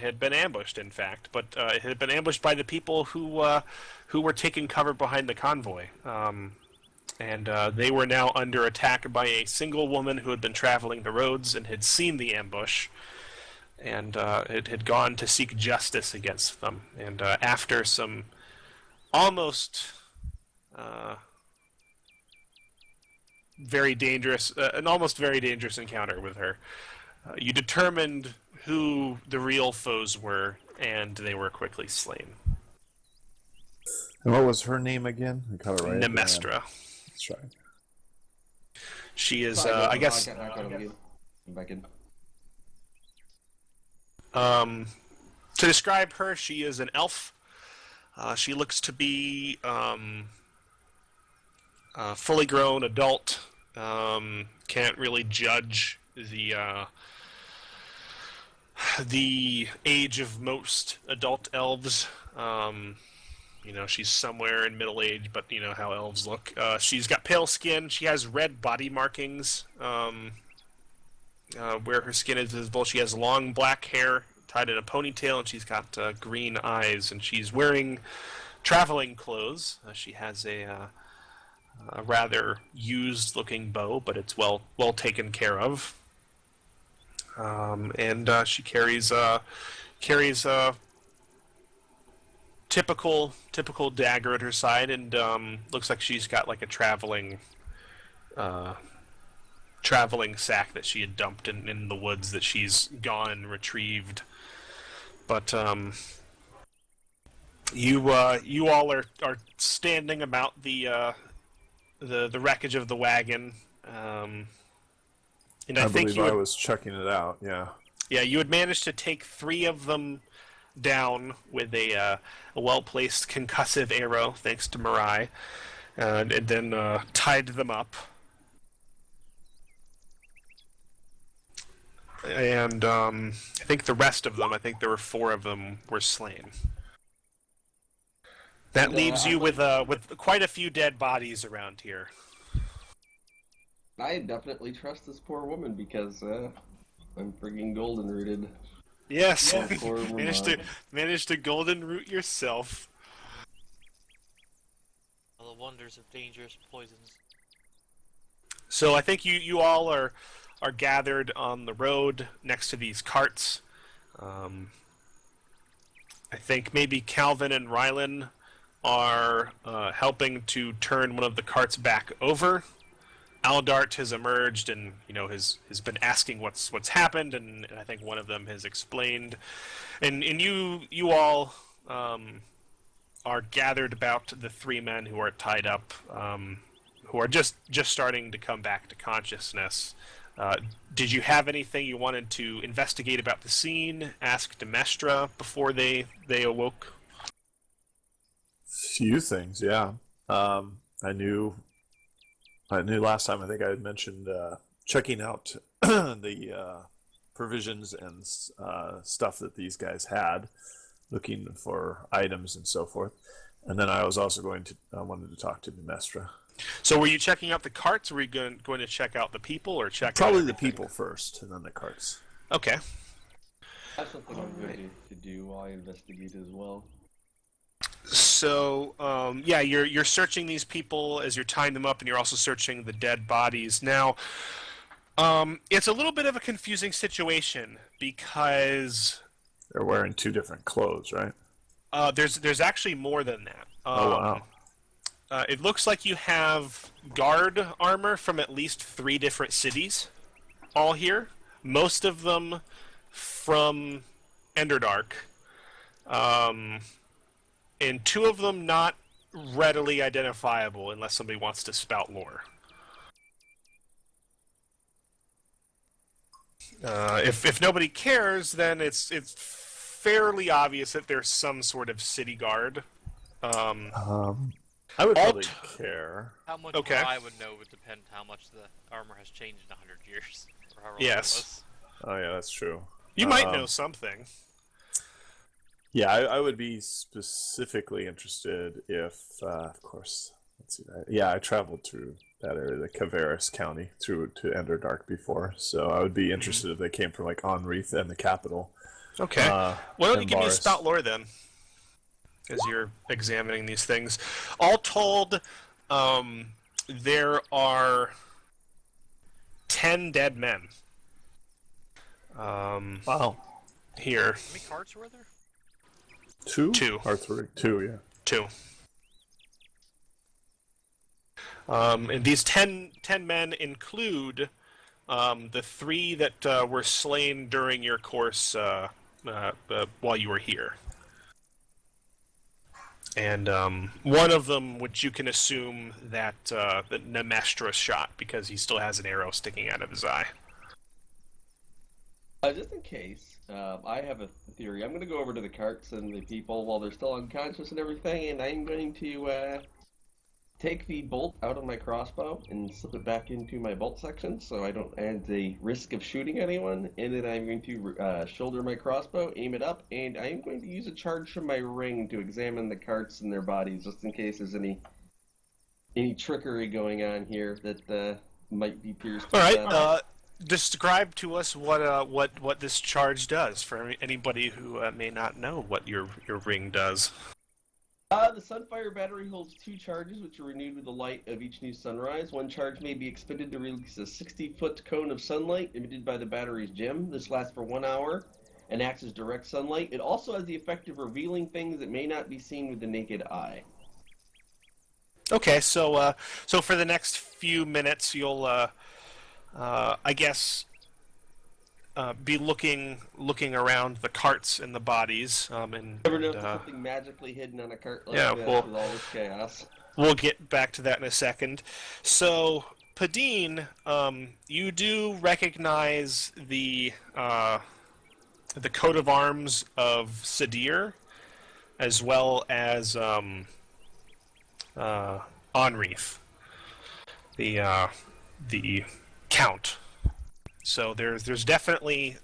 had been ambushed, in fact, but it had been ambushed by the people who were taking cover behind the convoy. And they were now under attack by a single woman who had been traveling the roads and had seen the ambush, and it had gone to seek justice against them. And after some almost an almost very dangerous encounter with her, you determined who the real foes were, and they were quickly slain. And what was her name again? I got it right. Nemestra. That's right. She is, I guess. To describe her, she is an elf. She looks to be a fully grown adult. Can't really judge the age of most adult elves. She's somewhere in middle age, but you know how elves look. She's got pale skin. She has red body markings where her skin is visible. She has long black hair tied in a ponytail, and she's got green eyes, and she's wearing traveling clothes. She has a rather used-looking bow, but it's well taken care of. And she carries a typical dagger at her side, and looks like she's got like a traveling sack that she had dumped in the woods that she's gone and retrieved. But you all are standing about the wreckage of the wagon, and I think believe I was checking it out. Yeah. Yeah, you had managed to take 3 of them down with a well-placed concussive arrow, thanks to Mirai, and then tied them up. And I think the rest of them, I think there were 4 of them, were slain. That leaves you with quite a few dead bodies around here. I definitely trust this poor woman because I'm freaking golden rooted. Yes, managed to golden root yourself. The wonders of dangerous poisons. So I think you all are gathered on the road next to these carts. I think maybe Calvin and Rylan are helping to turn one of the carts back over. Aldart has emerged and has been asking what's happened, and I think one of them has explained. And you all are gathered about the 3 men who are tied up, who are just starting to come back to consciousness. Did you have anything you wanted to investigate about the scene? Ask Nemestra before they awoke? Few things, yeah. I knew last time, I think I had mentioned checking out the provisions and stuff that these guys had, looking for items and so forth. And then I was also wanted to talk to Nemestra. So were you checking out the carts, or were you going to check out the people, or check Probably out the people first, and then the carts. Okay. That's something I'm going to do while I investigate as well. So, yeah, you're searching these people as you're tying them up, and you're also searching the dead bodies. Now, it's a little bit of a confusing situation because they're wearing 2 different clothes, right? There's actually more than that. Oh wow! It looks like you have guard armor from at least 3 different cities, all here. Most of them from Enderdark. And 2 of them not readily identifiable unless somebody wants to spout lore. If nobody cares, then it's fairly obvious that there's some sort of city guard. I would probably care. How much I would know would depend how much the armor has changed in 100 years. Or however long it was. Oh yeah, that's true. You might know something. Yeah, I would be specifically interested if, of course, let's see. I traveled through that area, the Caveris County, through to Enderdark before, so I would be interested if they came from like Onreath and the capital. Okay. Why don't you and give me a Varus. spout lore then, as you're examining these things? All told, there are 10 dead men. Wow. Here, How many cards were there? 2? Two. Or 3? 2, yeah. 2. And these 10 men include the 3 that were slain during your course while you were here. And one of them, which you can assume that Nemestra shot because he still has an arrow sticking out of his eye. Just in case, I have a theory. I'm going to go over to the carts and the people while they're still unconscious and everything, and I'm going to take the bolt out of my crossbow and slip it back into my bolt section so I don't add the risk of shooting anyone. And then I'm going to shoulder my crossbow, aim it up, and I'm going to use a charge from my ring to examine the carts and their bodies just in case there's any trickery going on here that might be pierced. All right. Describe to us what this charge does for anybody who may not know what your ring does. The Sunfire battery holds 2 charges, which are renewed with the light of each new sunrise. One charge may be expended to release a 60-foot cone of sunlight emitted by the battery's gem. This lasts for 1 hour and acts as direct sunlight. It also has the effect of revealing things that may not be seen with the naked eye. Okay, so for the next few minutes, you'll, I guess, be looking around the carts and the bodies, Never know if there's something magically hidden on a cart like yeah, that well, with all this chaos. We'll get back to that in a second. So, Padine, you do recognize the coat of arms of Sadir, as well as Onreith, the Count. So there's definitely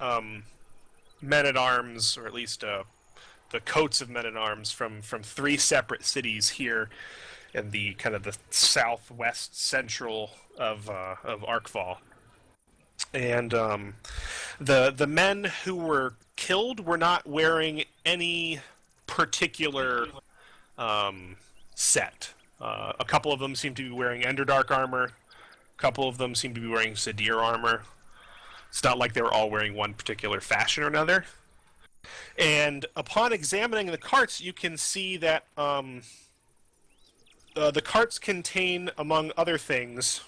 men-at-arms, or at least the coats of men-at-arms from 3 separate cities here in the kind of the southwest central of Arkfall. And the men who were killed were not wearing any particular set. A couple of them seem to be wearing Underdark armor. A couple of them seem to be wearing Sadir armor. It's not like they were all wearing one particular fashion or another. And upon examining the carts, you can see that the carts contain, among other things,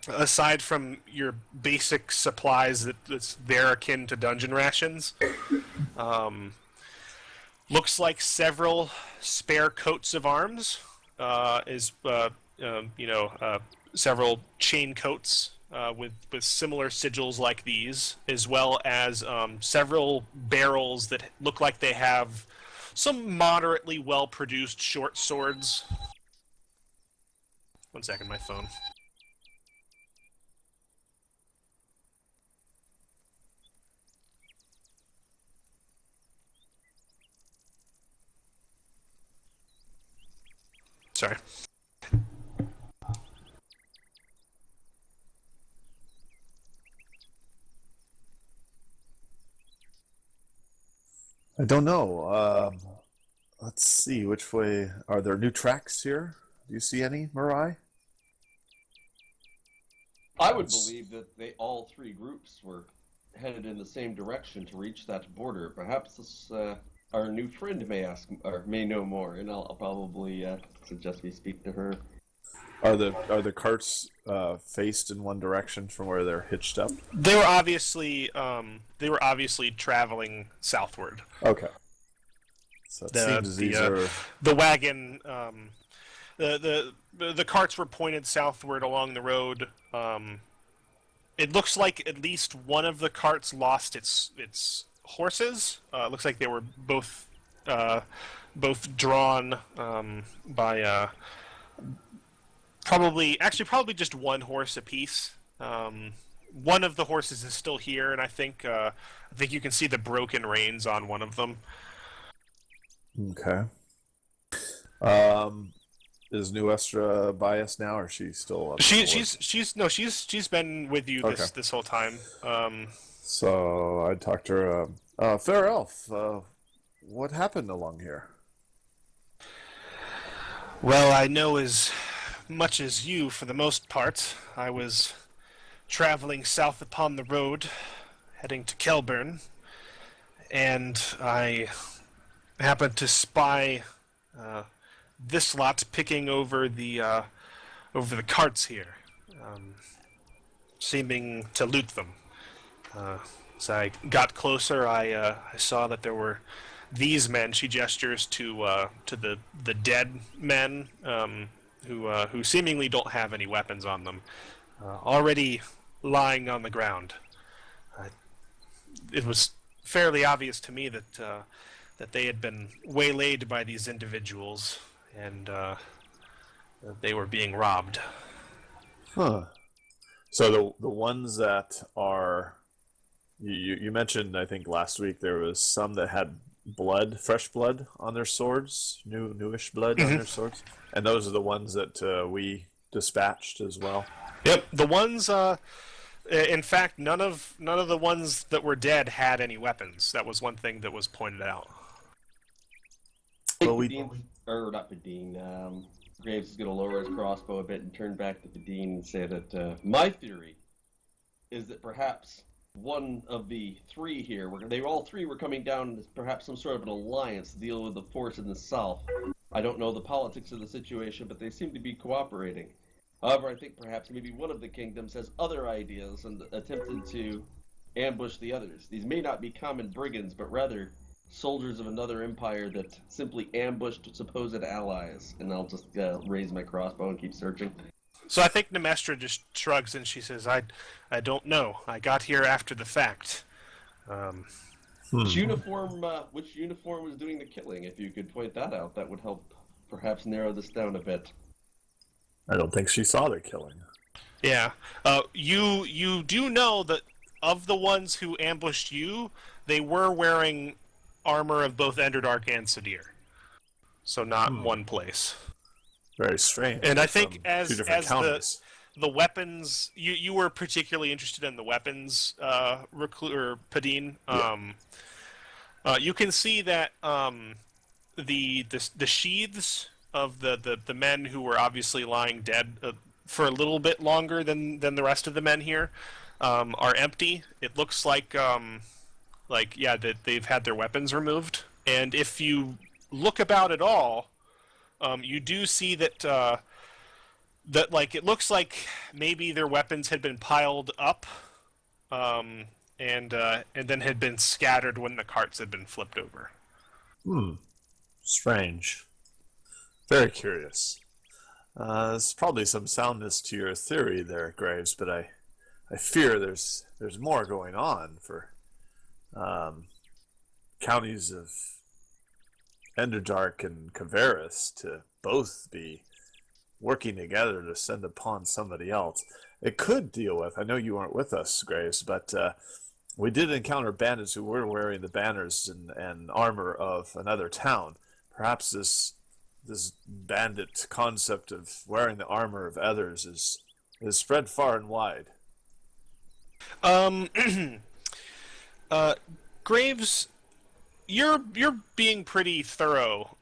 aside from your basic supplies that's there akin to dungeon rations, looks like several spare coats of arms, several chain coats with similar sigils like these, as well as several barrels that look like they have some moderately well-produced short swords. One second, my phone. Sorry. I don't know. Let's see, which way... Are there new tracks here? Do you see any, Mirai? I would believe that all 3 groups were headed in the same direction to reach that border. Perhaps this, our new friend may ask, or may know more, and I'll probably suggest we speak to her. Are the carts faced in one direction from where they're hitched up? They were obviously traveling southward. Okay. So it seems as these are... The wagon, the carts were pointed southward along the road. It looks like at least one of the carts lost its horses. It looks like they were both drawn by probably just one horse apiece. One of the horses is still here, and I think you can see the broken reins on one of them. Okay. Is Nuestra by us now, or is she still up? She's been with you Okay. this whole time. So I talked to her. Fair Elf, what happened along here? Well, I know as much as you for the most part. I was traveling south upon the road, heading to Kelburn, and I happened to spy this lot picking over the carts here, seeming to loot them. As I got closer, I saw that there were these men. She gestures to the dead men who seemingly don't have any weapons on them, already lying on the ground. It was fairly obvious to me that they had been waylaid by these individuals, and that they were being robbed. Huh. So the ones that are you mentioned, I think last week there was some that had blood, fresh blood on their swords, newish blood on their swords, and those are the ones that we dispatched as well. Yep, the ones. In fact, none of the ones that were dead had any weapons. That was one thing that was pointed out. Well, not Padine. Graves is going to lower his crossbow a bit and turn back to Padine and say that my theory is that perhaps one of the three here, all three were coming down as perhaps some sort of an alliance to deal with the force in the south. I don't know the politics of the situation, but they seem to be cooperating. However, I think perhaps maybe one of the kingdoms has other ideas and attempted to ambush the others. These may not be common brigands, but rather soldiers of another empire that simply ambushed supposed allies. And I'll just raise my crossbow and keep searching. So I think Nemestra just shrugs and she says, I don't know. I got here after the fact. Which uniform was doing the killing? If you could point that out, that would help perhaps narrow this down a bit. I don't think she saw the killing. Yeah. You do know that of the ones who ambushed you, they were wearing armor of both Enderdark and Sadir. So not one place. Very strange. And I think as the weapons, you were particularly interested in the weapons, Padine. Yeah. You can see that the sheaths of the men who were obviously lying dead for a little bit longer than the rest of the men here are empty. It looks like that they've had their weapons removed. And if you look about at all, you do see that it looks like maybe their weapons had been piled up, and then had been scattered when the carts had been flipped over. Strange. Very curious. There's probably some soundness to your theory there, Graves, but I fear there's more going on for counties of Enderdark and Kavaris to both be working together to send upon somebody else. It could deal with, I know you weren't with us, Graves, but we did encounter bandits who were wearing the banners and armor of another town. Perhaps this bandit concept of wearing the armor of others is spread far and wide. Graves, you're being pretty thorough,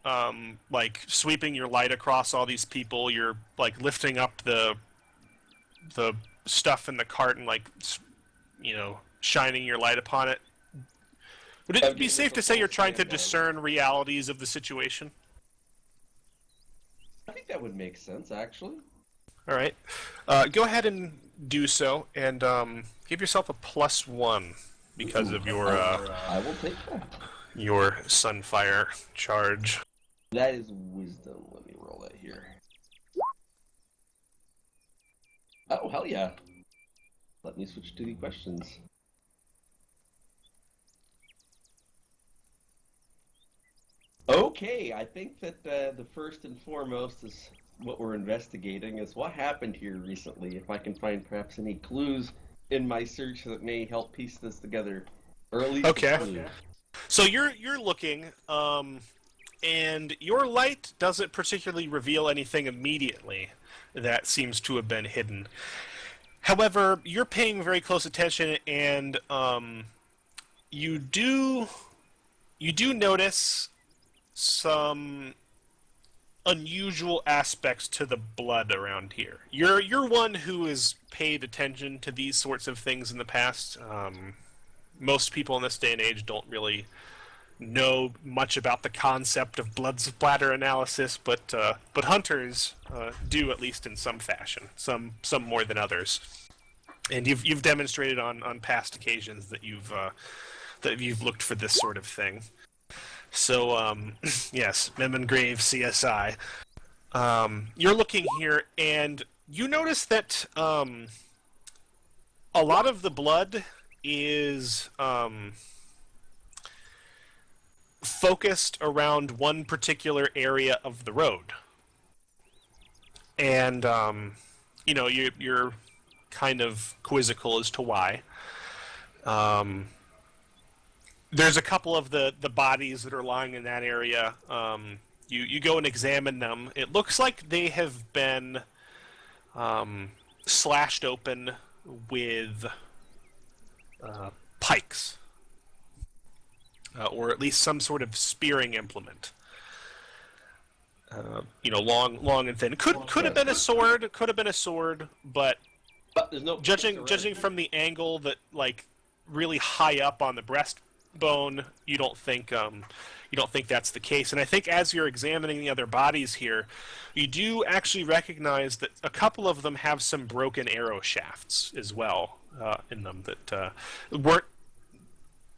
like sweeping your light across all these people. You're like lifting up the stuff in the cart and shining your light upon it. Would it be safe to say you're trying to discern realities of the situation? I think that would make sense, actually. All right. Go ahead and do so, and give yourself a +1 because of your I will take that. Your Sunfire charge. That is wisdom. Let me roll that here. Oh, hell yeah. Let me switch to the questions. Okay, I think that the first and foremost is what we're investigating is what happened here recently. If I can find perhaps any clues in my search that may help piece this together, or at least okay. Clue. So you're looking, and your light doesn't particularly reveal anything immediately that seems to have been hidden. However, you're paying very close attention, and you do notice some unusual aspects to the blood around here. You're one who has paid attention to these sorts of things in the past. Most people in this day and age don't really know much about the concept of blood splatter analysis, but hunters do, at least in some fashion. Some more than others. And you've demonstrated on past occasions that you've looked for this sort of thing. So yes, Memon-Grave CSI. You're looking here, and you notice that a lot of the blood is focused around one particular area of the road, and you're kind of quizzical as to why. There's a couple of the bodies that are lying in that area. You go and examine them. It looks like they have been slashed open with pikes, or at least some sort of spearing implement. Long and thin. Could have been a sword. Could have been a sword, but there's no judging from the angle that, like, really high up on the breastbone, you don't think that's the case. And I think as you're examining the other bodies here, you do actually recognize that a couple of them have some broken arrow shafts as well in them that weren't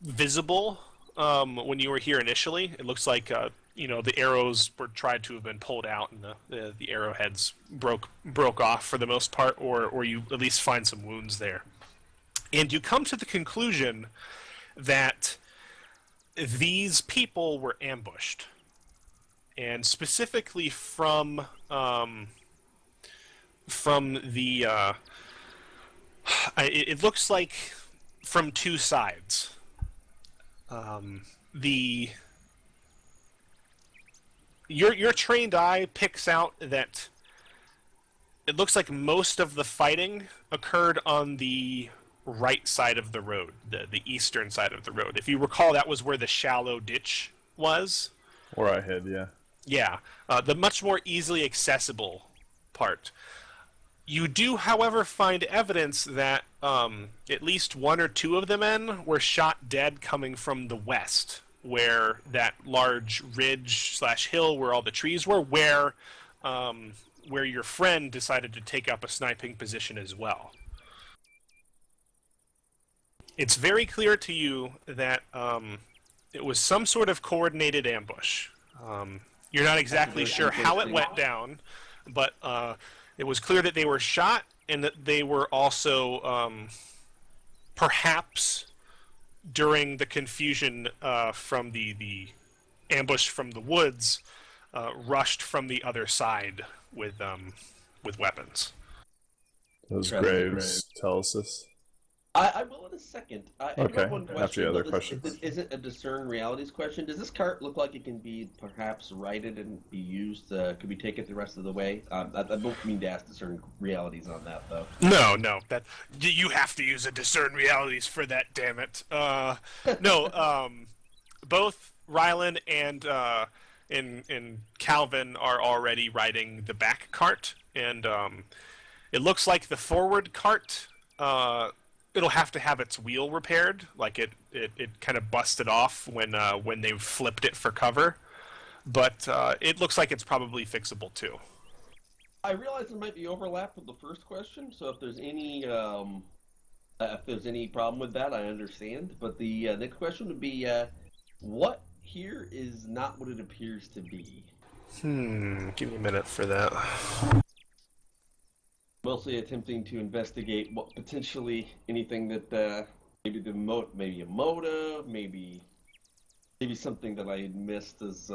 visible when you were here initially. It looks like the arrows were tried to have been pulled out, and the arrowheads broke off for the most part, or you at least find some wounds there. And you come to the conclusion that these people were ambushed, and specifically from the it looks like from two sides. Your trained eye picks out that it looks like most of the fighting occurred on the right side of the road, the eastern side of the road. If you recall, that was where the shallow ditch was. Where I hid, yeah. Yeah, the much more easily accessible part. You do, however, find evidence that at least one or two of the men were shot dead coming from the west, where that large ridge/hill where all the trees were, where your friend decided to take up a sniping position as well. It's very clear to you that it was some sort of coordinated ambush. You're not exactly sure how it went down, but it was clear that they were shot, and that they were also perhaps during the confusion from the ambush from the woods, rushed from the other side with weapons. Those graves tell us this. I will in a second. I Okay, have one question, after the other though. questions. Is it a discern realities question? Does this cart look like it can be perhaps righted and be used? Could we take it the rest of the way? I don't mean to ask discern realities on that, though. No, that you have to use a discern realities for that. Damn it. No. Both Rylan and Calvin are already riding the back cart, and it looks like the forward cart. It'll have to have its wheel repaired, like it kind of busted off when they flipped it for cover, but it looks like it's probably fixable too. I realize there might be overlap with the first question, so if there's any problem with that, I understand. But the next question would be, what here is not what it appears to be? Give me a minute for that. Mostly attempting to investigate what potentially anything that maybe maybe a motive, maybe something that I missed as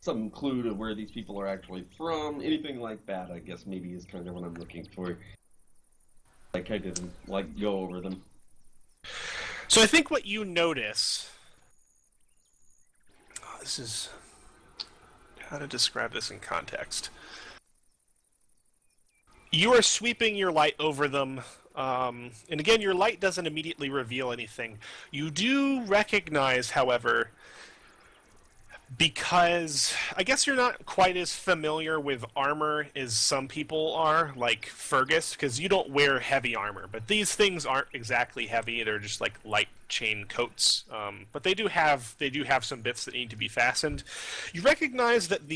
some clue to where these people are actually from, anything like that. I guess maybe is kind of what I'm looking for. Like I didn't go over them. So I think what you notice. This is how to describe this in context. You are sweeping your light over them, and again, your light doesn't immediately reveal anything. You do recognize, however, because I guess you're not quite as familiar with armor as some people are, like Fergus, because you don't wear heavy armor. But these things aren't exactly heavy; they're just like light chain coats. But they do have some bits that need to be fastened. You recognize that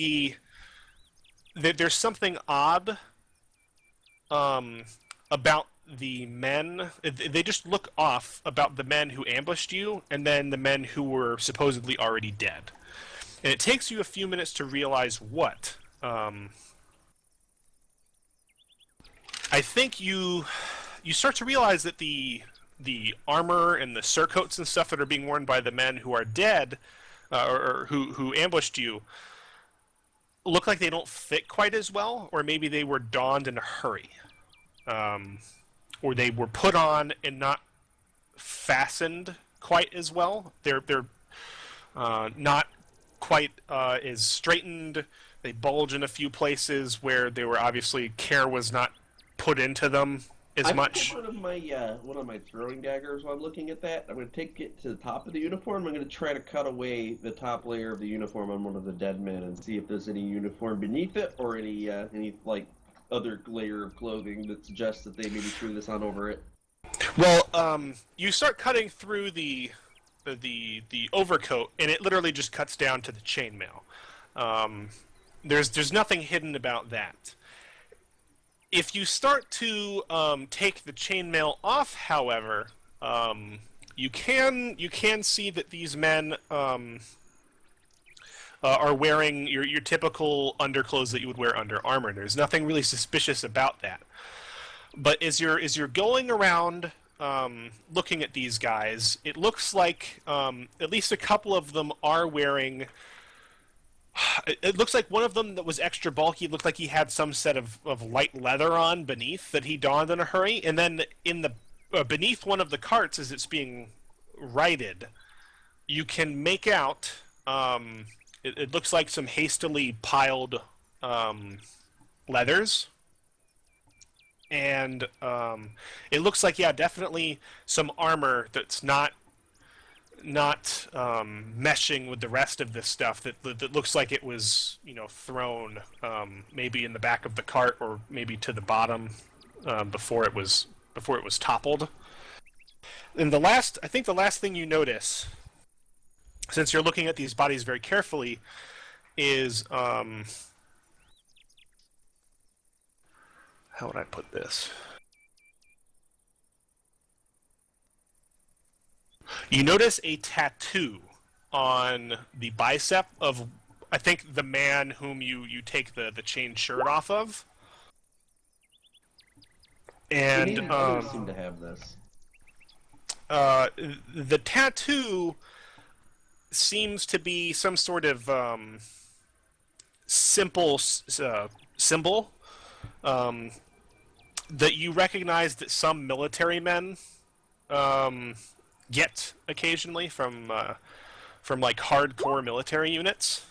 there's something odd about the men. They just look off about the men who ambushed you, and then the men who were supposedly already dead. And it takes you a few minutes to realize what. I think you start to realize that the armor and the surcoats and stuff that are being worn by the men who are dead, or who ambushed you, look like they don't fit quite as well, or maybe they were donned in a hurry, or they were put on and not fastened quite as well. They're not quite is straightened. They bulge in a few places where they were obviously care was not put into them as much. One of my throwing daggers while I'm looking at that. I'm going to take it to the top of the uniform. I'm going to try to cut away the top layer of the uniform on one of the dead men and see if there's any uniform beneath it or any like other layer of clothing that suggests that they maybe threw this on over it. Well, you start cutting through the overcoat, and it literally just cuts down to the chainmail. There's nothing hidden about that. If you start to take the chainmail off, however, you can see that these men are wearing your typical underclothes that you would wear under armor. There's nothing really suspicious about that. But as you're going around looking at these guys, it looks like at least a couple of them are wearing. It looks like one of them that was extra bulky looked like he had some set of light leather on beneath that he donned in a hurry, and then in the beneath one of the carts as it's being righted, you can make out. It looks like some hastily piled leathers. And it looks like, yeah, definitely some armor that's not meshing with the rest of this stuff. That looks like it was, thrown maybe in the back of the cart or maybe to the bottom before it was toppled. And I think the last thing you notice, since you're looking at these bodies very carefully, is how would I put this? You notice a tattoo on the bicep of, I think, the man whom you take the chain shirt off of. And seem to have this. The tattoo seems to be some sort of simple symbol that you recognize that some military men get occasionally from like hardcore military units.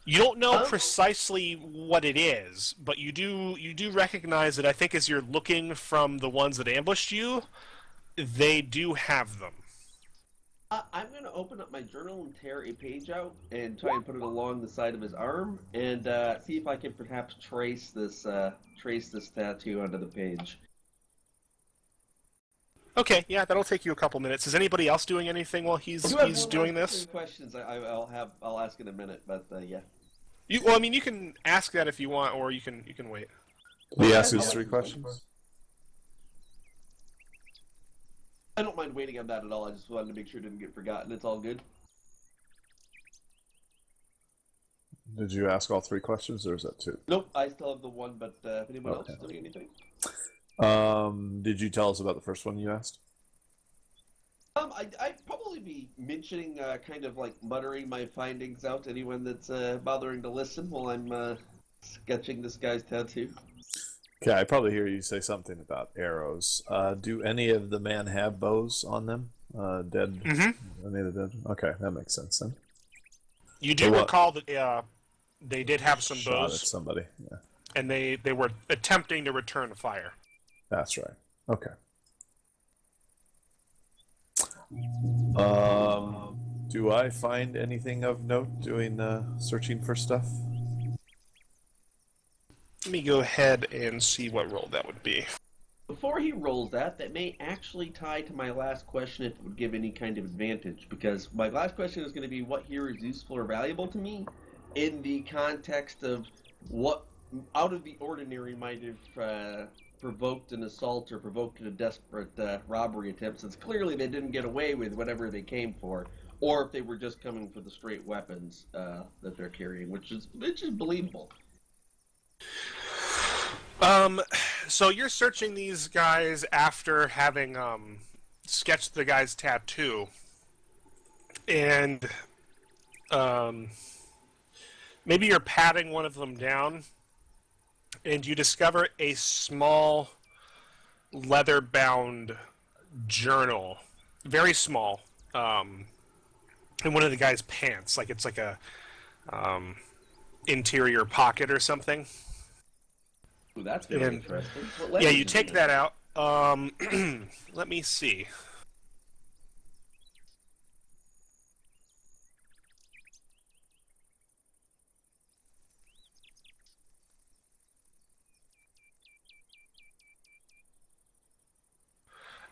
You don't know precisely what it is, but you do recognize that. I think as you're looking from the ones that ambushed you, they do have them. I'm going to open up my journal and tear a page out and try and put it along the side of his arm and see if I can perhaps trace this tattoo onto the page. Okay, yeah, that'll take you a couple minutes. Is anybody else doing anything while he's doing this? Questions I'll ask in a minute, but yeah. You can ask that if you want, or you can wait. Did he ask his 3 questions? I don't mind waiting on that at all. I just wanted to make sure it didn't get forgotten. It's all good. Did you ask all 3 questions, or is that 2? Nope, I still have the one, but if anyone else is doing anything. Did you tell us about the first one you asked? I'd probably be mentioning, kind of like muttering my findings out to anyone that's bothering to listen while I'm sketching this guy's tattoo. Okay, I probably hear you say something about arrows. Do any of the men have bows on them? Dead? Mm-hmm. Any of the dead? Okay, that makes sense then. You do recall that they did have some Shot bows. at somebody. Yeah. and they were attempting to return fire. That's right. Okay. Do I find anything of note doing searching for stuff? Let me go ahead and see what role that would be. Before he rolls that, that may actually tie to my last question if it would give any kind of advantage, because my last question is going to be what here is useful or valuable to me in the context of what out of the ordinary might have provoked an assault or provoked a desperate robbery attempt, since clearly they didn't get away with whatever they came for, or if they were just coming for the straight weapons that they're carrying, which is believable. So you're searching these guys after having sketched the guy's tattoo, and maybe you're patting one of them down, and you discover a small leather-bound journal, very small, in one of the guy's pants, like it's like a interior pocket or something. Ooh, that's very And- interesting. What Yeah, language you is take it? that out. Let me see.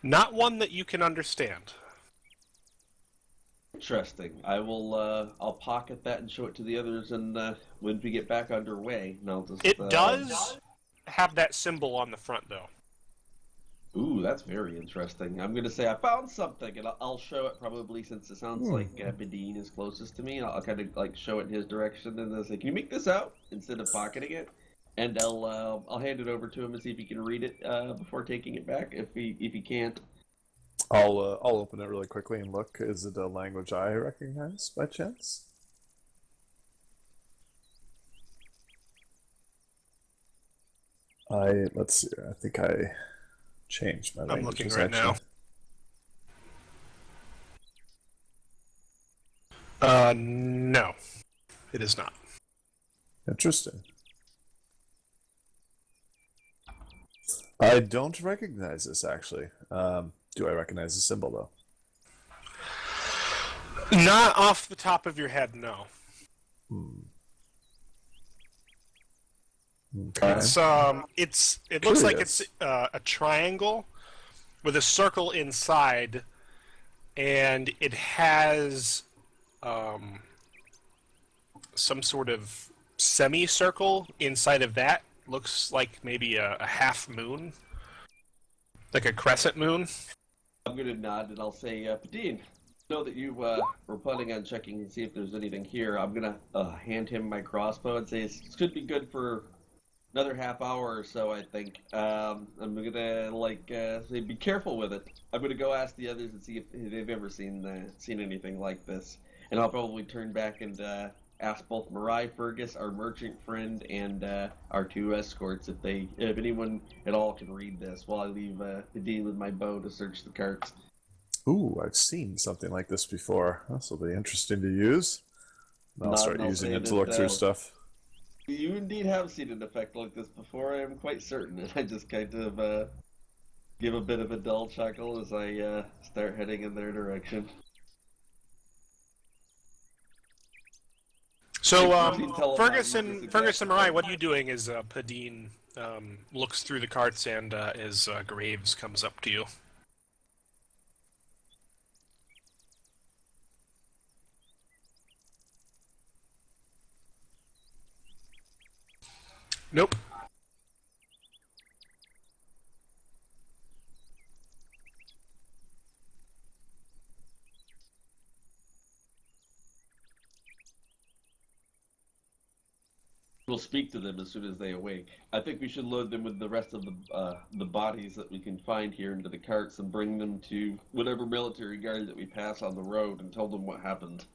Not one that you can understand. Interesting. I will. I'll pocket that and show it to the others, and when we get back underway, and I'll just. It does have that symbol on the front, though. Ooh, that's very interesting. I'm gonna say I found something, and I'll show it probably since it sounds like Bedine is closest to me. I'll kind of like show it in his direction, and then say, "Can you make this out?" instead of pocketing it, and I'll hand it over to him and see if he can read it before taking it back. If he can't. I'll open it really quickly and look. Is it a language I recognize by chance? Let's see. I think I changed my I'm languages, looking right now. actually. No, it is not. Interesting. I don't recognize this actually. Do I recognize the symbol though? Not off the top of your head, no. Okay. It looks like Curious. it's a triangle with a circle inside, and it has some sort of semicircle inside of that. Looks like maybe a half moon, like a crescent moon. I'm gonna nod and I'll say, Padine, know that you were planning on checking and see if there's anything here. I'm gonna hand him my crossbow and say it should be good for another half hour or so. I think I'm gonna say be careful with it. I'm gonna go ask the others and see if they've ever seen anything like this, and I'll probably turn back and ask both Marai Fergus, our merchant friend, and our two escorts if anyone at all can read this, while I leave Padine with my bow to search the carts. Ooh, I've seen something like this before. This will be interesting to use. I'll start I'll using say it to that, look through stuff. You indeed have seen an effect like this before, I am quite certain. And I just kind of give a bit of a dull chuckle as I start heading in their direction. So, Fergus Fergus and Marai, what are you doing as Padine looks through the carts and as Graves comes up to you? Nope. We'll speak to them as soon as they awake. I think we should load them with the rest of the bodies that we can find here into the carts and bring them to whatever military guard that we pass on the road and tell them what happened.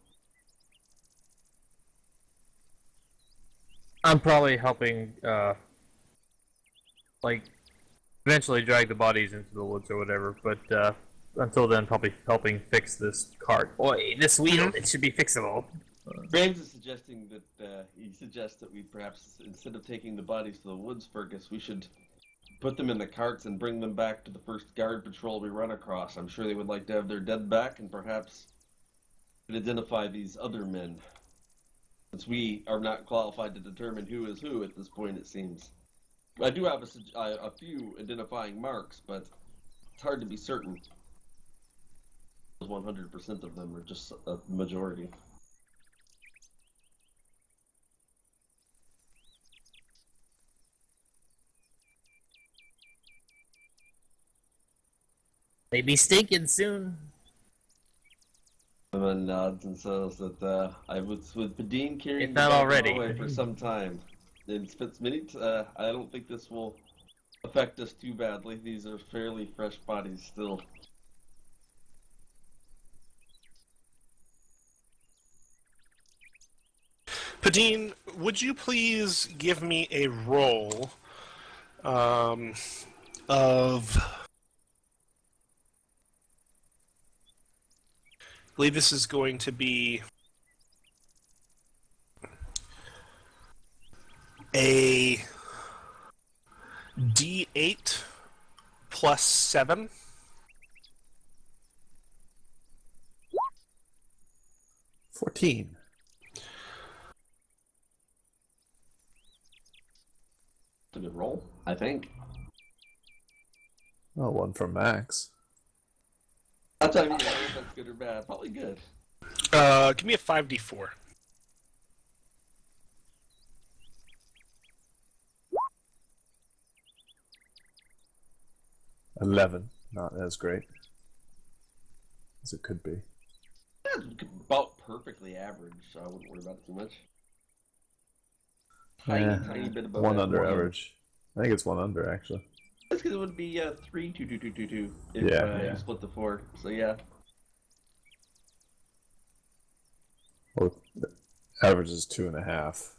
I'm probably helping, eventually drag the bodies into the woods or whatever, but until then, probably helping fix this cart. Boy, this wheel, it should be fixable. Graves is suggesting that he suggests that we perhaps, instead of taking the bodies to the woods, Fergus, we should put them in the carts and bring them back to the first guard patrol we run across. I'm sure they would like to have their dead back, and perhaps identify these other men, since we are not qualified to determine who is who at this point, it seems. I do have a few identifying marks, but it's hard to be certain. 100% of them are just a majority. They be stinking soon. And nods and says that I was with Padine carrying If the not body already. away for some time. In spits minutes, I don't think this will affect us too badly. These are fairly fresh bodies still. Padine, would you please give me a roll of... I believe this is going to be a D8 plus 7. $14. It's a good roll, I think. Oh, one from Max. That's I mean, I don't know if that's good or bad. Probably good. Give me a 5d4. $11. Not as great as it could be. That's about perfectly average, so I wouldn't worry about it too much. Tiny bit above One under average. average. I think it's one under, actually. That's because it would be 3, 2, 2, 2, 2, 2 if Yeah. you split the 4. So yeah. Well, the average is 2.5.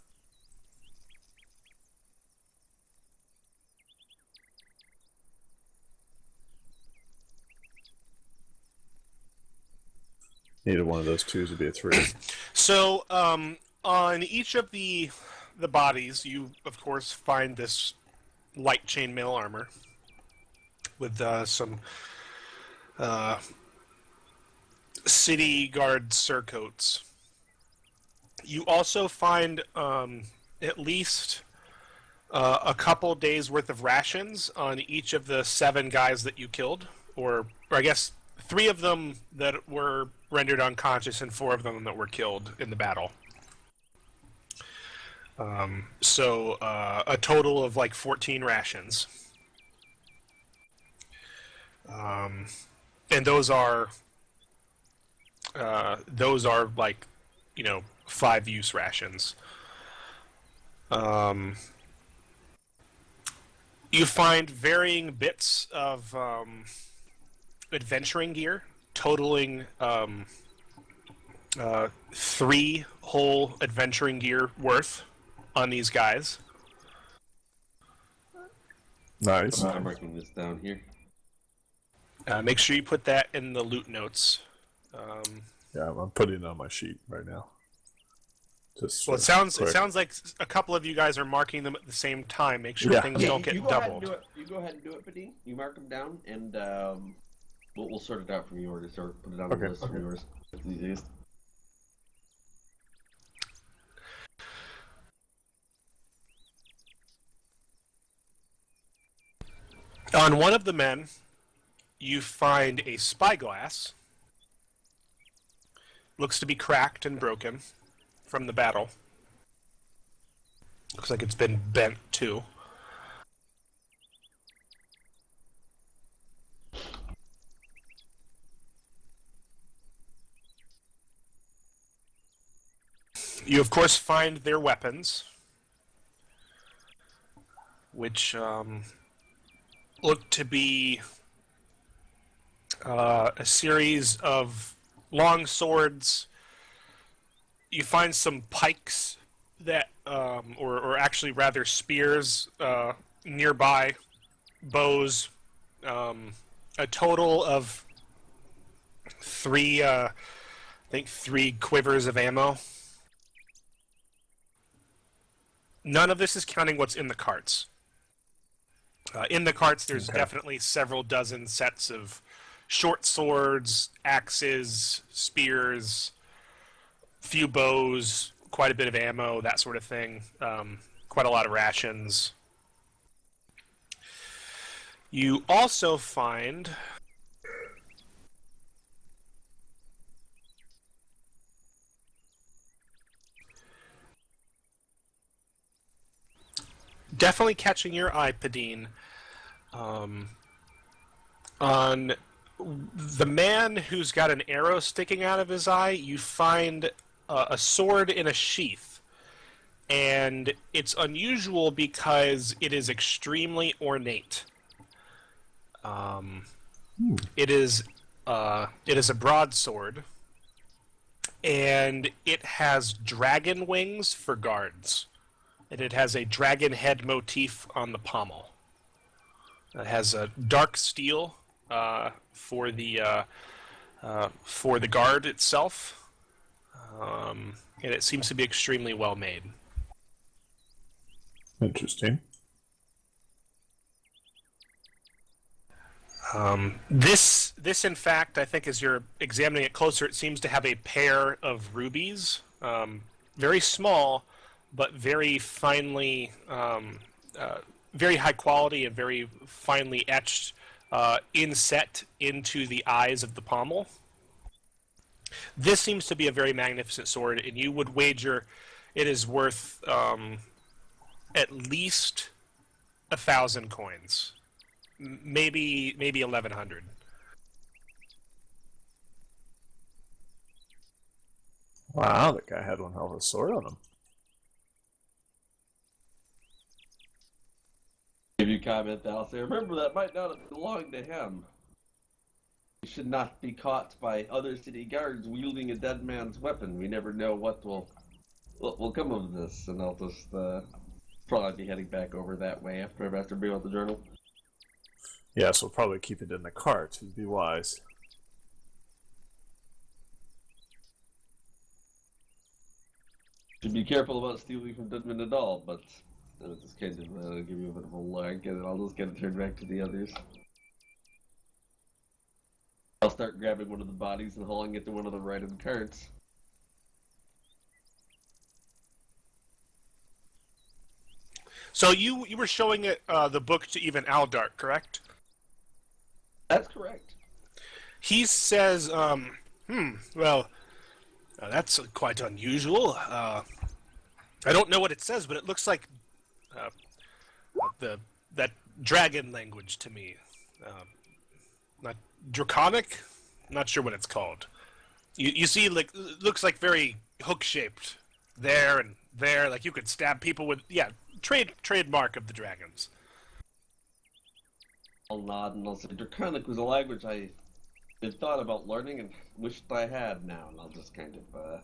Needed one of those twos to be a 3. So, on each of the bodies, you of course find this light chainmail armor with some city guard surcoats. You also find at least a couple days worth of rations on each of the 7 guys that you killed, or I guess 3 of them that were rendered unconscious and 4 of them that were killed in the battle. So a total of like 14 rations. And those are like, 5-use rations. You find varying bits of adventuring gear, totaling 3 whole adventuring gear worth on these guys. Nice. I'm marking this down here. Make sure you put that in the loot notes. Yeah, I'm putting it on my sheet right now. Just Well, it sounds quick. like a couple of you guys are marking them at the same time. Make sure Yeah. things Yeah, don't you get go ahead and doubled. do it. You go ahead and do it, Padine. You mark them down, and we'll sort it out from yours, or put it on Okay, the list from okay. yours. It's the easiest. On one of the men, you find a spyglass. Looks to be cracked and broken from the battle. Looks like it's been bent too. You, of course, find their weapons, which look to be a series of long swords. You find some pikes that, or actually rather spears nearby, bows, a total of 3, I think 3 quivers of ammo None of this is counting what's in the carts. In the carts, there's Okay. definitely several dozen sets of short swords, axes, spears, few bows, quite a bit of ammo, that sort of thing. Quite a lot of rations. You also find definitely catching your eye, Padine, on the man who's got an arrow sticking out of his eye. You find a sword in a sheath, and it's unusual because it is extremely ornate. It is a broadsword, and it has dragon wings for guards, and it has a dragon head motif on the pommel. It has a dark steel for the guard itself, and it seems to be extremely well made. Interesting. This in fact, I think as you're examining it closer, it seems to have a pair of rubies, very small, but very finely, very high quality and very finely etched, inset into the eyes of the pommel. This seems to be a very magnificent sword, and you would wager it is worth at least 1,000 coins. Maybe 1,100. Wow, that guy had one hell of a sword on him. If you comment, I'll say, remember that might not have belonged to him. He should not be caught by other city guards wielding a dead man's weapon. We never know what will come of this, and I'll just probably be heading back over that way after I masturbate with the journal. Yes, we'll probably keep it in the cart. It'd be wise. Should be careful about stealing from Deadman at all, but I'll just kind of give you a bit of a look, and I'll just get it turned back to the others. I'll start grabbing one of the bodies and hauling it to one of the right-hand carts. So you were showing it the book to even Aldart, correct? That's correct. He says, well, that's quite unusual. I don't know what it says, but it looks like that dragon language to me. Not draconic? Not sure what it's called. You see, like, looks like very hook-shaped. There and there, like you could stab people with, trademark of the dragons. I'll nod and I'll say, Draconic was a language I had thought about learning and wished I had now, and I'll just kind of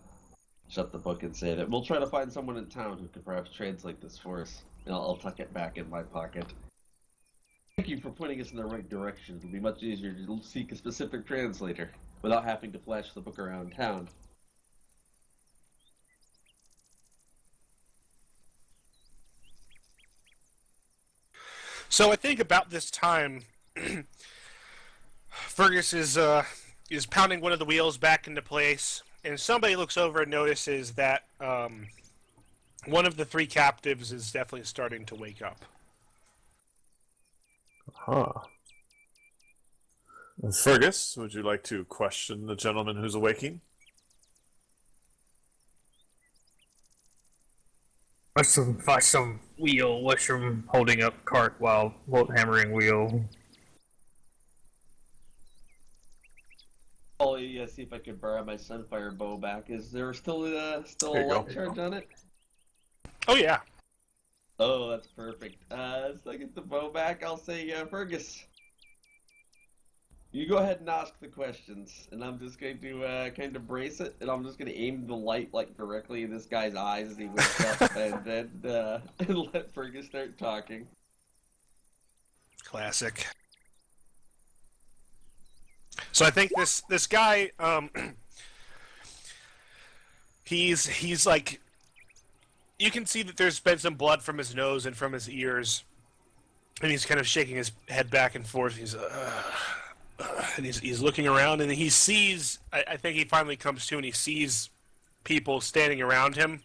shut the book and say that we'll try to find someone in town who could perhaps translate this for us, and I'll tuck it back in my pocket. Thank you for pointing us in the right direction. It'll be much easier to seek a specific translator without having to flash the book around town. So I think about this time, Fergus is pounding one of the wheels back into place, and somebody looks over and notices that one of the three captives is definitely starting to wake up. Huh. Fergus, would you like to question the gentleman who's awaking? Watch some wheel. Watch him holding up cart while hammering wheel. I'll see if I can borrow my Sunfire bow back. Is there still a Here you light go. charge on it? Oh yeah. Oh, that's perfect. So I get the bow back, I'll say, Fergus, you go ahead and ask the questions, and I'm just going to kind of brace it, and I'm just going to aim the light like directly in this guy's eyes as he wakes up, and then and let Fergus start talking. Classic. So I think this guy, he's like, you can see that there's been some blood from his nose and from his ears, and he's kind of shaking his head back and forth. And he's looking around, and he sees. I think he finally comes to, and he sees people standing around him.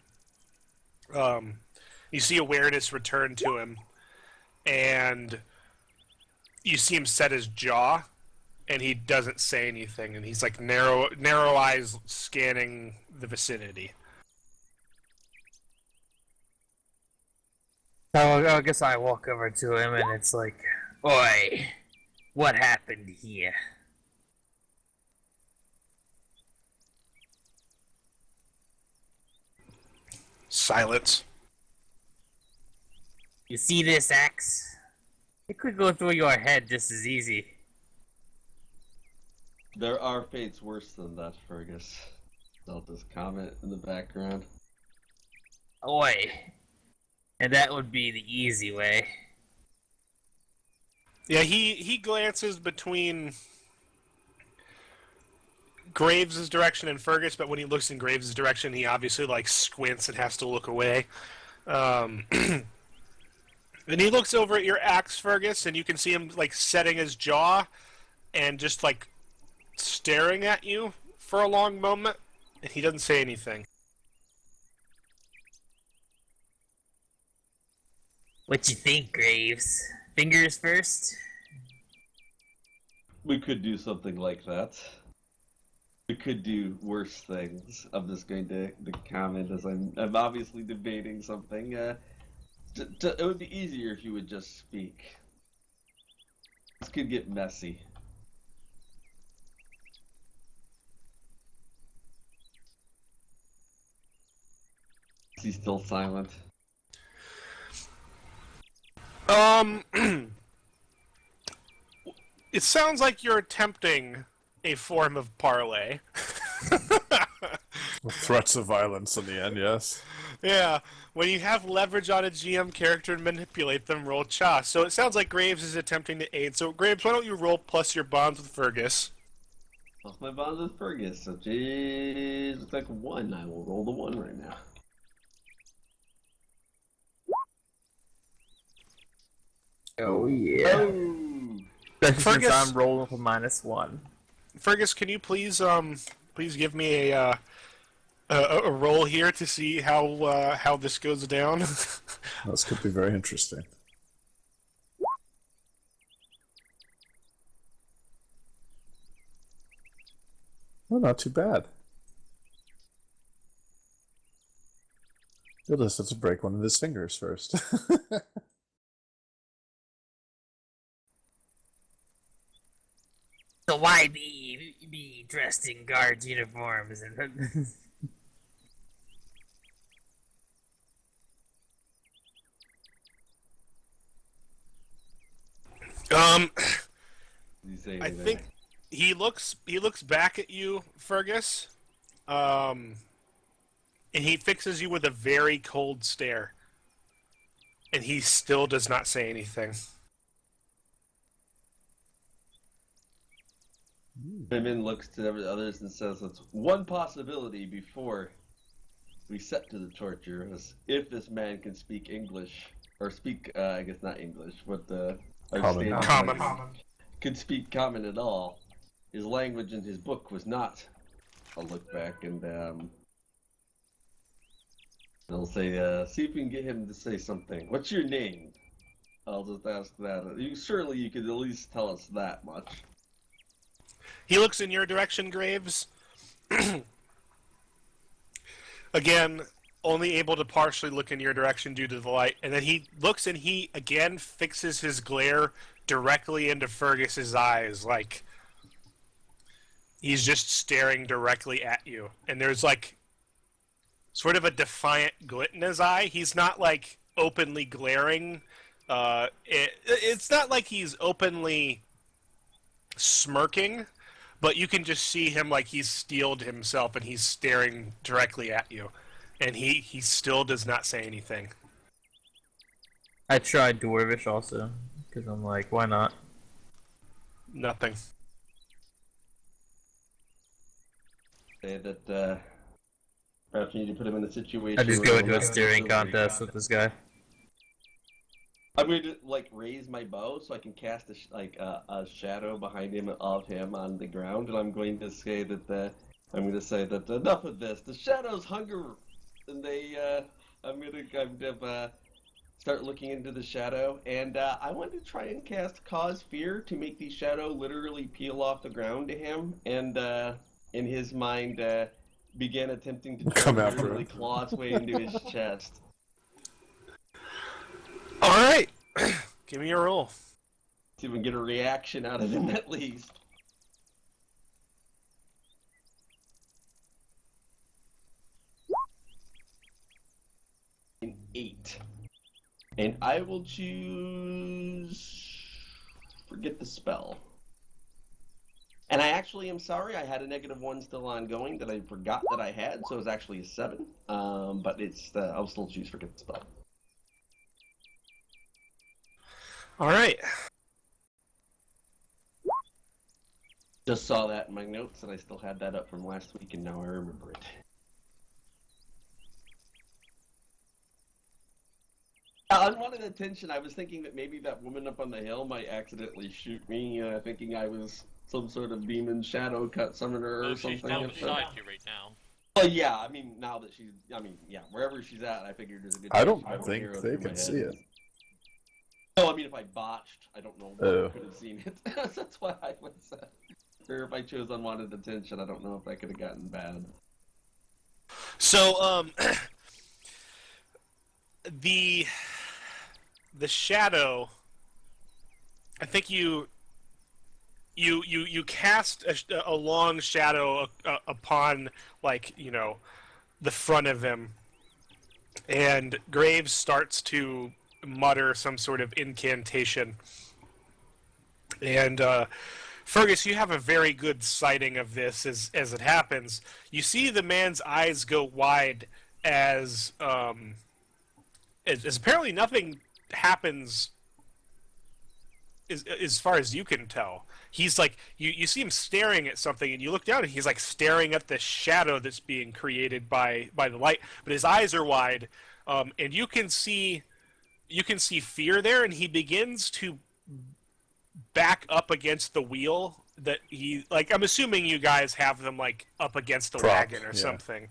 You see awareness return to him, and you see him set his jaw, and he doesn't say anything, and he's like narrow eyes scanning the vicinity. So I guess I walk over to him and it's like, "Oi, what happened here?" Silence. You see this axe? It could go through your head just as easy. There are fates worse than that, Fergus. I'll just comment in the background. Oi. And that would be the easy way. Yeah, he glances between Graves' direction and Fergus, but when he looks in Graves' direction, he obviously like squints and has to look away. And he looks over at your axe, Fergus, and you can see him like setting his jaw and just like staring at you for a long moment, and he doesn't say anything. What you think, Graves? Fingers first? We could do something like that. We could do worse things. I'm just going to comment as I'm obviously debating something. It would be easier if you would just speak. This could get messy. Is he still silent? It sounds like you're attempting a form of parlay. Threats of violence in the end, yes. Yeah, when you have leverage on a GM character and manipulate them, roll cha. So it sounds like Graves is attempting to aid. So Graves, why don't you roll plus your bonds with Fergus? Plus my bonds with Fergus. So geez, it's like 1. I will roll the 1 right now. Oh yeah. Oh! Especially Fergus- since I'm rolling for -1. Fergus, can you please give me a roll here to see how this goes down? This could be very interesting. Well, not too bad. You'll just have to break one of his fingers first. So why be dressed in guards uniforms and Did you say I anything? think he looks back at you, Fergus, and he fixes you with a very cold stare, and he still does not say anything. Pittman looks to the others and says, "That's one possibility before we set to the torture. Is if this man can speak English or speak, I guess not English, but Common. Common. could speak common at all. His language in his book was not." I'll look back and I'll say, "See if we can get him to say something. What's your name?" I'll just ask that. Surely you could at least tell us that much. He looks in your direction, Graves. Again, only able to partially look in your direction due to the light. And then he looks and he again fixes his glare directly into Fergus's eyes, like he's just staring directly at you. And there's like sort of a defiant glint in his eye. He's not like openly glaring. It's not like he's openly smirking, but you can just see him like he's steeled himself and he's staring directly at you. And he still does not say anything. I tried Dwarvish also, because I'm like, why not? Nothing. Say that Perhaps you need to put him in a situation. I just where go he'll into a have to steering do- contest with this guy. I'm going to like raise my bow so I can cast a shadow behind him of him on the ground, and I'm going to say that enough of this. The shadows hunger, and I'm gonna start looking into the shadow, and I want to try and cast cause fear to make the shadow literally peel off the ground to him, and in his mind begin attempting to Come after literally him. claw its way into his chest. All right, give me a roll. See if we can get a reaction out of him at least. An 8. And I will choose... forget the spell. And I actually am sorry, I had a -1 still ongoing that I forgot that I had, so it's actually a 7. But it's I'll still choose forget the spell. All right. Just saw that in my notes, and I still had that up from last week, and now I remember it. Unwanted attention. I was thinking that maybe that woman up on the hill might accidentally shoot me, thinking I was some sort of demon shadow cut summoner or Well, something. she's down like that. beside you right now. Well, yeah. I mean, now that she's, wherever she's at, I figured there's a good. I don't chance think arrow they through my can head. see it. No, I mean, if I botched, I don't know if Oh. I could have seen it. That's why I was. Or if I chose unwanted attention, I don't know if I could have gotten bad. So, the shadow. I think you cast a long shadow upon, like, the front of him, and Graves starts to mutter some sort of incantation. And Fergus, you have a very good sighting of this as it happens. You see the man's eyes go wide as apparently nothing happens as far as you can tell. He's like, you see him staring at something, and you look down and he's like staring at the shadow that's being created by the light, but his eyes are wide, and you can see fear there, and he begins to back up against the wheel that he, like, I'm assuming you guys have them like up against the Propped, wagon or yeah. something.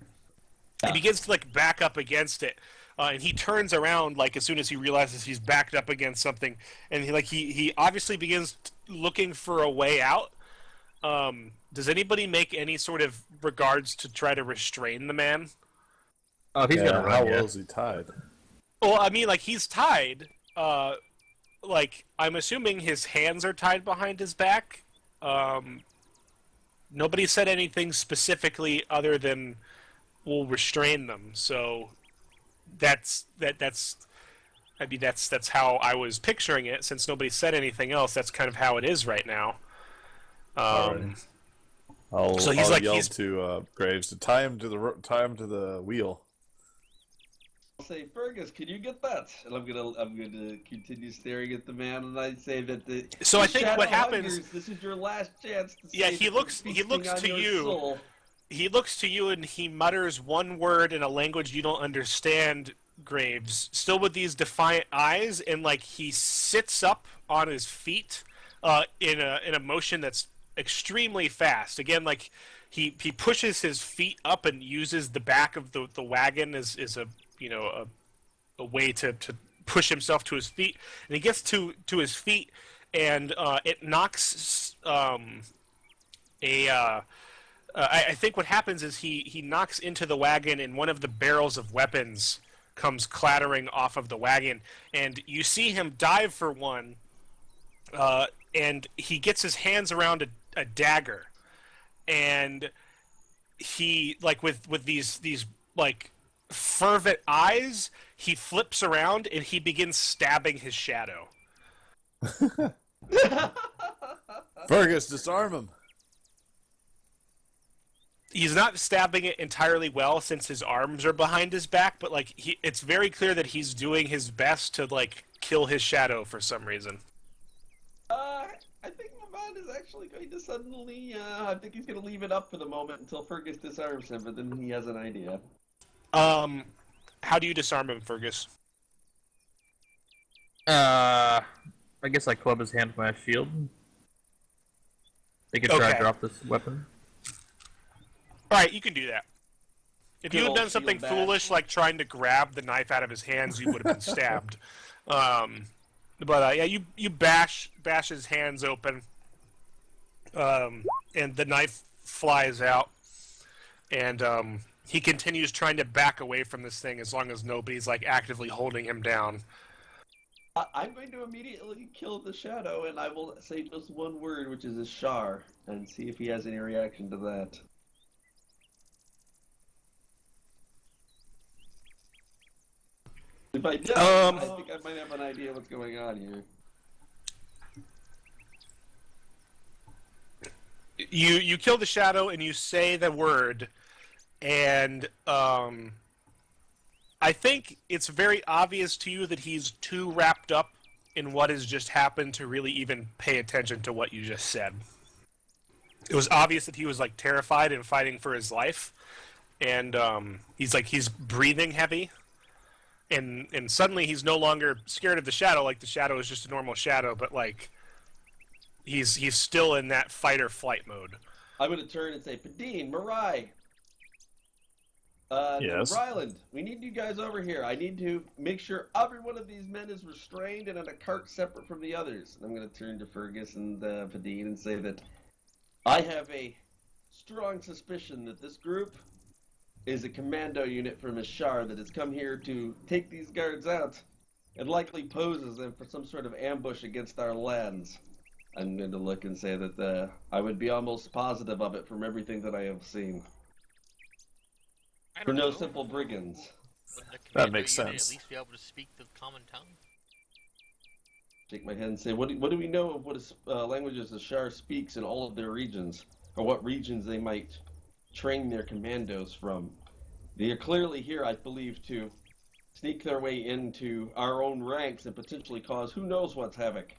Yeah. He begins to like back up against it, and he turns around like as soon as he realizes he's backed up against something, and he obviously begins looking for a way out. Does anybody make any sort of regards to try to restrain the man? Oh, he's gonna How run. well Yeah. is he tied? Well, I mean, like, he's tied. Like, I'm assuming his hands are tied behind his back. Nobody said anything specifically other than we'll restrain them. So that's I mean, that's how I was picturing it. Since nobody said anything else, that's kind of how it is right now. Alrighty. So he's I'll like- yell he's- to Graves to tie him to the wheel. I'll say, Fergus, can you get that? And I'm gonna continue staring at the man, and I say that So the I think shadow what happens- hungers. This is your last chance to Yeah, say he that looks- you're he looks feasting on to your you. soul. He looks to you and he mutters one word in a language you don't understand, Graves, still with these defiant eyes, and like he sits up on his feet in a motion that's extremely fast. Again, like he pushes his feet up and uses the back of the wagon as a a way to push himself to his feet, and he gets to his feet, and it knocks I think what happens is he knocks into the wagon, and one of the barrels of weapons comes clattering off of the wagon, and you see him dive for one, and he gets his hands around a dagger, and he, like, with these like fervent eyes, he flips around and he begins stabbing his shadow. Fergus, disarm him. He's not stabbing it entirely well since his arms are behind his back, but like it's very clear that he's doing his best to like kill his shadow for some reason. I think Mavad is actually going to suddenly. I think he's going to leave it up for the moment until Fergus disarms him, but then he has an idea. How do you disarm him, Fergus? I guess I club his hand with my shield. They could try Okay. to drop this weapon. All right, you can do that. If you Good had old done something shield bash. foolish, like trying to grab the knife out of his hands, you would have been stabbed. But yeah, you bash his hands open, and the knife flies out, and he continues trying to back away from this thing as long as nobody's like actively holding him down. I'm going to immediately kill the shadow, and I will say just one word, which is Ashar, and see if he has any reaction to that. If I don't, I think I might have an idea what's going on here. You kill the shadow and you say the word, and I think it's very obvious to you that he's too wrapped up in what has just happened to really even pay attention to what you just said. It was obvious that he was like terrified and fighting for his life, and he's breathing heavy, and suddenly he's no longer scared of the shadow. Like the shadow is just a normal shadow, but like he's still in that fight or flight mode. I'm going to turn and say, Padine, Marai, Yes. Ryland, we need you guys over here. I need to make sure every one of these men is restrained and in a cart separate from the others. And I'm going to turn to Fergus and Padine and say that I have a strong suspicion that this group is a commando unit from Ashar that has come here to take these guards out and likely poses them for some sort of ambush against our lands. I'm going to look and say that I would be almost positive of it from everything that I have seen. I For don't no know. simple brigands. Wouldn't the That commando makes unit sense. At least be able to speak the common tongue. Shake my head and say, what do we know of what languages Ashar speaks in all of their regions? Or what regions they might train their commandos from? They are clearly here, I believe, to sneak their way into our own ranks and potentially cause who knows what's havoc.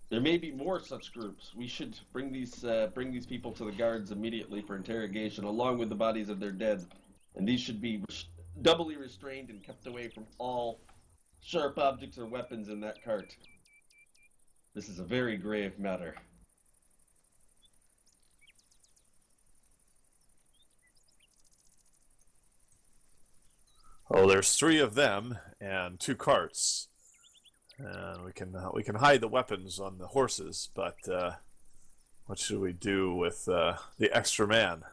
There may be more such groups. We should bring these people to the guards immediately for interrogation, along with the bodies of their dead. And these should be doubly restrained and kept away from all sharp objects or weapons in that cart. This is a very grave matter. Oh, there's 3 of them and 2 carts, and we can hide the weapons on the horses. But what should we do with the extra man?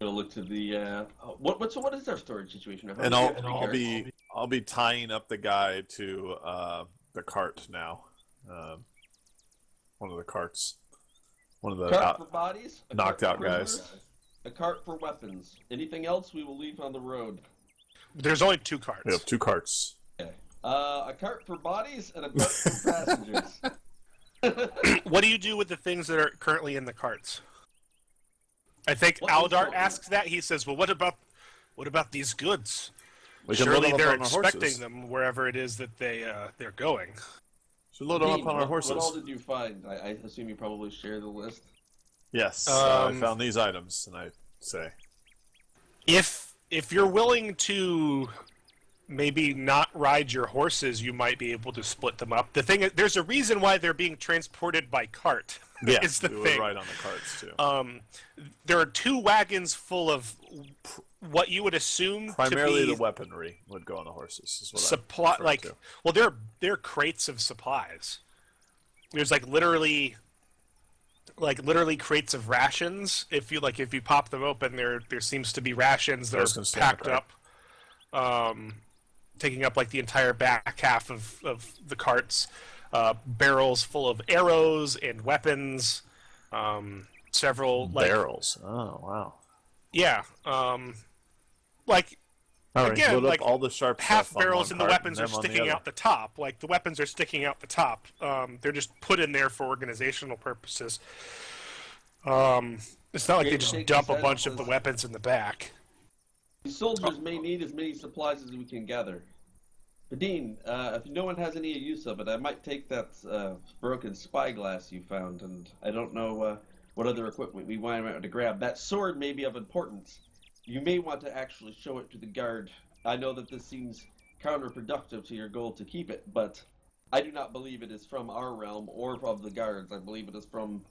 Gonna look to the what is our storage situation? How And many I'll carts? I'll be tying up the guy to the cart now. One of the carts. One of the cart for bodies, a knocked cart out for guys. prisoners, a cart for weapons. Anything else we will leave on the road. There's only 2 carts. We have 2 carts. Okay. A cart for bodies and a cart for passengers. What do you do with the things that are currently in the carts? I think What is Aldart going- asks that. He says, "Well, what about these goods? We can Surely load them they're up on our expecting horses. them wherever it is that they're going." Should load them Dean, up on our horses. What all did you find? I assume you probably share the list. Yes, I Um, found these items, and I say, If you're willing to maybe not ride your horses, you might be able to split them up. The thing is, there's a reason why they're being transported by cart. yeah, is the we thing. would ride on the carts too. There are 2 wagons full of what you would assume Primarily to be the weaponry would go on the horses. Is what I'm supply. referring Like, to. well, they're crates of supplies. There's literally crates of rations. If you pop them open, there seems to be rations that Those are can stay on the packed cart. up, taking up the entire back half of the carts. Barrels full of arrows and weapons. Several Barrels. Oh wow! yeah. All right, Again, load up all the sharp half stuff on barrels one and the cart weapons and are them on the sticking other. out the top. The weapons are sticking out the top. They're just put in there for organizational purposes. It's not like they just Take dump a this bunch out of the as- weapons in the back. The soldiers may need as many supplies as we can gather. Dean, if no one has any use of it, I might take that broken spyglass you found, and I don't know what other equipment we want to grab. That sword may be of importance. You may want to actually show it to the guard. I know that this seems counterproductive to your goal to keep it, but I do not believe it is from our realm or from the guards. I believe it is from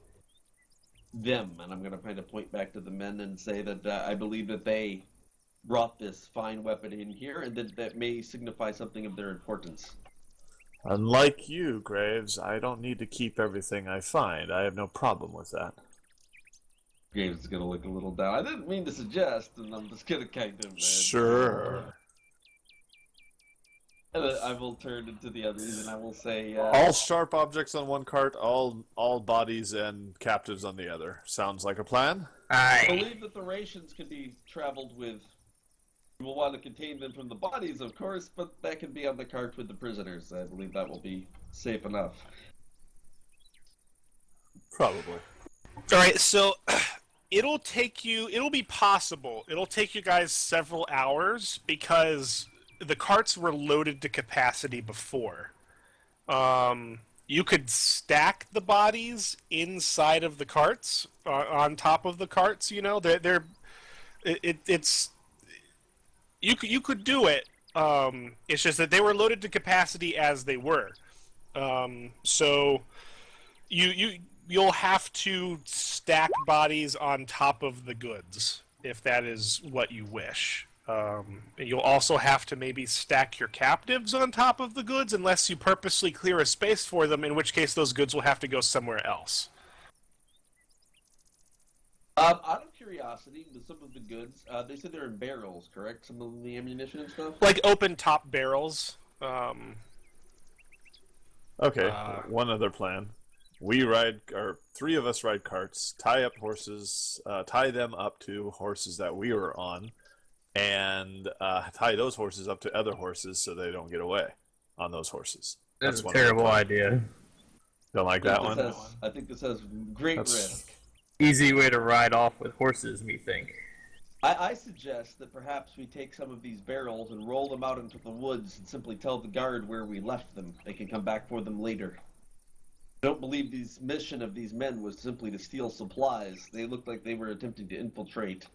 them, and I'm going to kind of point back to the men and say that I believe that they brought this fine weapon in here, and that may signify something of their importance. Unlike you, Graves, I don't need to keep everything I find. I have no problem with that. Graves is going to look a little down. I didn't mean to suggest, and I'm just going to kind of... Sure. And then I will turn to the others, and I will say... all sharp objects on one cart, all bodies and captives on the other. Sounds like a plan? I Aye. believe that the rations can be traveled with. You will want to contain them from the bodies, of course, but that can be on the cart with the prisoners. I believe that will be safe enough. Probably. All right, so it'll be possible. It'll take you guys several hours because the carts were loaded to capacity before. You could stack the bodies inside of the carts, on top of the carts. You know, you could do it. It's just that they were loaded to capacity as they were. So you'll have to stack bodies on top of the goods if that is what you wish. You'll also have to maybe stack your captives on top of the goods unless you purposely clear a space for them, in which case those goods will have to go somewhere else. Out of curiosity, with some of the goods, they said they're in barrels, correct? Some of the ammunition and stuff? Like open top barrels. Okay, one other plan. Three of us ride carts, tie them up to horses that we were on, and tie those horses up to other horses so they don't get away on those horses. That's a one of the terrible plans. idea. Don't like that one? I think this has great risk. Easy way to ride off with horses, methink. I suggest that perhaps we take some of these barrels and roll them out into the woods and simply tell the guard where we left them. They can come back for them later. I don't believe the mission of these men was simply to steal supplies. They looked like they were attempting to infiltrate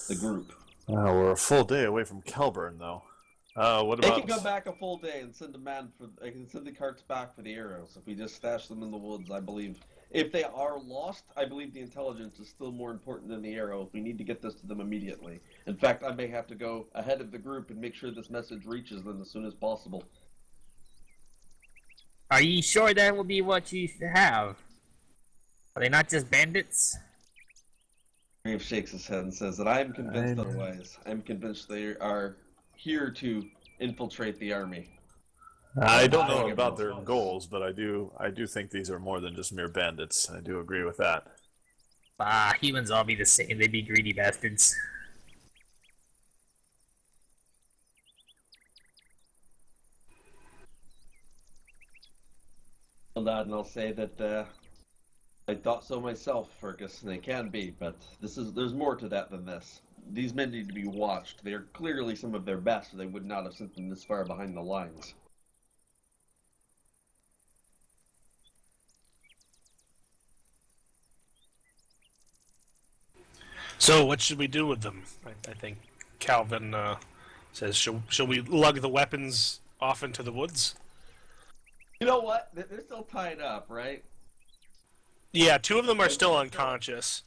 the group. We're a full day away from Kelburn, though. What They about... can come back a full day and send they can send the carts back for the arrows if we just stash them in the woods, I believe. If they are lost, I believe the intelligence is still more important than the arrow. We need to get this to them immediately. In fact, I may have to go ahead of the group and make sure this message reaches them as soon as possible. Are you sure that will be what you have? Are they not just bandits? Graves shakes his head and says that I am convinced otherwise. I'm convinced they are here to infiltrate the army. I don't know about their goals, but I do think these are more than just mere bandits. I do agree with that. Ah, humans all be the same. They be greedy bastards. I'll nod and I'll say that I thought so myself, Fergus, and they can be, but there's more to that than this. These men need to be watched. They are clearly some of their best, or they would not have sent them this far behind the lines. So what should we do with them? I think Calvin says, shall we lug the weapons off into the woods? You know what? They're still tied up, right? Yeah, two of them are still unconscious.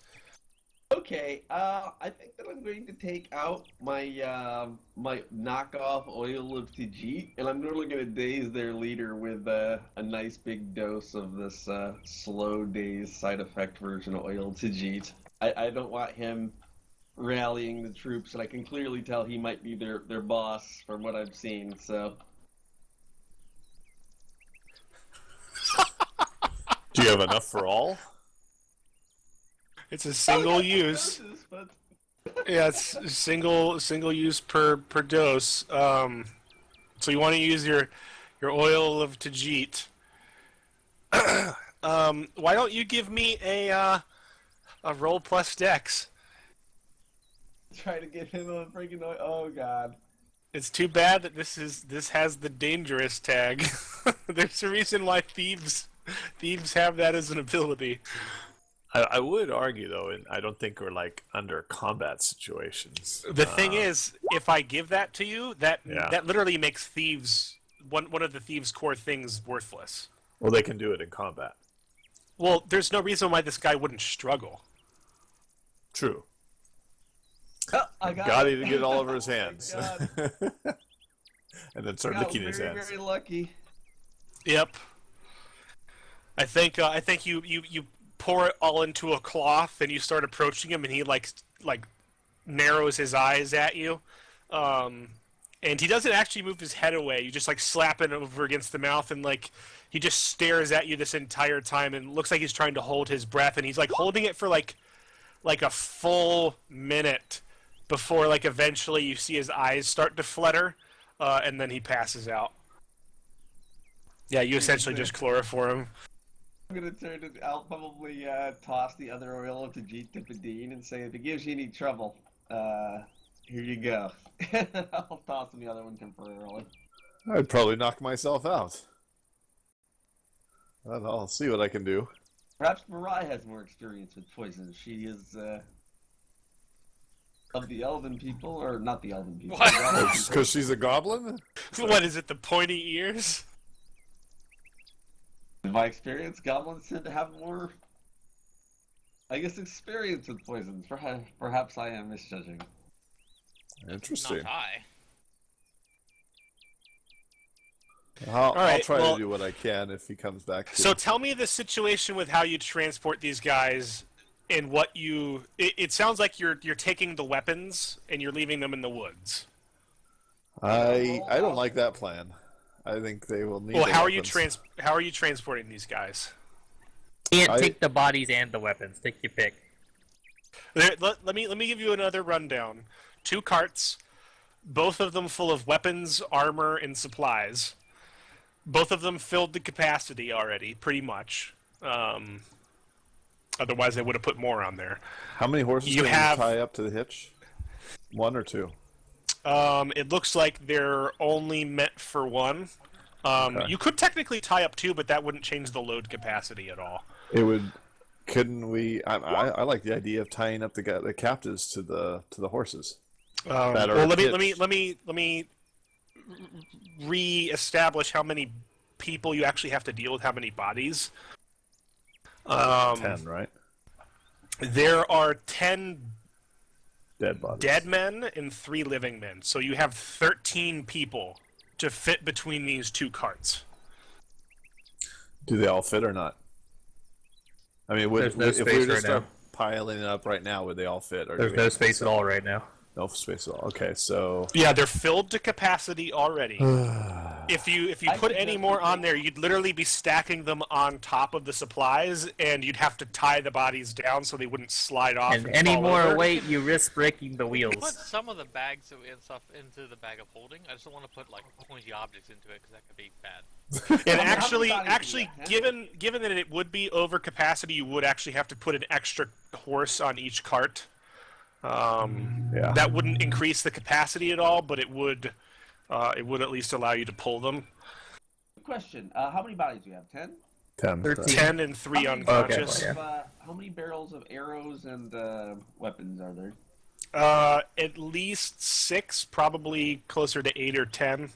Okay, I think that I'm going to take out my my knockoff oil of Tajit, and I'm going to daze their leader with a nice big dose of this slow daze side effect version of oil Tajit. I don't want him rallying the troops, and I can clearly tell he might be their boss from what I've seen, so... Do you have enough for all? It's a single use. Doses, but... Yeah, it's single use per dose. So you want to use your oil of Tajit. Why don't you give me a roll plus dex? Try to get him a freaking oil. Oh god. It's too bad that this has the dangerous tag. There's a reason why thieves have that as an ability. I would argue though, and I don't think we're like under combat situations. The thing is, if I give that to you, that Yeah. that literally makes thieves one of the thieves' core things worthless. Well, they can do it in combat. Well, there's no reason why this guy wouldn't struggle. True. Oh, I Got it. to get it all over his Oh my hands, God. and then start Got licking his very, hands. very lucky. Yep. I think you pour it all into a cloth and you start approaching him and he like narrows his eyes at you. And he doesn't actually move his head away. You just like slap it over against the mouth and like he just stares at you this entire time and looks like he's trying to hold his breath and he's like holding it for like a full minute before like eventually you see his eyes start to flutter and then he passes out. Yeah, you essentially just chloroform him. I'm gonna turn it. I'll probably toss the other oil into Jeet to Padine and say, if it gives you any trouble, here you go. I'll toss him the other one temporarily. I'd probably knock myself out. I'll see what I can do. Perhaps Mirai has more experience with poison. She is of the Elven people, or not the Elven people. What? the Elven people. Because she's a goblin. What is it? The pointy ears? In my experience, goblins tend to have more, I guess, experience with poisons. Perhaps I am misjudging. Interesting. Not I. I'll right, try well- to do what I can if he comes back. To So tell me the situation with how you transport these guys and what you. It sounds like you're taking the weapons and you're leaving them in the woods. I don't like that plan. I think they will need. Well, the how are you weapons. how are you transporting these guys? Can't I- take the bodies and the weapons. Take your pick. Let me give you another rundown. 2 carts, both of them full of weapons, armor, and supplies. Both of them filled to capacity already, pretty much. Otherwise, they would have put more on there. How many horses You can have- you tie up to the hitch? 1 or 2? It looks like they're only meant for 1. Okay. You could technically tie up 2, but that wouldn't change the load capacity at all. It would. Couldn't we? I like the idea of tying up the captives to the horses. That are Well, let hitched. me re-establish how many people you actually have to deal with, how many bodies. 10, right? There are 10 Dead bodies. dead men and 3 living men, so you have 13 people to fit between these 2 carts. Do they all fit or not? I mean, would, There's no if we space were to right start piling it up right now, would they all fit? Or do There's we no have to space at set- all right now. No space at all. Okay, so Yeah, they're filled to capacity already. If you I put think any that's more what on they- there, you'd literally be stacking them on top of the supplies, and you'd have to tie the bodies down so they wouldn't slide off. And And any fall more over. weight, you risk breaking the Put wheels. some of the bags and stuff into the bag of holding. I just don't want to put like pointy objects into it because that could be bad. And How many actually, bodies do you have? given that it would be over capacity, you would actually have to put an extra horse on each cart. yeah. That wouldn't increase the capacity at all, but it would at least allow you to pull them. Question: how many bodies do you have? 10. 10. 13. 10 and 3 How many unconscious. Okay, barrels of, how many barrels of arrows and weapons are there? At least 6, probably closer to 8 or 10.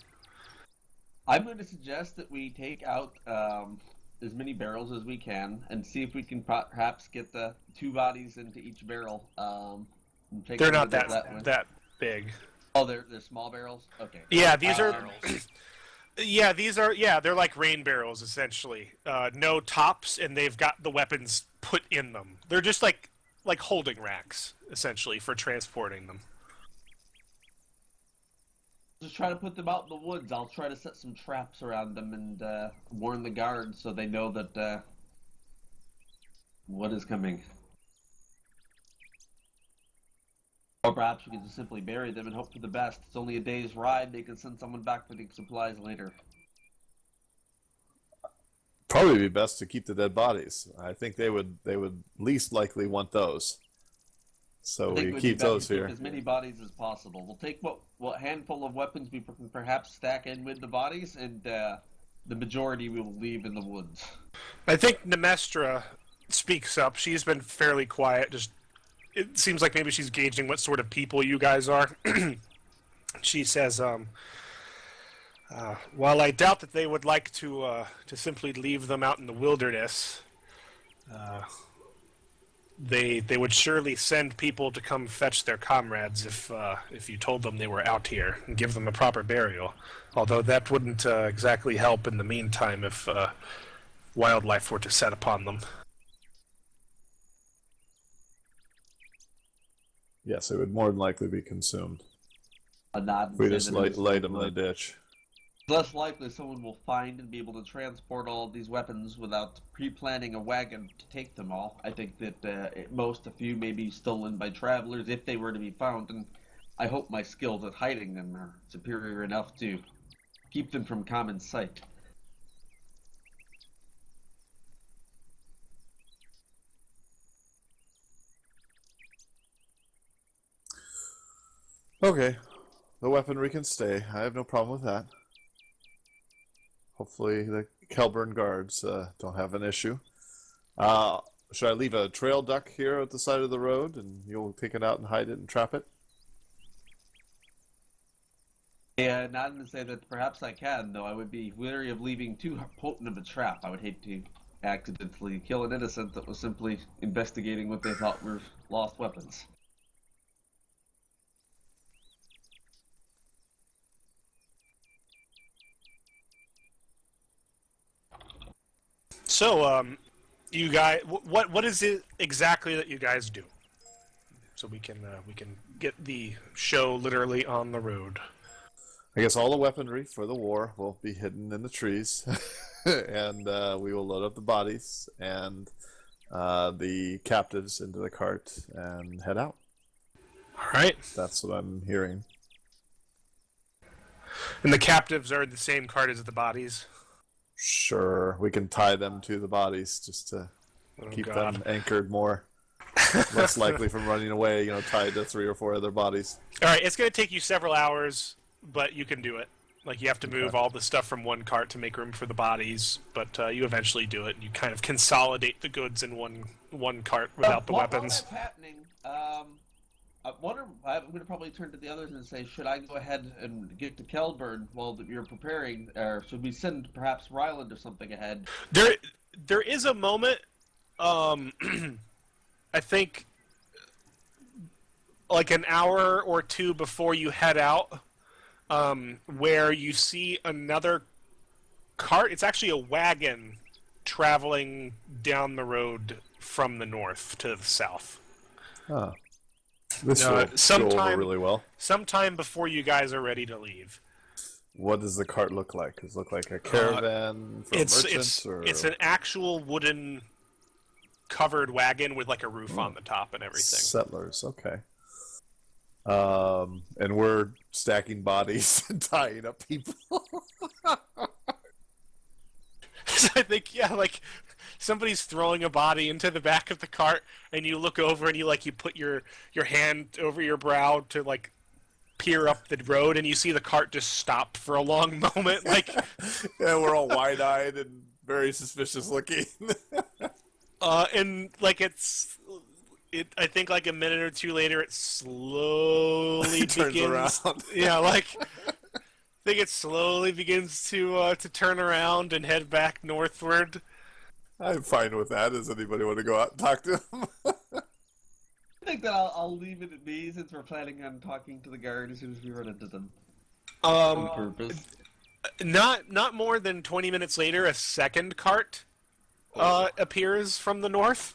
I'm going to suggest that we take out as many barrels as we can and see if we can perhaps get the 2 bodies into each barrel. And take They're them not with way. that big. Oh, they're small barrels. Okay. Yeah, these are. Barrels. Yeah, they're like rain barrels essentially. No tops, and they've got the weapons put in them. They're just like holding racks essentially for transporting them. Just try to put them out in the woods. I'll try to set some traps around them and warn the guards so they know that what is coming. Or perhaps we can just simply bury them and hope for the best. It's only a day's ride. They can send someone back for the supplies later. Probably be best to keep the dead bodies. I think they would least likely want those. So I think it we would keep be better those to here. as many bodies as possible. We'll take what handful of weapons we can perhaps stack in with the bodies, and the majority we will leave in the woods. I think Nemestra speaks up. She's been fairly quiet. Just it seems like maybe she's gauging what sort of people you guys are. She says, "While I doubt that they would like to simply leave them out in the wilderness, they would surely send people to come fetch their comrades if you told them they were out here and give them a proper burial. Although that wouldn't exactly help in the meantime if wildlife were to set upon them." Yes, it would more than likely be consumed. A nod. If we and say just that it was laid them in something the ditch. less likely someone will find and be able to transport all of these weapons without pre-planning a wagon to take them all. I think that at most a few may be stolen by travelers if they were to be found, and I hope my skills at hiding them are superior enough to keep them from common sight. Okay. The weaponry can stay. I have no problem with that. Hopefully the Kelburn guards don't have an issue. Should I leave a trail duck here at the side of the road and you'll take it out and hide it and trap it? Yeah, not to say that perhaps I can, though I would be wary of leaving too potent of a trap. I would hate to accidentally kill an innocent that was simply investigating what they thought were lost weapons. So, you guys, what is it exactly that you guys do? So we can get the show literally on the road. I guess all the weaponry for the war will be hidden in the trees, and we will load up the bodies and the captives into the cart and head out. All right. That's what I'm hearing. And the captives are in the same cart as the bodies. Sure, we can tie them to the bodies just to keep them anchored more. Less likely from running away, tied to 3 or 4 other bodies. All right, it's going to take you several hours, but you can do it. Like, you have to move all the stuff from one cart to make room for the bodies, but you eventually do it. You kind of consolidate the goods in one cart without the weapons. While that's happening, I'm going to probably turn to the others and say, should I go ahead and get to Kelburn while you're preparing, or should we send perhaps Ryland or something ahead? There is a moment, I think, like an hour or two before you head out, where you see another cart. It's actually a wagon traveling down the road from the north to the south. Huh. This will go over really well. Sometime before you guys are ready to leave. What does the cart look like? Does it look like a caravan for merchants? It's an actual wooden covered wagon with like a roof on the top and everything. Settlers, okay. And we're stacking bodies and tying up people. So I think, like somebody's throwing a body into the back of the cart, and you look over and you put your hand over your brow to like peer up the road, and you see the cart just stop for a long moment. Yeah, we're all wide-eyed and very suspicious looking. And like I think like a minute or two later, it slowly turns begins. around. Yeah, like I think it slowly begins to turn around and head back northward. I'm fine with that. Does anybody want to go out and talk to him? I think that I'll leave it at me since we're planning on talking to the guard as soon as we run into them. Purpose. Not more than 20 minutes later, a second cart appears from the north.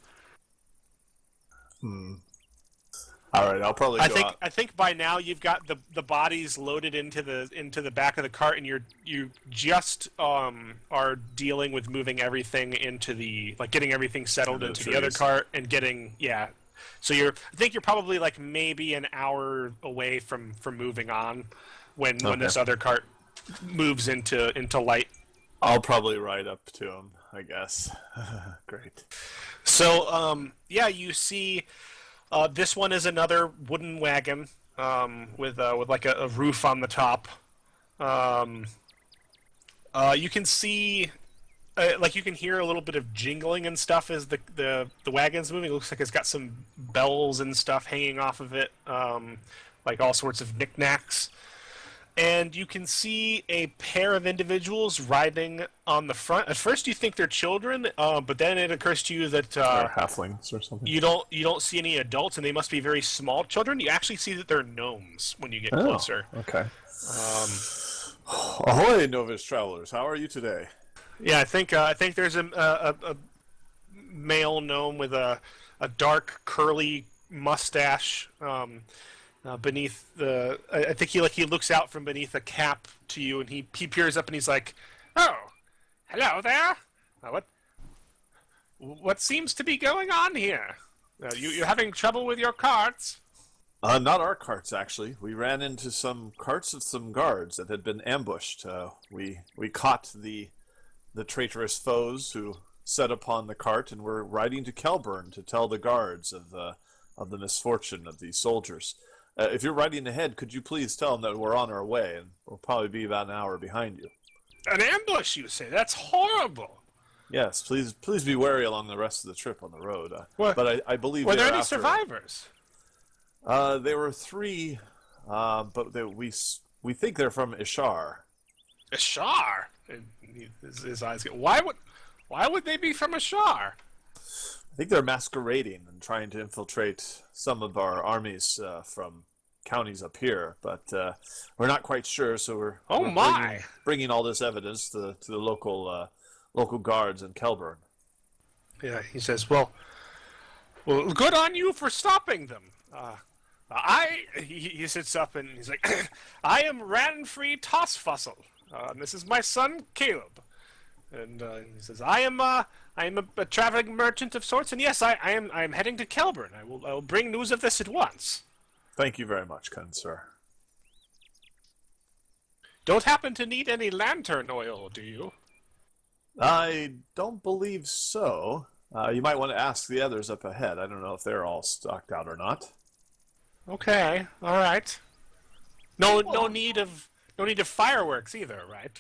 All right, I'll probably go out. I think by now you've got the bodies loaded into the back of the cart, and you just are dealing with moving everything into getting everything settled into the other cart and getting So I think you're probably like maybe an hour away from moving on when this other cart moves into light. I'll probably ride up to him, I guess. Great. So you see. This one is another wooden wagon with like a roof on the top. You can see like you can hear a little bit of jingling and stuff as the wagon's moving. It looks like it's got some bells and stuff hanging off of it, like all sorts of knickknacks. And you can see a pair of individuals riding on the front. At first, you think they're children, but then it occurs to you that or halflings or something. you don't see any adults, and they must be very small children. You actually see that they're gnomes when you get closer. Okay. Ahoy, novice travelers! How are you today? Yeah, I think there's a male gnome with a dark curly mustache beneath the. I think he looks out from beneath a cap to you, and he peers up and he's like, "Oh, hello there. What seems to be going on here? You're having trouble with your carts?" Not our carts, actually. We ran into some carts of some guards that had been ambushed. We caught the traitorous foes who set upon the cart, and we're riding to Kelburn to tell the guards of the misfortune of these soldiers. If you're riding ahead, could you please tell them that we're on our way, and we'll probably be about an hour behind you. An ambush, you say? That's horrible. Yes, please be wary along the rest of the trip on the road. What? But I believe Were there any after, survivors? There were 3, but we think they're from Ishar. Ashar. And his eyes get. Why would they be from Ashar? I think they're masquerading and trying to infiltrate some of our armies from counties up here, but we're not quite sure. So we're bringing all this evidence to the local guards in Kelburn. Yeah, he says, well, good on you for stopping them. He sits up and he's like, I am Ranfree Tossfussel. This is my son Caleb. And he says, I am a traveling merchant of sorts, and yes, I am heading to Kelburn. I will bring news of this at once. Thank you very much, kind sir. Don't happen to need any lantern oil, do you? I don't believe so. You might want to ask the others up ahead. I don't know if they're all stocked out or not. Okay, all right. No need of fireworks either, right?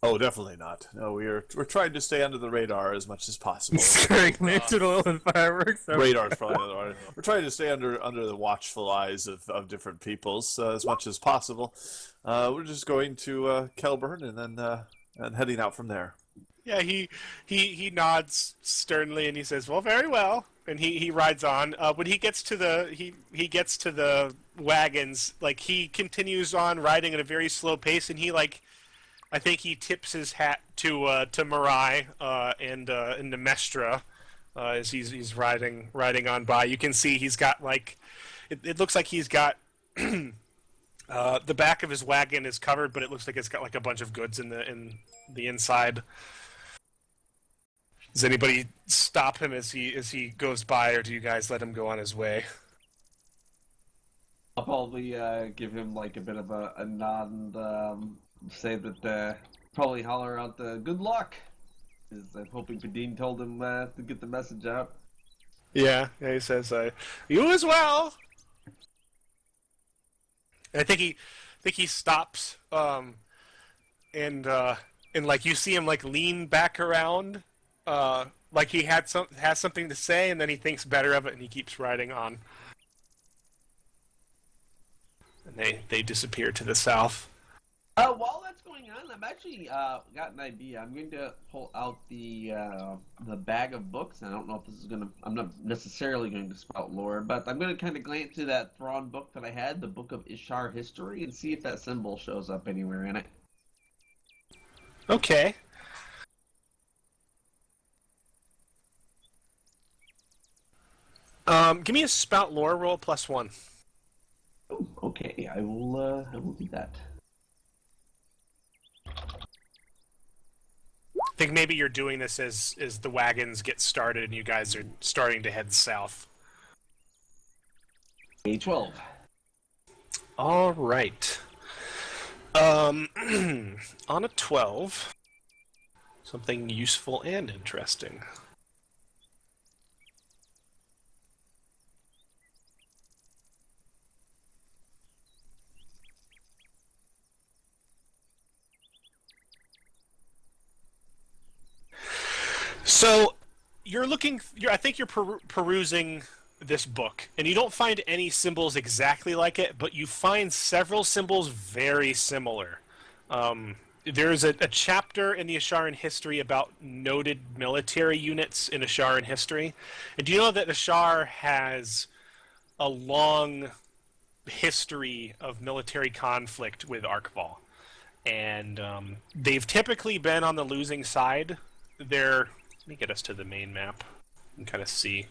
Oh, definitely not. No, we're trying to stay under the radar as much as possible. Spraying lantern oil and fireworks. Radar's probably not the right. We're trying to stay under the watchful eyes of different peoples as much as possible. We're just going to Kelburn and then and heading out from there. Yeah, he nods sternly and he says, "Well, very well." And he rides on. When he gets to the wagons, like he continues on riding at a very slow pace, and I think he tips his hat to Marai and to Mestra as he's riding on by. You can see he's got it looks like he's got the back of his wagon is covered, but it looks like it's got like a bunch of goods in the inside. Does anybody stop him as he goes by, or do you guys let him go on his way? I'll probably give him like a bit of a nod and say that probably holler out the good luck. Because I'm hoping Padine told him to get the message out. Yeah, he says, "You as well." And I think he stops, and like you see him like lean back around, like he has something to say, and then he thinks better of it, and he keeps riding on. And they disappear to the south. While that's going on, I've actually got an idea. I'm going to pull out the bag of books. I don't know if this is I'm not necessarily going to spout lore, but I'm going to kind of glance through that Thrawn book that I had, the Book of Ishar History, and see if that symbol shows up anywhere in it. Okay. Give me a spout lore roll +1. Oh, okay. I will do that. I think maybe you're doing this as the wagons get started and you guys are starting to head south. A12. All right. On a 12, something useful and interesting. So I think you're perusing this book, and you don't find any symbols exactly like it, but you find several symbols very similar. There's a chapter in the Asharan history about noted military units in Asharan history. And do you know that Ashar has a long history of military conflict with Arkval? And they've typically been on the losing side. Let me get us to the main map and kind of see.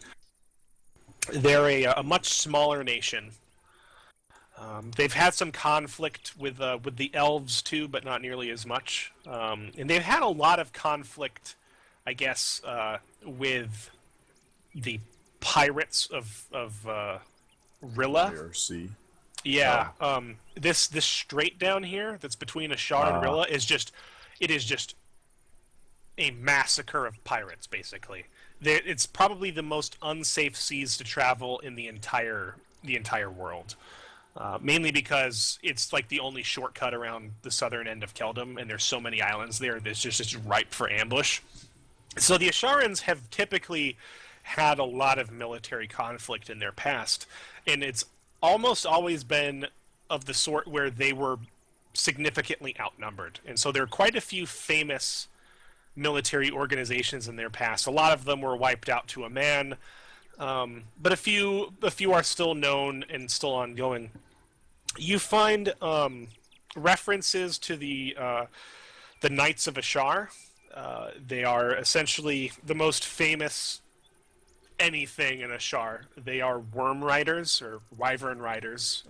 They're a much smaller nation. They've had some conflict with the elves too, but not nearly as much. And they've had a lot of conflict, I guess, with the pirates of Rilla. IRC. Yeah. This strait down here that's between Ashar and Rilla is just a massacre of pirates, basically. It's probably the most unsafe seas to travel in the entire world. Mainly because it's like the only shortcut around the southern end of Keldum, and there's so many islands there that's just ripe for ambush. So the Asharans have typically had a lot of military conflict in their past, and it's almost always been of the sort where they were significantly outnumbered. And so there are quite a few famous military organizations in their past. A lot of them were wiped out to a man. But a few are still known and still ongoing. You find references to the Knights of Ashar. They are essentially the most famous anything in Ashar. They are worm riders or wyvern riders.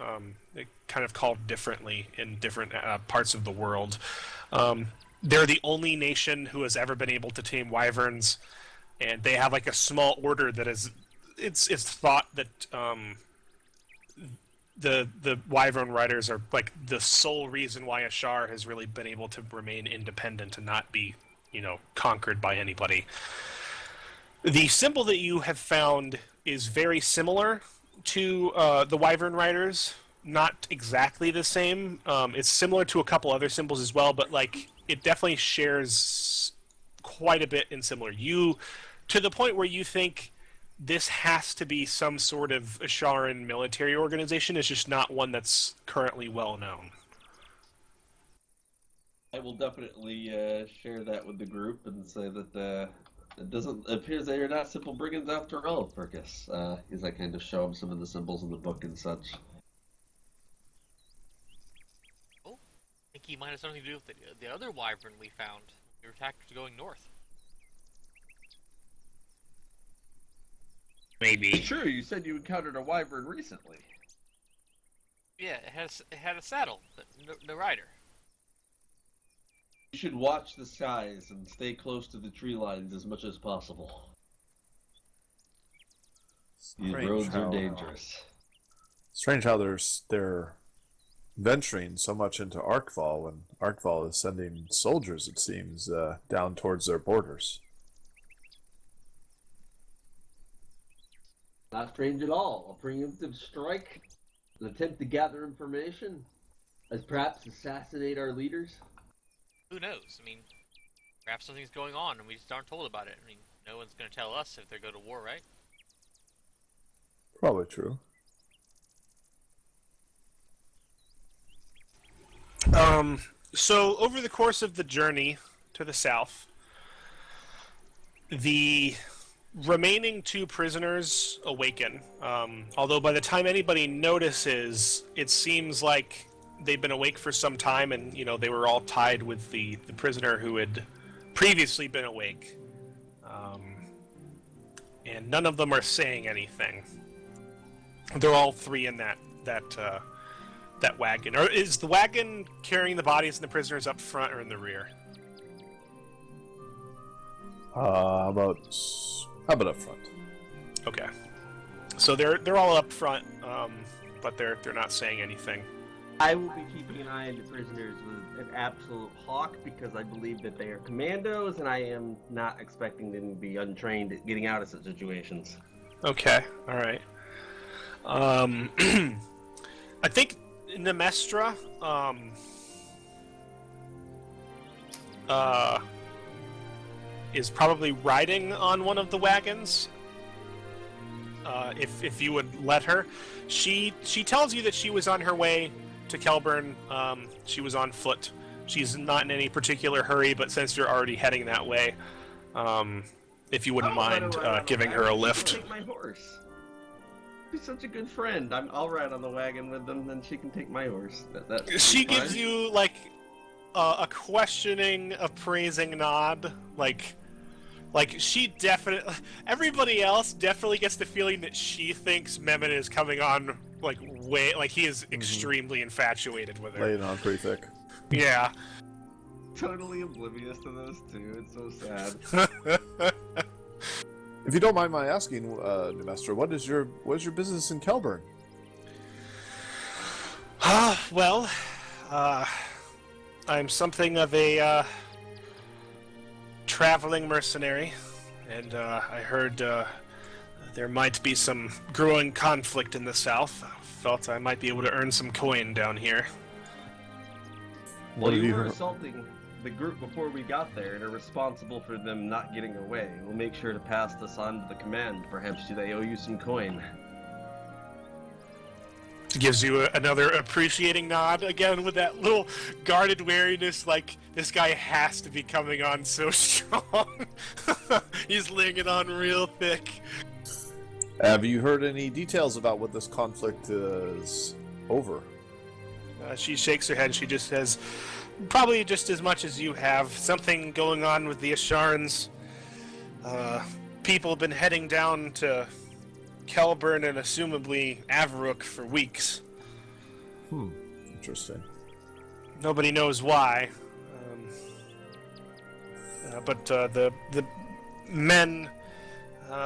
They're kind of called differently in different parts of the world. They're the only nation who has ever been able to tame wyverns, and they have like a small order that is. It's thought that the wyvern riders are like the sole reason why Ashar has really been able to remain independent and not be, conquered by anybody. The symbol that you have found is very similar to the wyvern riders. Not exactly the same. It's similar to a couple other symbols as well, but like it definitely shares quite a bit in similar. To the point where you think this has to be some sort of Asharan military organization. It's just not one that's currently well known. I will definitely share that with the group and say that it appears they are not simple brigands after all, Perkus. As I kind of show him some of the symbols in the book and such. Oh, I think he might have something to do with the other wyvern we found. We were attacked going north. Maybe. It's true, you said you encountered a wyvern recently. Yeah, it had a saddle, but no rider. You should watch the skies and stay close to the tree lines as much as possible. These roads are dangerous. Strange how they're venturing so much into Arkval when Arkval is sending soldiers, it seems, down towards their borders. Not strange at all. A preemptive strike, an attempt to gather information, as perhaps assassinate our leaders. Who knows? I mean, perhaps something's going on and we just aren't told about it. I mean, no one's going to tell us if they go to war, right? Probably true. So over the course of the journey to the south, the remaining two prisoners awaken. Although by the time anybody notices, it seems like they've been awake for some time, and they were all tied with the prisoner who had previously been awake. And none of them are saying anything. They're all three in that wagon. Or is the wagon carrying the bodies and the prisoners up front or in the rear? How about up front? Okay. So they're all up front, but they're not saying anything. I will be keeping an eye on the prisoners with an absolute hawk because I believe that they are commandos and I am not expecting them to be untrained at getting out of such situations. Okay, all right. I think Nemestra, is probably riding on one of the wagons. If you would let her, she tells you that she was on her way to Kelburn. She was on foot. She's not in any particular hurry, but since you're already heading that way, if you wouldn't mind giving her a lift. Take my horse. She's such a good friend. I'll ride on the wagon with them, then she can take my horse. She gives you like a questioning, appraising nod, like she definitely. Everybody else definitely gets the feeling that she thinks Memon is coming on like he is extremely infatuated with her. Laying on pretty thick. Yeah. Totally oblivious to those two. It's so sad. If you don't mind my asking, Nemestra, what is your business in Kelburn? Well, I'm something of a traveling mercenary, and I heard there might be some growing conflict in the south. I felt I might be able to earn some coin down here. Well, have you were heard? assaulting the group before we got there and are responsible for them not getting away. We'll make sure to pass this on to the command. Perhaps they owe you some coin. Gives you another appreciating nod, again with that little guarded wariness, like this guy has to be coming on so strong. He's laying it on real thick. Have you heard any details about what this conflict is over? She shakes her head and she just says, probably just as much as you have. Something going on with the Asharans. People have been heading down to Kelburn and assumably Avaruk for weeks. Interesting. Nobody knows why. But the men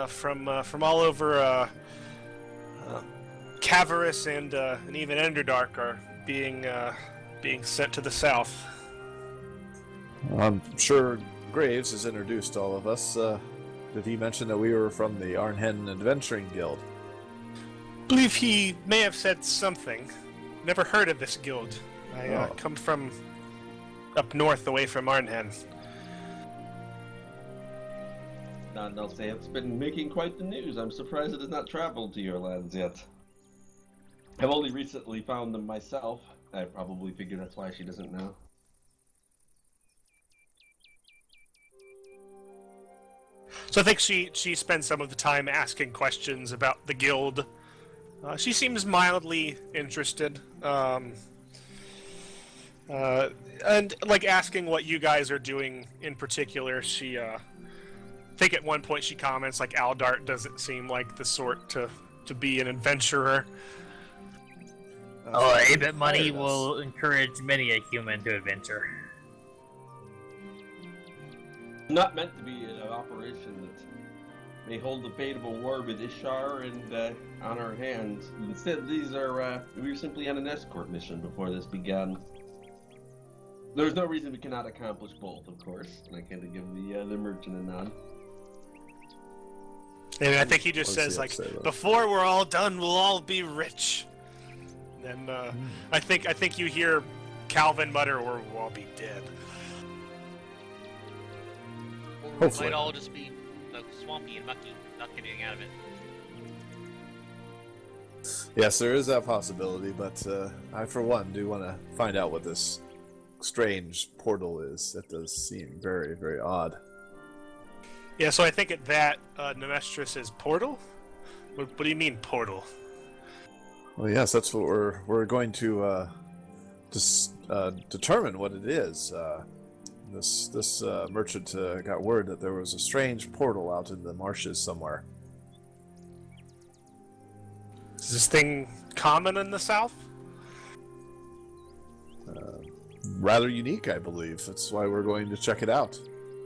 from all over Cavaris and even Enderdark are being sent to the south. I'm sure Graves has introduced all of us. Did he mention that we were from the Arnhen Adventuring Guild? I believe he may have said something. Never heard of this guild. I come from up north away from Arnhen. I'll say it's been making quite the news. I'm surprised it has not traveled to your lands yet. I've only recently found them myself. I probably figure that's why she doesn't know. So I think she spends some of the time asking questions about the guild. She seems mildly interested. And like asking what you guys are doing in particular. She I think at one point she comments like Aldart doesn't seem like the sort to be an adventurer. Oh, but money will encourage many a human to adventure. Not meant to be an operation that may hold the fate of a war with Ishar and on our hands. Instead, we were simply on an escort mission before this began. There's no reason we cannot accomplish both, of course. And I kind of give the merchant a nod. And I think he just What does says he like, have to say, though? before we're all done, we'll all be rich. And I think you hear Calvin mutter, or we'll all be dead. Or we Hopefully. might all just be like, swampy and mucky, not getting anything out of it. Yes, there is that possibility, but I, for one, do want to find out what this strange portal is. That does seem very, very odd. Yeah, so I think at that, Nemestra says, portal? What do you mean, portal? Well, yes, that's what we're going to determine what it is. This merchant got word that there was a strange portal out in the marshes somewhere. Is this thing common in the south? Rather unique, I believe. That's why we're going to check it out.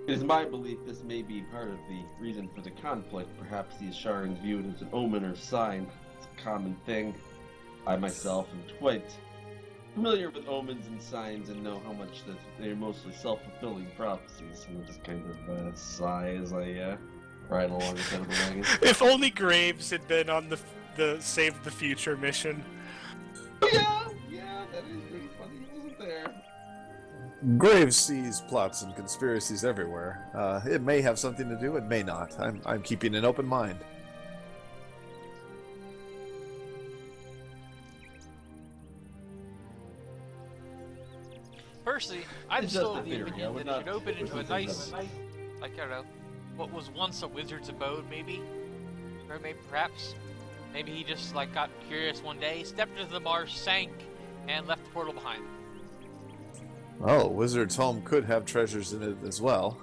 It is my belief this may be part of the reason for the conflict. Perhaps the Asharans view it as an omen or sign. It's a common thing. I myself am quite familiar with omens and signs and know how much that they're mostly self-fulfilling prophecies. And I just kind of sigh as I ride along the side of the wagon. If only Graves had been on the Save the Future mission. Yeah, that is pretty funny. He wasn't there. Graves sees plots and conspiracies everywhere. It may have something to do, it may not. I'm keeping an open mind. Personally, I'm It's still just of a the theory. I opinion would that it should not open into a push this nice, like, I don't know, what was once a wizard's abode, maybe? Or maybe, perhaps. Maybe he just, like, got curious one day, stepped into the marsh, sank, and left the portal behind. Oh, Wizard's Home could have treasures in it as well.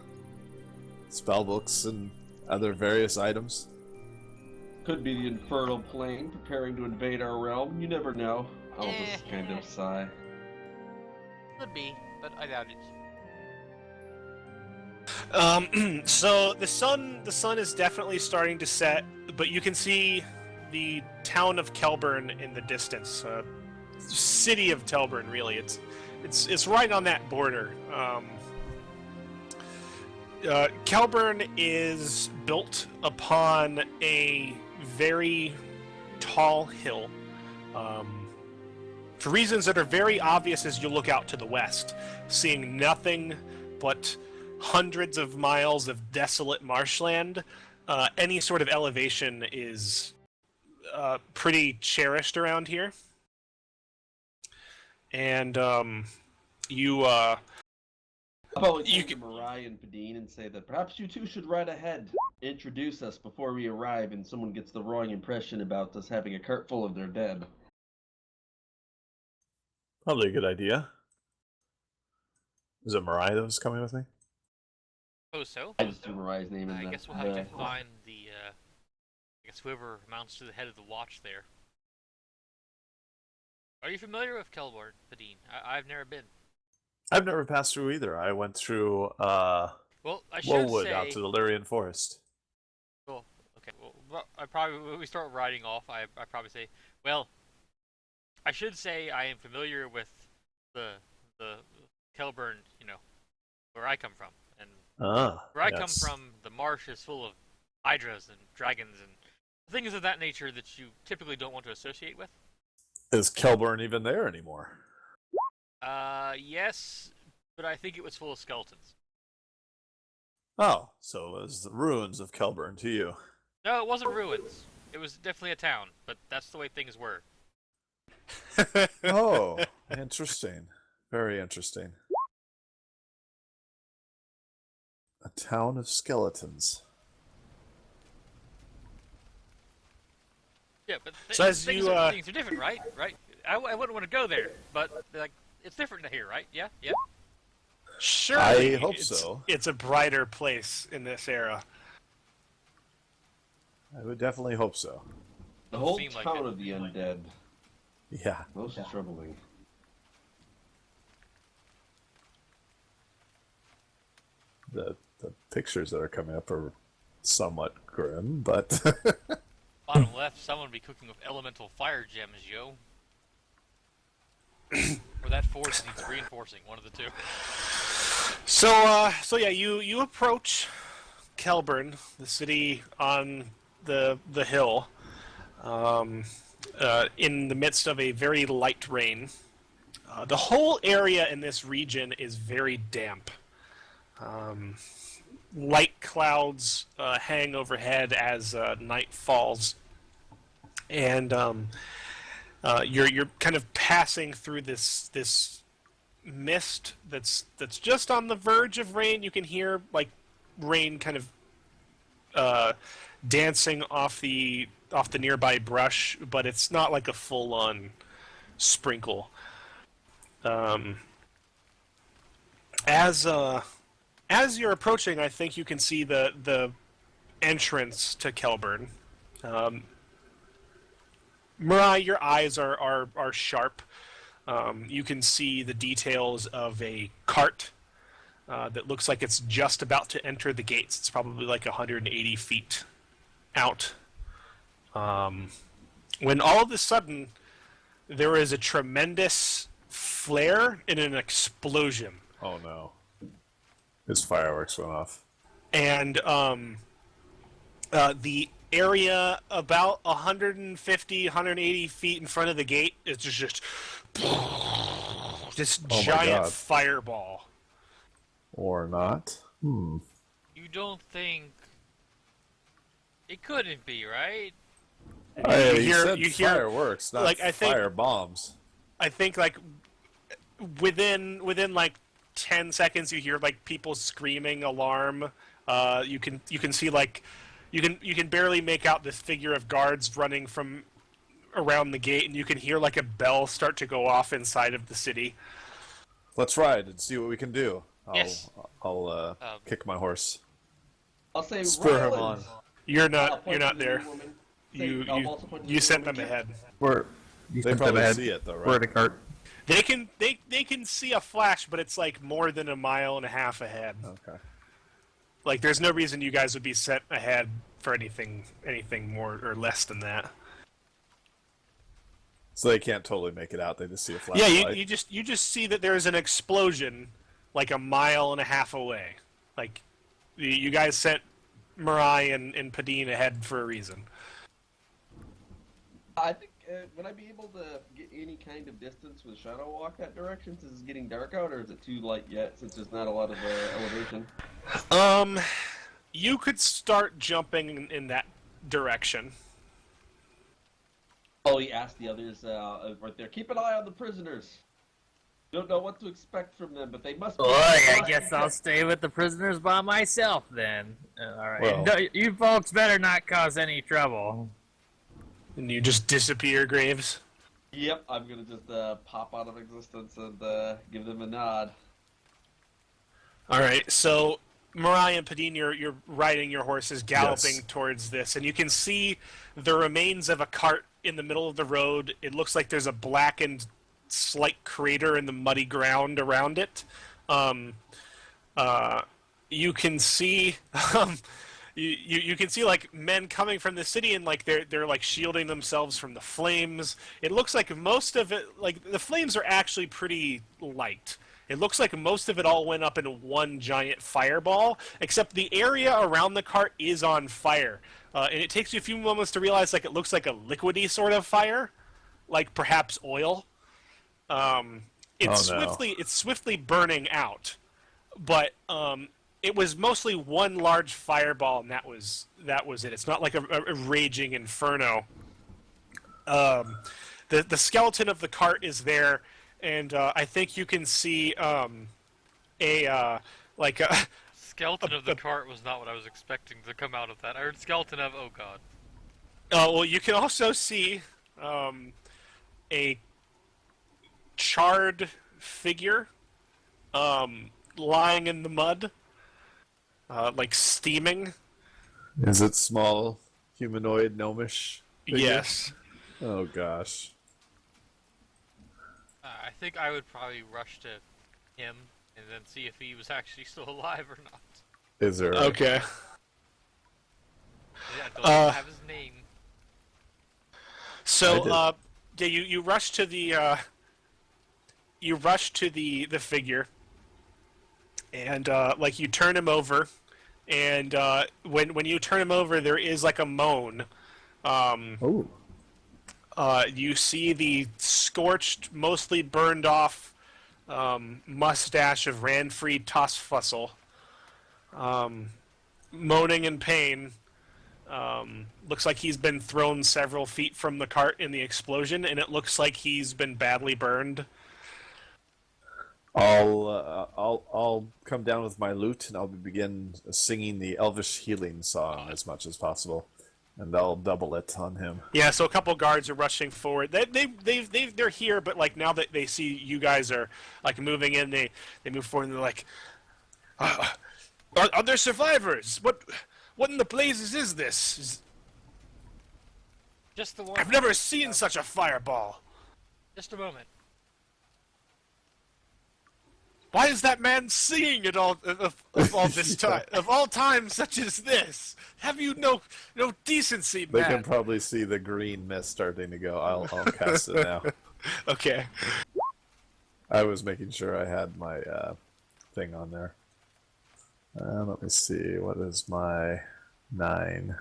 Spellbooks and other various items. Could be the infernal plane preparing to invade our realm. You never know. I'll just kind of sigh. Could be, but I doubt it. So the sun is definitely starting to set, but you can see the town of Kelburn in the distance. City of Telburn, really. It's right on that border. Kelburn is built upon a very tall hill. For reasons that are very obvious as you look out to the west, seeing nothing but hundreds of miles of desolate marshland. Any sort of elevation is pretty cherished around here. And you I'll probably You turn to Mariah and Padine and say that perhaps you two should ride ahead. Introduce us before we arrive and someone gets the wrong impression about us having a cart full of their dead. Probably a good idea. Is it Mariah that was coming with me? Suppose so. I just threw Mariah's name in I there. guess we'll have to find the, I guess whoever amounts to the head of the watch there. Are you familiar with Kelburn, Padine? I've never been. I've never passed through either. I went through Well, I should Woolwood say... out to the Lyrian Forest. Well, okay. Well, I probably when we start riding off, I probably say, well, I should say I am familiar with the Kelburn, you know, where I come from, and where I come from, the marsh is full of hydras and dragons and things of that nature that you typically don't want to associate with. Is Kelburn even there anymore? Yes, but I think it was full of skeletons. Oh, so it was the ruins of Kelburn to you. No, it wasn't ruins. It was definitely a town, but that's the way things were. Oh, interesting. Very interesting. A town of skeletons. Yeah, but So as things, you, things are different, right? Right? I wouldn't want to go there, but like it's different here, right? Yeah, yeah. Sure. I hope so. It's a brighter place in this era. I would definitely hope so. The whole Seemed like town it. of the undead. Yeah. Most troubling. The pictures that are coming up are somewhat grim, but Bottom left, someone would be cooking with elemental fire gems, yo. Or that force needs reinforcing, one of the two. So yeah, you approach Kelburn, the city on the hill, in the midst of a very light rain. The whole area in this region is very damp. Light clouds hang overhead as night falls, and you're kind of passing through this mist that's just on the verge of rain. You can hear like rain kind of dancing off the nearby brush, but it's not like a full-on sprinkle. As you're approaching, I think you can see the entrance to Kelburn. Mariah, your eyes are sharp. You can see the details of a cart that looks like it's just about to enter the gates. It's probably like 180 feet out. When all of a sudden, there is a tremendous flare and an explosion. oh no. His fireworks went off. And the area about 150, 180 feet in front of the gate is just this Oh my giant God. fireball. Or not. You don't think it couldn't be, right? Hey, you hear fireworks, not like, I think- fire bombs. I think like within like 10 seconds you hear like people screaming alarm. You can see like you can barely make out this figure of guards running from around the gate, and you can hear like a bell start to go off inside of the city. Let's ride and see what we can do. Yes. I'll kick my horse. I'll say Spur him Ryland. on. You're I'll not point to the there. new woman. Say, I'll also point to the You new sent woman. them ahead. Where you They sent them probably ahead. see it though, right? Where the cart? They can see a flash, but it's like more than a mile and a half ahead. Okay. Like there's no reason you guys would be sent ahead for anything more or less than that. So they can't totally make it out. They just see a flash. Yeah, light. you just see that there's an explosion like a mile and a half away. Like you guys sent Mirai and Padine ahead for a reason. I think, would I be able to get any kind of distance with Shadow Walk that direction since it's getting dark out, or is it too light yet since there's not a lot of elevation? You could start jumping in that direction. Oh, he asked the others right there, keep an eye on the prisoners. Don't know what to expect from them, but they must be... Boy, I guess I'll stay with the prisoners by myself then. All right. Well- No, you folks better not cause any trouble. And you just disappear, Graves. Yep, I'm gonna just pop out of existence and give them a nod. All right, so Mirai and Padine, you're riding your horses, galloping Yes. towards this, and you can see the remains of a cart in the middle of the road. It looks like there's a blackened, slight crater in the muddy ground around it. You can see. You can see like men coming from the city, and like they're like shielding themselves from the flames. It looks like most of it, like the flames are actually pretty light. It looks like most of it all went up in one giant fireball, except the area around the cart is on fire. And it takes you a few moments to realize like it looks like a liquidy sort of fire, like perhaps oil. It's Oh, no. swiftly burning out, but it was mostly one large fireball, and that was it. It's not like a raging inferno. The skeleton of the cart is there, and I think you can see Skeleton of the cart was not what I was expecting to come out of that. I heard skeleton of, oh god. well, you can also see a charred figure lying in the mud, like steaming. Is it small, humanoid, gnomish? figure? Yes. Oh gosh. I think I would probably rush to him and then see if he was actually still alive or not. Is there? Okay. Yeah, I don't have his name. I So, did. yeah, you rush to the figure, and like you turn him over, and when you turn him over, there is like a moan. Oh. You see the scorched, mostly burned off mustache of Ranfried Tosfussel, moaning in pain. Looks like he's been thrown several feet from the cart in the explosion, and it looks like he's been badly burned. I'll come down with my lute and I'll begin singing the Elvish healing song as much as possible, and I'll double it on him. Yeah, so a couple guards are rushing forward. They're here, but like now that they see you guys are like moving in, they move forward and they're like, are there survivors? What in the blazes is this? Just the one. I've never seen such a fireball. Just a moment. Why is that man singing at all of all this time? Of all times such as this, have you no decency, They man? can probably see the green mist starting to go. I'll cast it now. Okay. I was making sure I had my thing on there. Let me see. What is my 9?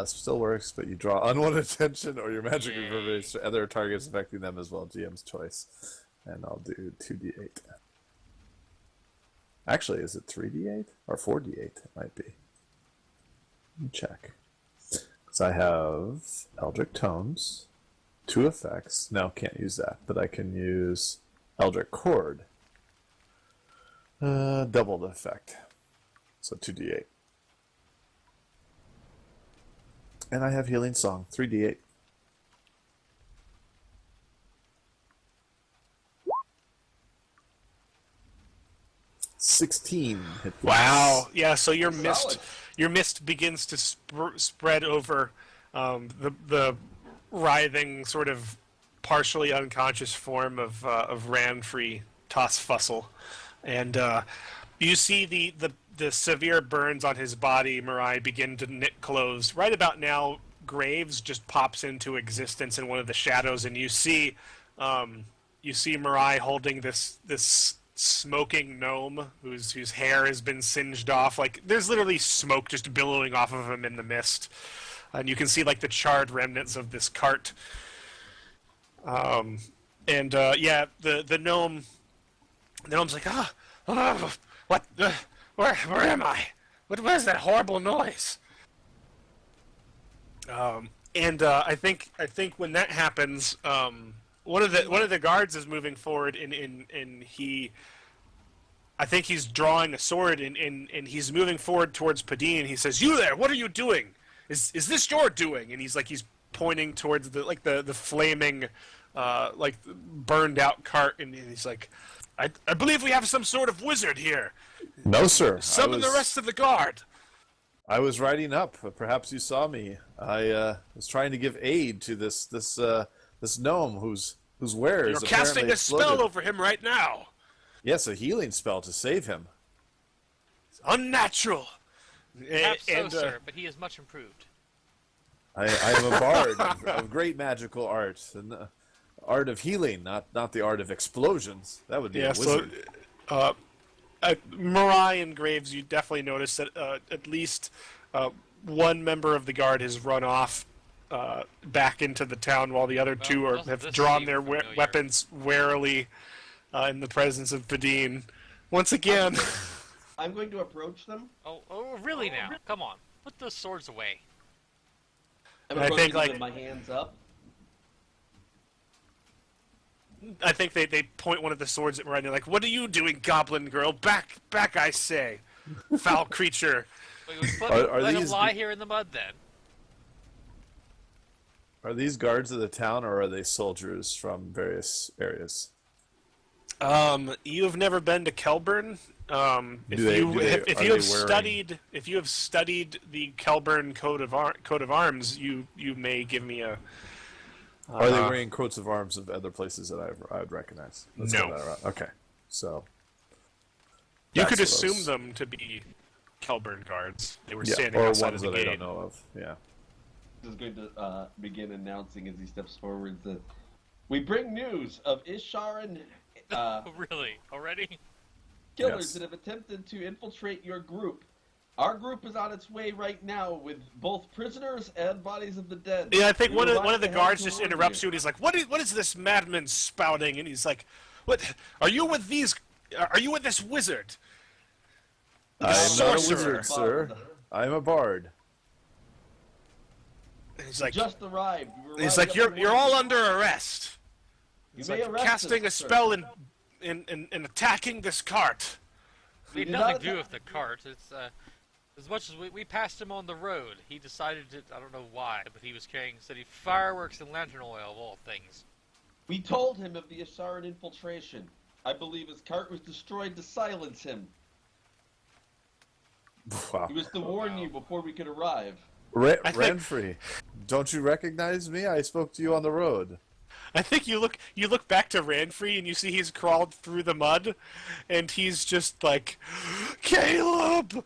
Still works, but you draw unwanted attention or your magic Yay. reverberates to other targets affecting them as well. GM's choice. and I'll do 2d8. Actually, is it 3d8 or 4d8? It might be. Let me check. Because I have Eldritch Tones, 2 effects. No, can't use that, but I can use Eldritch Chord. Double the effect. So 2d8. And I have Healing Song, 3d8. (16) hit points. Wow. Yeah. So your Solid. mist begins to spread over the writhing, sort of partially unconscious form of Ranfree Tossfussle, and you see the severe burns on his body, Mirai, begin to knit close. Right about now, Graves just pops into existence in one of the shadows, and you see Mirai holding this smoking gnome whose hair has been singed off. Like, there's literally smoke just billowing off of him in the mist, and you can see like the charred remnants of this cart. Yeah, the gnome's like, what? Where am I? What is that horrible noise? I think when that happens, one of the guards is moving forward, and I think he's drawing a sword, and he's moving forward towards Padine, and he says, "You there? What are you doing? Is this your doing?" And he's pointing towards the flaming, burned out cart, and he's like, I believe we have some sort of wizard here. No, sir. Summon the rest of the guard. I was riding up. Perhaps you saw me. I was trying to give aid to this gnome whose wares You're apparently casting a exploded. spell over him right now. Yes, a healing spell to save him. Unnatural. Perhaps so, sir, but he is much improved. I am a bard of great magical art, and the art of healing, not the art of explosions. That would be a wizard. Mirai and Graves, you definitely notice that at least one member of the guard has run off back into the town, while the other two have drawn their weapons warily in the presence of Padine. Once again, I'm going to approach them. Oh, really now? Come on. Put those swords away. I'm I approaching think, them with my hands up. I think they point one of the swords at Mirai, and they're like, "What are you doing, goblin girl? Back, I say, foul creature." Let him lie here in the mud, then. Are these guards of the town, or are they soldiers from various areas? You have never been to Kelburn. If you have studied the Kelburn coat of arms, you may give me a. Are they wearing coats of arms of other places that I would recognize? Let's No. go that route. Okay, so You that's could what assume those- them to be Kelburn guards. They were yeah, standing or outside ones of the that I gate. don't know of. Yeah. Is going to begin announcing as he steps forward that we bring news of Ishar and Really? Already? killers Yes. that have attempted to infiltrate your group. Our group is on its way right now with both prisoners and bodies of the dead. Yeah, I think We one would of like the to guards head just toward interrupts you, you. and he's like, "What is this madman spouting?" And he's like, "What? Are you with these? Are you with this wizard?" I am not a sorcerer. wizard, sir. I am a bard. And he's like, Just arrived. We were he's riding like, up the "You're all morning. under arrest." You He's may like, arrest casting us, a sir. spell and attacking this cart. We had did nothing not to do attack- with the cart. It's as much as we passed him on the road. He decided to, I don't know why, but he was carrying city fireworks and lantern oil of all things. We told him of the Isharan infiltration. I believe his cart was destroyed to silence him. Wow. He was to warn you before we could arrive. I think- Ranfree, don't you recognize me? I spoke to you on the road. I think you look back to Ranfree and you see he's crawled through the mud, and he's just like, "Caleb,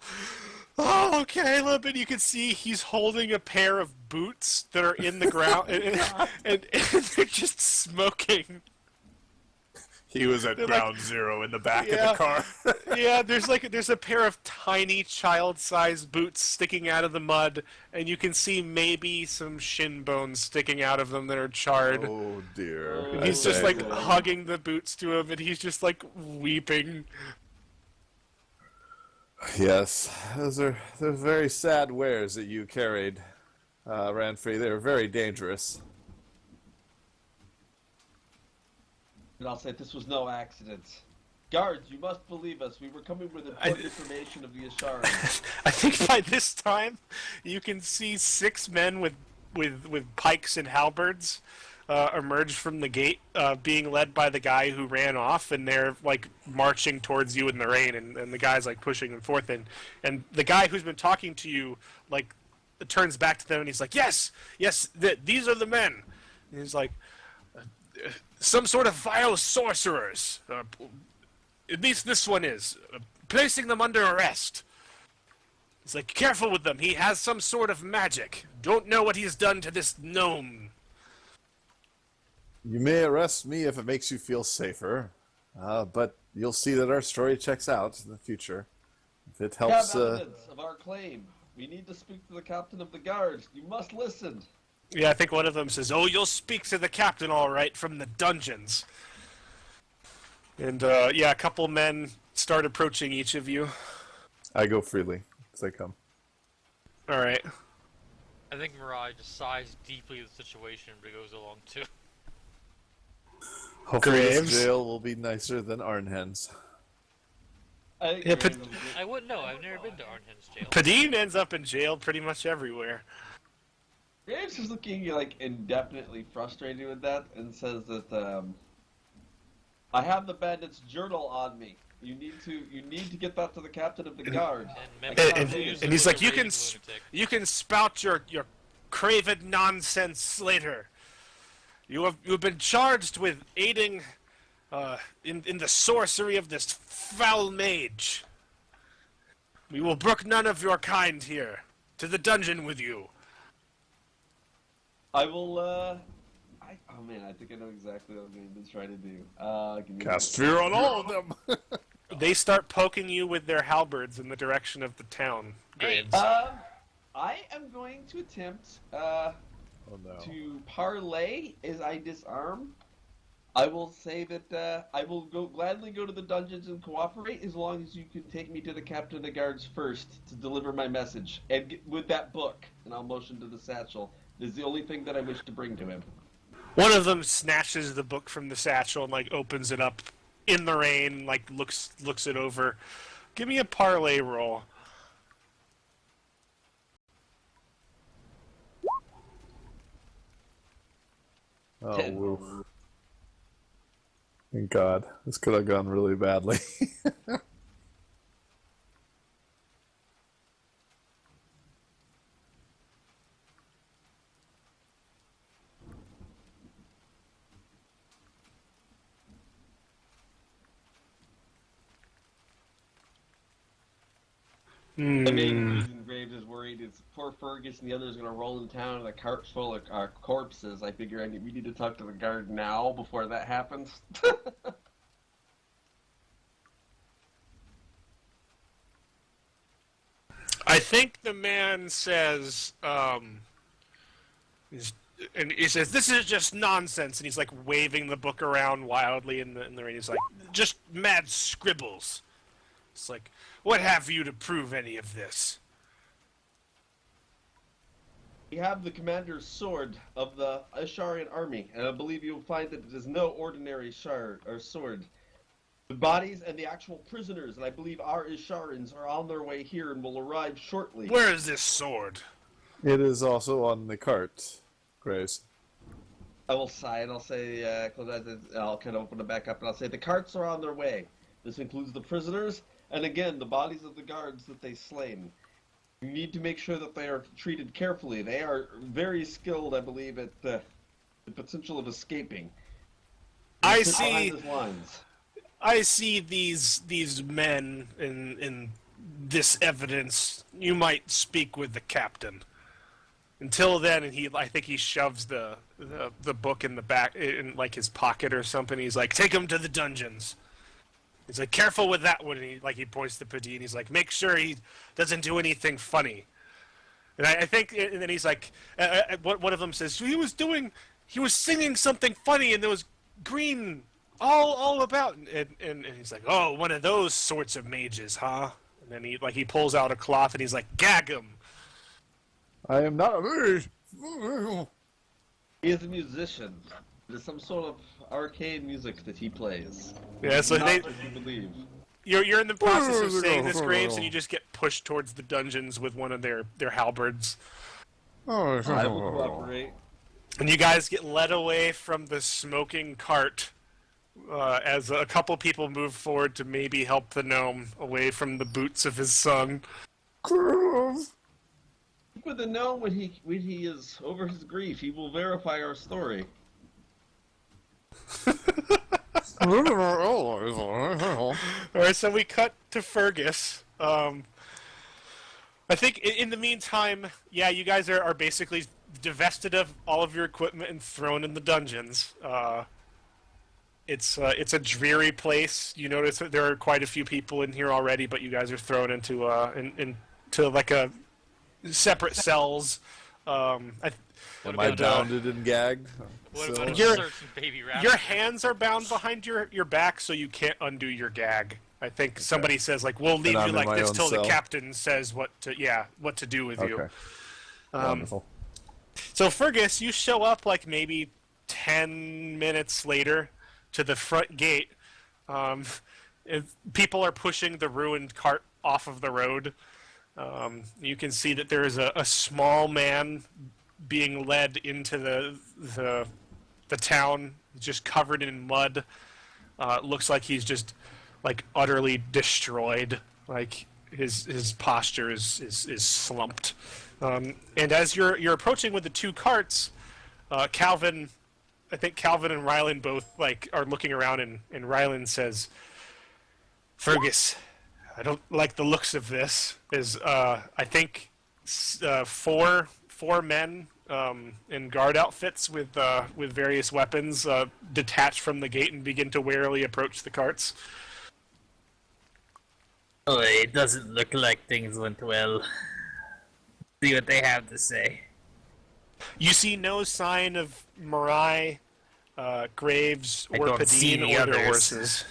oh Caleb," and you can see he's holding a pair of boots that are in the ground, and they're just smoking. He was at They're ground zero in the back of Yeah. the car. Yeah, there's a pair of tiny child-sized boots sticking out of the mud, and you can see maybe some shin bones sticking out of them that are charred. Oh dear. And And I he's just say- like hugging the boots to him, and he's just like weeping. Yes, they're very sad wares that you carried, Ranfrey. They're very dangerous. And I'll say this was no accident. Guards, you must believe us. We were coming with important information of the Ashari. I think by this time, you can see 6 men with pikes and halberds emerge from the gate, being led by the guy who ran off, and they're like marching towards you in the rain, and the guy's like pushing them forth, and the guy who's been talking to you like turns back to them, and he's like, yes, these are the men. And he's like, some sort of vile sorcerers. At least this one is. Placing them under arrest. He's like, careful with them. He has some sort of magic. Don't know what he's done to this gnome. You may arrest me if it makes you feel safer, but you'll see that our story checks out in the future. If it We have helps, evidence of our claim. We need to speak to the captain of the guards. You must listen. Yeah, I think one of them says, oh, you'll speak to the captain, all right, from the dungeons. And, yeah, a couple men start approaching each of you. I go freely as I come. All right. I think Mirai just sighs deeply at the situation, but goes along too. Hopefully Graves? this jail will be nicer than Arnhen's. I think Yeah, Graves but- is good. I wouldn't know. I've never been to Arnhen's jail. Padine ends up in jail pretty much everywhere. Graves is looking like indefinitely frustrated with that and says that I have the bandit's journal on me. You need to get that to the captain of the guard. And, And- Memphis and- Blues and was he's a like, you raving can lunatic. You can spout your craven nonsense later. You have been charged with aiding in the sorcery of this foul mage. We will brook none of your kind here. To the dungeon with you. I will. Oh man, I think I know exactly what I'm going to try to do. Give me Cast fear on all of them. They start poking you with their halberds in the direction of the town. Hey. Graves. I am going to attempt Oh no. to parlay as I disarm. I will say that I will gladly go to the dungeons and cooperate as long as you can take me to the captain of the guards first to deliver my message and with that book. And I'll motion to the satchel. It is the only thing that I wish to bring to him. One of them snatches the book from the satchel and like opens it up in the rain, like looks it over. Give me a parlay roll. Oh, 10. woof. Thank God. This could have gone really badly. The main reason Graves is worried is poor Fergus and the others are going to roll in town in a cart full of corpses. I figure we need to talk to the guard now before that happens. I think the man says, and he says, "This is just nonsense," and he's like waving the book around wildly in the rain. He's like, "Just mad scribbles." It's like, "What have you to prove any of this?" We have the commander's sword of the Asharian army, and I believe you'll find that it is no ordinary shard or sword. The bodies and the actual prisoners, and I believe our Isharians are on their way here and will arrive shortly. Where is this sword? It is also on the cart, Grace. I will sigh and I'll say, close eyes, and I'll kind of open it back up and I'll say, the carts are on their way. This includes the prisoners, and again, the bodies of the guards that they slain. You need to make sure that they are treated carefully. They are very skilled, I believe, at the potential of escaping. I Sit behind see. his lines. I see these men in this evidence. You might speak with the captain. Until then, I think he shoves the the book in the back in like his pocket or something. He's like, "Take him to the dungeons." He's like, "Careful with that one." And he points to Padine. He's like, "Make sure he doesn't do anything funny." And I think, and then he's like, one of them says, he was singing something funny, and there was green all about, and he's like, "Oh, one of those sorts of mages, huh?" And then he pulls out a cloth and he's like, "Gag him." I am not a mage. He is a musician. There's some sort of arcade music that he plays. Yeah, so Not they, what you believe. you're in the process of saying this, Graves, and you just get pushed towards the dungeons with one of their halberds. I will cooperate. And you guys get led away from the smoking cart as a couple people move forward to maybe help the gnome away from the boots of his son. With the gnome, when he is over his grief, he will verify our story. Alright, so we cut to Fergus. I think in the meantime, yeah, you guys are basically divested of all of your equipment and thrown in the dungeons. It's a dreary place. You notice that there are quite a few people in here already, but you guys are thrown into into like a separate cells. Am I bounded and gagged? What So- about a Your- certain baby rabbit? Your hands are bound behind your back, so you can't undo your gag. I think somebody says like, "We'll leave I'm you in like my this own till the cell. captain says what to do with you." Okay. Wonderful. So Fergus, you show up like maybe 10 minutes later to the front gate. People are pushing the ruined cart off of the road. You can see that there is a small man being led into the town, just covered in mud. Looks like he's just like utterly destroyed. Like his posture is slumped. And as you're approaching with the two carts, Calvin, I think Calvin and Rylan both like are looking around, and Rylan says, "Fergus, I don't like the looks of this." I think four men in guard outfits with various weapons detach from the gate and begin to warily approach the carts. Oh, it doesn't look like things went well. See what they have to say. You see no sign of Marai, Graves, I or don't see Padine the or their others. horses.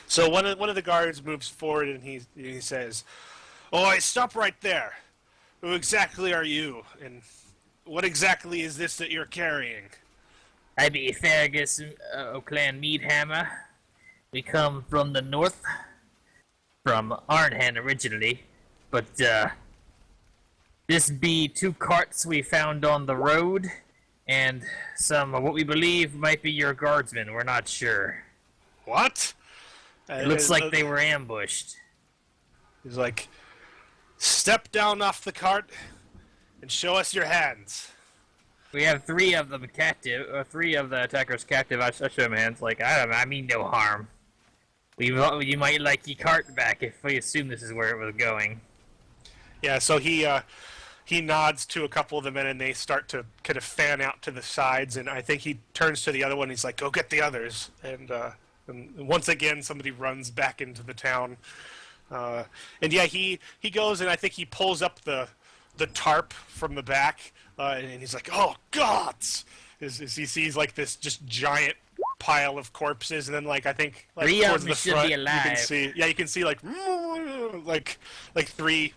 So one of the guards moves forward and he says, "Oi, stop right there! Who exactly are you? And what exactly is this that you're carrying?" I be Fergus O'Clan Meadhammer. We come from the north, from Arnhem originally, but this be two carts we found on the road, and some of what we believe might be your guardsmen. We're not sure. What? It looks like they were ambushed. He's like, "Step down off the cart and show us your hands." We have three of them captive, or three of the attackers captive. I show him hands, like, I mean no harm. You might like your cart back if we assume this is where it was going. Yeah, so he nods to a couple of the men, and they start to kind of fan out to the sides, and I think he turns to the other one, and he's like, "Go get the others." And once again, somebody runs back into the town. And yeah, he goes, and I think he pulls up the tarp from the back, and he's like, "Oh, gods!" As he sees like this just giant pile of corpses, and then like I think like Three of towards them the should front, be you can alive. see, yeah, you can see like three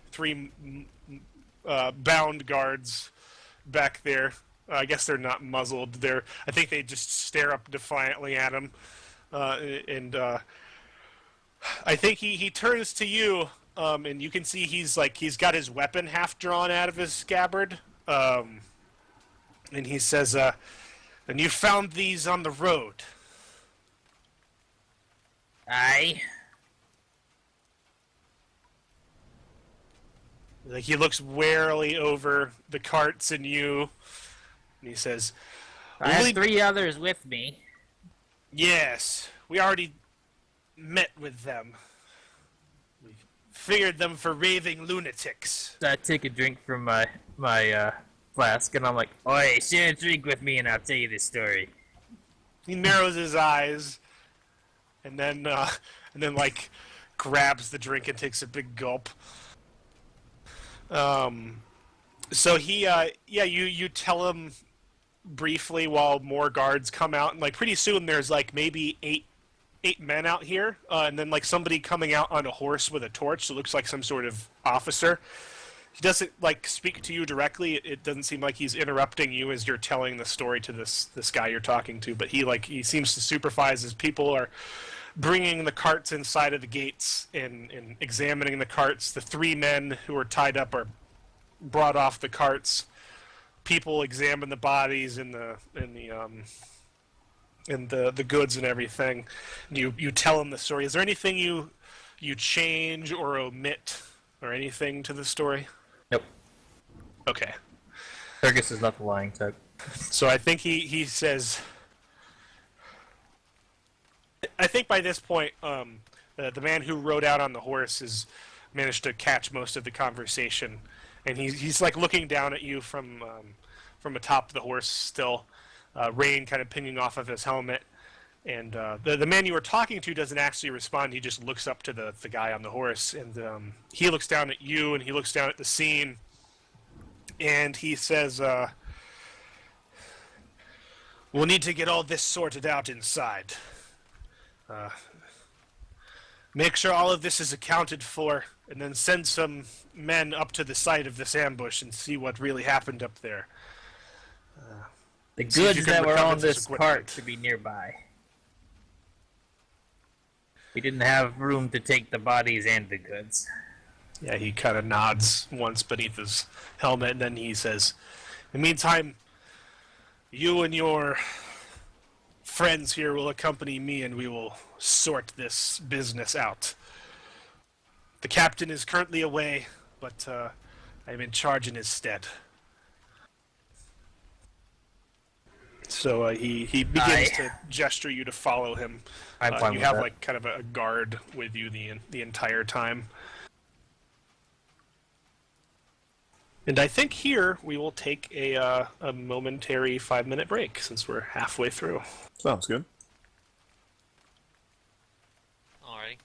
bound guards back there. I guess they're not muzzled. I think they just stare up defiantly at him, and I think he turns to you, and you can see he's got his weapon half drawn out of his scabbard, and he says, "And you found these on the road." Aye. Like he looks warily over the carts and you, and he says, I have "Only- three others with me. Yes, we already met with them. We figured them for raving lunatics. So I take a drink from my flask, and I'm like, "Oi, share a drink with me, and I'll tell you the story." He narrows his eyes, and then like grabs the drink and takes a big gulp. So he you tell him briefly while more guards come out, and like pretty soon there's like maybe eight men out here, and then like somebody coming out on a horse with a torch. So it looks like some sort of officer. He doesn't like speak to you directly. It doesn't seem like he's interrupting you as you're telling the story to this guy you're talking to. But he seems to supervise as people are bringing the carts inside of the gates and examining the carts. The 3 men who are tied up are brought off the carts. People examine the bodies and the goods and everything. And you tell them the story. Is there anything you change or omit or anything to the story? Nope. Okay. Fergus is not the lying type. So I think he says. I think by this point, the man who rode out on the horse has managed to catch most of the conversation, and he's like looking down at you from atop the horse still, rain kind of pinging off of his helmet. And the man you were talking to doesn't actually respond. He just looks up to the guy on the horse, and he looks down at you, and he looks down at the scene, and he says, "We'll need to get all this sorted out inside. Make sure all of this is accounted for, and then send some men up to the site of this ambush and see what really happened up there. The See if you goods can that were recover on this this equipment." cart should be nearby. We didn't have room to take the bodies and the goods. Yeah, he kind of nods once beneath his helmet, and then he says, "In the meantime, you and your friends here will accompany me, and we will sort this business out. The captain is currently away, but I'm in charge in his stead." So he begins to gesture you to follow him. I'm fine You with have that. like kind of a guard with you the entire time. And I think here we will take a momentary 5-minute break since we're halfway through. Sounds good. Alrighty.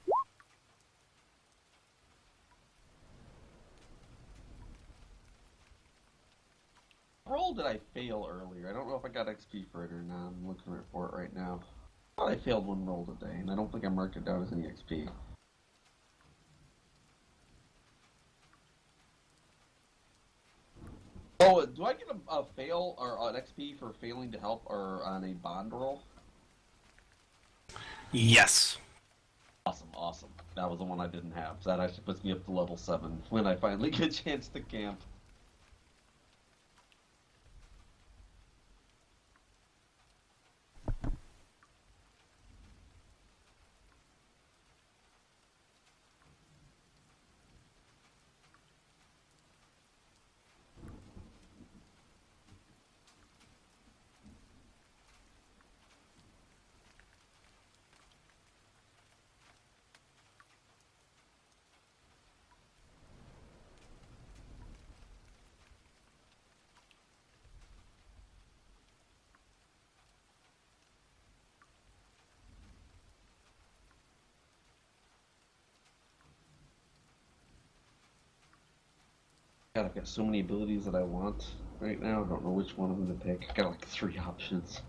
What roll did I fail earlier? I don't know if I got XP for it or not. I'm looking for it right now. I thought I failed one roll today, and I don't think I marked it down as any XP. Oh, do I get a fail or an XP for failing to help or on a bond roll? Yes. Awesome. That was the one I didn't have. So that actually puts me up to level 7 when I finally get a chance to camp. God, I've got so many abilities that I want right now. I don't know which one I'm gonna pick. I got like 3 options.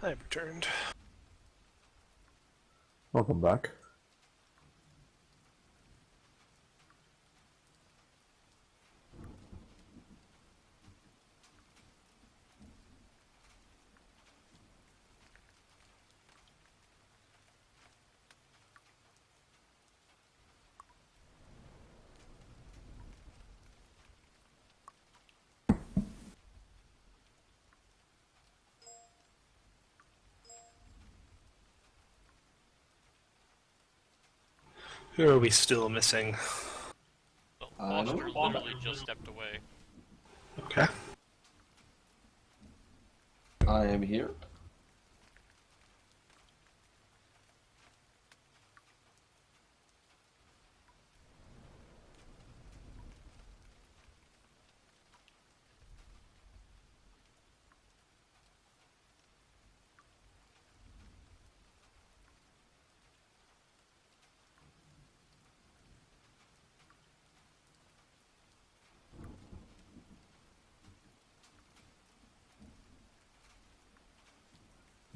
I've returned. Welcome back. Who are we still missing? Well, I don't Foster know. literally just stepped away. Okay. I am here.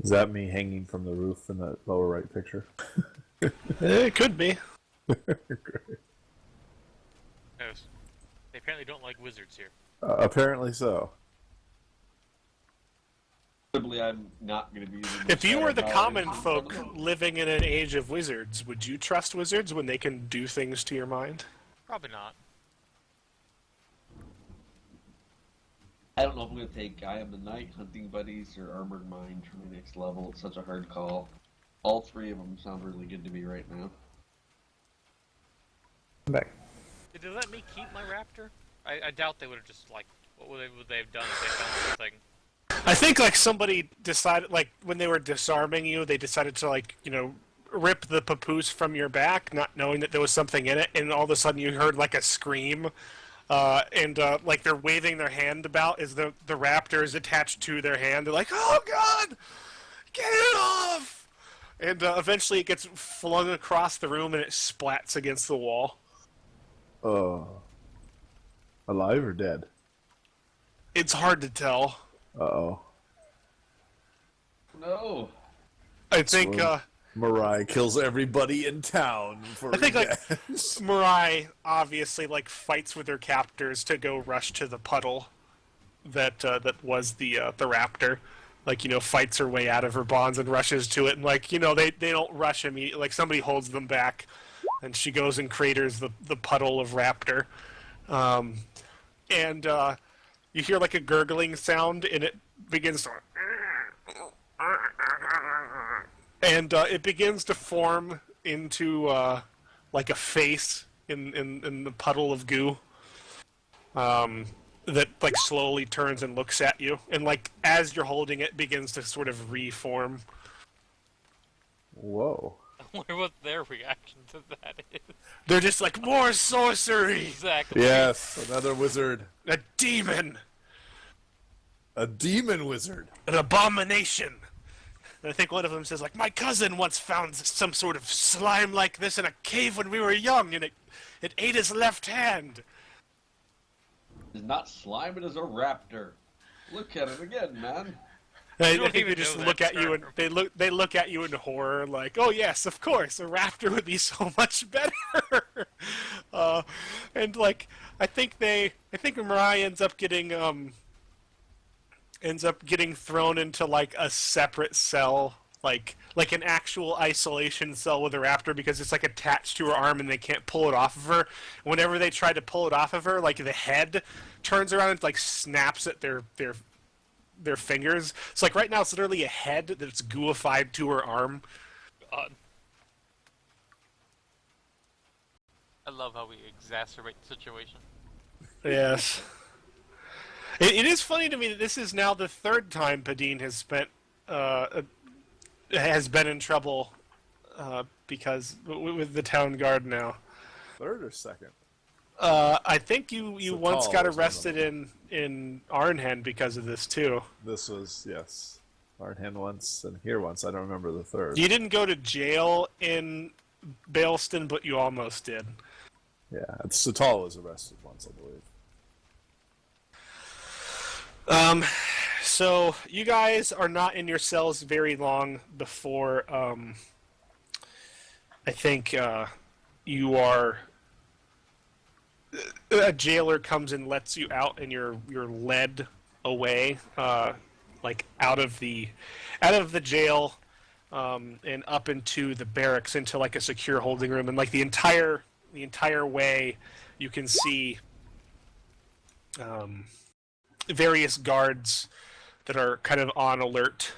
Is that me hanging from the roof in that lower right picture? It could be. Yes. They apparently don't like wizards here. Apparently so. Possibly I'm not going to be using If you were the shadow common powers. folk living in an age of wizards, would you trust wizards when they can do things to your mind? Probably not. I don't know if I'm going to take Guy of the Night, Hunting Buddies, or Armored Mind for my next level. It's such a hard call. All three of them sound really good to me right now. I'm back. Did they let me keep my raptor? I doubt they would have just, like, what would they have done if they found something? I think like somebody decided, like when they were disarming you, they decided to like rip the papoose from your back, not knowing that there was something in it, and all of a sudden you heard like a scream, and like they're waving their hand about as the raptor is attached to their hand. They're like, "Oh God, get it off!" And eventually it gets flung across the room and it splats against the wall. Alive or dead? It's hard to tell. Uh-oh. No! I think. So- Mariah kills everybody in town for I think, like, revenge. Mirai obviously like fights with her captors to go rush to the puddle that was the raptor. Like, fights her way out of her bonds and rushes to it, and like, they don't rush immediately. Like, somebody holds them back, and she goes and craters the puddle of raptor. And you hear like a gurgling sound, and it begins to, and it begins to form into like a face in the puddle of goo. That like slowly turns and looks at you, and like as you're holding it, begins to sort of reform. Whoa. I wonder what their reaction to that is. They're just like, more sorcery, Exactly. Yes, another wizard. a demon, A demon wizard. an abomination. And I think one of them says like, my cousin once found some sort of slime like this in a cave when we were young, and it ate his left hand. It's not slime, it is a raptor. Look at it again, man. I don't think they even just know look that at you and term. they look at you in horror, like, oh yes, of course, a raptor would be so much better. And like, I think Mirai ends up getting thrown into like a separate cell, like an actual isolation cell with a raptor, because it's like attached to her arm and they can't pull it off of her. Whenever they try to pull it off of her, like the head turns around and like snaps at their fingers. So like right now it's literally a head that's gooified to her arm. God. I love how we exacerbate the situation. Yes. It is funny to me that this is now the third time Padine has been in trouble because with the town guard now. Third or second? I think you So once Tall got was one of arrested in Arnhem because of this too. This was, yes. Arnhem once and here once. I don't remember the third. You didn't go to jail in Baleston, but you almost did. Yeah, Satal was arrested once, I believe. So you guys are not in your cells very long before I think you are. A jailer comes and lets you out, and you're led away, like out of the jail, and up into the barracks, into like a secure holding room, and like the entire way, you can see various guards that are kind of on alert.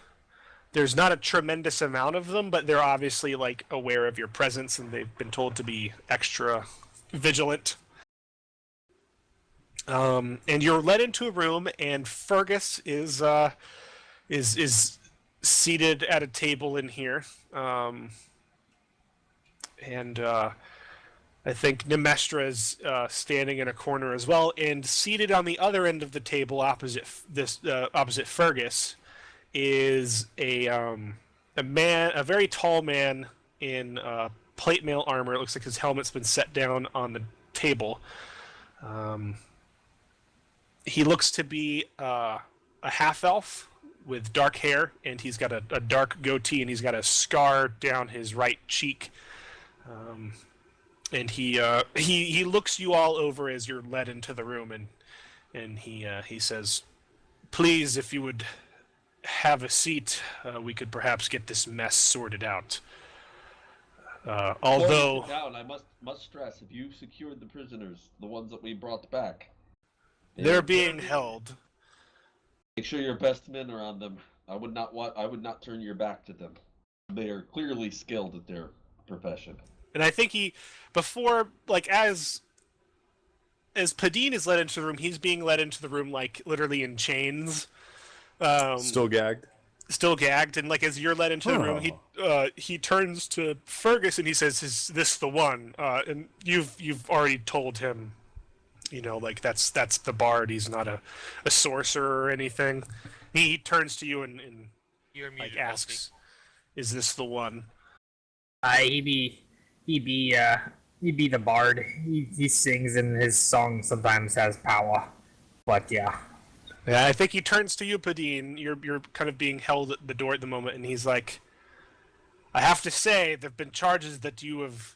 There's not a tremendous amount of them, but they're obviously like aware of your presence, and they've been told to be extra vigilant. And you're led into a room, and Fergus is seated at a table in here, and I think Nemestra is standing in a corner as well, and seated on the other end of the table, opposite Fergus, is a man, a very tall man in plate mail armor. It looks like his helmet's been set down on the table. He looks to be a half-elf with dark hair, and he's got a dark goatee, and he's got a scar down his right cheek. And he looks you all over as you're led into the room, and he says, "Please, if you would have a seat, we could perhaps get this mess sorted out." Although, down, I must stress, if you've secured the prisoners, the ones that we brought back, they're being held. Make sure your best men are on them. I would not turn your back to them. They are clearly skilled at their profession. And I think before, like, as Padine is led into the room, he's being led into the room, like, literally in chains. Still gagged? Still gagged, and, like, as you're led into the room, he turns to Fergus and he says, "Is this the one?" And you've already told him, you know, like, that's the bard. He's not a sorcerer or anything. He turns to you and You're muted, like, asks, "Is this the one?" He be the bard. He sings, and his song sometimes has power. But yeah. Yeah, I think he turns to you, Padine. You're kind of being held at the door at the moment, and he's like, "I have to say, there've been charges that you have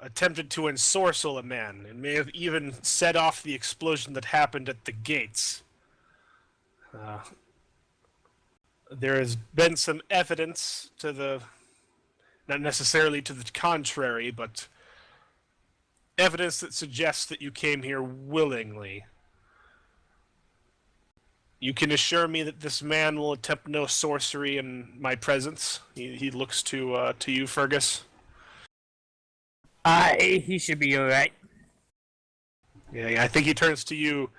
attempted to ensorcel a man, and may have even set off the explosion that happened at the gates. There has been some evidence not necessarily to the contrary, but evidence that suggests that you came here willingly. You can assure me that this man will attempt no sorcery in my presence?" He looks to you, Fergus. He should be alright. Yeah, I think he turns to you,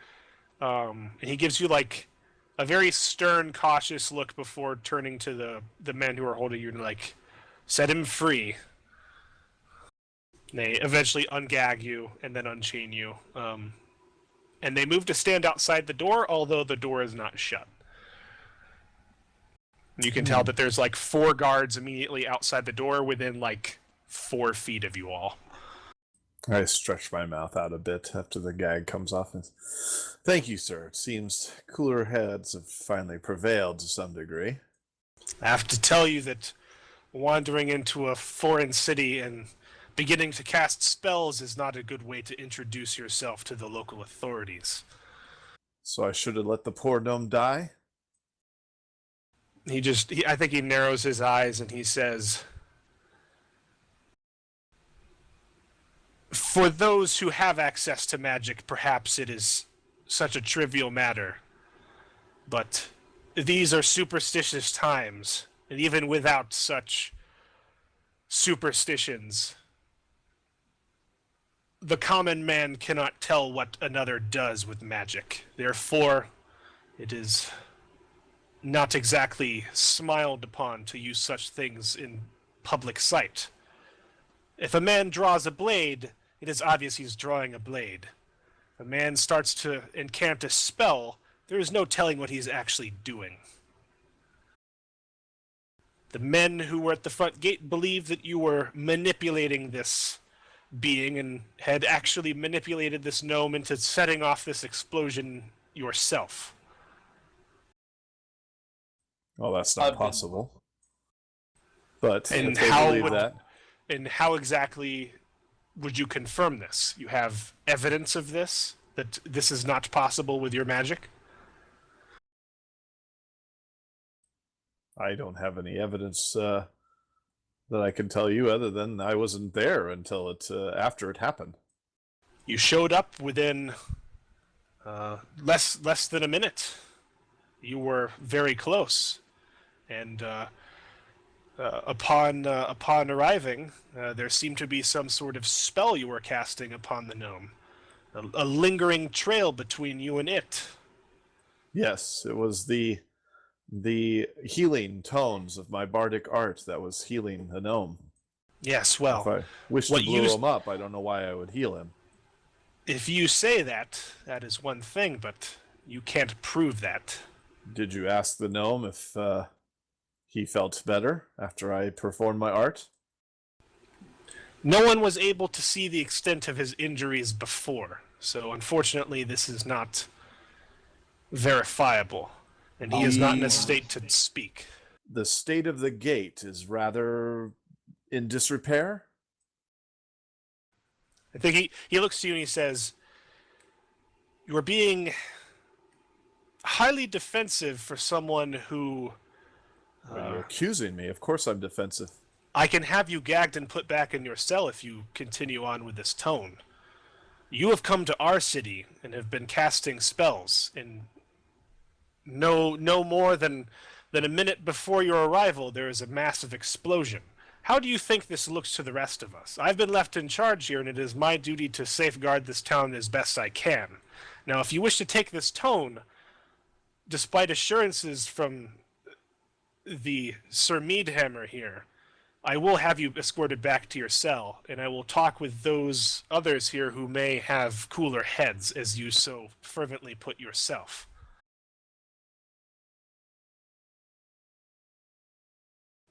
and he gives you, like, a very stern, cautious look before turning to the men who are holding you and, like, "Set him free." They eventually ungag you and then unchain you. And they move to stand outside the door, although the door is not shut. You can tell that there's, like, 4 guards immediately outside the door within, like, 4 feet of you all. I stretch my mouth out a bit after the gag comes off. "Thank you, sir. It seems cooler heads have finally prevailed to some degree." I have to tell you that wandering into a foreign city and beginning to cast spells is not a good way to introduce yourself to the local authorities. "So I should have let the poor gnome die?" I think he narrows his eyes and he says, "For those who have access to magic, perhaps it is such a trivial matter. But these are superstitious times, and even without such superstitions, the common man cannot tell what another does with magic. Therefore, it is not exactly smiled upon to use such things in public sight. If a man draws a blade, it is obvious he's drawing a blade. If a man starts to incant a spell, there is no telling what he's actually doing. The men who were at the front gate believed that you were manipulating this being and had actually manipulated this gnome into setting off this explosion yourself. Well, that's not I've been- possible. But And if they how believe would- that, And how exactly would you confirm this? You have evidence of this? That this is not possible with your magic? I don't have any evidence that I can tell you other than I wasn't there until after it happened. You showed up within less than a minute. You were very close, and upon arriving, there seemed to be some sort of spell you were casting upon the gnome, a lingering trail between you and it. Yes, it was the healing tones of my bardic art that was healing the gnome. Yes, If well, I wished what to blow you- him up, I don't know why I would heal him. if you say that, that is one thing, but you can't prove that. Did you ask the gnome if he felt better after I performed my art? No one was able to see the extent of his injuries before, so unfortunately this is not verifiable, and he is not in a state to speak. The state of the gate is rather in disrepair. I think he looks to you and he says, "You are being highly defensive for someone who Well, you're accusing me. Of course I'm defensive. I can have you gagged and put back in your cell if you continue on with this tone. You have come to our city and have been casting spells, and no more than a minute before your arrival there is a massive explosion. How do you think this looks to the rest of us? I've been left in charge here, and it is my duty to safeguard this town as best I can. Now, if you wish to take this tone, despite assurances from the Sir Meadhammer here, I will have you escorted back to your cell, and I will talk with those others here who may have cooler heads, as you so fervently put yourself."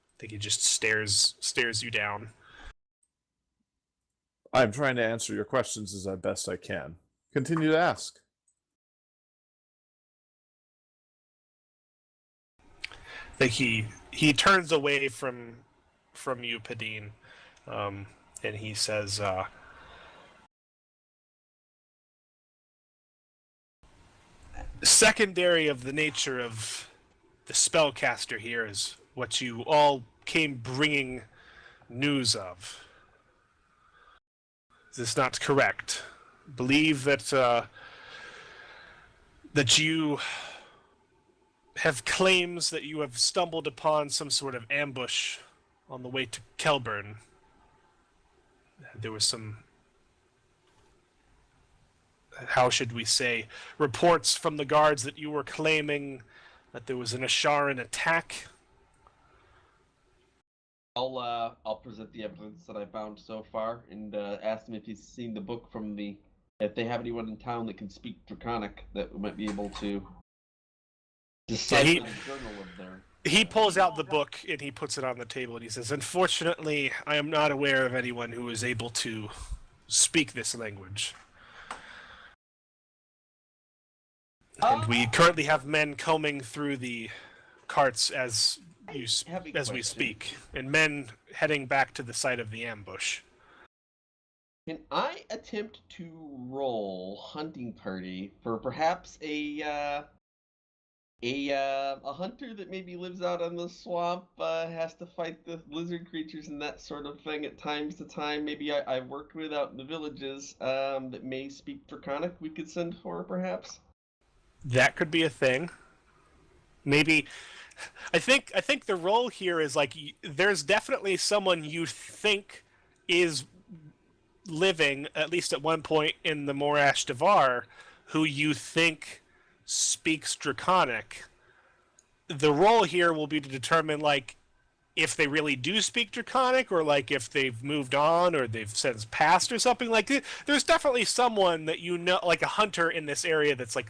I think he just stares you down. I'm trying to answer your questions as best I can. Continue to ask. I think he turns away from you, Padine, and he says, "Secondary of the nature of the spellcaster here is what you all came bringing news of. Is this not correct? Believe that that you have claims that you have stumbled upon some sort of ambush on the way to Kelburn. There was some, how should we say, reports from the guards that you were claiming that there was an Asharan attack." I'll present the evidence that I found so far and ask him if he's seen the book from the. If they have anyone in town that can speak Draconic that might be able to decipher he- the journal of their. He pulls out the book and he puts it on the table and he says, "Unfortunately, I am not aware of anyone who is able to speak this language. And we currently have men combing through the carts as we question. speak, and men heading back to the site of the ambush." Can I attempt to roll hunting party for perhaps a hunter that maybe lives out on the swamp, has to fight the lizard creatures and that sort of thing at times to time. Maybe I've worked with out in the villages that may speak Draconic. We could send for perhaps. That could be a thing. Maybe I think the role here is like there's definitely someone you think is living at least at one point in the Morash Devar who you think speaks Draconic. The role here will be to determine like if they really do speak Draconic, or like if they've moved on or they've since passed or something. Like there's definitely someone that you know, like a hunter in this area that's like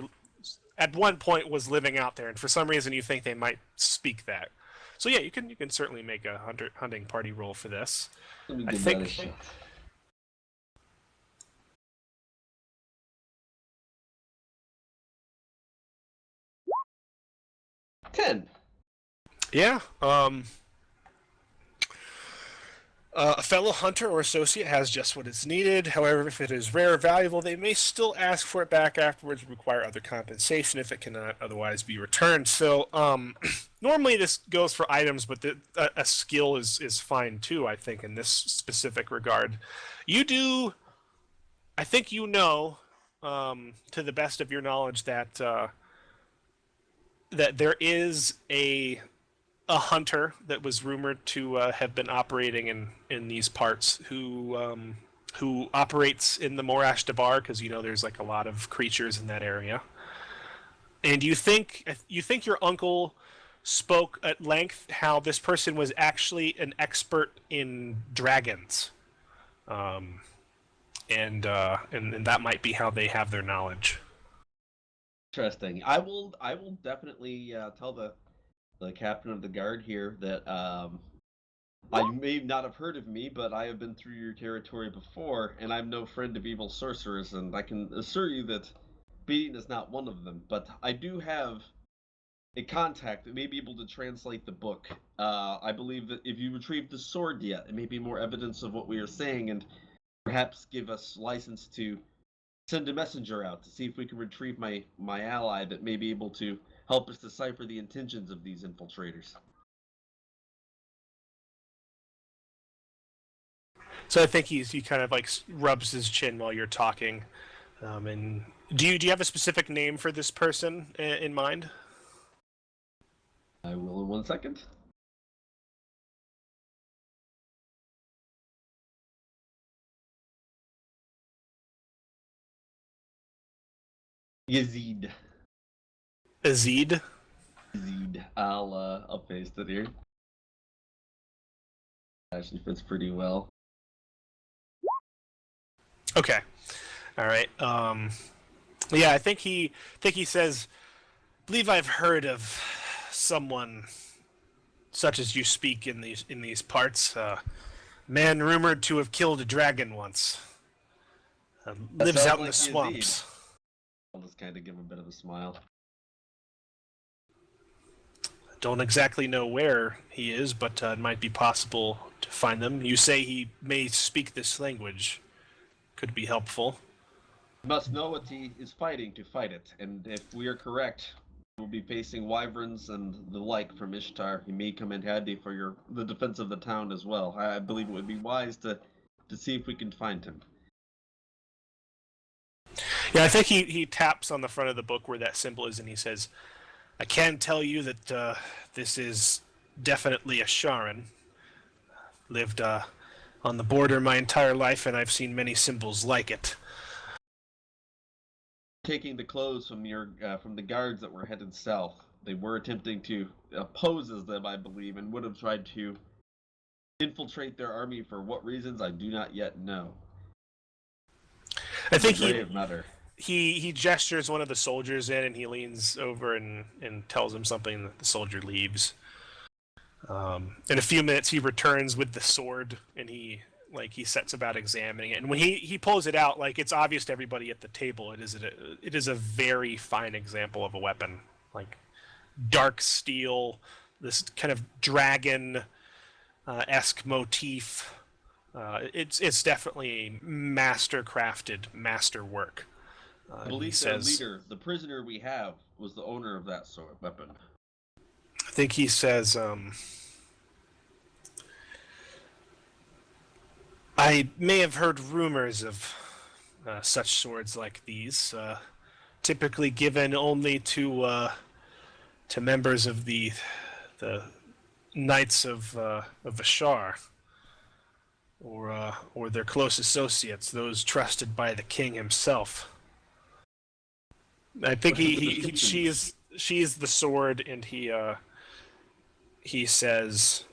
at one point was living out there, and for some reason you think they might speak that. So yeah, you can certainly make a hunting party roll for this. Let me I give think- that a shot. 10. Yeah. A fellow hunter or associate has just what is needed. However, if it is rare or valuable, they may still ask for it back afterwards and require other compensation if it cannot otherwise be returned. So, normally this goes for items, but a skill is fine too, I think, in this specific regard. You do, I think you know, to the best of your knowledge, that that there is a hunter that was rumored to have been operating in these parts who operates in the Morash Dabar, because you know there's like a lot of creatures in that area. And you think your uncle spoke at length how this person was actually an expert in dragons, and that might be how they have their knowledge. Interesting. I will definitely tell the captain of the guard here that you may not have heard of me, but I have been through your territory before, and I'm no friend of evil sorcerers, and I can assure you that beating is not one of them. But I do have a contact that may be able to translate the book. I believe that if you retrieve the sword yet, it may be more evidence of what we are saying, and perhaps give us license to send a messenger out to see if we can retrieve my ally that may be able to help us decipher the intentions of these infiltrators. So I think he kind of like rubs his chin while you're talking. And do you have a specific name for this person in mind? I will in 1 second. Yazid. Azid? Yazid. I'll paste it here. Actually fits pretty well. Okay. All right. Yeah, I think he says, "Believe I've heard of someone such as you speak in these parts. Man rumored to have killed a dragon once. Lives sounds out in like the Yazid. swamps." I'll just kind of give a bit of a smile. Don't exactly know where he is, but it might be possible to find him. You say he may speak this language. Could be helpful. He must know what he is fighting to fight it, and if we are correct, we'll be facing wyverns and the like from Ishtar. He may come in handy for the defense of the town as well. I believe it would be wise to see if we can find him. Yeah, I think he taps on the front of the book where that symbol is, and he says, "I can tell you that this is definitely a Sharan. Lived on the border my entire life, and I've seen many symbols like it." Taking the clothes from from the guards that were headed south, they were attempting to pose as them, I believe, and would have tried to infiltrate their army. For what reasons, I do not yet know. I think Grave matter. he gestures one of the soldiers in, and he leans over and tells him something. That the soldier leaves. In a few minutes, he returns with the sword, and he sets about examining it. And when he pulls it out, like, it's obvious to everybody at the table, it is a very fine example of a weapon, like dark steel, this kind of dragon esque motif. It's definitely a master-crafted masterwork. I believe the leader, the prisoner we have, was the owner of that sort of weapon. I think he says, "I may have heard rumors of such swords like these, typically given only to members of the Knights of Ashar, or their close associates, those trusted by the king himself." I think she is the sword, and he says,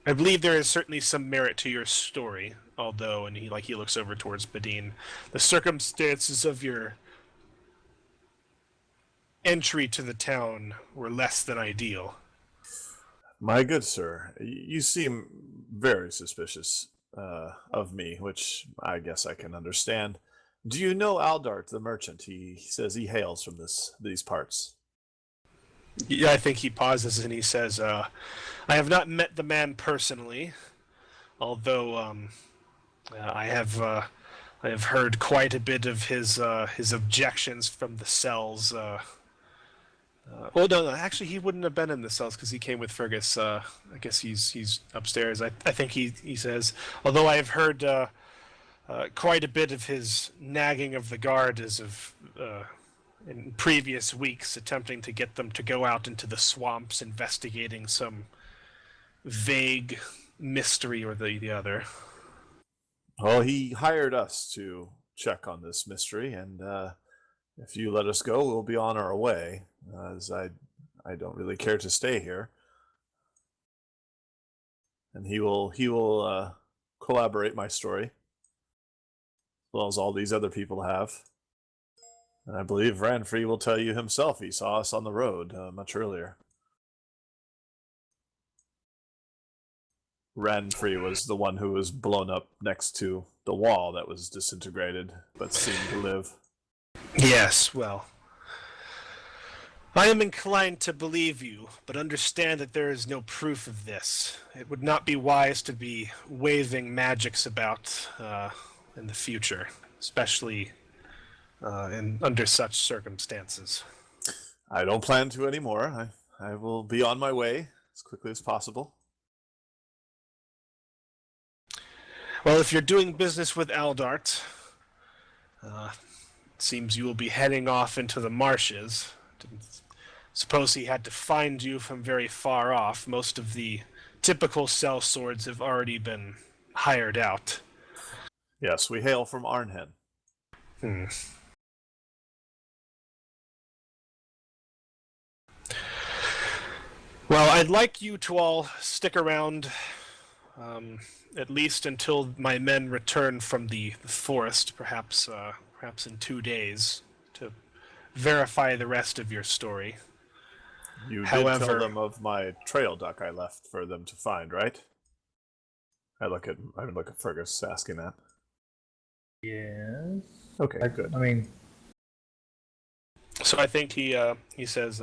"I believe there is certainly some merit to your story, although," and he looks over towards Badine, "the circumstances of your entry to the town were less than ideal." My good sir, you seem very suspicious of me, which I guess I can understand. Do you know Aldart, the merchant? He says he hails from these parts. Yeah, I think he pauses and he says, "I have not met the man personally, although I have heard quite a bit of his objections from the cells. Well, no, actually, he wouldn't have been in the cells because he came with Fergus. I guess he's upstairs. I think he says, although I have heard quite a bit of his nagging of the guard as of in previous weeks, attempting to get them to go out into the swamps, investigating some vague mystery or the other." Well, he hired us to check on this mystery, and if you let us go, we'll be on our way, as I don't really care to stay here. And he will collaborate my story, as well as all these other people have. And I believe Ranfrey will tell you himself he saw us on the road much earlier. Ranfrey was the one who was blown up next to the wall that was disintegrated, but seemed to live. Yes, well, I am inclined to believe you, but understand that there is no proof of this. It would not be wise to be waving magics about in the future, especially under such circumstances. I don't plan to anymore. I will be on my way as quickly as possible. Well, if you're doing business with Aldart, it seems you will be heading off into the marshes. Didn't suppose he had to find you from very far off. Most of the typical cell swords have already been hired out. Yes, we hail from Arnhen. Hmm. Well, I'd like you to all stick around, at least until my men return from the forest, perhaps in 2 days, to verify the rest of your story. You did However- tell them of my trail duck I left for them to find, right? I look at Fergus asking that. Yes. Okay, good. I mean, So I think he says,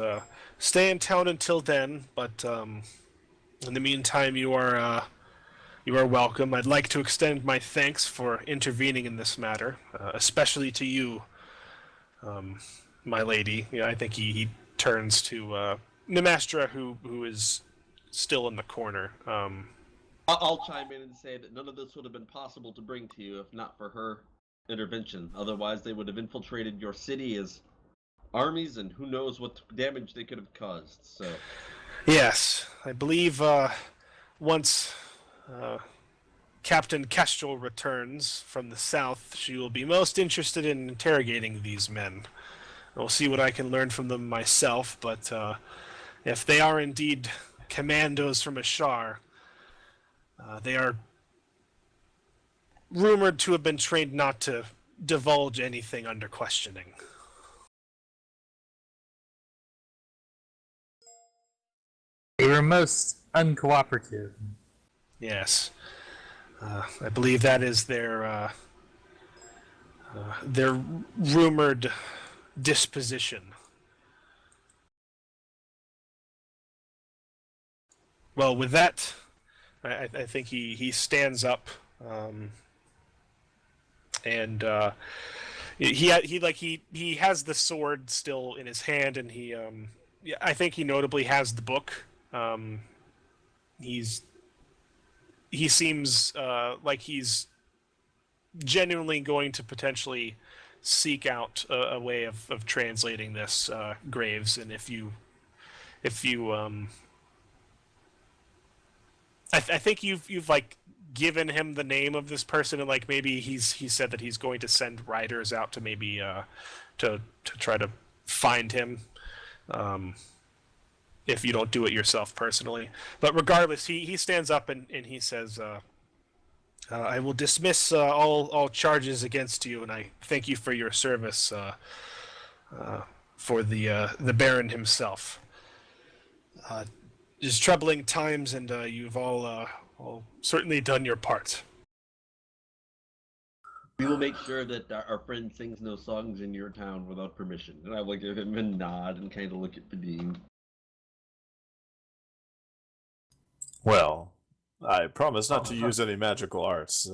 stay in town until then, but in the meantime, you are welcome. I'd like to extend my thanks for intervening in this matter, especially to you, my lady. Yeah, I think he turns to Nemestra, who is still in the corner. I'll chime in and say that none of this would have been possible to bring to you if not for her intervention. Otherwise, they would have infiltrated your city as armies, and who knows what damage they could have caused. So, Yes, I believe once Captain Kestrel returns from the south, she will be most interested in interrogating these men. I'll see what I can learn from them myself, but if they are indeed commandos from Ashar, they are rumored to have been trained not to divulge anything under questioning. they were most uncooperative. Yes. I believe that is their rumored disposition. Well, with that, I think he stands up, and he has the sword still in his hand, and I think he notably has the book. He seems like he's genuinely going to potentially seek out a way of translating this, Graves, and if you I think you've like given him the name of this person, and like maybe he said that he's going to send riders out to maybe to try to find him, if you don't do it yourself personally. But regardless, he stands up and he says, I will dismiss all charges against you, and I thank you for your service for the Baron himself. It's troubling times, and you've all certainly done your part. we will make sure that our friend sings no songs in your town without permission. And I will give him a nod and kind of look at Vadim. Well, I promise not to use any magical arts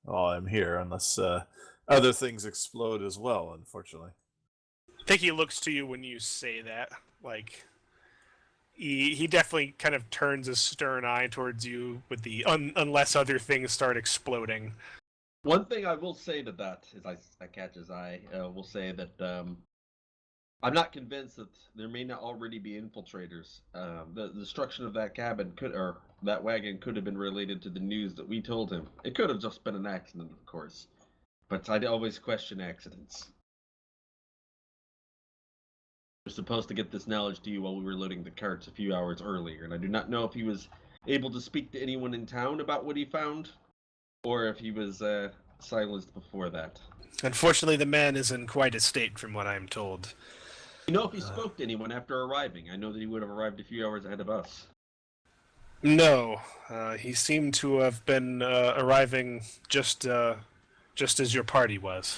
while I'm here, unless other things explode as well, unfortunately. I think he looks to you when you say that. Like, he definitely kind of turns a stern eye towards you with the unless other things start exploding. One thing I will say to that, as I catch his eye, will say that I'm not convinced that there may not already be infiltrators. The destruction of that cabin or that wagon could have been related to the news that we told him. It could have just been an accident, of course, but I'd always question accidents. We're supposed to get this knowledge to you while we were loading the carts a few hours earlier, and I do not know if he was able to speak to anyone in town about what he found, or if he was silenced before that. Unfortunately, the man is in quite a state, from what I'm told. You know if he spoke to anyone after arriving? I know that he would have arrived a few hours ahead of us. No, he seemed to have been arriving just as your party was.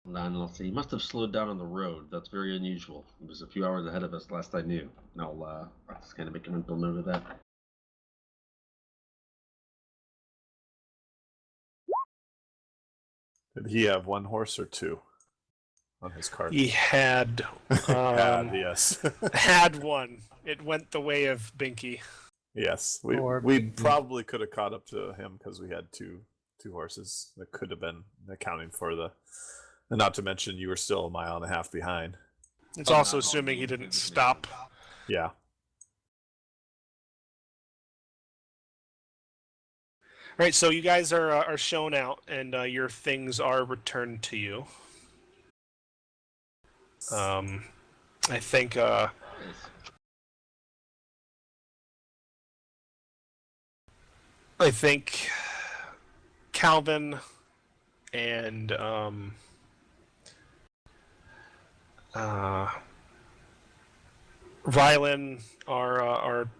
Let's see. He must have slowed down on the road. That's very unusual. He was a few hours ahead of us last I knew. I'll just kind of make a mental note of that. Did he have one horse or two on his cart? He had Yes. had one. It went the way of Binky. Yes. Or We Binky. probably could have caught up to him because we had two horses that could have been accounting for the. And not to mention, you were still a mile and a half behind. It's Oh, also no. assuming he didn't stop. Yeah. Right, so you guys are shown out, and your things are returned to you. I think Yes. Calvin and Rylan are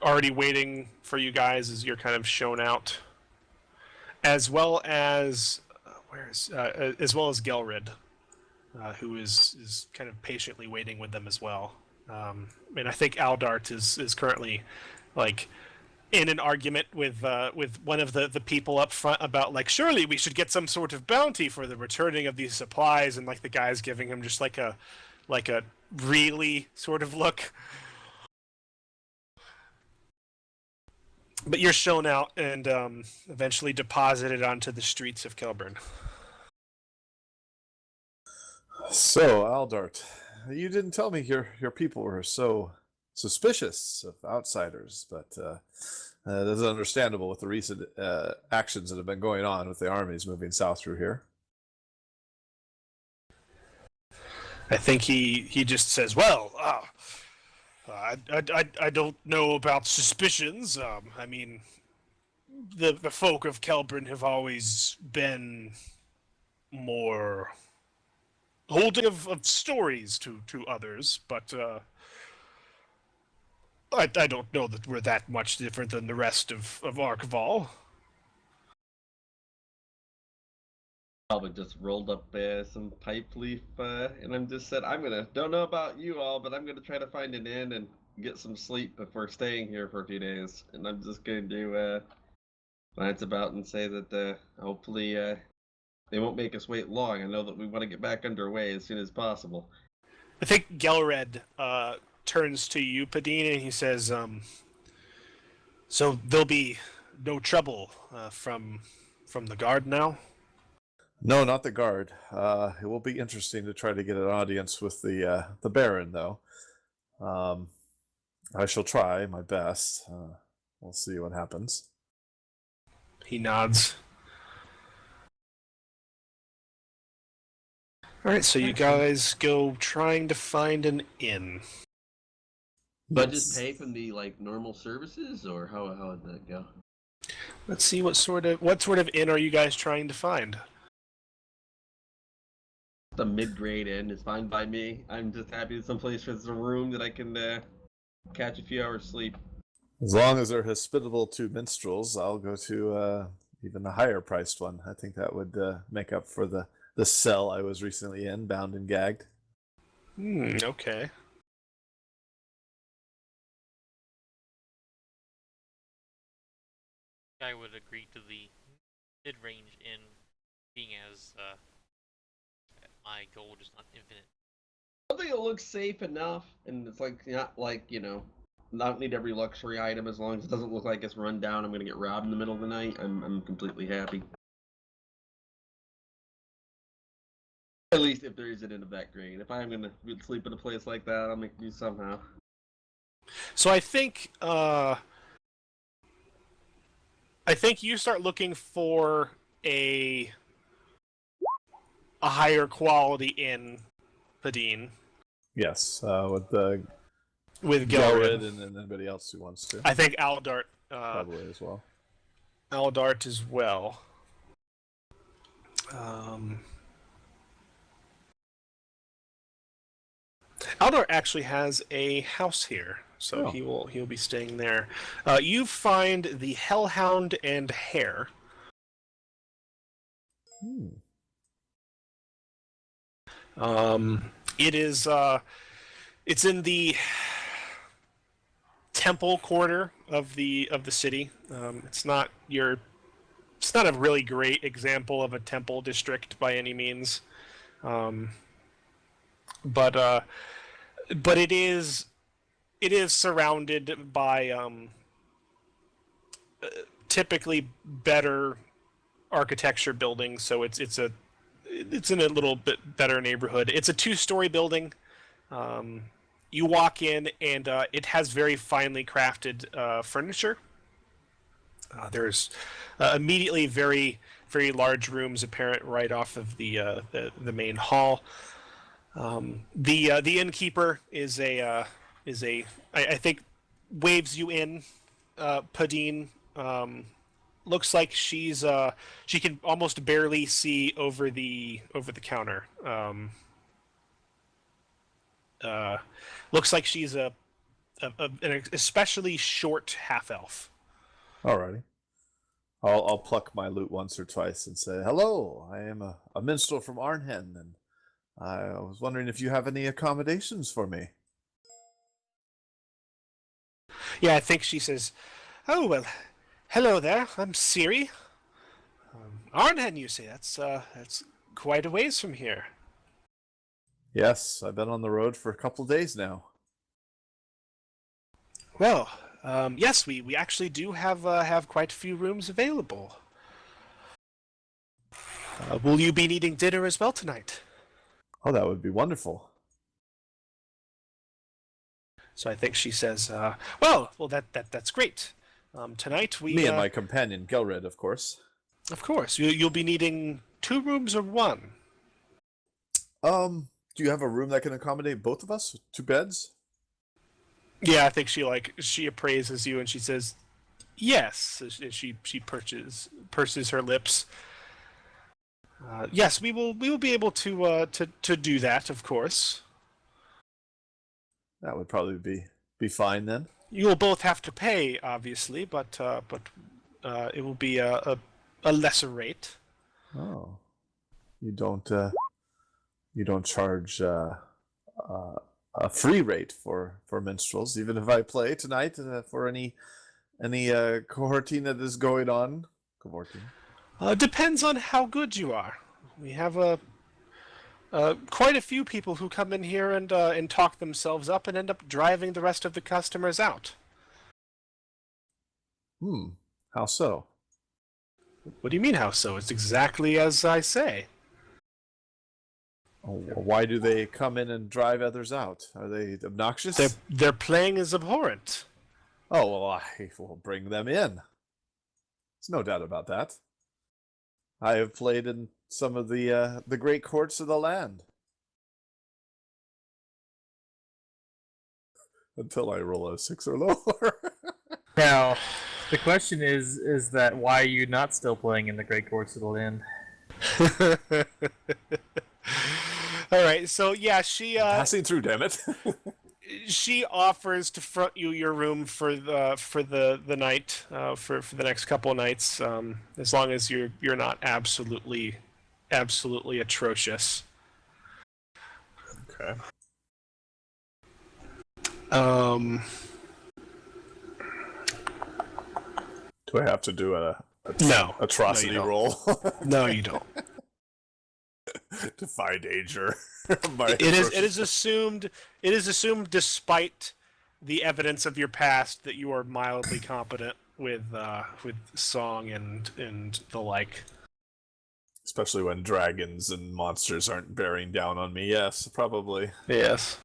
already waiting for you guys as you're kind of shown out, as well as as well as Gelrid, who is kind of patiently waiting with them as well. And I think Aldart is currently like in an argument with one of the people up front about like surely we should get some sort of bounty for the returning of these supplies, and like the guy's giving him just like a really sort of look. But you're shown out and eventually deposited onto the streets of Kelburn. So, Aldart, you didn't tell me your people were so suspicious of outsiders, but that is understandable with the recent actions that have been going on with the armies moving south through here. I think he just says, well, I don't know about suspicions. I mean, the folk of Kelburn have always been more holding of stories to others, but I don't know that we're that much different than the rest of Arkval. Probably just rolled up some pipe leaf, and I'm just said, don't know about you all, but I'm gonna try to find an inn and get some sleep before staying here for a few days. And I'm just going to glance about and say that hopefully they won't make us wait long. I know that we want to get back underway as soon as possible. I think Gelred turns to you, Padina, and he says, so there'll be no trouble from the guard now? No, not the guard. It will be interesting to try to get an audience with the Baron, though. I shall try my best. We'll see what happens. He nods. All right, so you guys go trying to find an inn. But just pay from the normal services, or how would that go? Let's see what sort of inn are you guys trying to find? The mid-grade inn is fine by me. I'm just happy that someplace with a room that I can catch a few hours sleep. As long as they're hospitable to minstrels, I'll go to even a higher priced one. I think that would make up for the cell I was recently in, bound and gagged. Okay. I would agree to the mid-range in being as my gold is not infinite. Something that looks safe enough, and it's like not like I don't need every luxury item as long as it doesn't look like it's run down. I'm gonna get robbed in the middle of the night. I'm completely happy. At least if there isn't of that grade. If I'm gonna sleep in a place like that, I'll make do somehow. So I think you start looking for a higher quality in Padine Yes, with the with Gelred Gelred. and anybody else who wants to, I think Aldart probably as well. Aldart as well. Aldar actually has a house here, so Oh. he'll be staying there. You find the Hellhound and Hare. Hmm. It is it's in the temple quarter of the city. It's not a really great example of a temple district by any means. But it is surrounded by typically better architecture buildings, so it's in a little bit better neighborhood. It's a 2-story building. You walk in and it has very finely crafted furniture. There's immediately very very large rooms apparent right off of the main hall. The innkeeper is I think waves you in. Padine looks like she can almost barely see over the counter. Looks like she's an especially short half elf. Alrighty. I'll pluck my lute once or twice and say, "Hello, I am a minstrel from Arnhen, and I was wondering if you have any accommodations for me." Yeah, I think she says, "Oh well, hello there. I'm Siri. Arnhen, you say? That's quite a ways from here." Yes, I've been on the road for a couple days now. Well, yes, we actually do have quite a few rooms available. Will you be needing dinner as well tonight? Oh, that would be wonderful. So I think she says, well, that's great. Tonight we Me and my companion, Gelred, of course. of course you'll be needing 2 rooms or 1. Do you have a room that can accommodate both of us? 2 beds? Yeah, I think she appraises you and she says, yes. She purses her lips. Yes, we will be able to do that, of course. That would probably be fine then. You will both have to pay, obviously, but it will be a lesser rate. Oh, you don't charge a free rate for minstrels, even if I play tonight for any cohorting that is going on. Cohorting. Depends on how good you are. We have quite a few people who come in here and talk themselves up and end up driving the rest of the customers out. How so? What do you mean, how so? It's exactly as I say. Oh, why do they come in and drive others out? Are they obnoxious? Their playing is abhorrent. Oh, well, I will bring them in. There's no doubt about that. I have played in some of the great courts of the land. Until I roll a 6 or lower. Now, the question is that why are you not still playing in the Great Courts of the Land? All right, so yeah, she Passing through, damn it. she offers to front you your room for the night, for the next couple of nights, as long as you're not absolutely atrocious. Okay. Do Do I have to do a No. atrocity No, you roll No, you don't. defy danger? It is assumed despite the evidence of your past that you are mildly competent with song and the like. Especially when dragons and monsters aren't bearing down on me. Yes, probably. Yes.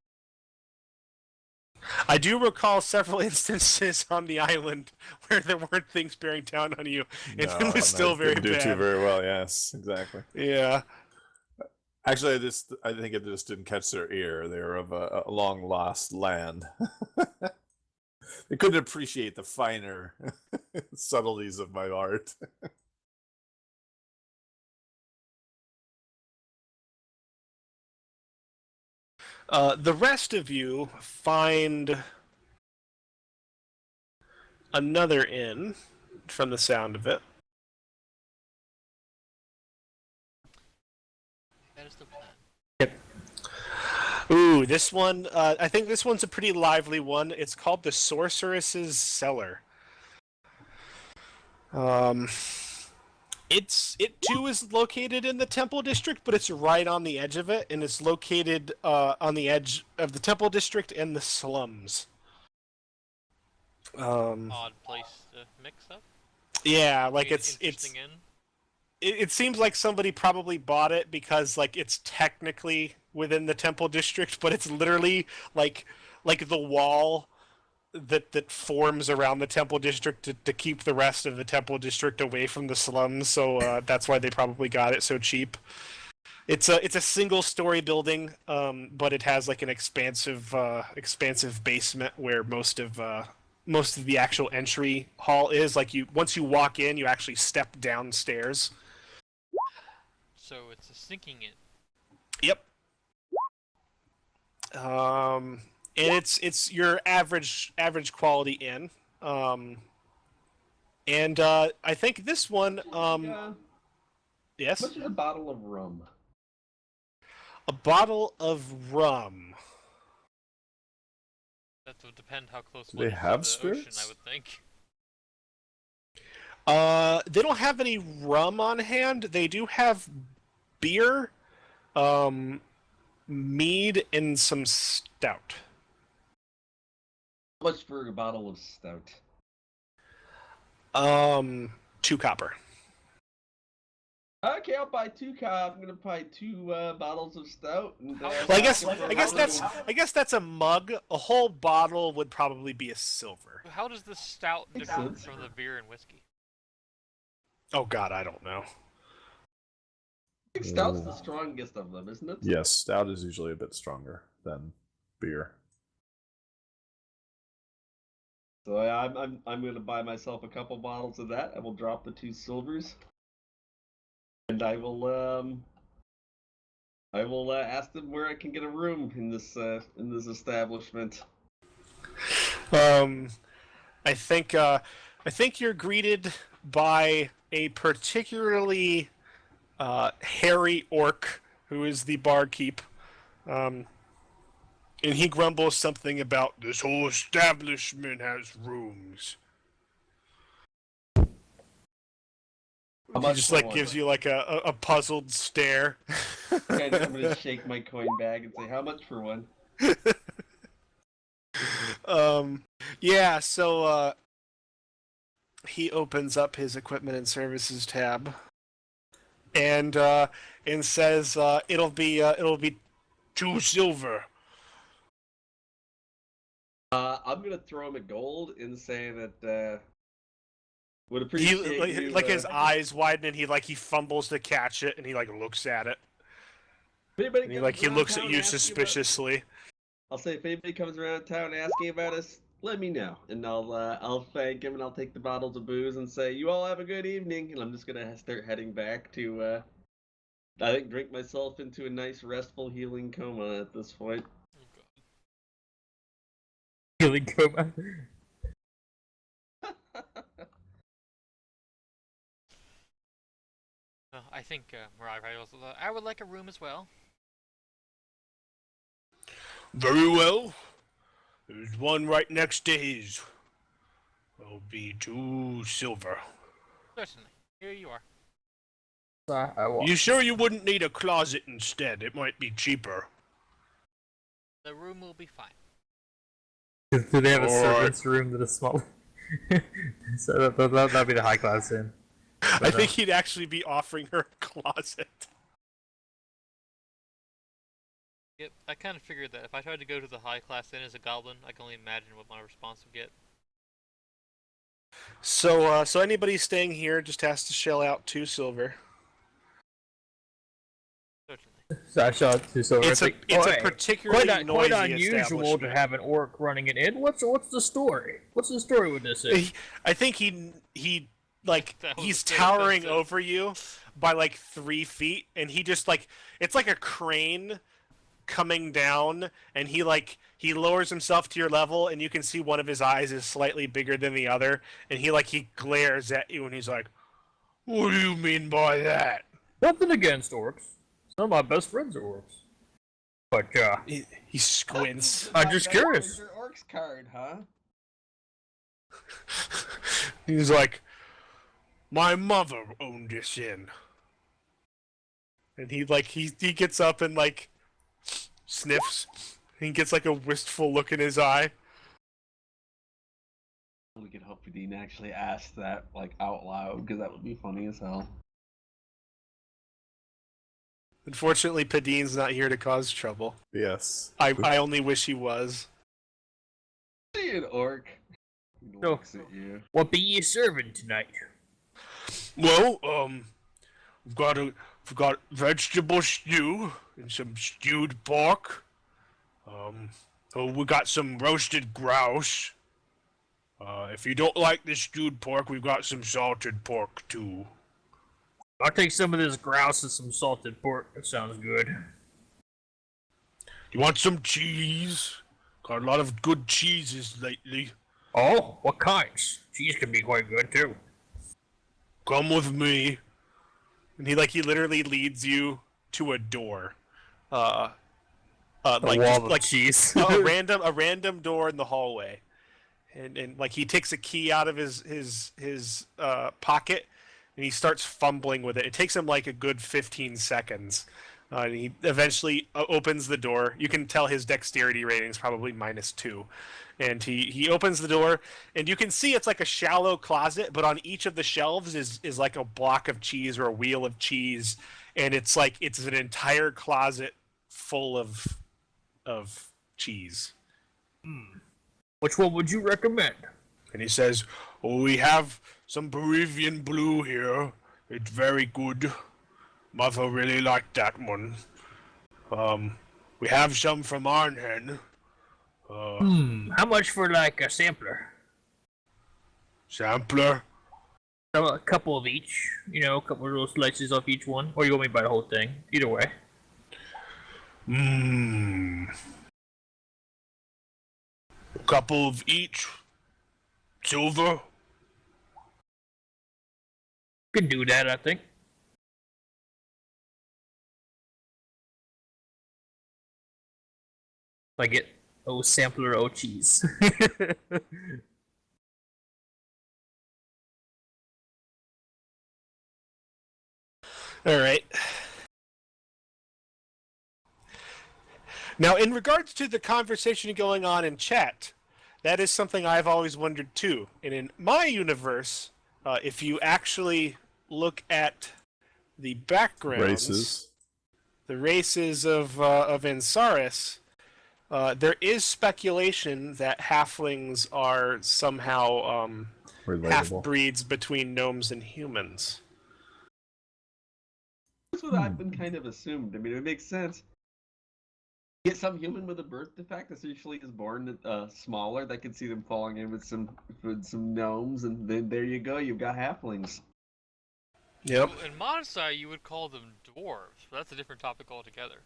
I do recall several instances on the island where there weren't things bearing down on you, and it was still very didn't do too bad. very well. Yes, exactly. Yeah. Actually, I think it just didn't catch their ear. They were of a long lost land. They couldn't appreciate the finer subtleties of my art. The rest of you find another inn, from the sound of it. That is the plan. Ooh, this one, I think this one's a pretty lively one. It's called the Sorceress's Cellar. It too is located in the Temple District, but it's right on the edge of it, and it's located on the edge of the Temple District and the slums. Odd place to mix up. Yeah, like Maybe it's interesting in. it seems like somebody probably bought it because like it's technically within the Temple District, but it's literally like the wall that forms around the Temple District to keep the rest of the Temple District away from the slums. So that's why they probably got it so cheap. It's a single story building, but it has like an expansive basement where most of the actual entry hall is. Like once you walk in, you actually step downstairs. So it's a sinking in. Yep. And it's your average quality inn. And I think this one yes. How much is a bottle of rum? A bottle of rum. That would depend how close Do they one is to have the spirits? ocean, I would think. They don't have any rum on hand. They do have beer, mead, and some stout. How much for a bottle of stout? 2 copper. Okay, I'll buy 2 I'm gonna buy 2 bottles of stout. And, Well, I guess that's a mug. A whole bottle would probably be a silver. How does the stout Makes differ sense. from the beer and whiskey? Oh God, I don't know. I think stout's the strongest of them, isn't it? Yes, stout is usually a bit stronger than beer. So I'm gonna buy myself a couple bottles of that. I will drop the 2 silvers, and I will ask them where I can get a room in this establishment. I think you're greeted by a particularly hairy orc who is the barkeep. And he grumbles something about this whole establishment has rooms. How He much just for like one? gives you like a puzzled stare. Okay, I'm gonna shake my coin bag and say, "How much for one?" Yeah, so he opens up his equipment and services tab and says it'll be 2 silver. I'm gonna throw him a gold and say that would He appreciate you. like his eyes widen and he fumbles to catch it and he like looks at it if anybody and he comes around looks town at you asking about- suspiciously. I'll say if anybody comes around town asking about us, let me know, and I'll thank him and I'll take the bottles of booze and say, "You all have a good evening," and I'm just gonna start heading back to I think drink myself into a nice restful healing coma at this point. Oh god. Healing coma. I think Mariah probably also thought, I would like a room as well. Very well. There's one right next to his. will be 2 silver. Certainly. Here you are. You sure you wouldn't need a closet instead? It might be cheaper. The room will be fine. Do they have a Alright. servant's room that is small? So that'd be the high class inn. I think he'd actually be offering her a closet. Yep, I kind of figured that. If I tried to go to the high class inn as a goblin, I can only imagine what my response would get. So anybody staying here just has to shell out 2 silver. Certainly. So I shot two silver. It's a particularly noisy quite unusual to establishment. have an orc running an inn. What's the story? What's the story with this inn? I think he like That was he's very towering offensive. over you by like 3 feet, and he just like it's like a crane coming down, and he lowers himself to your level, and you can see one of his eyes is slightly bigger than the other, and he glares at you, and he's like, "What do you mean by that?" Nothing against orcs. Some of my best friends are orcs. But He squints. I'm just curious. Your orcs card, huh? He's like, "My mother owned this inn," and he gets up and like sniffs. He gets like a wistful look in his eye. We could hope Dean actually asked that like out loud, because that would be funny as hell. Unfortunately, Padine's not here to cause trouble. Yes. I only wish he was. See an orc. He No. looks at you. What be ye serving tonight? Well, we've got vegetable stew and some stewed pork. We got some roasted grouse. If you don't like the stewed pork, we've got some salted pork too. I'll take some of this grouse and some salted pork. That sounds good. You want some cheese? Got a lot of good cheeses lately. Oh, what kinds? Cheese can be quite good too. Come with me. And he literally leads you to a door. A Like wall just, of like cheese. a random door in the hallway. And like he takes a key out of his pocket and he starts fumbling with it. It takes him like a good 15 seconds. And he eventually opens the door. You can tell his dexterity rating is probably -2. And he opens the door, and you can see it's like a shallow closet, but on each of the shelves is like a block of cheese or a wheel of cheese. And it's like it's an entire closet full of cheese. Which one would you recommend? And he says, "Oh, we have some Peruvian blue here. It's very good. Mother really liked that one. We have some from Arnhen. How much for like a sampler? Sampler. A couple of each. You know, a couple of little slices off each one. Or you want me to buy the whole thing? Either way. A couple of each. Silver. Can do that, I think. I get sampler cheese. All right. Now, in regards to the conversation going on in chat, that is something I've always wondered too. And in my universe, if you actually look at the backgrounds, Races. the races of Ansaris, there is speculation that halflings are somehow Relatable. half-breeds between gnomes and humans. That's what I've been kind of assumed. I mean, it makes sense. Get some human with a birth defect that usually is born smaller. That could see them falling in with some gnomes, and then there you go. You've got halflings. Yep. Well, in Modesty, you would call them dwarves, but that's a different topic altogether.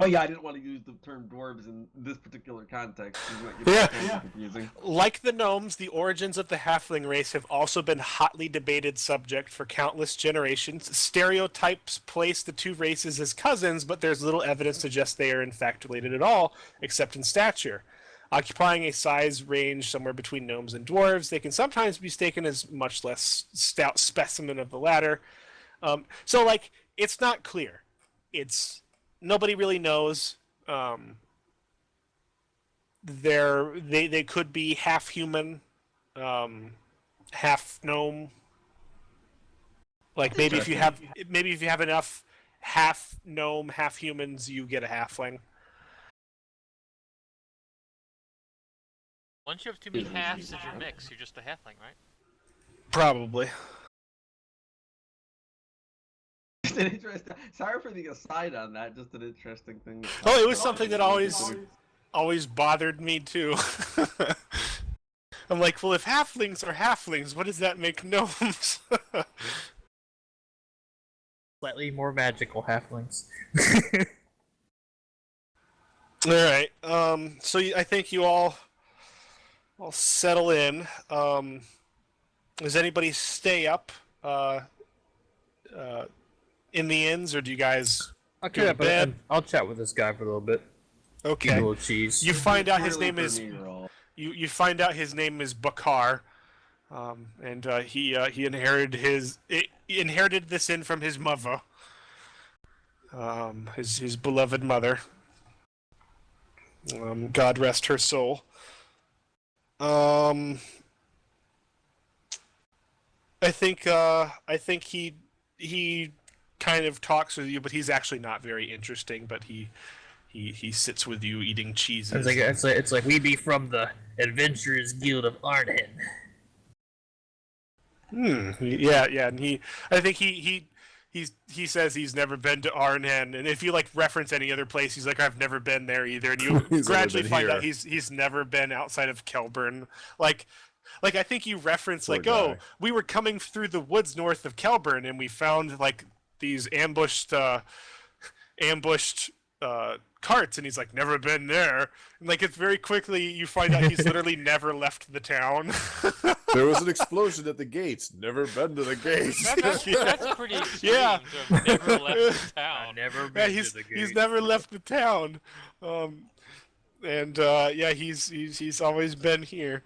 Oh yeah, I didn't want to use the term dwarves in this particular context. Yeah. Confusing. Like the gnomes, the origins of the halfling race have also been hotly debated subject for countless generations. Stereotypes place the two races as cousins, but there's little evidence to suggest they are in fact related at all, except in stature. Occupying a size range somewhere between gnomes and dwarves, they can sometimes be taken as much less stout specimen of the latter. So, like, it's not clear. It's nobody really knows. They could be half human, half gnome. Like maybe if you have enough half gnome, half humans, you get a halfling. Once you have too many halves in your mix, you're just a halfling, right? Probably. Sorry for the aside on that. Just an interesting thing. Oh, it was something that always bothered me too. I'm like, well, if halflings are halflings, what does that make gnomes? Slightly more magical halflings. All right. So I think you all settle in. Does anybody stay up in the inns, or do you guys I'll go to bed? I'll chat with this guy for a little bit. Eat a Okay. little cheese. You find out his Purely name for is me, roll. you find out his name is Bakar, and he inherited this inn from his mother, his beloved mother. God rest her soul. I think he kind of talks with you, but he's actually not very interesting. But he sits with you eating cheeses. It's like we be from the Adventurers Guild of Arnhem. Yeah, and I think he says he's never been to Arnhem, and if you like reference any other place, he's like, I've never been there either, and you He's gradually never been find here. out he's never been outside of Kelburn. Like I think you reference Poor like, guy. oh, we were coming through the woods north of Kelburn, and we found like these ambushed carts, and he's like, never been there. And like, it's very quickly you find out he's literally never left the town. There was an explosion at the gates. Never been to the gates. That's pretty extreme Yeah. to have never left the town. Never Yeah, been he's to the he's gate. never left the town, and yeah, he's always been here.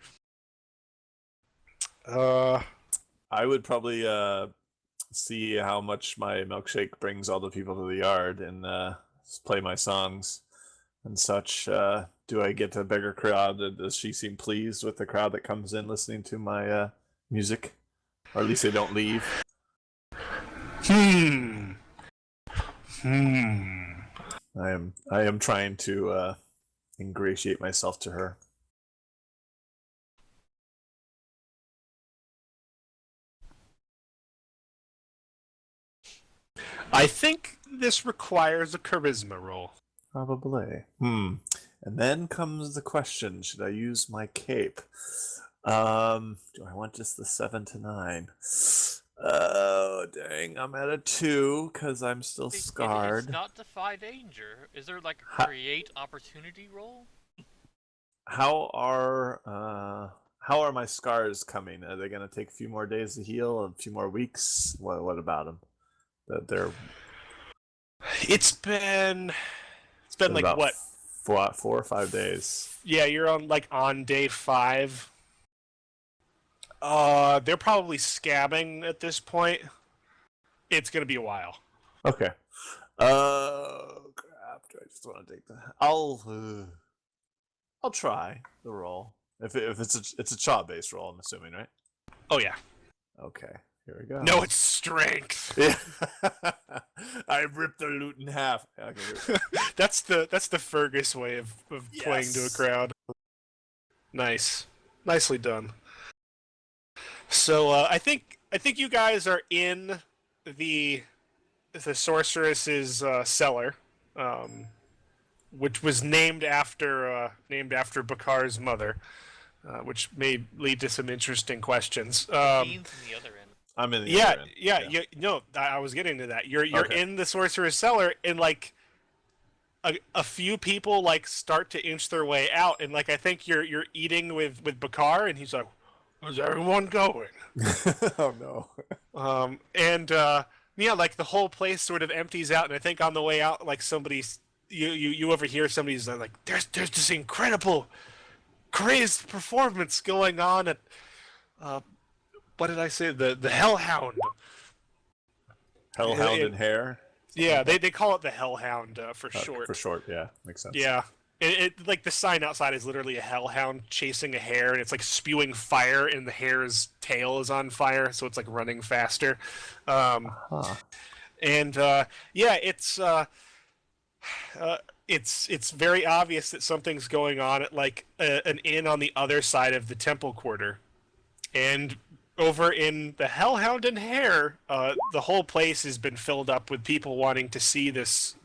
I would probably see how much my milkshake brings all the people to the yard and play my songs and such. Do I get a bigger crowd? Does she seem pleased with the crowd that comes in listening to my music? Or at least they don't leave. Hmm. I am trying to ingratiate myself to her. I think this requires a charisma roll. Probably. And then comes the question: should I use my cape? Do I want just the 7 to 9? Oh dang! I'm at a 2 because I'm still It's scarred. not defy danger. Is there like a Ha- create opportunity roll? How are my scars coming? Are they gonna take a few more days to heal? A few more weeks? What about them? That they're It's been like about what? 4 or 5 days. Yeah, you're on day 5. They're probably scabbing at this point. It's gonna be a while. Okay. Oh crap! Do I just want to take the? I'll try the roll. If it's a chaw based roll, I'm assuming, right? Oh yeah. Okay. Here we go. No, it's strength. Yeah. I ripped the loot in half. Okay, here we go. That's the Fergus way of playing to a Yes. crowd. Nice, nicely done. So I think you guys are in the sorceress's cellar, which was named after Bakar's mother, which may lead to some interesting questions. Beans in the other end. I'm in the Yeah, other end. yeah. No, I was getting to that. You're Okay. in the sorcerer's cellar, and like a few people like start to inch their way out, and like I think you're eating with Bakar, and he's like, "Where's everyone going?" Oh no. And yeah, like the whole place sort of empties out, and I think on the way out, like somebody's you overhear somebody's like, "There's this incredible crazed performance going on at what did I say? The Hellhound. Hellhound it- and Hare. Yeah, they call it the Hellhound for short. For short, yeah, makes sense. Yeah. It like the sign outside is literally a hellhound chasing a hare, and it's like spewing fire, and the hare's tail is on fire, so it's like running faster. Huh. And yeah, it's very obvious that something's going on at like an inn on the other side of the temple quarter, and over in the Hellhound and Hare, the whole place has been filled up with people wanting to see this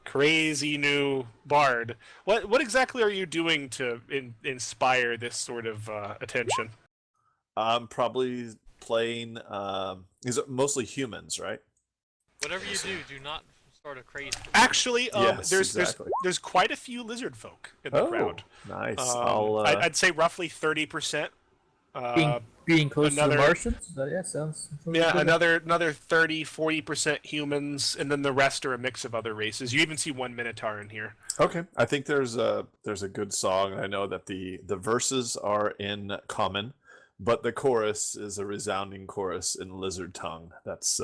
crazy new bard. What exactly are you doing to inspire this sort of attention? I'm probably playing. Is it mostly humans, right? Whatever you do not start a craze. Actually, Yes, there's exactly. there's quite a few lizard folk in the crowd. Nice. I'd say roughly 30%. Being close to another- the Martians? Yeah, sounds Yeah, good. another 30-40% humans, and then the rest are a mix of other races. You even see one Minotaur in here. Okay, I think there's a good song. I know that the verses are in common, but the chorus is a resounding chorus in lizard tongue. That's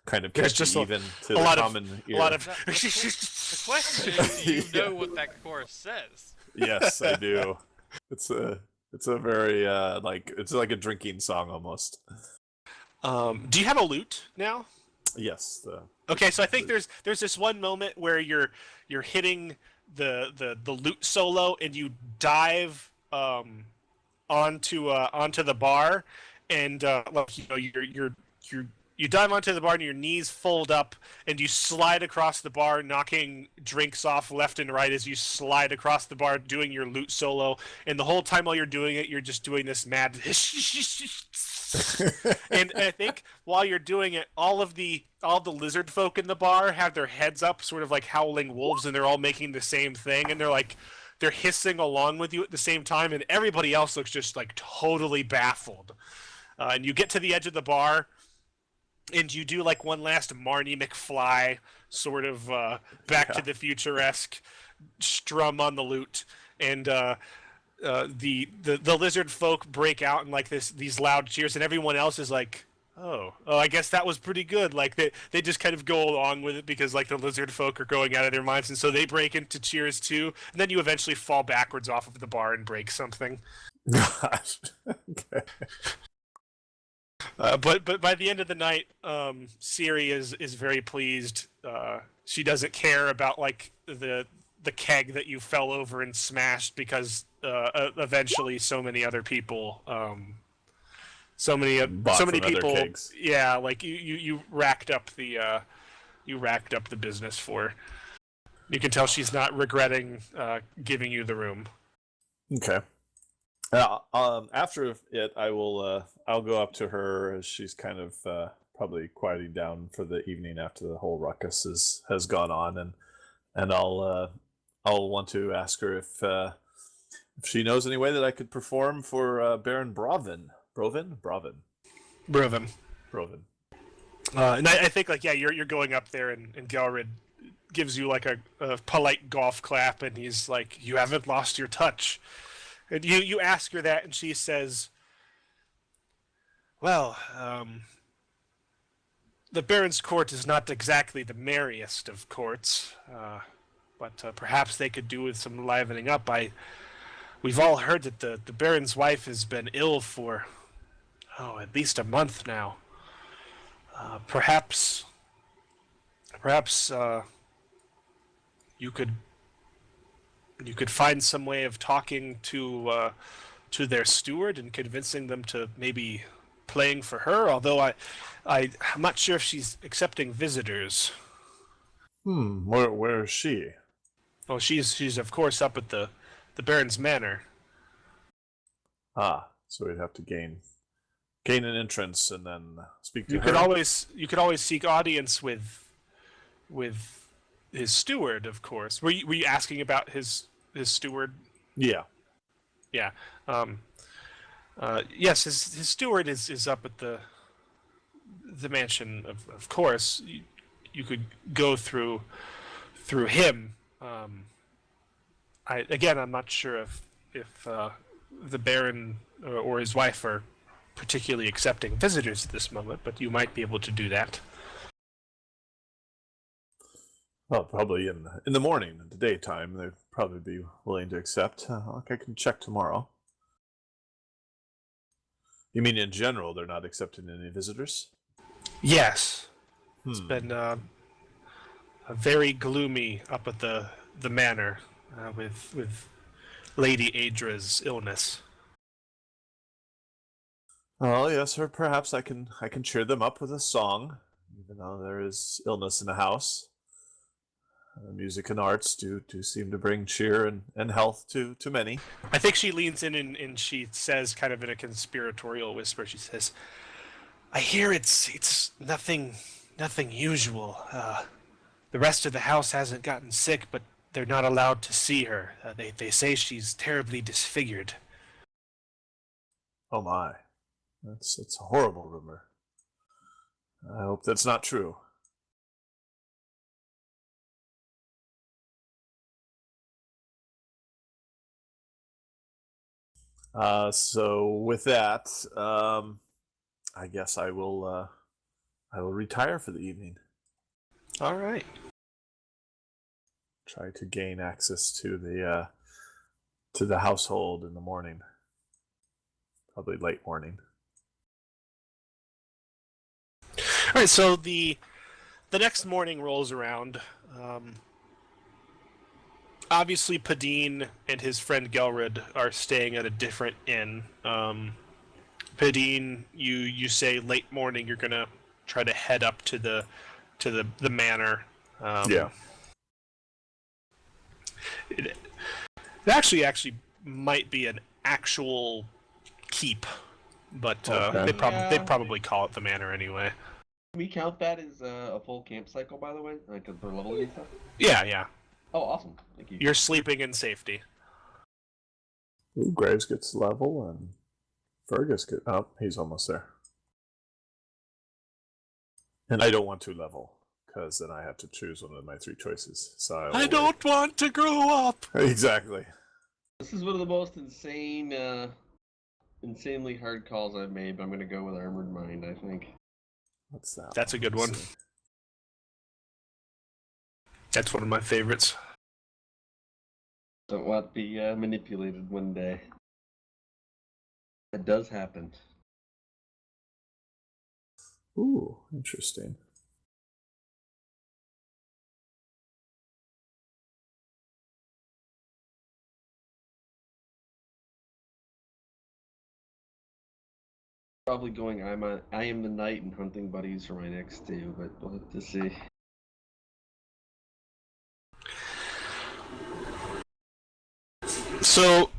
kind of There's catchy just a- even to a the lot of- common ear. A lot of The question is, do you know what that chorus says? Yes, I do. It's a very it's like a drinking song almost. Do you have a lute now? Yes. Okay, so I think there's this one moment where you're hitting the lute solo, and you dive onto the bar, and like, you know, you dive onto the bar and your knees fold up, and you slide across the bar, knocking drinks off left and right as you slide across the bar, doing your lute solo. And the whole time while you're doing it, you're just doing this mad. And I think while you're doing it, all the lizard folk in the bar have their heads up, sort of like howling wolves, and they're all making the same thing, and they're hissing along with you at the same time, and everybody else looks just like totally baffled. And you get to the edge of the bar, and you do like one last Marnie McFly sort of Back to the Future-esque strum on the lute, and the lizard folk break out in like these loud cheers, and everyone else is like, oh, I guess that was pretty good. Like they just kind of go along with it because like the lizard folk are going out of their minds, and so they break into cheers too. And then you eventually fall backwards off of the bar and break something. Gosh. Okay. But by the end of the night, Siri is very pleased. She doesn't care about like the keg that you fell over and smashed, because eventually so many other people, so many Bought from other people, kegs. yeah, like you racked up the business for. You can tell she's not regretting giving you the room. Okay. After it, I'll go up to her as she's kind of probably quieting down for the evening after the whole ruckus has gone on, and I'll want to ask her if she knows any way that I could perform for Baron Brovin. Brovin. Broven. And I think like, yeah, you're going up there, and Galred gives you like a polite golf clap, and he's like, "You haven't lost your touch." And you ask her that, and she says, "Well, the Baron's court is not exactly the merriest of courts, but perhaps they could do with some livening up. We've all heard that the Baron's wife has been ill for, at least a month now. Perhaps you could find some way of talking to their steward and convincing them to maybe playing for her. Although I'm not sure if she's accepting visitors. where is she? Oh, she's of course up at the Baron's manor. So we'd have to gain an entrance and then speak to You her. could always seek audience with his steward, of course. Were you asking about his steward? Yeah. Yeah. Yes, his steward is up at the mansion. Of course, you could go through him. I'm not sure if the Baron or his wife are particularly accepting visitors at this moment, but you might be able to do that. Well, probably in the morning, in the daytime, they'd probably be willing to accept. I can check tomorrow. You mean in general, they're not accepting any visitors? Yes. It's Hmm. been very gloomy up at the manor with Lady Adra's illness. Oh yes, or perhaps I can cheer them up with a song, even though there is illness in the house. Music and arts do seem to bring cheer and health to many. I think she leans in and she says, kind of in a conspiratorial whisper, she says, "I hear it's nothing usual. The rest of the house hasn't gotten sick, but they're not allowed to see her. They say she's terribly disfigured." Oh my, it's a horrible rumor. I hope that's not true. So with that, I guess I will retire for the evening. All right. Try to gain access to the household in the morning. Probably late morning. All right. So the next morning rolls around. Obviously, Padine and his friend Gelred are staying at a different inn. Padine, you say late morning you're gonna try to head up to the manor. Yeah. It actually might be an actual keep, but Okay. they'd probably call it the manor anyway. Can we count that as a full camp cycle, by the way? Like for leveling and stuff? Yeah. Oh, awesome. Thank you. You're sleeping in safety. Ooh, Graves gets level and Fergus gets... Oh, he's almost there. And I don't want to level, because then I have to choose one of my 3 choices. So I don't want to grow up. Exactly. This is one of the most insanely hard calls I've made, but I'm going to go with Armored Mind, I think. What's that? That's a good Let's one. see. That's one of my favorites. Don't want to be manipulated one day. That does happen. Ooh, interesting. Probably going I am the knight and hunting buddies for my next 2, but we'll have to see. So,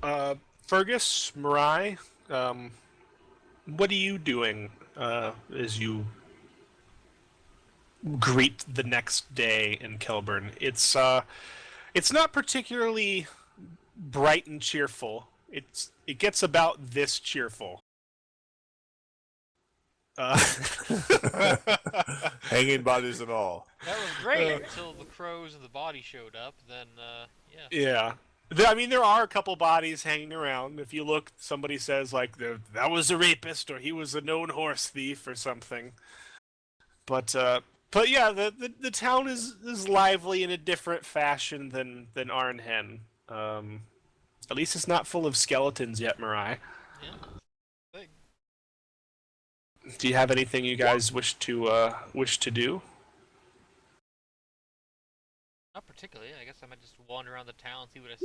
Fergus, Marai, what are you doing as you greet the next day in Kelburn? It's not particularly bright and cheerful. It gets about this cheerful. Hanging bodies and all. That was great until the crows and the body showed up. Then, yeah. Yeah. I mean, there are a couple bodies hanging around. If you look, somebody says, like, that was a rapist, or he was a known horse thief, or something. But yeah, the town is lively in a different fashion than Arnhen. At least it's not full of skeletons yet, Marai. Yeah. Big. Do you have anything you guys wish to do? Not particularly. I guess I might just wander around the town, see what I see.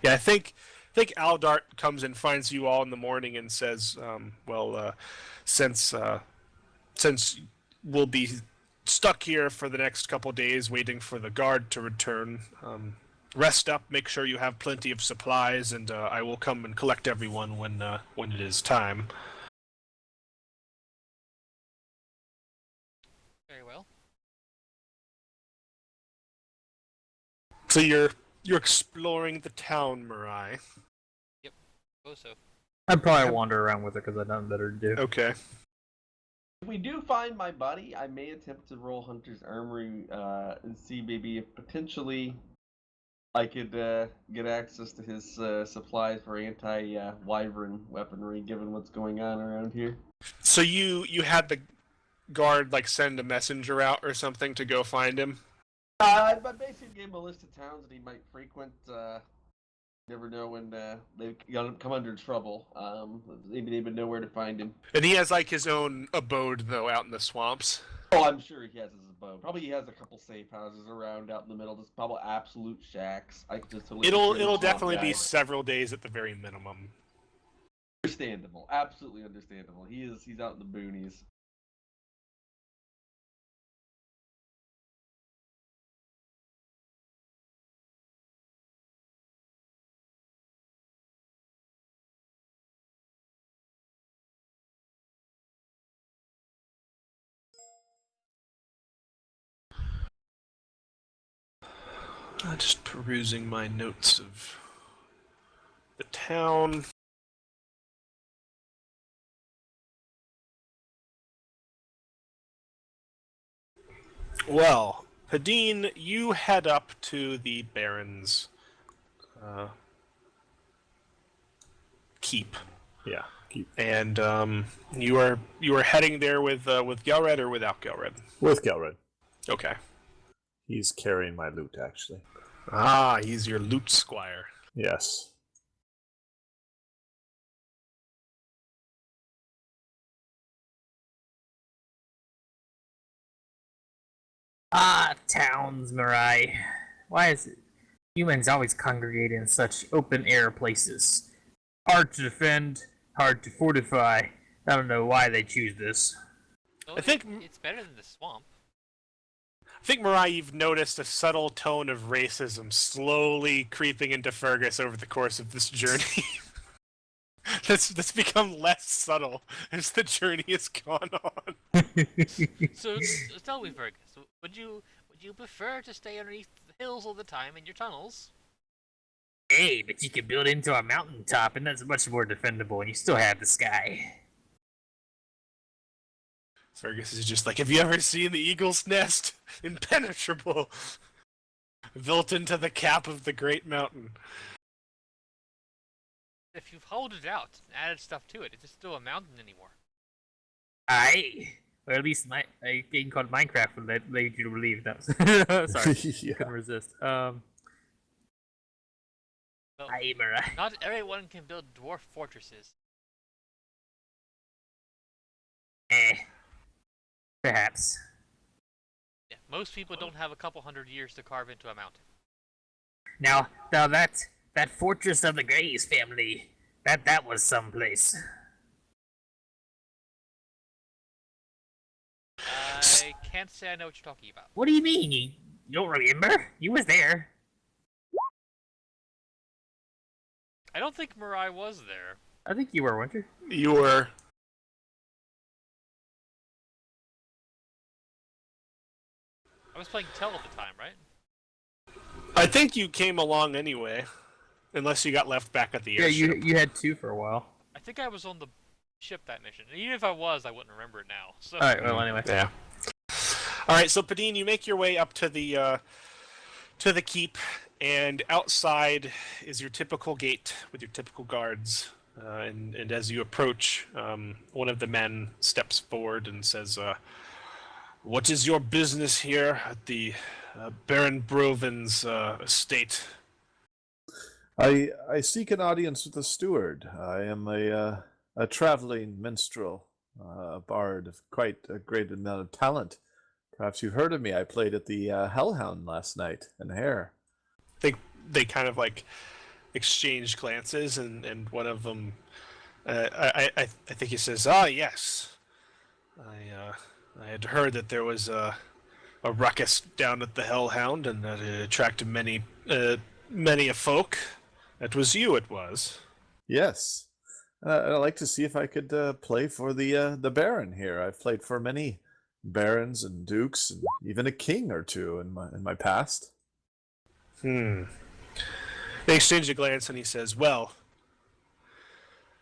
Yeah, I think Aldart comes and finds you all in the morning and says, since we'll be stuck here for the next couple days waiting for the guard to return, rest up, make sure you have plenty of supplies, and I will come and collect everyone when it is time. Very well. So you're exploring the town, Marai. Suppose so. I'd probably wander around with it because I know better to do. Okay. If we do find my buddy, I may attempt to roll Hunter's Armory and see maybe if potentially I could get access to his supplies for anti-wyvern weaponry, given what's going on around here. So you had the guard like send a messenger out or something to go find him? I basically gave him a list of towns that he might frequent. Never know when they come under trouble. Maybe they would know where to find him. And he has like his own abode though out in the swamps. Oh, I'm sure he has his abode. Probably he has a couple safe houses around out in the middle. Just probably absolute shacks. I could just totally It'll definitely be several days at the very minimum. understandable. Absolutely understandable. He's out in the boonies. Just perusing my notes of the town. Well, Hadine, you head up to the Baron's keep, Yeah. Keep and you are heading there with Gelred or without Gelred? with Gelred. Okay. He's carrying my loot, actually. Ah, he's your loot squire. Yes. Ah, towns, Mirai. Why is it humans always congregate in such open-air places? Hard to defend, hard to fortify. I don't know why they choose this. Well, I think- it's better than the swamp. I think, Mariah, you've noticed a subtle tone of racism slowly creeping into Fergus over the course of this journey. that's become less subtle as the journey has gone on. So tell me, Fergus, would you prefer to stay underneath the hills all the time in your tunnels? Hey, but you can build into a mountaintop, and that's much more defendable, and you still have the sky. Fergus is just like, have you ever seen the eagle's nest? Impenetrable. Built into the cap of the great mountain. If you've hollowed it out and added stuff to it, it's still a mountain anymore. Aye. Or at least a game called Minecraft would let you to believe that. Sorry, Yeah. couldn't resist. Well, Aye, Mirai. not everyone can build dwarf fortresses. Perhaps. Yeah, most people don't have a couple hundred years to carve into a mountain. Now that fortress of the Grays family, that was someplace. I can't say I know what you're talking about. What do you mean? You don't remember? You was there. I don't think Mirai was there. I think you were, weren't you? You were. I was playing Tell at the time, right? I think you came along anyway. Unless you got left back at the Yeah, airship. you had two for a while. I think I was on the ship that mission. And even if I was, I wouldn't remember it now. So Alright, well, anyway. Yeah. Alright, so Padine, you make your way up to the keep, and outside is your typical gate with your typical guards. And as you approach, one of the men steps forward and says, what is your business here at the Baron Broven's estate? I seek an audience with the steward. I am a traveling minstrel, a bard of quite a great amount of talent. Perhaps you've heard of me. I played at the Hellhound last night in Hare. They kind of like exchange glances, and one of them, I think he says, "Ah, yes, I had heard that there was a ruckus down at the Hellhound, and that it attracted many a folk. It was you, it was." Yes. I'd like to see if I could play for the Baron here. I've played for many barons and dukes, and even a king or two in my past. They exchange a glance, and he says, "Well,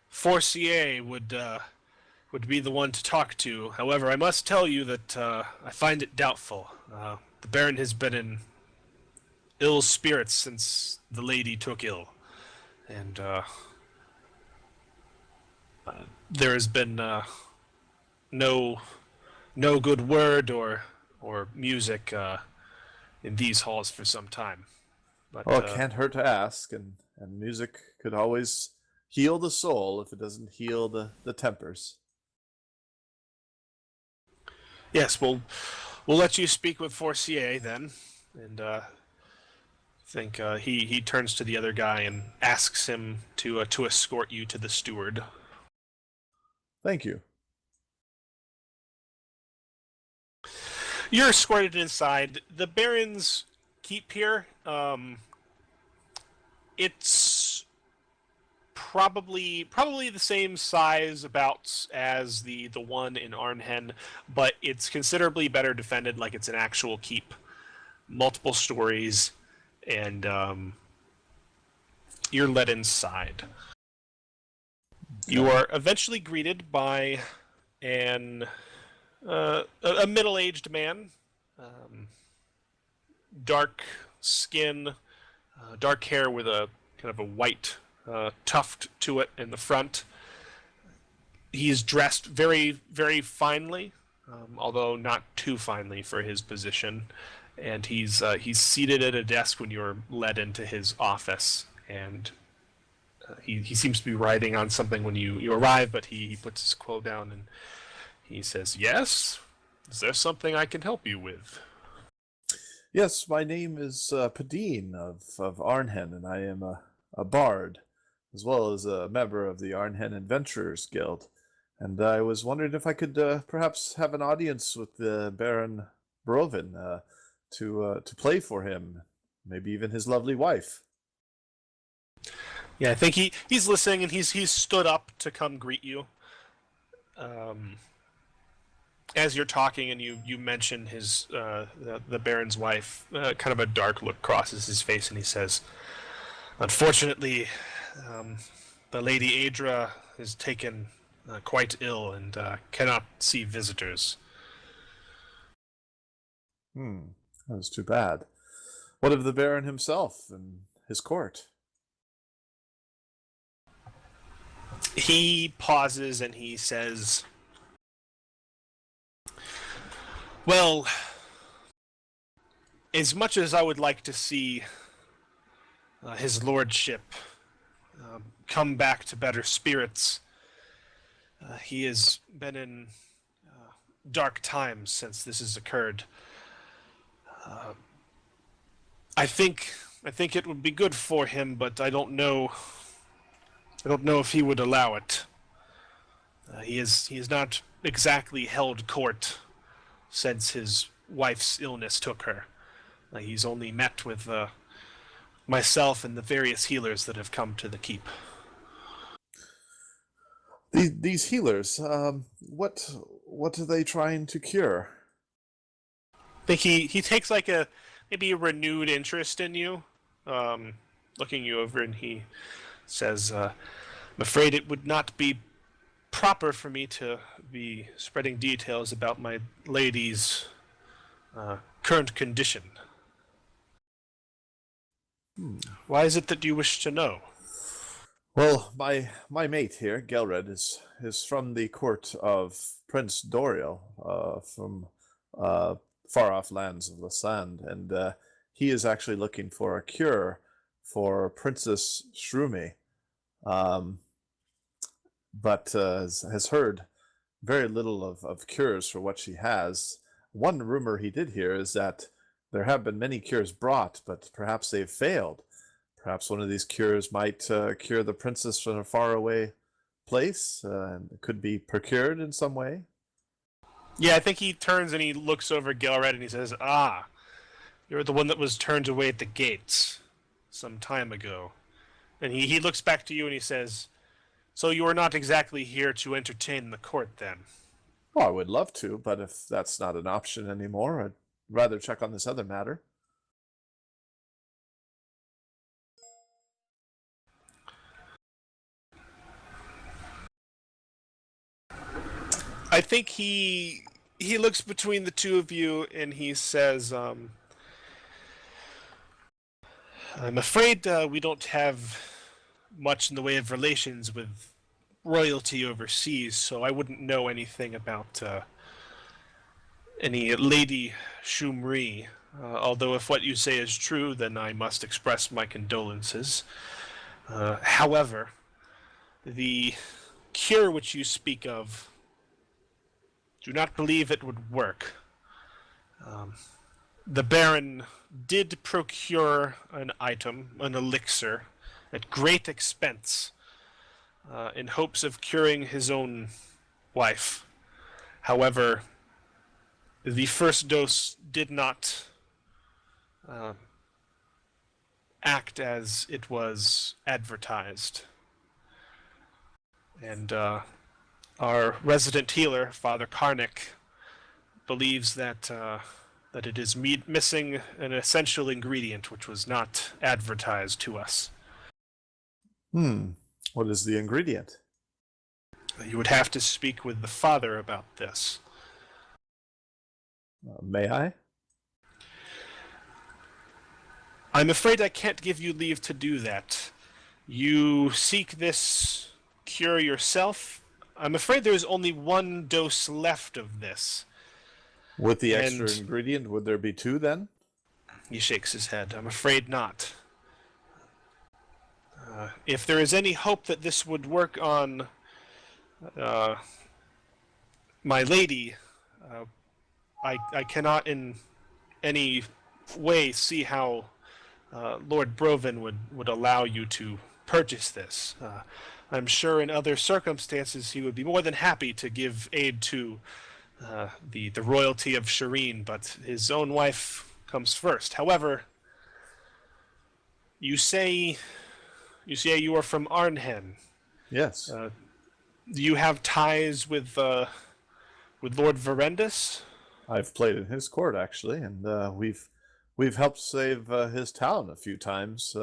Forcier would be the one to talk to. However, I must tell you that I find it doubtful. The Baron has been in ill spirits since the lady took ill, and there has been no good word or music in these halls for some time. But Well, it can't hurt to ask, and music could always heal the soul if it doesn't heal the tempers. yes, we'll let you speak with Forcier then, and think he turns to the other guy and asks him to escort you to the steward. Thank you. You're escorted inside the Baron's keep here. It's probably the same size about as the one in Arnhen, but it's considerably better defended. Like it's an actual keep, multiple stories, and you're led inside. You are eventually greeted by a middle-aged man, dark skin, dark hair with a kind of a white tuft to it in the front. He's dressed very, very finely, although not too finely for his position. And he's seated at a desk when you're led into his office, and he seems to be writing on something when you arrive, but he puts his quill down and he says, "Yes? Is there something I can help you with?" Yes, my name is Padine of Arnhen, and I am a bard, as well as a member of the Arnhen Adventurers Guild. And I was wondering if I could perhaps have an audience with the Baron Brovin to play for him, maybe even his lovely wife. Yeah, I think he's listening, and he's stood up to come greet you. As you're talking, and you mention his the Baron's wife, kind of a dark look crosses his face, and he says, "Unfortunately, the Lady Adra is taken quite ill and cannot see visitors." That was too bad. What of the Baron himself and his court? He pauses and he says, "Well, as much as I would like to see his lordship come back to better spirits, he has been in dark times since this has occurred. I think it would be good for him, but I don't know if he would allow it. He has not exactly held court since his wife's illness took her. He's only met with myself and the various healers that have come to the keep." These healers, what are they trying to cure? I think he takes like maybe a renewed interest in you, looking you over, and he says, "I'm afraid it would not be proper for me to be spreading details about my lady's current condition. Why is it that you wish to know?" Well, my mate here, Gelred, is from the court of Prince Doriel, from far off lands of Lasand, and he is actually looking for a cure for Princess Shrumi, but has heard very little of cures for what she has. One rumor he did hear is that there have been many cures brought, but perhaps they've failed. Perhaps one of these cures might cure the princess from a faraway place, and it could be procured in some way. Yeah, I think he turns and he looks over Gelred and he says, "Ah, you're the one that was turned away at the gates some time ago." And he looks back to you and he says, "So you are not exactly here to entertain the court, then?" Well, I would love to, but if that's not an option anymore, I'd rather check on this other matter. I think he looks between the two of you and he says, I'm afraid we don't have much in the way of relations with royalty overseas, so I wouldn't know anything about any Lady Shumri. Although if what you say is true, then I must express my condolences. However, the cure which you speak of, do not believe it would work. The Baron did procure an item, an elixir, at great expense, in hopes of curing his own wife. However, the first dose did not act as it was advertised. And our resident healer, Father Karnik, believes that that it is missing an essential ingredient which was not advertised to us. What is the ingredient? You would have to speak with the father about this. May I? I'm afraid I can't give you leave to do that. You seek this cure yourself. I'm afraid there is only one dose left of this. With the extra And- ingredient, would there be 2 then? He shakes his head. I'm afraid not. If there is any hope that this would work on my lady, I cannot in any way see how Lord Brovin would allow you to purchase this. I'm sure in other circumstances he would be more than happy to give aid to the royalty of Shireen, but his own wife comes first. However, you say you are from Arnhen. Yes. Do you have ties with Lord Verendus? I've played in his court actually, and we've helped save his town a few times.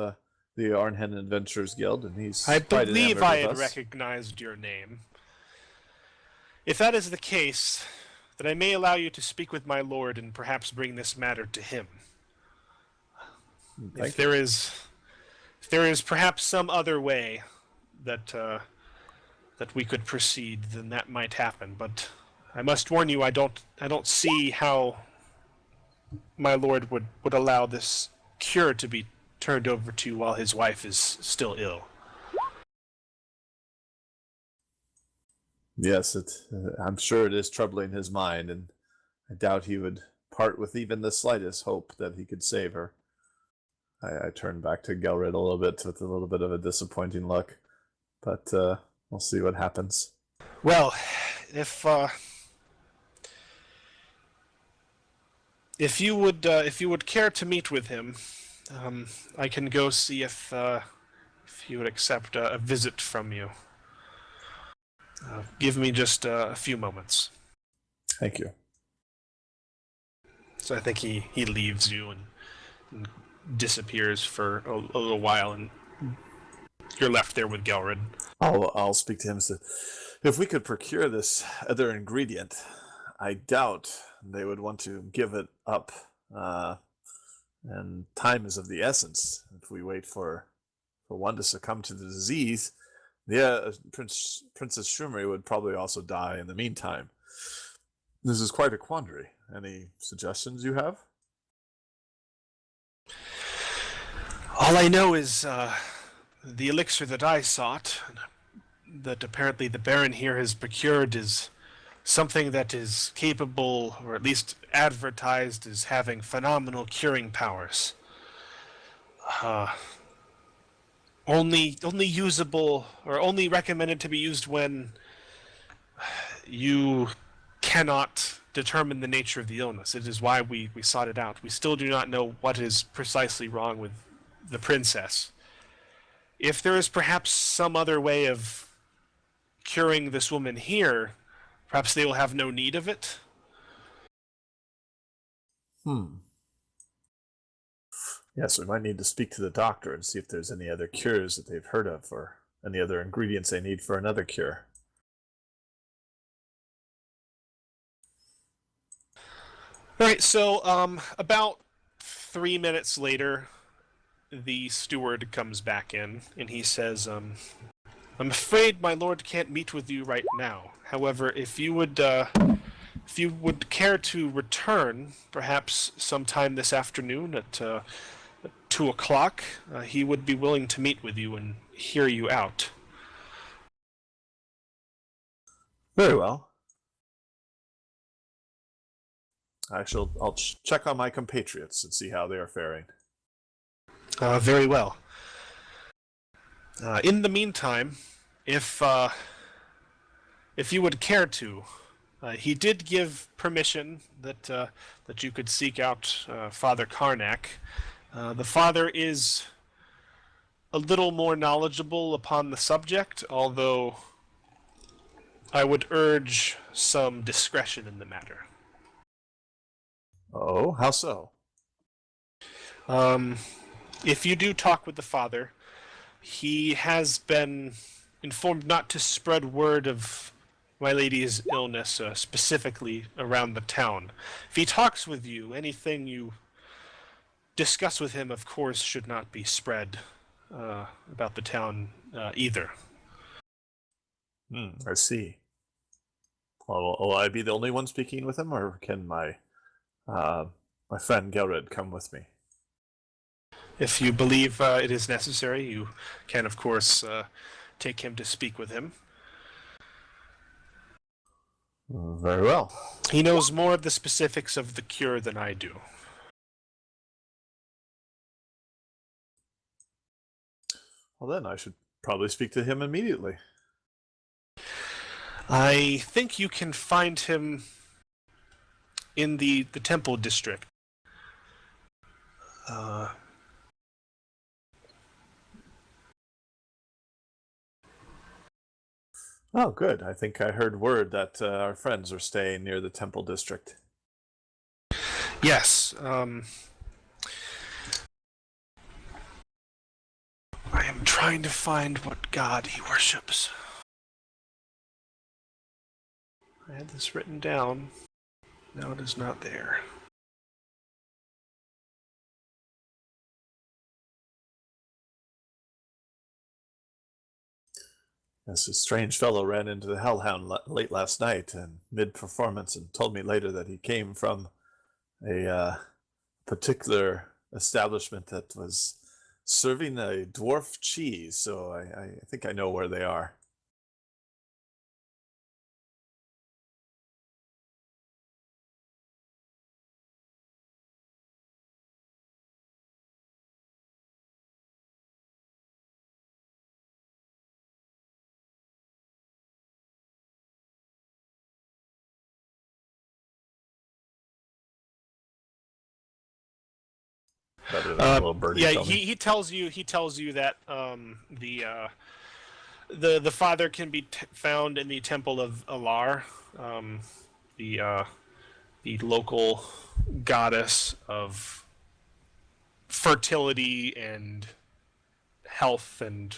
The Arnhen Adventurers Guild, and he's I quite believe enamored I with had us. recognized your name. If that is the case, then I may allow you to speak with my lord and perhaps bring this matter to him. Thank If there is perhaps some other way that that we could proceed, then that might happen. But I must warn you, I don't see how my lord would allow this cure to be turned over to you while his wife is still ill. Yes, I'm sure it is troubling his mind, and I doubt he would part with even the slightest hope that he could save her. I turn back to Gelred a little bit with a little bit of a disappointing look, but we'll see what happens. Well, if you would care to meet with him, I can go see if he would accept a visit from you. Give me just a few moments. Thank you. So I think he leaves you and disappears for a little while, and you're left there with Gelred. I'll speak to him. So if we could procure this other ingredient, I doubt they would want to give it up. And time is of the essence. If we wait for one to succumb to the disease, Princess Shumri would probably also die in the meantime. This is quite a quandary. Any suggestions you have? All I know is the elixir that I sought, that apparently the Baron here has procured, is something that is capable, or at least advertised as having phenomenal curing powers. Only usable, or only recommended to be used when you cannot determine the nature of the illness. It is why we sought it out. We still do not know what is precisely wrong with the princess. If there is perhaps some other way of curing this woman here, perhaps they will have no need of it. Yes, we might need to speak to the doctor and see if there's any other cures that they've heard of, or any other ingredients they need for another cure. All right, so about 3 minutes later, the steward comes back in, and he says, I'm afraid my lord can't meet with you right now. However, if you would care to return, perhaps sometime this afternoon at 2 o'clock, he would be willing to meet with you and hear you out. Very well. I'll check on my compatriots and see how they are faring. Very well. In the meantime, if you would care to, he did give permission that you could seek out Father Karnak. The father is a little more knowledgeable upon the subject, although I would urge some discretion in the matter. Oh, how so? If you do talk with the father, he has been informed not to spread word of my lady's illness, specifically around the town. If he talks with you, anything you discuss with him, of course, should not be spread about the town either. I see. Well, will I be the only one speaking with him, or can my friend Gelred come with me? If you believe it is necessary, you can, of course, take him to speak with him. Very well. He knows more of the specifics of the cure than I do. Well, then I should probably speak to him immediately. I think you can find him in the temple district. Oh, good. I think I heard word that our friends are staying near the temple district. Yes. I am trying to find what god he worships. I had this written down. Now it is not there. Yes, a strange fellow ran into the Hellhound late last night in mid-performance and told me later that he came from a particular establishment that was serving a dwarf cheese, so I think I know where they are. Better than a little birdie Yeah, told me. he tells you that the father can be found in the temple of Alar, the local goddess of fertility and health and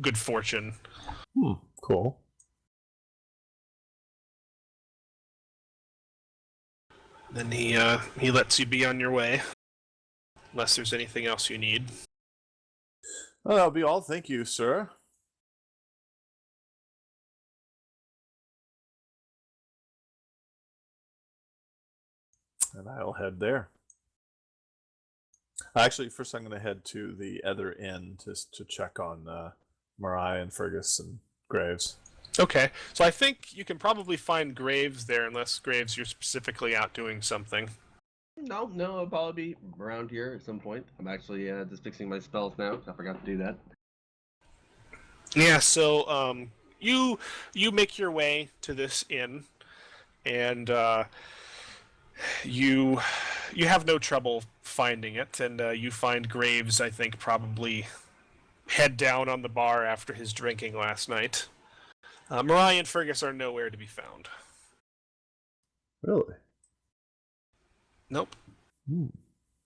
good fortune. Cool. Then he lets you be on your way, unless there's anything else you need. Well, that'll be all. Thank you, sir. And I'll head there. Actually, first I'm going to head to the other inn just to check on Mariah and Fergus and Graves. Okay, so I think you can probably find Graves there, unless Graves you're specifically out doing something. No, I'll probably be around here at some point. I'm actually just fixing my spells now. I forgot to do that. Yeah, so you make your way to this inn, and you have no trouble finding it, and you find Graves, I think, probably head down on the bar after his drinking last night. Mariah and Fergus are nowhere to be found. Really? Nope.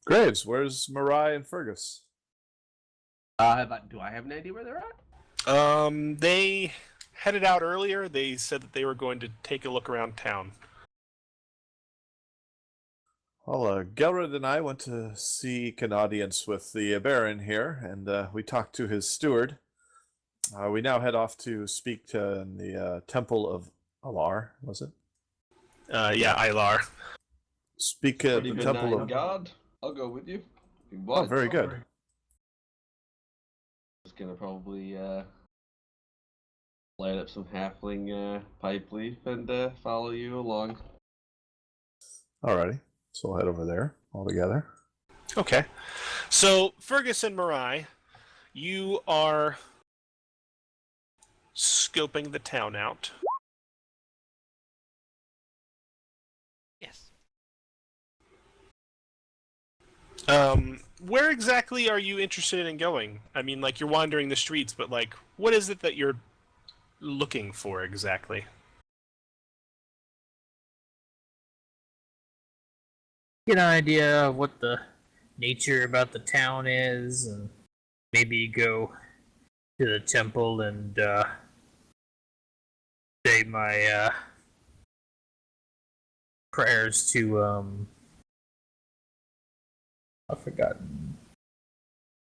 Graves, where's Mariah and Fergus? Do I have an idea where they're at? They headed out earlier. They said that they were going to take a look around town. Well, Gelred and I went to seek an audience with the Baron here, and we talked to his steward. We now head off to speak to in the Temple of Alar, was it? Yeah, Ilar. Speak at Pretty the Temple benign of... god. I'll go with you. If you Oh, want. very good. Just gonna probably light up some halfling pipe leaf and follow you along. Alrighty. So we'll head over there all together. Okay. So, Fergus and Marai, you are scoping the town out. Yes. Where exactly are you interested in going? I mean, like, you're wandering the streets, but, like, what is it that you're looking for exactly? Get an idea of what the nature about the town is, and maybe go to the temple and say my prayers to I've forgotten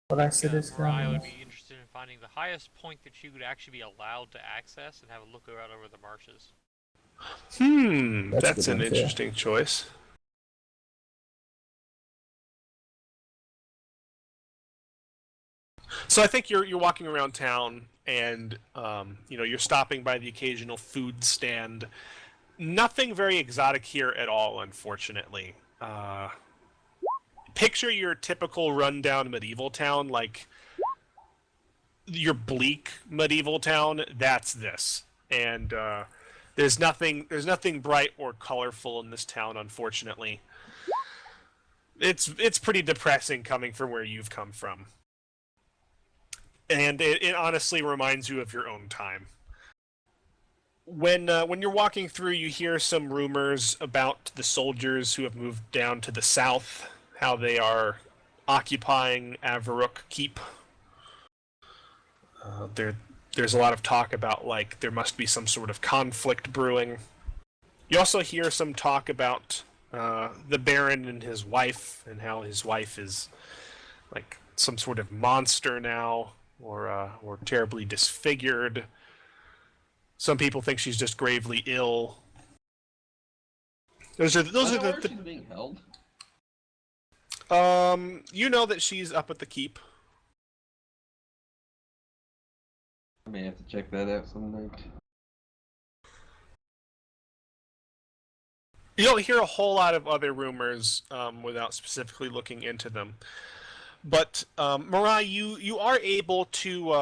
what I said his Mariah name would was. be interested in finding the highest point that she could actually be allowed to access and have a look out over the marshes. That's a That's good an one, too. interesting choice. So I think you're walking around town, and you're stopping by the occasional food stand. Nothing very exotic here at all, unfortunately. Picture your typical rundown medieval town, like your bleak medieval town. That's this, and there's nothing bright or colorful in this town, unfortunately. It's pretty depressing coming from where you've come from. And it honestly reminds you of your own time. When you're walking through, you hear some rumors about the soldiers who have moved down to the south, how they are occupying Avaruk Keep. There's a lot of talk about, like, there must be some sort of conflict brewing. You also hear some talk about the Baron and his wife, and how his wife is like some sort of monster now, or terribly disfigured. Some people think she's just gravely ill. Those are Where the she's being held. you know that she's up at the keep. I may have to check that out some night. You don't hear a whole lot of other rumors without specifically looking into them. But Marai, you are able to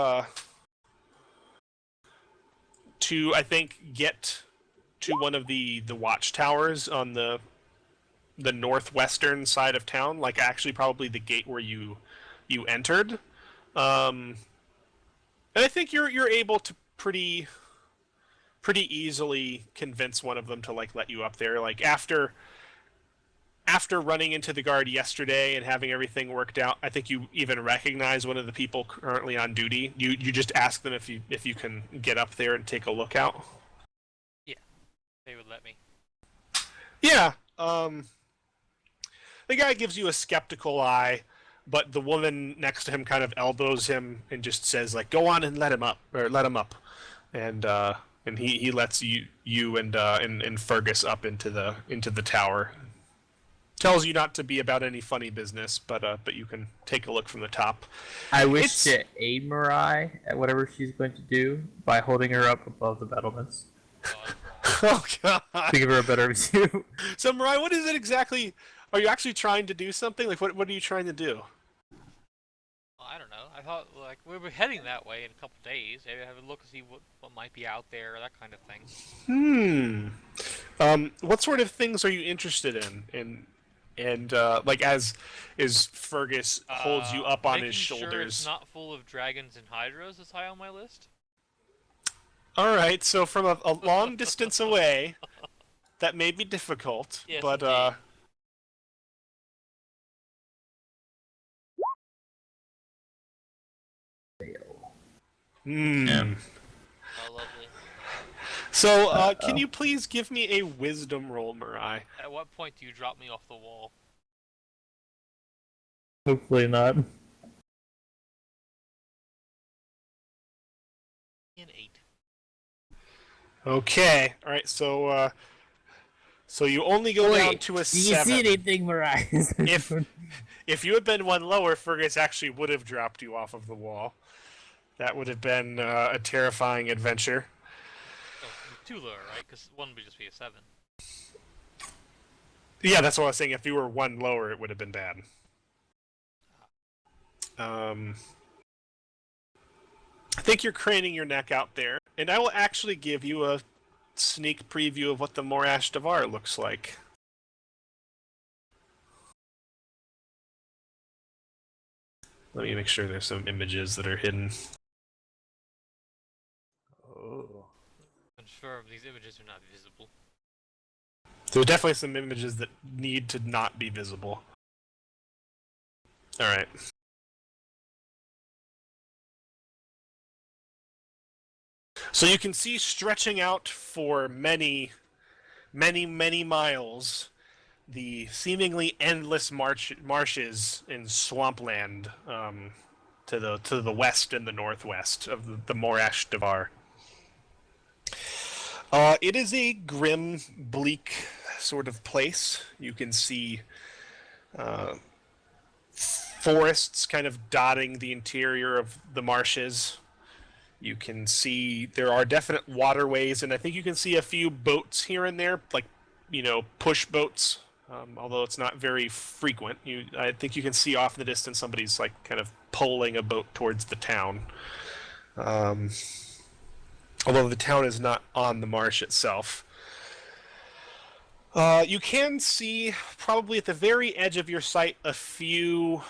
I think get to one of the watchtowers on the northwestern side of town, like actually probably the gate where you entered. And I think you're able to pretty easily convince one of them to, like, let you up there. Like, after running into the guard yesterday and having everything worked out, I think you even recognize one of the people currently on duty. You just ask them if you can get up there and take a look out. Yeah, they would let me. Yeah. The guy gives you a skeptical eye, but the woman next to him kind of elbows him and just says, like, "Go on and let him up," and he lets you and Fergus up into the tower. Tells you not to be about any funny business, but you can take a look from the top. I wish It's- to aid Marai at whatever she's going to do by holding her up above the battlements God. Oh god. to give her a better view. So Mariah, what is it exactly? Are you actually trying to do something? Like, what are you trying to do? Well, I don't know. I thought, like, we were heading that way in a couple days. Maybe have a look and see what might be out there, that kind of thing. What sort of things are you interested in? And like, as Fergus holds you up on his Making sure shoulders. it's not full of dragons and hydras is high on my list. All right, so from a long distance away, that may be difficult, Yes, but indeed. hmm. Oh, lovely. So, can you please give me a wisdom roll, Mirai? At what point do you drop me off the wall? Hopefully not. An 8. Okay. All right. So you only go down to a do you 7. see anything, Mariah? If you had been one lower, Fergus actually would have dropped you off of the wall. That would have been a terrifying adventure. Oh, 2 lower, right? Because 1 would just be a 7. Yeah, that's what I was saying. If you were one lower, it would have been bad. I think you're craning your neck out there, and I will actually give you a sneak preview of what the Morash Devar looks like. Let me make sure there's some images that are hidden. Oh. Confirm these images are not visible. There are definitely some images that need to not be visible. Alright. So you can see stretching out for many, many, many miles the seemingly endless marshes in swampland to the west and the northwest of the Morash Devar. It is a grim, bleak sort of place. You can see forests kind of dotting the interior of the marshes. You can see there are definite waterways, and I think you can see a few boats here and there, like, push boats, although it's not very frequent. I think you can see off in the distance somebody's, like, kind of poling a boat towards the town. Although the town is not on the marsh itself. You can see, probably at the very edge of your sight, a few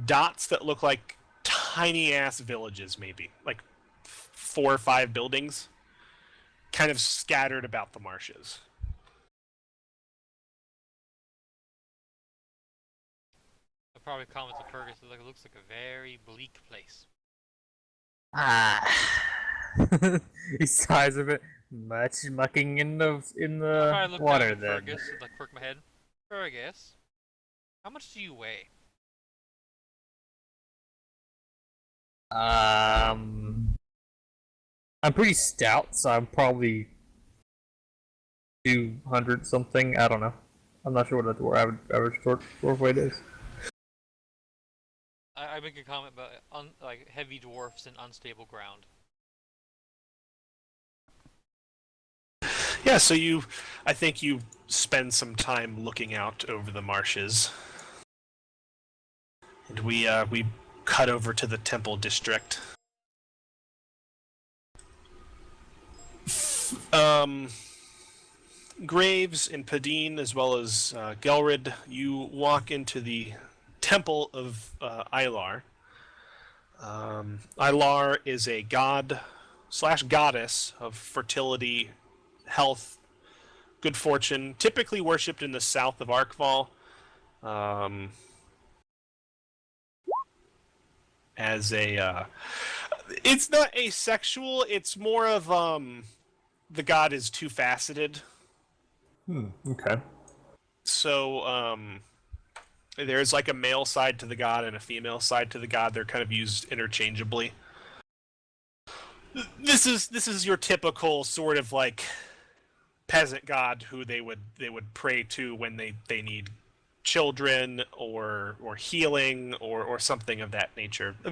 dots that look like tiny-ass villages, maybe. Like 4 or 5 buildings, kind of scattered about the marshes. I'll probably comment to Fergus, it looks like a very bleak place. He sighs a bit. Much mucking in I'll the probably look water down at then. Fergus and quirk my head. Fergus, how much do you weigh? I'm pretty stout, so I'm probably 200 something. I don't know. I'm not sure what the average dwarf weight is. I make a comment about like heavy dwarfs and unstable ground. Yeah, so I think you spend some time looking out over the marshes. And we cut over to the Temple District. Graves and Padine, as well as Gelred, you walk into the Temple of Ilar. Ilar is a god / goddess of fertility, health, good fortune, typically worshipped in the south of Arkval. As a, it's not asexual. It's more of the god is two-faceted. Okay. So there's like a male side to the god and a female side to the god. They're kind of used interchangeably. This is your typical sort of like peasant god who they would pray to when they need children or healing or something of that nature. A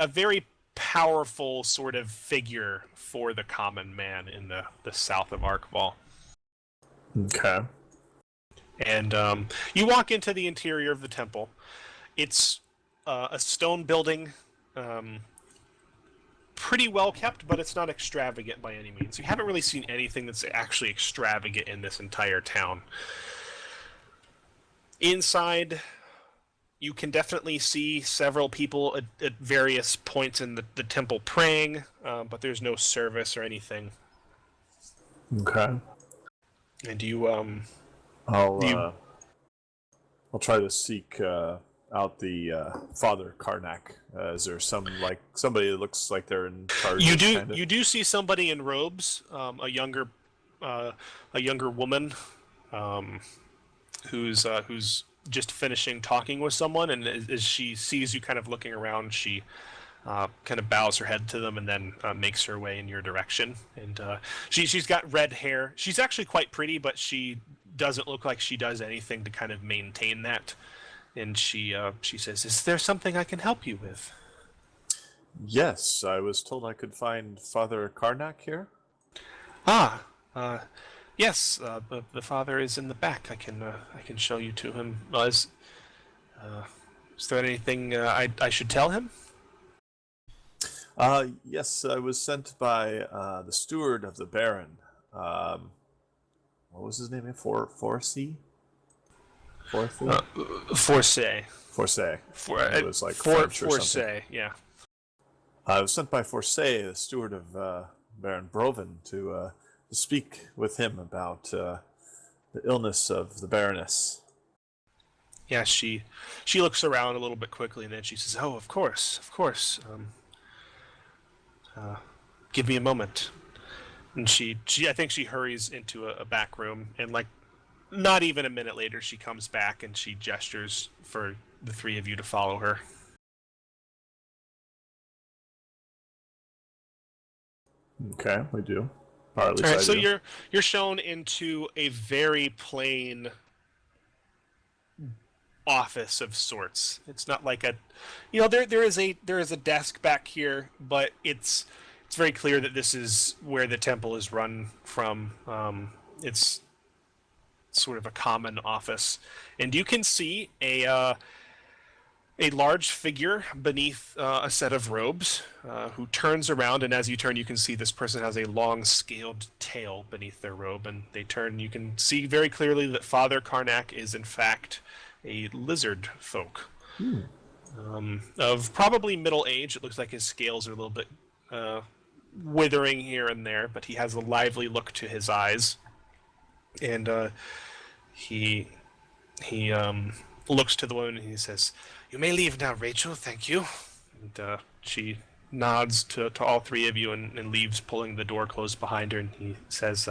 very powerful sort of figure for the common man in the south of Arkval. Okay. And you walk into the interior of the temple. It's a stone building, pretty well kept, but it's not extravagant by any means. You haven't really seen anything that's actually extravagant in this entire town. Inside, you can definitely see several people at various points in the temple praying, but there's no service or anything. Okay. And you I'll try to seek out the Father Karnak. Is there somebody that looks like they're in charge? You do see somebody in robes, a younger woman, who's just finishing talking with someone, and as she sees you kind of looking around, she kind of bows her head to them and then makes her way in your direction. And she's got red hair. She's actually quite pretty, but she doesn't look like she does anything to kind of maintain that. And she says, "Is there something I can help you with?" Yes, I was told I could find Father Karnak here. Yes. The father is in the back. I can show you to him. Is there anything I should tell him? Yes, I was sent by the steward of the Baron. What was his name? Forsay? Forsay. Forsay. It was like French or something. Forsay, yeah. I was sent by Forsay, the steward of Baron Broven, to speak with him about the illness of the Baroness. Yeah, she looks around a little bit quickly, and then she says, "Oh, of course. Give me a moment." And she I think she hurries into a back room, and like not even a minute later, she comes back and she gestures for the three of you to follow her. Okay, we do. All right, so you're shown into a very plain office of sorts. It's not like there is a desk back here, but it's very clear that this is where the temple is run from. It's sort of a common office, and you can see a large figure beneath a set of robes who turns around, and as you turn, you can see this person has a long scaled tail beneath their robe, and they turn. You can see very clearly that Father Karnak is in fact a lizard folk of probably middle age. It looks like his scales are a little bit withering here and there, but he has a lively look to his eyes, and he looks to the woman and he says, "You may leave now, Rachel. Thank you." And she nods to all three of you and leaves, pulling the door closed behind her. And he says,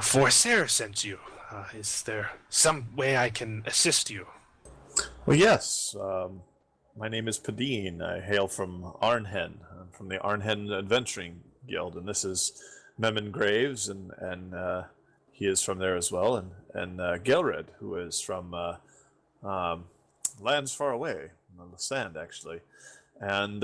"Forsair sent you. Is there some way I can assist you?" Well, yes. My name is Padine. I hail from Arnhen. I'm from the Arnhen Adventuring Guild, and this is Memon Graves, and he is from there as well, and Gelred, who is from lands far away on the sand, actually. And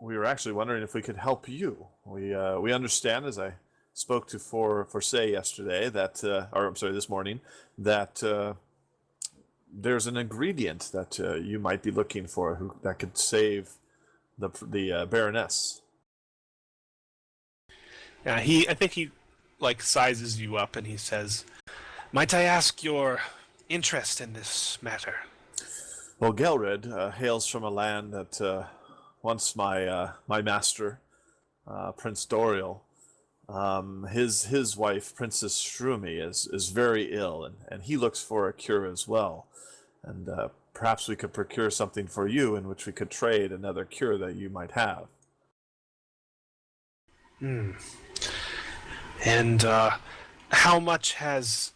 we were actually wondering if we could help you. We understand, as I spoke to Forsay yesterday, that this morning, that there's an ingredient that you might be looking for that could save the Baroness. Yeah, I think he like sizes you up and he says, "Might I ask your interest in this matter?" Well, Gelred hails from a land that once my master, Prince Doriel, his wife, Princess Shrumi, is very ill, and he looks for a cure as well. And perhaps we could procure something for you in which we could trade another cure that you might have. And how much has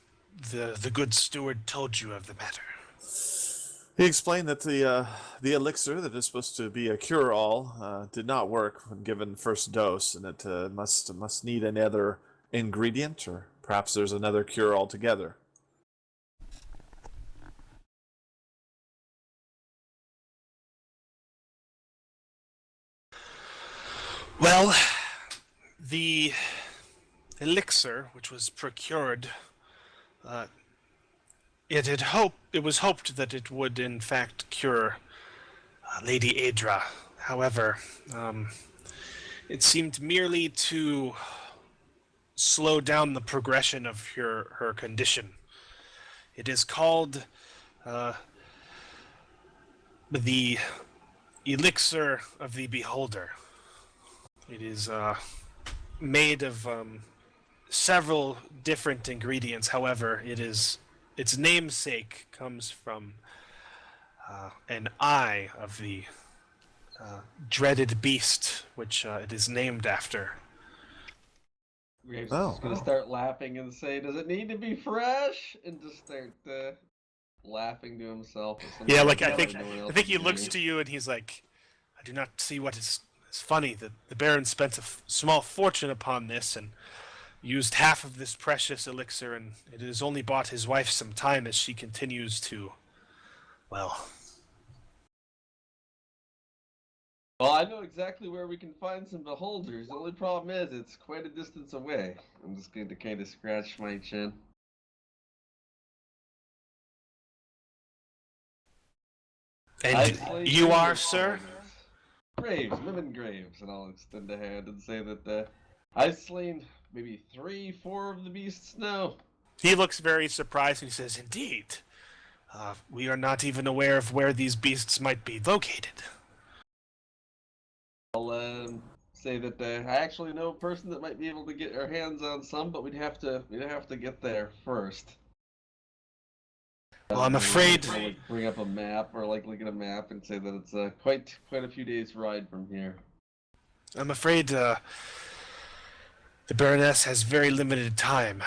the good steward told you of the matter? He explained that the elixir that is supposed to be a cure-all did not work when given first dose, and it must need another ingredient, or perhaps there's another cure altogether. Well, the elixir which was procured, it was hoped that it would in fact cure Lady Aedra. However, it seemed merely to slow down the progression of her condition. It is called the elixir of the beholder. It is made of several different ingredients. However, its namesake comes from an eye of the dreaded beast, which it is named after. Graves is Oh. just gonna start laughing and say, "Does it need to be fresh?" And just start laughing to himself. At something Yeah, like that I think no one else he is looks doing. to you and he's like, "I do not see what is funny. The Baron spent a small fortune upon this and used half of this precious elixir, and it has only bought his wife some time as she continues to, well." Well, I know exactly where we can find some beholders. The only problem is it's quite a distance away. I'm just going to kind of scratch my chin. And I've slayed you many are, of sir? Graves, Living Graves, and I'll extend a hand and say that I've slain maybe 3, 4 of the beasts now. He looks very surprised and he says, "Indeed. We are not even aware of where these beasts might be located." I'll say that I actually know a person that might be able to get our hands on some, but we'd have to get there first. Well, I'm We'd afraid- have to, like, bring up a map or like look at a map and say that it's quite a few days ride from here. I'm afraid the Baroness has very limited time.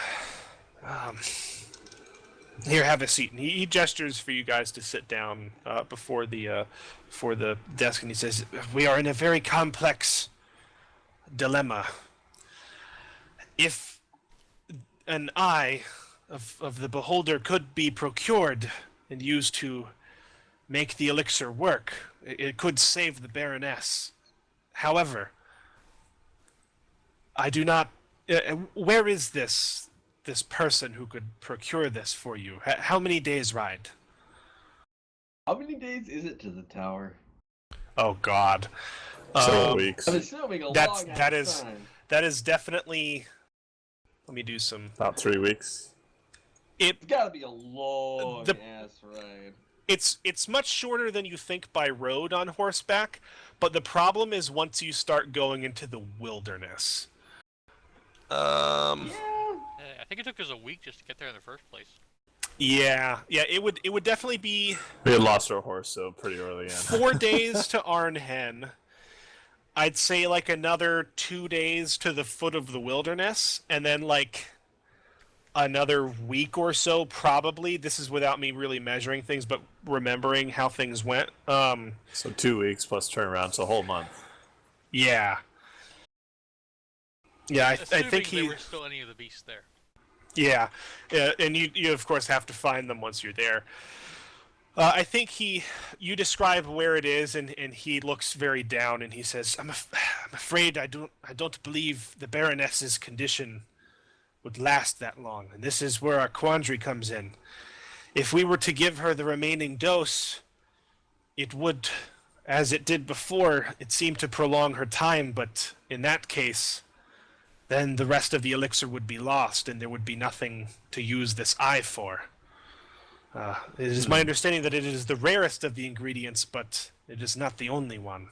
Here, have a seat. And he gestures for you guys to sit down before the desk, and he says, "We are in a very complex dilemma. If an eye of the beholder could be procured and used to make the elixir work, it could save the Baroness. However, I do not. Where is this person who could procure this for you? How many days ride?" How many days is it to the tower? Oh God. Several weeks. I'm assuming a That's- long that ass is- time. That is definitely. Let me do some. About 3 weeks. It's gotta be a long The- ass ride. It's much shorter than you think by road on horseback, but the problem is once you start going into the wilderness. Yeah. I think it took us a week just to get there in the first place. Yeah, it would definitely be We had lost our horse, so pretty early in. 4 days to Arnhen. I'd say like another 2 days to the foot of the wilderness, and then like another week or so probably. This is without me really measuring things, but remembering how things went. So 2 weeks plus turnaround, so a whole month. Yeah. Yeah, I Assuming think there he. were still any of the beasts there. Yeah, and you of course have to find them once you're there. I think you describe where it is, and he looks very down, and he says, I'm afraid I don't believe the Baroness's condition would last that long, and this is where our quandary comes in. If we were to give her the remaining dose, it would, as it did before, it seemed to prolong her time, but in that case, then the rest of the elixir would be lost, and there would be nothing to use this eye for. It is my understanding that it is the rarest of the ingredients, but it is not the only one.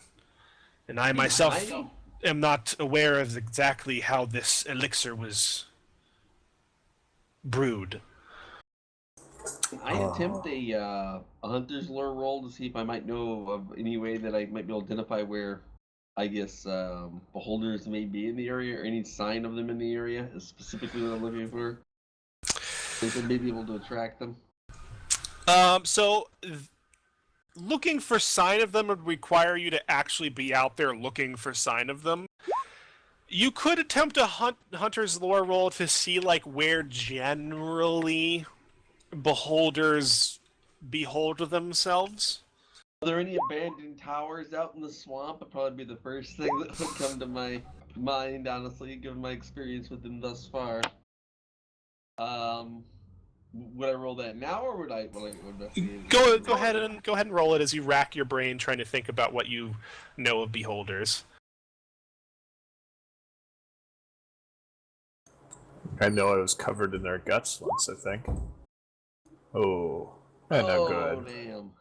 And I myself am not aware of exactly how this elixir was brewed. Can I attempt a hunter's lore roll to see if I might know of any way that I might be able to identify where, I guess, beholders may be in the area, or any sign of them in the area is specifically what I'm looking for? Think I may be able to attract them. Looking for sign of them would require you to actually be out there looking for sign of them. You could attempt a hunter's lore roll to see like where generally beholders behold themselves. Are there any abandoned towers out in the swamp? Would probably be the first thing that would come to my mind, honestly, given my experience with them thus far. Would I roll that now, or would I investigate? Go ahead and roll it as you rack your brain trying to think about what you know of beholders. I know I was covered in their guts once, I think. Oh, no good.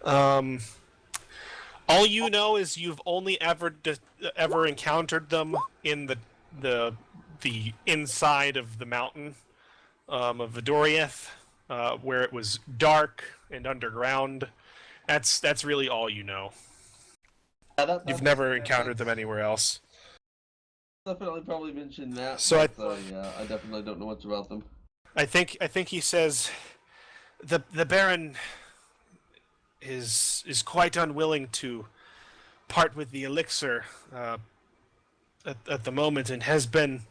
Damn. All you know is you've only ever encountered them in the inside of the mountain of Vidoriath, where it was dark, and underground. That's really all you know. Yeah, You've never encountered them anywhere else. Definitely probably mentioned that. So but, yeah, I definitely don't know much about them. I think he says the Baron is quite unwilling to part with the elixir at the moment, and has been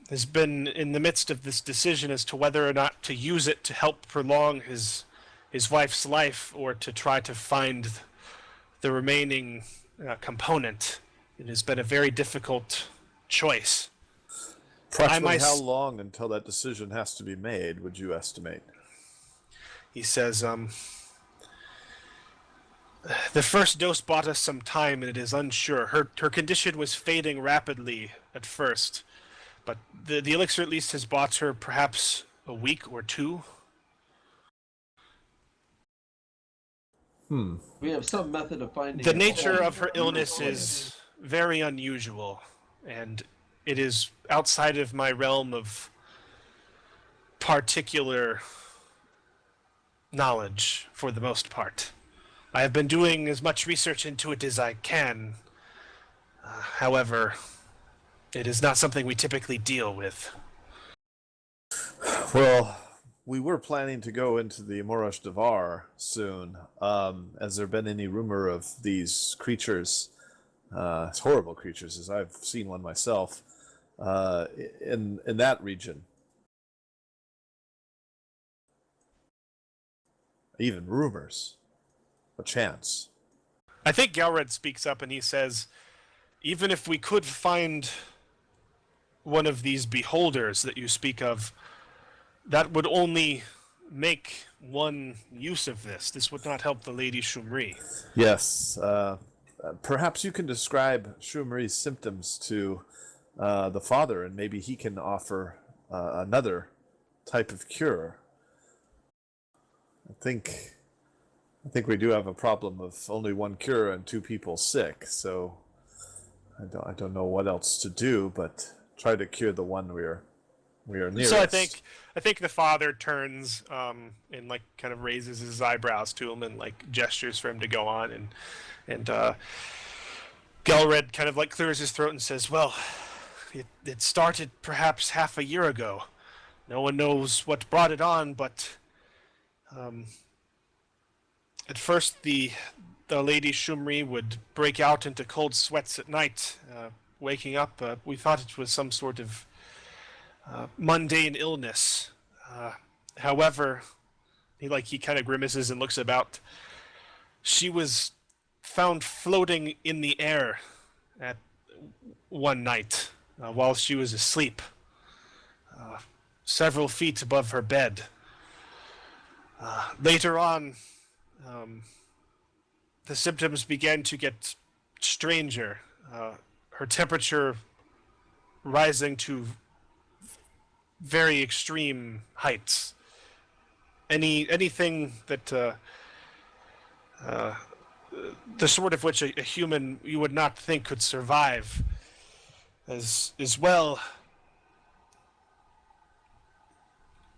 in the midst of this decision as to whether or not to use it to help prolong his wife's life, or to try to find the remaining component. It has been a very difficult choice. Approximately how mys- long until that decision has to be made, would you estimate? He says, the first dose bought us some time, and it is unsure. Her condition was fading rapidly at first, but the elixir at least has bought her perhaps a week or two. We have some method of finding The it. nature of her illness is very unusual, and it is outside of my realm of particular knowledge for the most part. I have been doing as much research into it as I can. However, it is not something we typically deal with. Well, we were planning to go into the Morosh Devar soon. Has there been any rumor of these creatures, horrible creatures, as I've seen one myself, in that region? Even rumors. A chance. I think Galred speaks up and he says, even if we could find one of these beholders that you speak of, that would only make one use of this. This would not help the Lady Shumri. Yes. Perhaps you can describe Shumri's symptoms to the father, and maybe he can offer another type of cure. I think we do have a problem of only one cure and two people sick, so I don't know what else to do, but try to cure the one we are nearest. So I think the father turns and like kind of raises his eyebrows to him and like gestures for him to go on, and Galred kind of like clears his throat and says, "Well, it started perhaps half a year ago. No one knows what brought it on, but at first the Lady Shumri would break out into cold sweats at night, waking up. We thought it was some sort of mundane illness. However, he kind of grimaces and looks about. She was found floating in the air at one night while she was asleep, several feet above her bed. Later on, the symptoms began to get stranger. Her temperature rising to very extreme heights. Anything that the sort of which a human you would not think could survive, as well.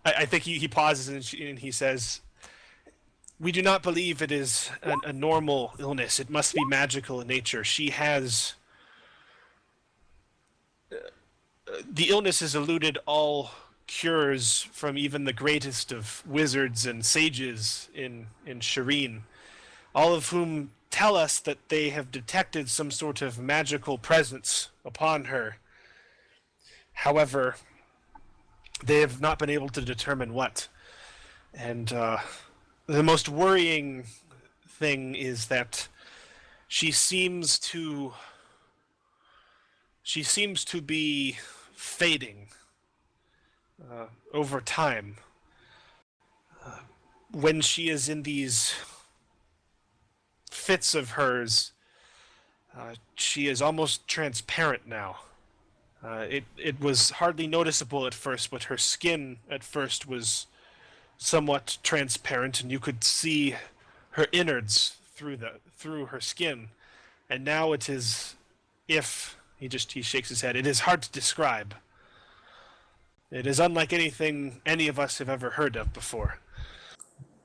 I think he pauses and he says, "We do not believe it is a normal illness. It must be magical in nature. She has... the illness has eluded all cures from even the greatest of wizards and sages in Shireen, all of whom tell us that they have detected some sort of magical presence upon her. However, they have not been able to determine what. And the most worrying thing is that she seems to be fading over time. When she is in these fits of hers, she is almost transparent now. It was hardly noticeable at first, but her skin at first was somewhat transparent, and you could see her innards through her skin. And now it is, if he shakes his head, it is hard to describe. It is unlike anything any of us have ever heard of before."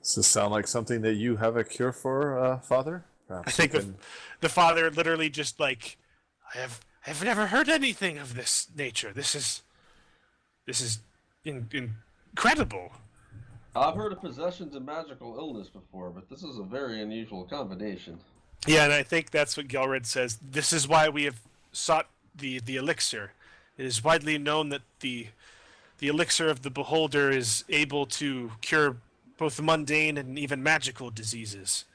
Does this sound like something that you have a cure for, Father? Perhaps I think we can... the father literally just like, I've never heard anything of this nature. This is incredible. I've heard of possessions and magical illness before, but this is a very unusual combination. Yeah, and I think that's what Gelred says. This is why we have sought the elixir. It is widely known that the elixir of the beholder is able to cure both mundane and even magical diseases.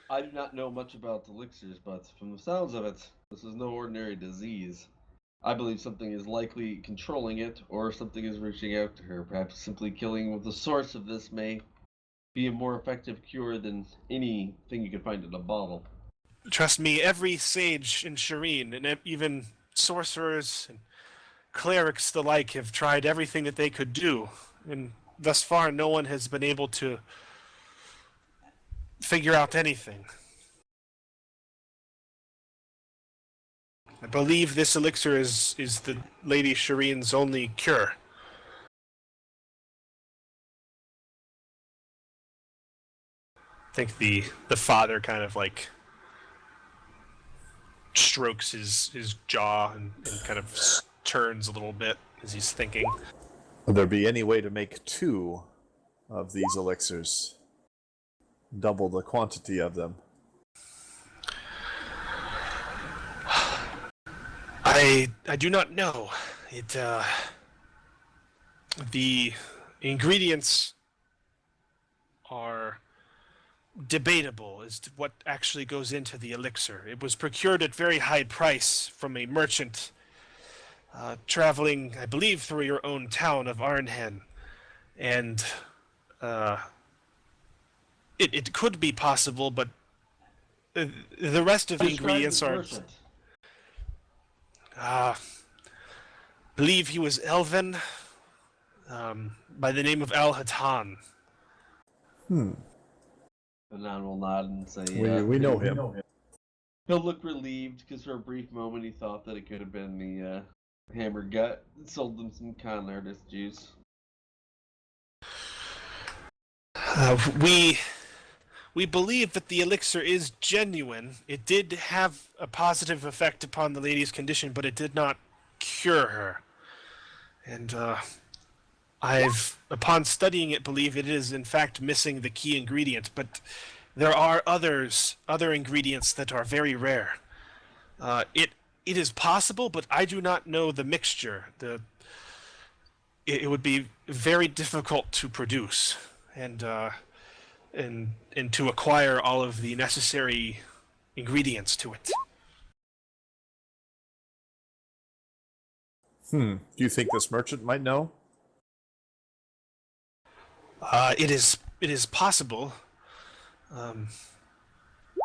I do not know much about elixirs, but from the sounds of it, this is no ordinary disease. I believe something is likely controlling it, or something is reaching out to her. Perhaps simply killing the source of this may be a more effective cure than anything you can find in a bottle. Trust me, every sage in Shireen, and even sorcerers and clerics the like, have tried everything that they could do, and thus far no one has been able to figure out anything. I believe this elixir is the Lady Shireen's only cure. I think the father kind of like strokes his jaw and kind of turns a little bit as he's thinking. Would there be any way to make 2 of these elixirs? Double the quantity of them. I do not know. The ingredients are debatable as to what actually goes into the elixir. It was procured at very high price from a merchant traveling, I believe, through your own town of Arnhen, and it could be possible, but the rest of the ingredients are. Believe he was Elven, by the name of Al Hatan. Anan will nod and say, We know him. He'll look relieved because for a brief moment he thought that it could have been the hammer gut that sold them some con artist juice. We believe that the elixir is genuine. It did have a positive effect upon the lady's condition, but it did not cure her. And upon studying it, believe it is in fact missing the key ingredient. But there are other ingredients that are very rare. It is possible, but I do not know the mixture. It would be very difficult to produce, and to acquire all of the necessary ingredients to it. Do you think this merchant might know? It is possible.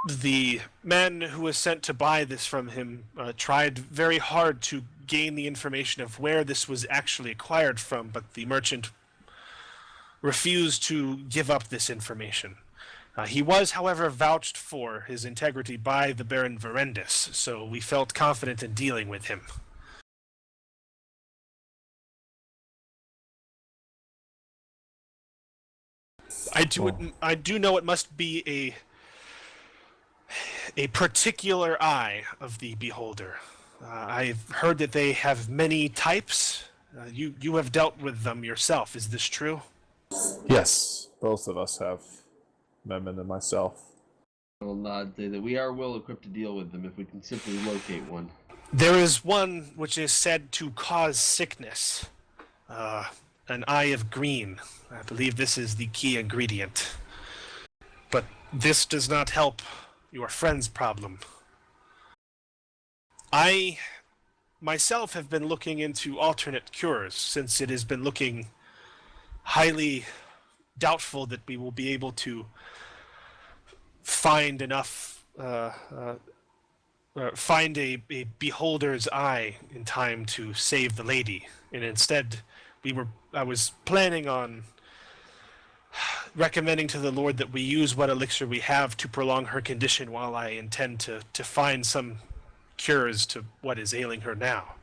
The man who was sent to buy this from him tried very hard to gain the information of where this was actually acquired from, but the merchant refused to give up this information. He was, however, vouched for his integrity by the Baron Verendis, so we felt confident in dealing with him. I do know it must be a particular eye of the beholder. I've heard that they have many types. You have dealt with them yourself. Is this true? Yes, both of us have. Memon and myself. I will nod and say that we are well equipped to deal with them if we can simply locate one. There is one which is said to cause sickness. An eye of green. I believe this is the key ingredient. But this does not help your friend's problem. I myself have been looking into alternate cures, since it has been looking highly doubtful that we will be able to find enough, find a beholder's eye in time to save the lady. And instead, I was planning on recommending to the Lord that we use what elixir we have to prolong her condition, while I intend to find some cures to what is ailing her now.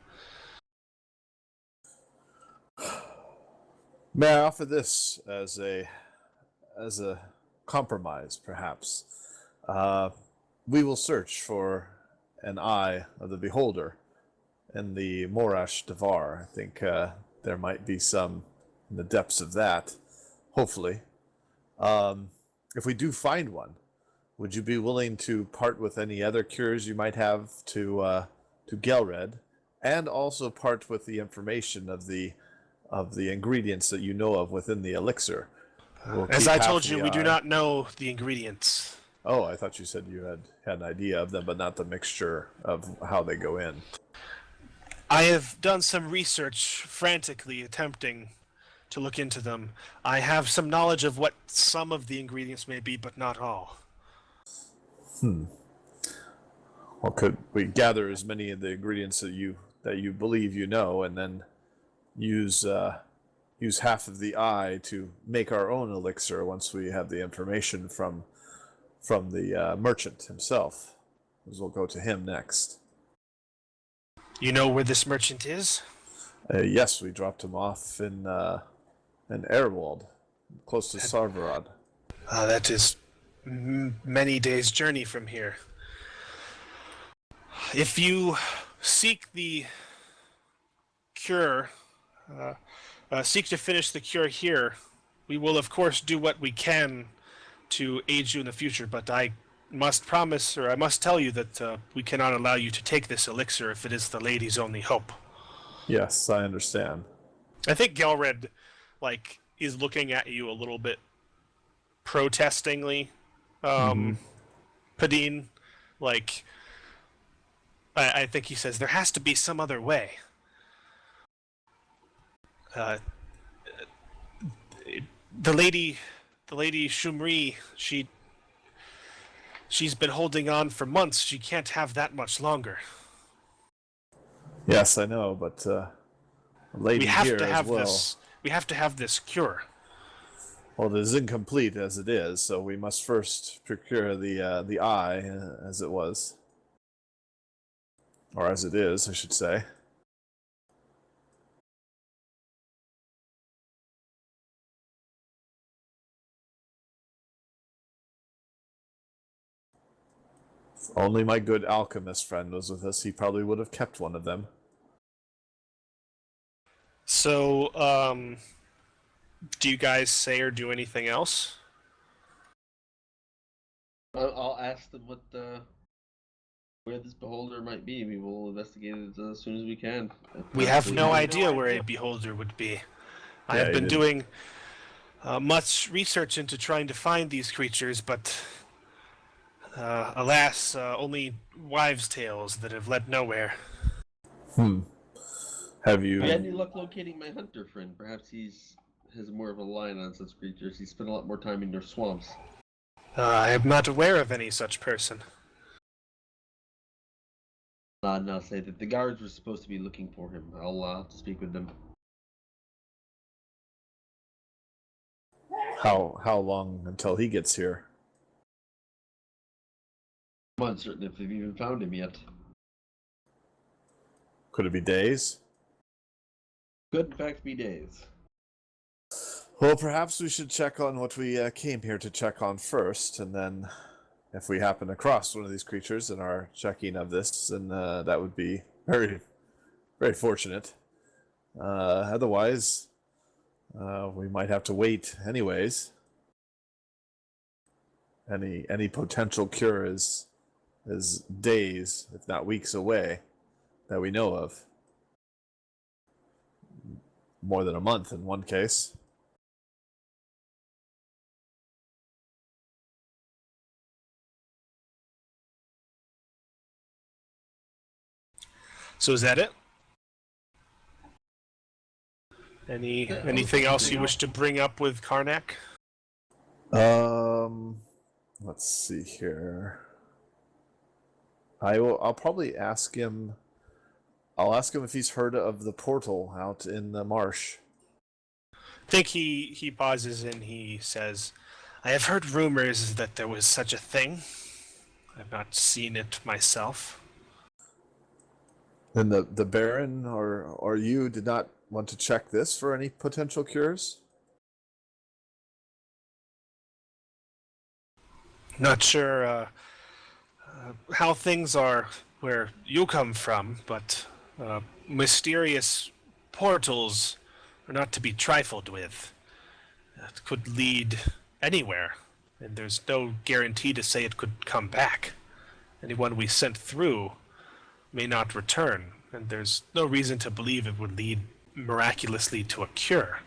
May I offer this as a compromise, perhaps. We will search for an eye of the beholder in the Morash Devar. I think there might be some in the depths of that, hopefully. If we do find one, would you be willing to part with any other cures you might have to Gelred, and also part with the information of the ingredients that you know of within the elixir? We'll As keep I half told of you, the we do eye. not know the ingredients. Oh, I thought you said you had an idea of them, but not the mixture of how they go in. I have done some research, frantically attempting to look into them. I have some knowledge of what some of the ingredients may be, but not all. Well, could we gather as many of the ingredients that you believe you know, and then use half of the eye to make our own elixir once we have the information from the merchant himself? As we'll go to him next. You know where this merchant is? Yes, we dropped him off in Airwald, close to Sarvarad. That is many days' journey from here. If you seek the cure, seek to finish the cure here, we will of course do what we can to aid you in the future, but I must promise, or I must tell you that we cannot allow you to take this elixir if it is the lady's only hope. Yes, I understand. I think Gelred, is looking at you a little bit protestingly. Padine, I think he says, there has to be some other way. The lady Shumri, she's been holding on for months. She can't have that much longer. Yes, I know, but a lady We have here to have as well. this. We have to have this cure. Well, it is incomplete as it is, so we must first procure the eye, as it was, or as it is, I should say. If only my good alchemist friend was with us, he probably would have kept one of them. So, do you guys say or do anything else? I'll ask them where this beholder might be. We will investigate it as soon as we can. We have no Possibly- idea where a beholder would be. I Yeah, have you been didn't. doing much research into trying to find these creatures, but alas, only wives' tales that have led nowhere. Have you? Have you had any luck locating my hunter friend? Perhaps has more of a line on such creatures. He spent a lot more time in your swamps. I am not aware of any such person. No, say that the guards were supposed to be looking for him. I'll speak with them. How long until he gets here? I'm uncertain if they've even found him yet. Could it be days? Could in fact be days. Well, perhaps we should check on what we came here to check on first, and then if we happen across one of these creatures in our checking of this, then that would be very, very fortunate. Otherwise, we might have to wait anyways. Any potential cure is days, if not weeks away, that we know of. More than a month in one case. So is that it? Anything else you wish to bring up with Karnak? Let's see here. I'll probably ask him. I'll ask him if he's heard of the portal out in the marsh. I think he pauses and he says, I have heard rumors that there was such a thing. I've not seen it myself. Then the Baron or you did not want to check this for any potential cures? Not sure how things are where you come from, but mysterious portals are not to be trifled with. It could lead anywhere, and there's no guarantee to say it could come back. Anyone we sent through may not return, and there's no reason to believe it would lead miraculously to a cure.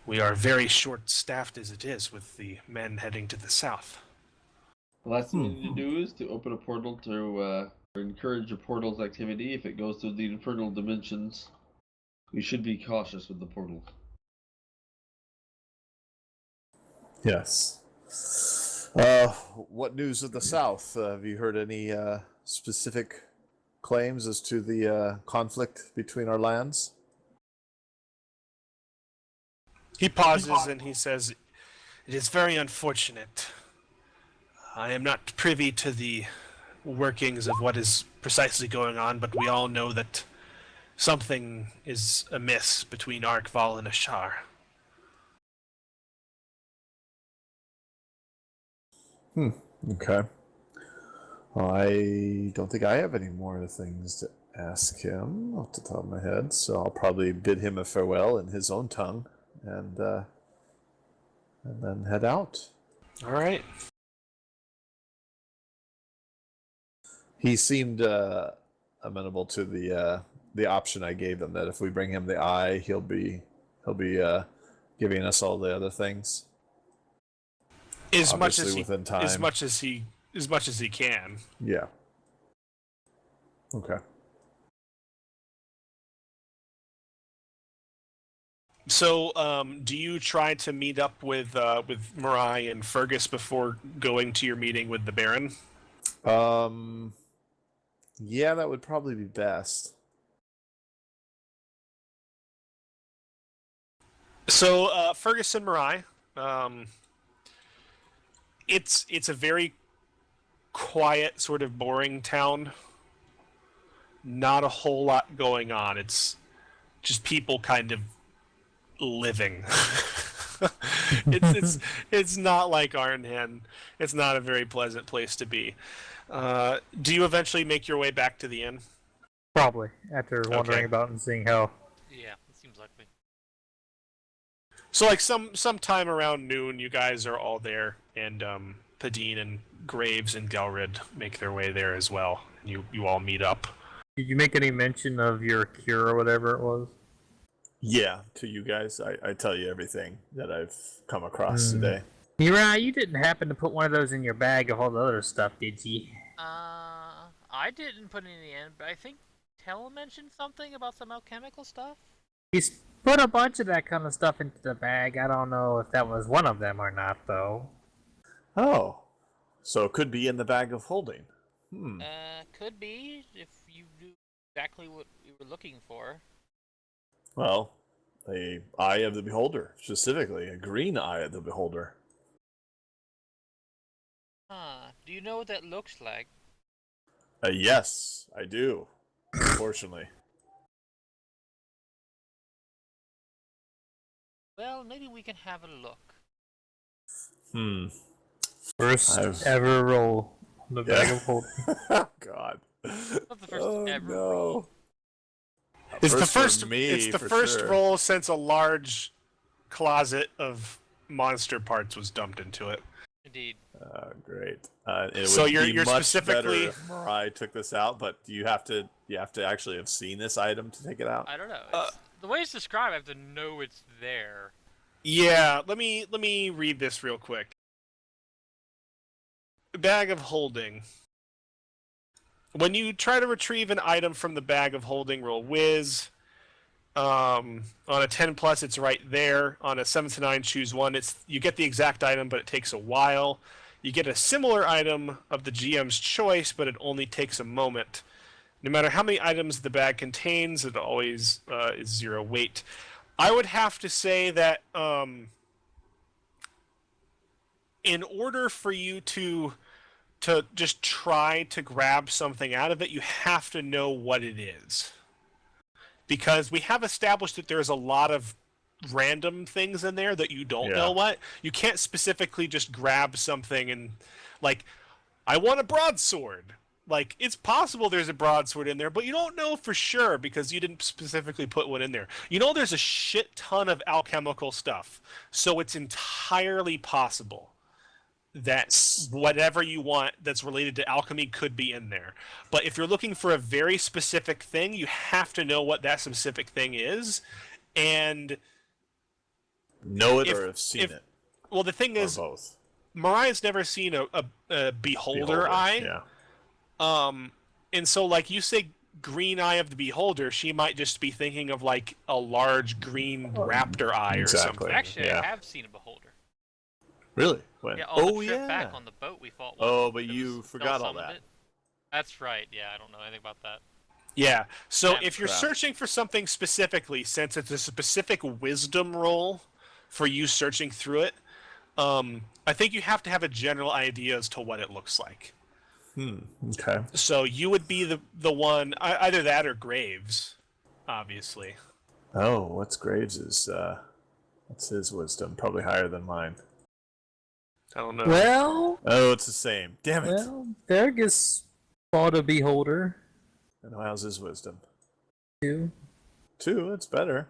We are very short-staffed as it is with the men heading to the south. The last thing we need to do is to open a portal to or encourage a portal's activity. If it goes through the infernal dimensions, we should be cautious with the portal. Yes. What news of the South? Have you heard any specific claims as to the conflict between our lands? He pauses and he says, "It is very unfortunate. I am not privy to the workings of what is precisely going on, but we all know that something is amiss between Arkval and Ashar." Okay. Well, I don't think I have any more things to ask him off the top of my head, so I'll probably bid him a farewell in his own tongue, and then head out. All right. He seemed amenable to the option I gave him, that if we bring him the eye, he'll be giving us all the other things. As much Obviously as within time. as much as he can. Yeah. Okay. So, do you try to meet up with Marai and Fergus before going to your meeting with the Baron? Yeah, that would probably be best. So, Fergus and Marai, it's a very quiet, sort of boring town. Not a whole lot going on. It's just people kind of living. it's not like Arnhem. It's not a very pleasant place to be. Do you eventually make your way back to the inn? Probably, after wandering Okay. about and seeing how. Yeah, it seems likely. So, like sometime around noon, you guys are all there, and Padine and Graves and Gelrid make their way there as well. And you all meet up. Did you make any mention of your cure or whatever it was? Yeah, to you guys, I tell you everything that I've come across today. Mirai, you didn't happen to put one of those in your bag of all the other stuff, did you? I didn't put any in, but I think Tell mentioned something about some alchemical stuff. He's put a bunch of that kind of stuff into the bag. I don't know if that was one of them or not, though. Oh, so it could be in the bag of holding. Could be, if you knew exactly what you were looking for. Well, the eye of the beholder, specifically a green eye of the beholder. Huh. Do you know what that looks like? Yes, I do. Unfortunately. Well, maybe we can have a look. First I've- ever roll on the bag of holding. Oh, God. Not the first Oh, ever no. roll. It's the for first. me, It's the for first sure. roll since a large closet of monster parts was dumped into it. Indeed. Great. It So would you're- be you're much specifically- better if Marai took this out, but you have to actually have seen this item to take it out. I don't know. The way it's described, I have to know it's there. Yeah, let me read this real quick. Bag of holding. When you try to retrieve an item from the bag of holding, roll whiz. On a 10+, it's right there. On a 7 to 9, choose one. You get the exact item, but it takes a while. You get a similar item of the GM's choice, but it only takes a moment. No matter how many items the bag contains, it always is 0 weight. I would have to say that in order for you to just try to grab something out of it, you have to know what it is. Because we have established that there's a lot of random things in there that you don't Yeah. know what. You can't specifically just grab something and like, I want a broadsword. Like, it's possible there's a broadsword in there, but you don't know for sure because you didn't specifically put one in there. You know there's a shit ton of alchemical stuff, so it's entirely possible that whatever you want that's related to alchemy could be in there. But if you're looking for a very specific thing, you have to know what that specific thing is. And Know it If- or have seen if- it, well, the thing or is, both. Mariah's never seen a beholder eye. Yeah. And so, like, you say green eye of the beholder, she might just be thinking of like a large green raptor eye or Exactly. something. Actually, Yeah. I have seen a beholder. Really? When? Yeah, Oh, on the trip yeah. back on the boat we fought one. Oh, but It you was- forgot Phil all summoned that. it. That's right. Yeah, I don't know anything about that. Yeah. So Damn if you're crap. searching for something specifically, since it's a specific wisdom roll for you searching through it, I think you have to have a general idea as to what it looks like. Okay. So you would be the one, either that or Graves, obviously. Oh, what's Graves' what's his wisdom? Probably higher than mine. I don't know. Well, Oh, it's the same. Damn it. Fergus fought a beholder And how's his wisdom? too. 2, it's better.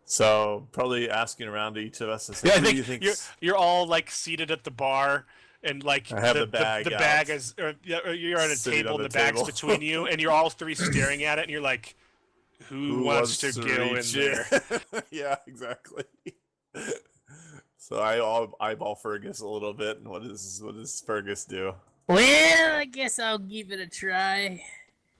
So probably asking around to each of us and saying, Yeah, I who do you think think you're all like seated at the bar, and like I have the bag the out. bag is, or you're at a Sitting table, on and the the bag's table. between you, and you're all three staring at it, and you're like, who wants to go in reach there? it? Yeah, exactly. So I eyeball Fergus a little bit, and what does Fergus do? Well, I guess I'll give it a try.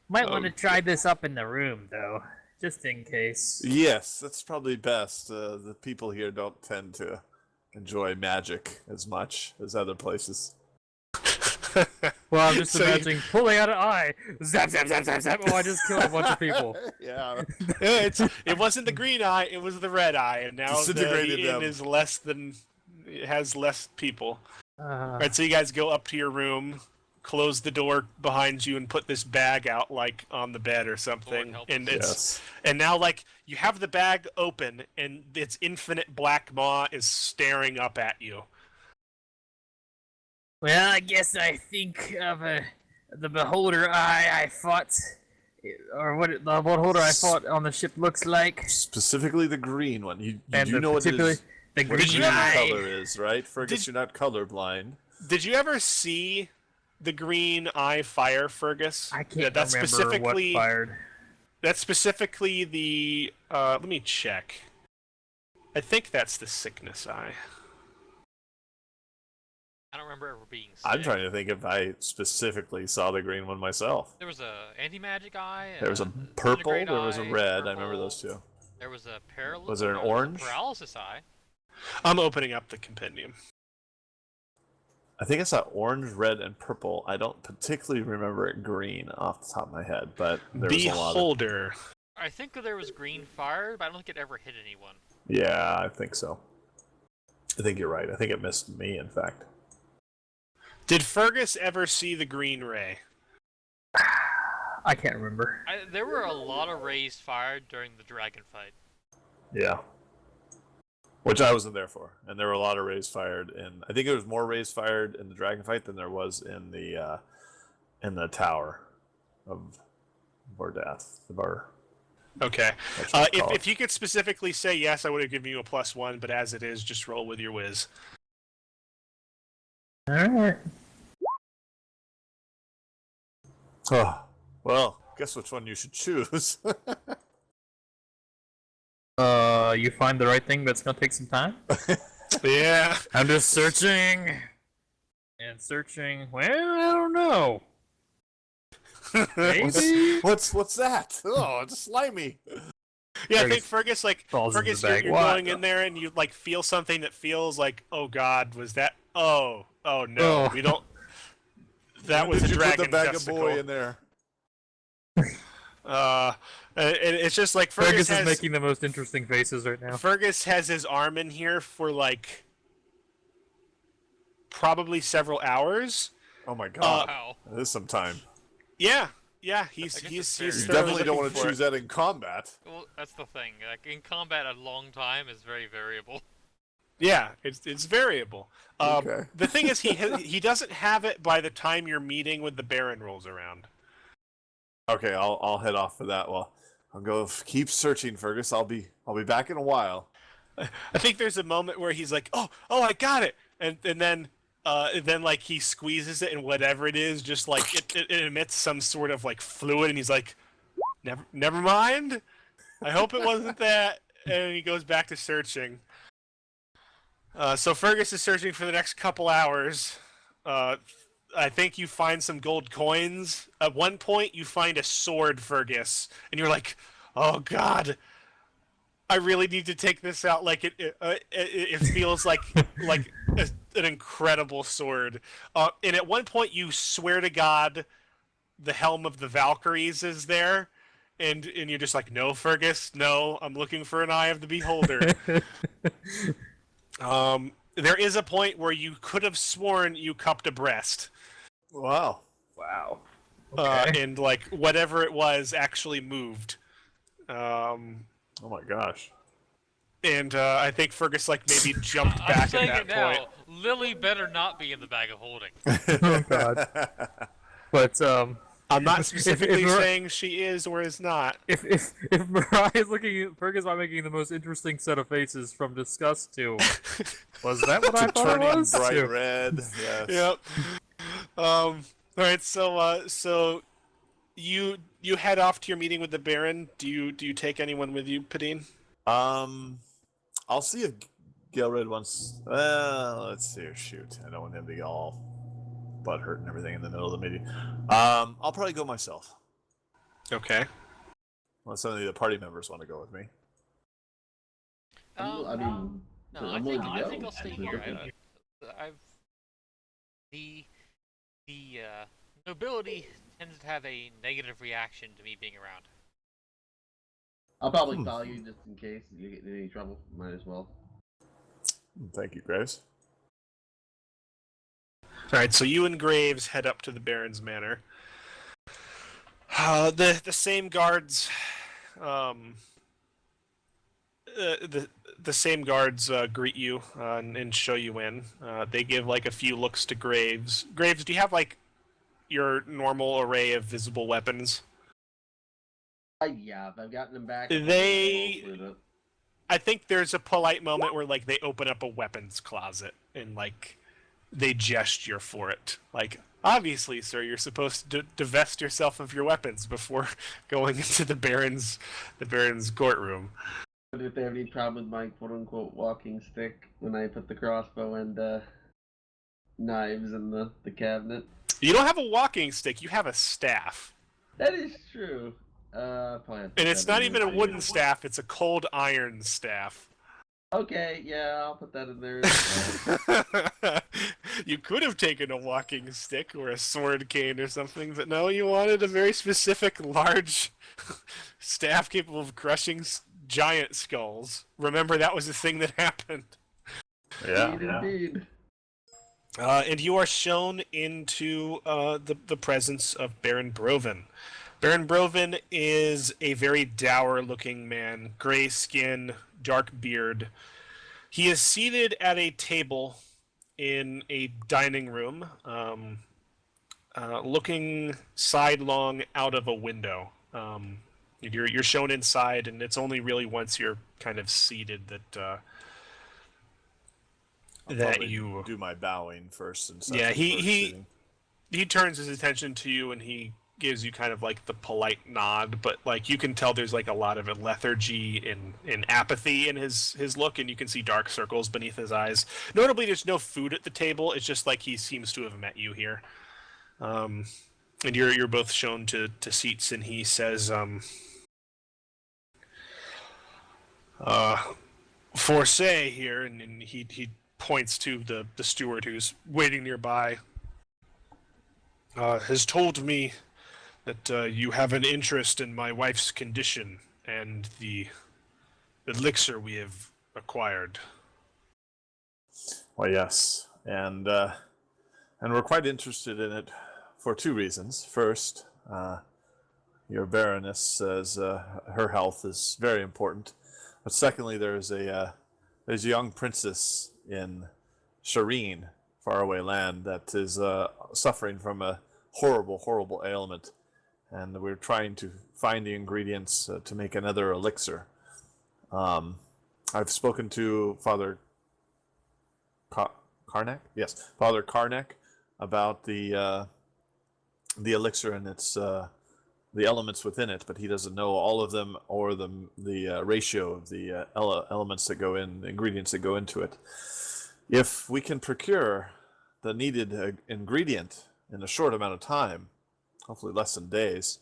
Might want to Okay. try this up in the room, though, just in case. Yes, that's probably best. The people here don't tend to enjoy magic as much as other places. Well, I'm just So you- imagining pulling out an eye. Zap, zap, zap, zap, zap. Oh, I just killed a bunch of people. Yeah. Yeah, it wasn't the green eye, it was the red eye, and now the Disintegrated inn them. is less than, it has less people. Uh, All right, so you guys go up to your room, close the door behind you, and put this bag out like on the bed or something. help And us. it's Yes. and now like you have the bag open, and its infinite black maw is staring up at you. Well, I guess I think of the beholder eye I fought, or what the beholder I fought on the ship looks like, Specifically the green one. You and do know what it particularly is. the What green green eye. color is, right? Fergus, Did- you're not colorblind. Did you ever see the green eye fire, Fergus? I Yeah, can't that's remember specifically what fired. that's specifically the. Let me check. I think that's the sickness eye. I don't remember ever being sick. I'm trying to think if I specifically saw the green one myself. There was a anti-magic eye. There was a disintegrate purple, there was a eye, red. I remember purple. those two. There was a paralysis. Was there an orange? Paralysis eye. I'm opening up the compendium. I think I saw orange, red, and purple. I don't particularly remember it green off the top of my head, but there was a lot of... Beholder. I think that there was green fire, but I don't think it ever hit anyone. Yeah, I think so. I think you're right. I think it missed me, in fact. Did Fergus ever see the green ray? I can't remember. There were a lot of rays fired during the dragon fight. Yeah. Which I wasn't there for. And there were a lot of rays fired in... I think there was more rays fired in the dragon fight than there was in the tower of Vordath. The bar. Okay. That's what I call If you could specifically say yes, I would have given you a +1, but as it is, just roll with your whiz. Alright. Oh, well, guess which one you should choose. You find the right thing, but it's gonna take some time. Yeah. I'm just searching and searching. Well, I don't know. Maybe. What's that? Oh, it's slimy. Yeah, I Fergus think Fergus, like, falls into Fergus, the you're, bag. you're What? going in there and you, like, feel something that feels like, oh god, was that, oh no, Oh. we don't, that was Did a you dragon put the bag of testicle. boy in there? And it's just like Fergus Fergus is making the most interesting faces right now. Fergus has his arm in here for, like, probably several hours. Oh my god. Wow. That is some time. Yeah, Yeah, I he's guess he's it's he's fair. You thoroughly definitely don't looking want to for choose it. that in combat. Well, that's the thing. Like in combat, a long time is very variable. Yeah, it's variable. Okay. The thing is, he doesn't have it by the time your meeting with the Baron rolls around. Okay, I'll head off for that. Well, I'll go keep searching, Fergus. I'll be back in a while. I think there's a moment where he's like, "Oh, I got it," and then like he squeezes it, and whatever it is, just like it emits some sort of like fluid, and he's like, never mind. I hope it wasn't that." And he goes back to searching. So Fergus is searching for the next couple hours. I think you find some gold coins. At one point, you find a sword, Fergus, and you're like, "Oh God, I really need to take this out." Like it feels like an incredible sword. And at one point, you swear to God, the helm of the Valkyries is there, and you're just like, "No, Fergus, no. I'm looking for an eye of the beholder." There is a point where you could have sworn you cupped a breast, Wow. Wow. Okay. and like whatever it was actually moved. Oh my gosh. And I think Fergus like maybe jumped I'm back saying at it that now. point. Lily better not be in the bag of holding. Oh God. But I'm not specifically if- saying she is or is not. if Mariah is looking at Fergus by making the most interesting set of faces from disgust to was that what I thought it Turning was? bright To- red. Yes. Yep. All right. So you head off to your meeting with the Baron. Do you take anyone with you, Padine? I'll see if Gilred wants. Well, let's see. Shoot, I don't want him to get all butthurt and everything in the middle of the meeting. I'll probably go myself. Okay. Unless any of the party members want to go with me. I mean, No, I'm I willing think to go. I'll stay Absolutely. here. I've the nobility tends to have a negative reaction to me being around. I'll probably follow you just in case you get in any trouble. Might as well. Thank you, Graves. All right. So you and Graves head up to the Baron's manor. The same guards, the same guards greet you and show you in. They give like a few looks to Graves. Graves, do you have like your normal array of visible weapons? Yeah, if I've gotten them back. They- I'll include it. I think there's a polite moment where like they open up a weapons closet and like they gesture for it. Like, obviously, sir, you're supposed to divest yourself of your weapons before going into the Baron's courtroom. But if they have any problem with my quote-unquote walking stick when I put the crossbow and knives in the cabinet. You don't have a walking stick, you have a staff. That is true. Probably have to And put it's that not in even a there. wooden staff, it's a cold iron staff. Okay, yeah, I'll put that in there. As well. You could have taken a walking stick or a sword cane or something, but no, you wanted a very specific large staff capable of crushing giant skulls. Remember, that was a thing that happened. Yeah. Indeed. And you are shown into the presence of Baron Broven. Baron Broven is a very dour-looking man, gray skin, dark beard. He is seated at a table in a dining room, looking sidelong out of a window. You're shown inside, and it's only really once you're kind of seated that I'll that probably you do my bowing first and stuff. Yeah, before sitting. he turns his attention to you and he gives you kind of like the polite nod, but like you can tell there's like a lot of lethargy and apathy in his look, and you can see dark circles beneath his eyes. Notably, there's no food at the table. It's just like he seems to have met you here. And you're both shown to seats, and he says, Forsay here, and he points to the steward who's waiting nearby. Has told me that you have an interest in my wife's condition and the elixir we have acquired. Well, yes, and we're quite interested in it for two reasons. First, your Baroness, as her health is very important. But secondly, there's a young princess in Shireen, faraway land, that is suffering from a horrible ailment, and we're trying to find the ingredients to make another elixir. I've spoken to Father Karnak. Yes, Father Karnak, about the elixir and its the elements within it, but he doesn't know all of them or the ratio of the elements that go in, the ingredients that go into it. If we can procure the needed ingredient in a short amount of time, hopefully less than days,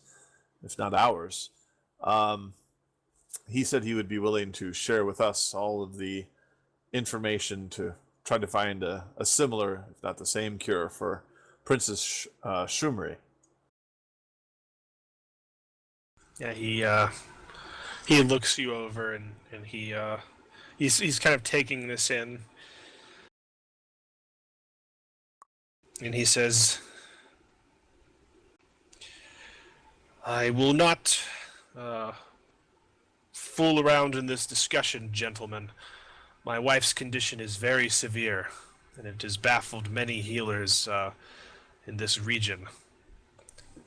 if not hours, he said he would be willing to share with us all of the information to try to find a similar, if not the same, cure for Princess Shumri. Yeah, he looks you over and he's kind of taking this in, and he says, "I will not fool around in this discussion, gentlemen. My wife's condition is very severe, and it has baffled many healers in this region.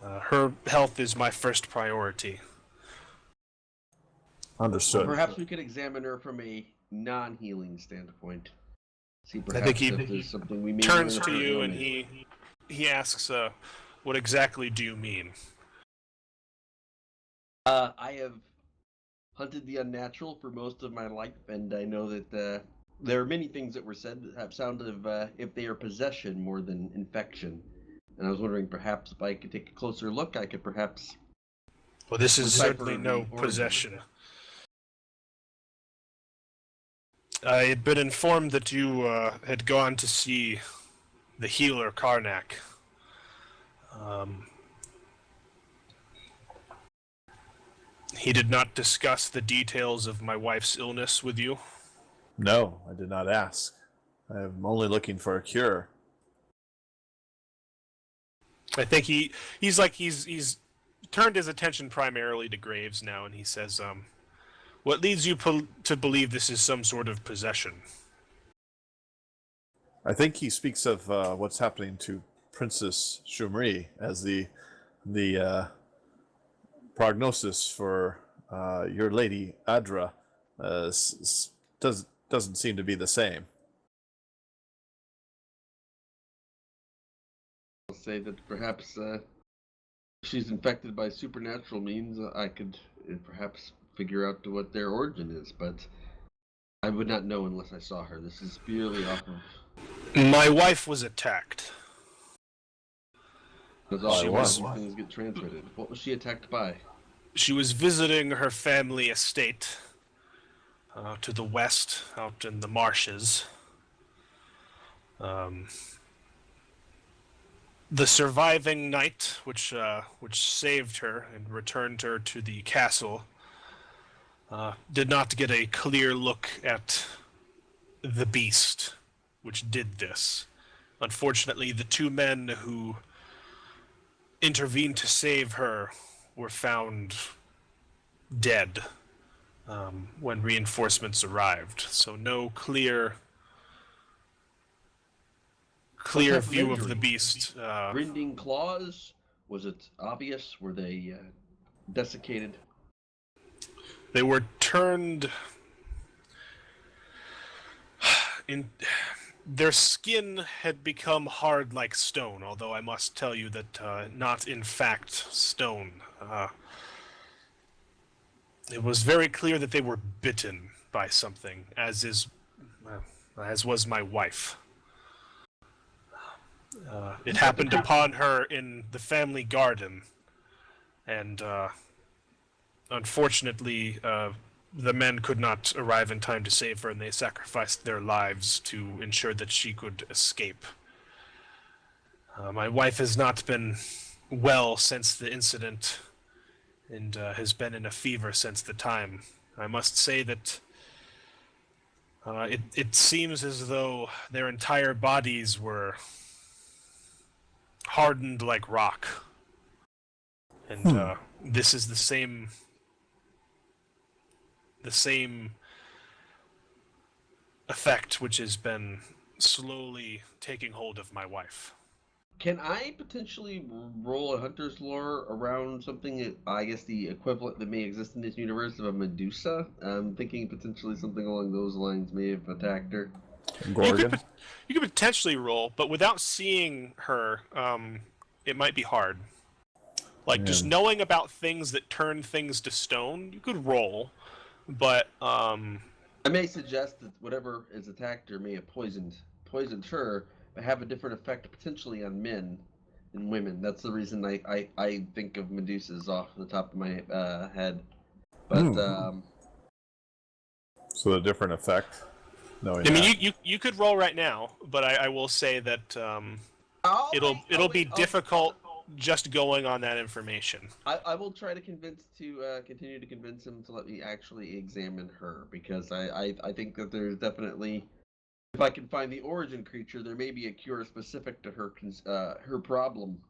Her health is my first priority." Understood. Perhaps we could examine her from a non-healing standpoint. See, I think he if there's something we may turns learn to from you her and illness. he asks, "What exactly do you mean?" I have hunted the unnatural for most of my life, and I know that there are many things that were said that have sounded of if they are possession more than infection. And I was wondering, perhaps if I could take a closer look, I could perhaps. Well, this is decipher certainly the no origin. possession. I had been informed that you had gone to see the healer Karnak. He did not discuss the details of my wife's illness with you. No, I did not ask. I'm only looking for a cure. I think he's turned his attention primarily to Graves now, and he says, "What leads you to believe this is some sort of possession?" I think he speaks of what's happening to Princess Shumri as the prognosis for your lady Adra doesn't seem to be the same. I'll say that perhaps if she's infected by supernatural means, I could perhaps figure out what their origin is, but I would not know unless I saw her. This is purely off of. My wife was attacked. Because all She these was- things get transmitted. What was she attacked by? She was visiting her family estate to the west, out in the marshes. The surviving knight, which saved her and returned her to the castle, did not get a clear look at the beast which did this. Unfortunately, the two men who intervened to save her were found dead when reinforcements arrived. So no clear type of view of injury? the beast. Rending claws? Was it obvious? Were they desiccated? They were turned in. Their skin had become hard like stone, although I must tell you that not in fact stone. It was very clear that they were bitten by something, as was my wife. It happened upon her in the family garden, and unfortunately, the men could not arrive in time to save her, and they sacrificed their lives to ensure that she could escape. My wife has not been well since the incident, and has been in a fever since the time. I must say that it seems as though their entire bodies were hardened like rock. And this is the same effect which has been slowly taking hold of my wife. Can I potentially roll a hunter's lore around something, I guess the equivalent that may exist in this universe of a Medusa? I'm thinking potentially something along those lines may have attacked her. Gorgon. You could potentially roll, but without seeing her, it might be hard. Like, just Yeah. knowing about things that turn things to stone, you could roll, but I may suggest that whatever has attacked her may have poisoned her, but have a different effect potentially on men than women. That's the reason I think of Medusas off the top of my head. But So a different effect. No, I mean, you could roll right now, but I will say that it'll be difficult just going on that information. I will try to continue to convince him to let me actually examine her, because I think that there's definitely, if I can find the origin creature, there may be a cure specific to her problem.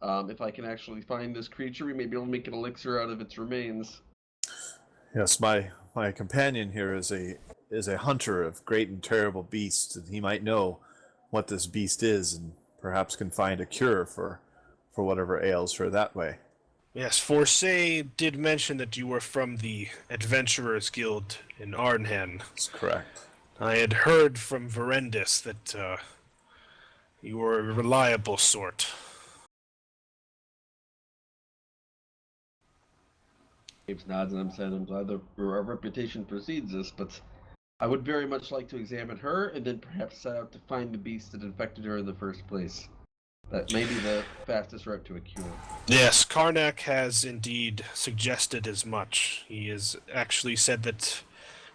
If I can actually find this creature, we may be able to make an elixir out of its remains. Yes, my companion here is a hunter of great and terrible beasts, and he might know what this beast is, and perhaps can find a cure for whatever ails her that way. Yes, Forsay did mention that you were from the Adventurers Guild in Arnhem. That's correct. I had heard from Verendis that you were a reliable sort. Apes nods, and I'm saying I'm glad that our reputation precedes us, but I would very much like to examine her and then perhaps set out to find the beast that infected her in the first place. That may be the fastest route to a cure. Yes, Karnak has indeed suggested as much. He has actually said that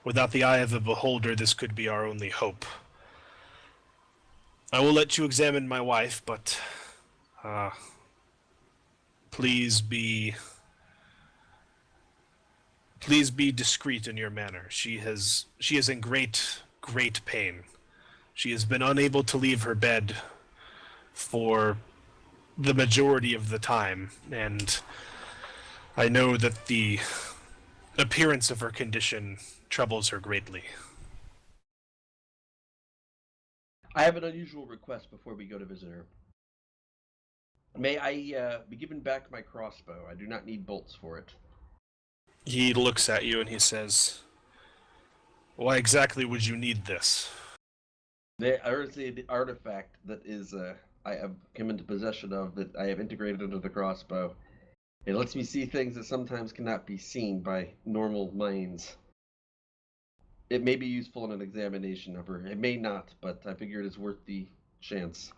without the eye of the beholder, this could be our only hope. I will let you examine my wife, but please be discreet in your manner. She is in great pain. She has been unable to leave her bed for the majority of the time, and I know that the appearance of her condition troubles her greatly. I have an unusual request before we go to visit her. May I be given back my crossbow? I do not need bolts for it. He looks at you and he says, "Why exactly would you need this?" There is the artifact that is I have come into possession of, that I have integrated into the crossbow. It lets me see things that sometimes cannot be seen by normal minds. It may be useful in an examination of her. It may not, but I figure it is worth the chance.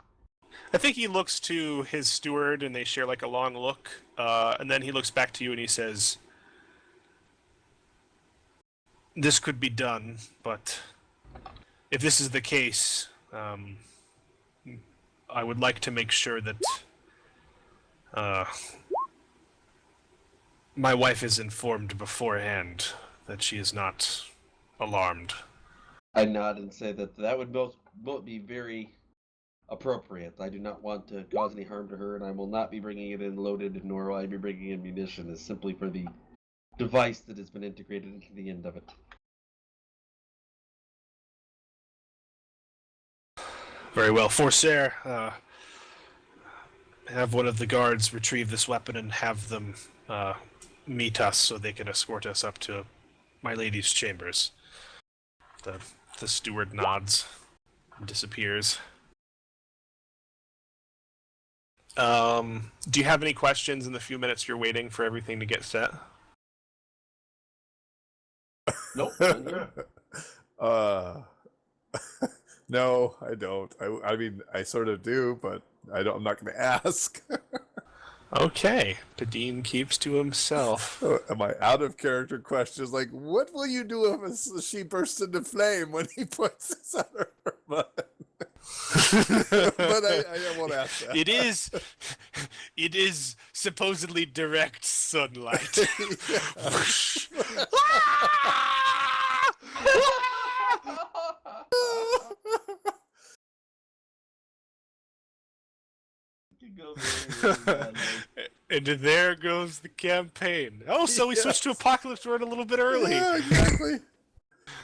I think he looks to his steward and they share like a long look, and then he looks back to you and he says, "This could be done, but if this is the case, I would like to make sure that my wife is informed beforehand, that she is not alarmed." I nod and say that would both be very appropriate. I do not want to cause any harm to her, and I will not be bringing it in loaded, nor will I be bringing in munition. It's simply for the device that has been integrated into the end of it. Very well. Forsair, have one of the guards retrieve this weapon and have them meet us so they can escort us up to my lady's chambers. The steward nods and disappears. Do you have any questions in the few minutes you're waiting for everything to get set? Nope. No, I don't. I mean, I sort of do, but I'm not going to ask. Okay, Padine keeps to himself. Am I out of character questions? Like, what will you do if she bursts into flame when he puts this on her butt? But I won't ask that. It is supposedly direct sunlight. Could go very, very bad. And there goes the campaign. Oh, so we switched to Yes. Apocalypse World a little bit early. Yeah, exactly.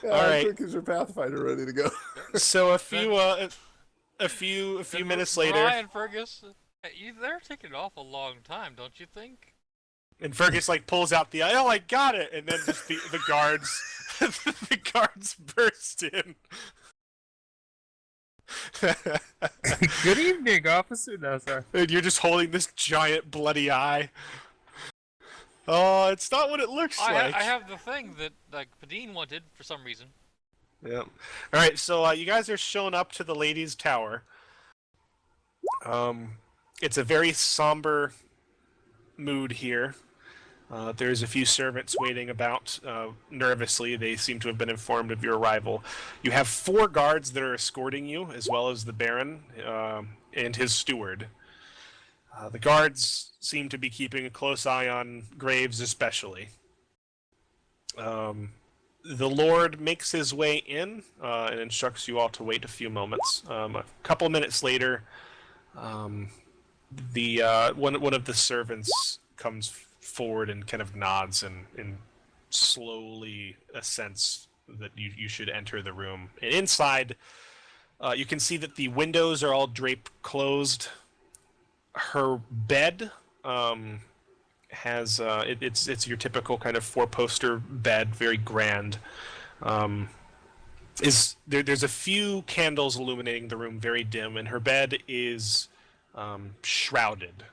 Yeah, All right. Quick as your Pathfinder ready to go. So a few minutes later, Mariah and Fergus, they're taking off a long time, don't you think? and Fergus like pulls out the oh, I got it, and then just the guards the guards burst in. Good evening, officer. No, sorry. And you're just holding this giant bloody eye. Oh, it's not what it looks like. I have the thing that like Padine wanted for some reason. Yeah. All right, so you guys are showing up to the ladies' tower. It's a very somber mood here. There's a few servants waiting about nervously. They seem to have been informed of your arrival. You have 4 guards that are escorting you, as well as the Baron and his steward. The guards seem to be keeping a close eye on Graves especially. The Lord makes his way in and instructs you all to wait a few moments. A couple minutes later, one of the servants comes forward and kind of nods and slowly assents that you should enter the room. And inside, you can see that the windows are all draped closed. Her bed has it's your typical kind of 4-poster bed, very grand. There's a few candles illuminating the room, very dim, and her bed is shrouded.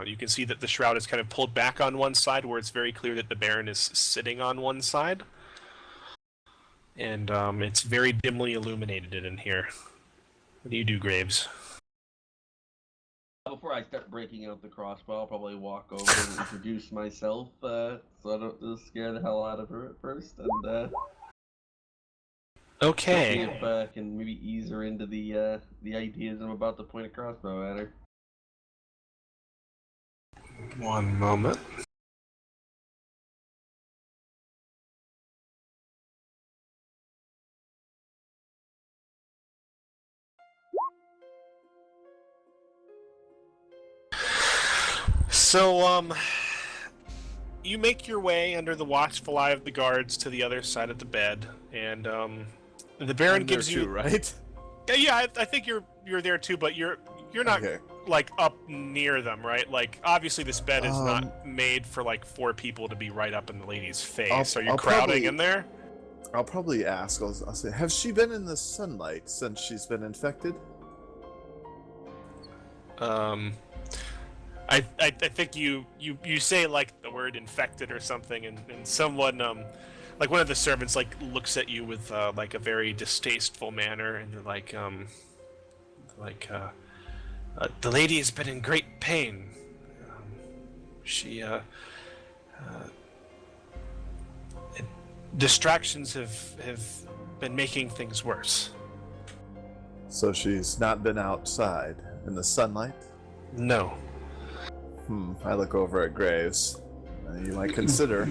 You can see that the shroud is kind of pulled back on one side, where it's very clear that the Baron is sitting on one side, and it's very dimly illuminated in here. What do you do, Graves? Before I start breaking out the crossbow, I'll probably walk over and introduce myself, so I don't just scare the hell out of her at first, and see Okay. if I can maybe ease her into the ideas I'm about to point a crossbow at her. One moment. So, you make your way under the watchful eye of the guards to the other side of the bed, and the Baron I'm there gives too, you. right? Yeah, I think you're there too, but you're not Okay. like up near them, right? Like obviously this bed is Um, not made for like 4 people to be right up in the lady's face. Are you I'll crowding probably- in there? I'll probably ask. I'll say, has she been in the sunlight since she's been infected? I think you say like the word infected or something, and someone like one of the servants like looks at you with like a very distasteful manner, and they're like the lady has been in great pain. She distractions have been making things worse. So she's not been outside in the sunlight? No. I look over at Graves. You might consider.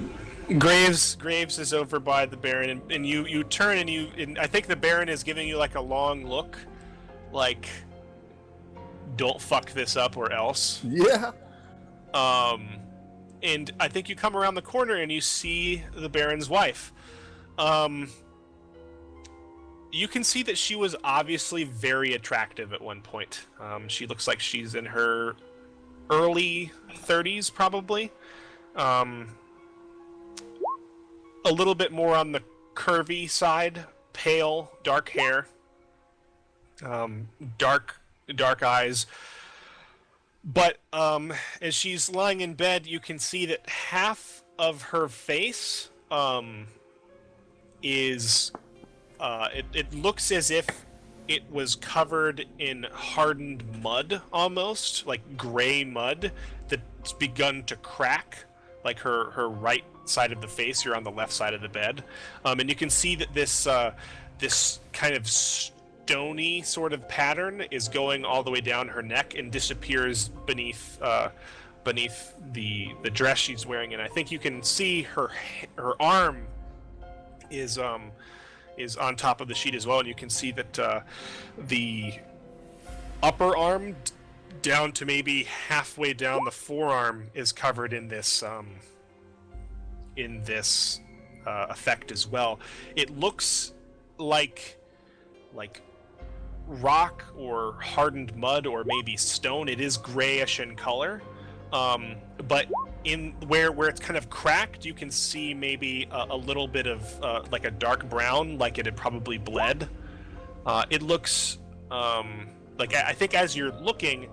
Graves is over by the Baron, and you turn and I think the Baron is giving you like a long look, like don't fuck this up or else. Yeah. And I think you come around the corner and you see the Baron's wife. You can see that she was obviously very attractive at one point. She looks like she's in her early 30s, probably. A little bit more on the curvy side, pale, dark hair, dark eyes. But as she's lying in bed, you can see that half of her face is it looks as if it was covered in hardened mud, almost like gray mud that's begun to crack. Like her right side of the face, you're on the left side of the bed, and you can see that this kind of stony sort of pattern is going all the way down her neck and disappears beneath the dress she's wearing. And I think you can see her arm is on top of the sheet as well, and you can see that the upper arm down to maybe halfway down the forearm is covered in this effect as well. It looks like rock or hardened mud or maybe stone. It is grayish in color, but in where it's kind of cracked, you can see maybe a little bit of like a dark brown, like it had probably bled. It looks like, I think as you're looking,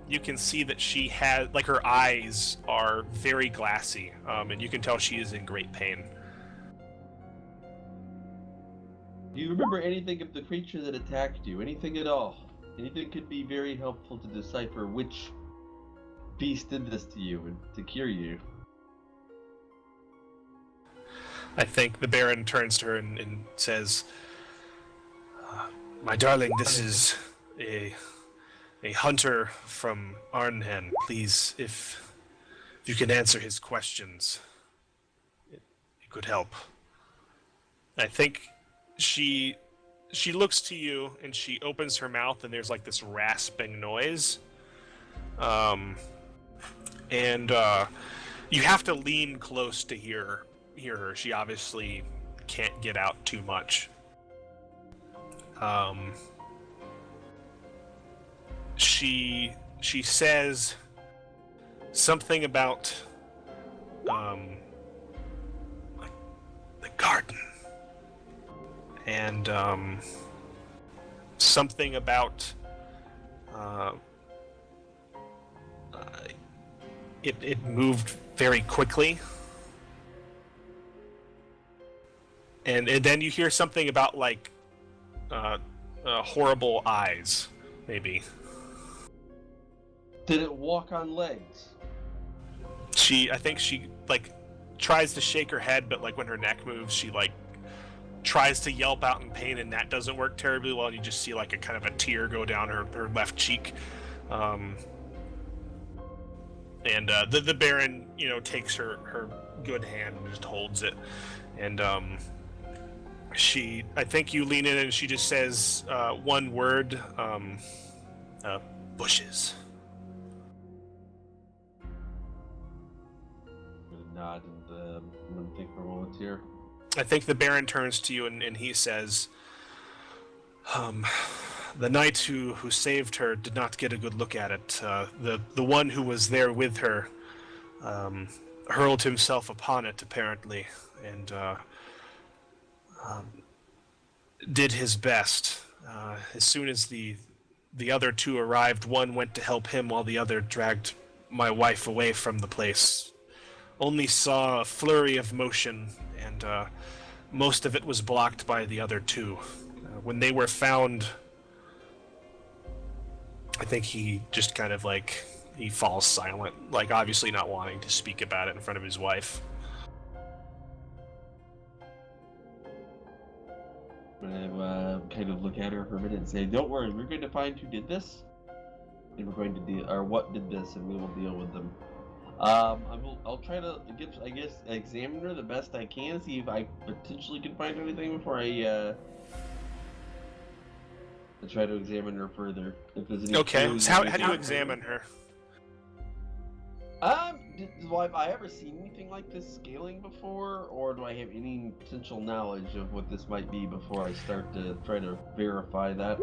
you can see that she has, like, her eyes are very glassy, and you can tell she is in great pain. Do you remember anything of the creature that attacked you? Anything at all? Anything could be very helpful to decipher which beast did this to you and to cure you. I think the Baron turns to her and says, "My darling, this is a hunter from Arnhem. Please, if you can answer his questions, it could help." I think she looks to you and she opens her mouth and there's like this rasping noise. And you have to lean close to hear her. She obviously can't get out too much. She says something about like the garden, and something about it moved very quickly, and then you hear something about like horrible eyes, maybe. Did it walk on legs? I think she like tries to shake her head, but like when her neck moves, she like tries to yelp out in pain, and that doesn't work terribly well. And you just see like a kind of a tear go down her left cheek. And the Baron, takes her good hand and just holds it. And I think you lean in and she just says one word, bushes. I'm gonna nod and I'm gonna think for a moment here. I think the Baron turns to you and he says, the knight who saved her did not get a good look at it. The one who was there with her hurled himself upon it, apparently, and did his best. As soon as the other two arrived, one went to help him while the other dragged my wife away from the place. Only saw a flurry of motion, and most of it was blocked by the other two. When they were found, I think he just kind of like, he falls silent, like obviously not wanting to speak about it in front of his wife. I'm gonna kind of look at her for a minute and say, "Don't worry, we're going to find who did this, and we're going to deal, or what did this, and we will deal with them." I'll try to examine her the best I can, see if I potentially can find anything before I try to examine her further. If there's any Okay, clues so or how do you anything. examine her? Have I ever seen anything like this scaling before, or do I have any potential knowledge of what this might be before I start to try to verify that?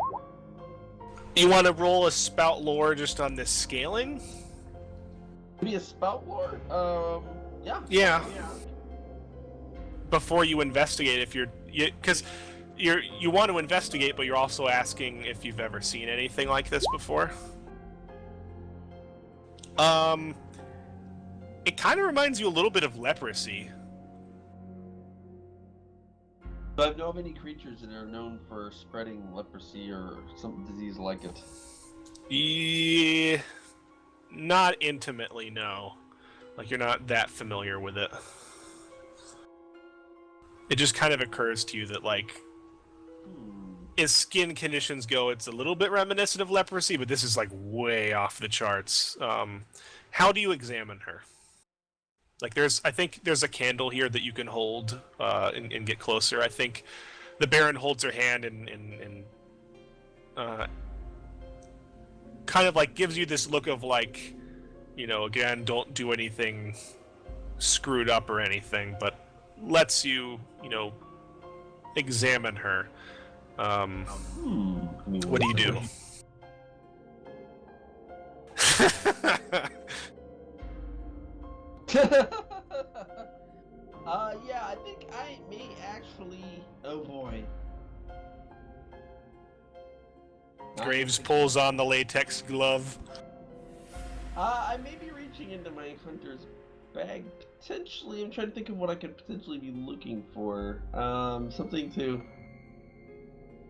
You want to roll a spout lore just on this scaling? Maybe a spout lore? Yeah. Yeah. Before you investigate, if because you want to investigate, but you're also asking if you've ever seen anything like this before. It kind of reminds you a little bit of leprosy. Do I know of any creatures that are known for spreading leprosy or some disease like it? Yeah, not intimately, no. Like, you're not that familiar with it. It just kind of occurs to you that, like, as skin conditions go, it's a little bit reminiscent of leprosy, but this is, like, way off the charts. How do you examine her? Like, I think there's a candle here that you can hold and get closer. I think the Baron holds her hand and kind of like gives you this look of like, you know, again, don't do anything screwed up or anything, but lets you, you know, examine her. What do you do? Yeah, I think I may actually. Oh boy. Graves pulls on the latex glove. I may be reaching into my hunter's bag. Potentially, I'm trying to think of what I could potentially be looking for. Something to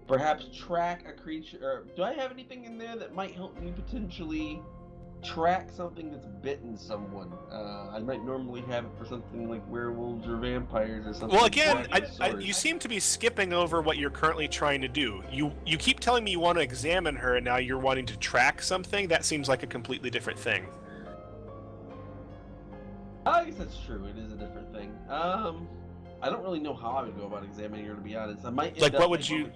perhaps track a creature. Or do I have anything in there that might help me potentially track something that's bitten someone? I might normally have it for something like werewolves or vampires or something. Well, again, of that sort. you seem to be skipping over what you're currently trying to do. You keep telling me you want to examine her, and now you're wanting to track something. That seems like a completely different thing. I guess that's true. It is a different thing. I don't really know how I would go about examining her, to be honest. I might end Like, up what would you?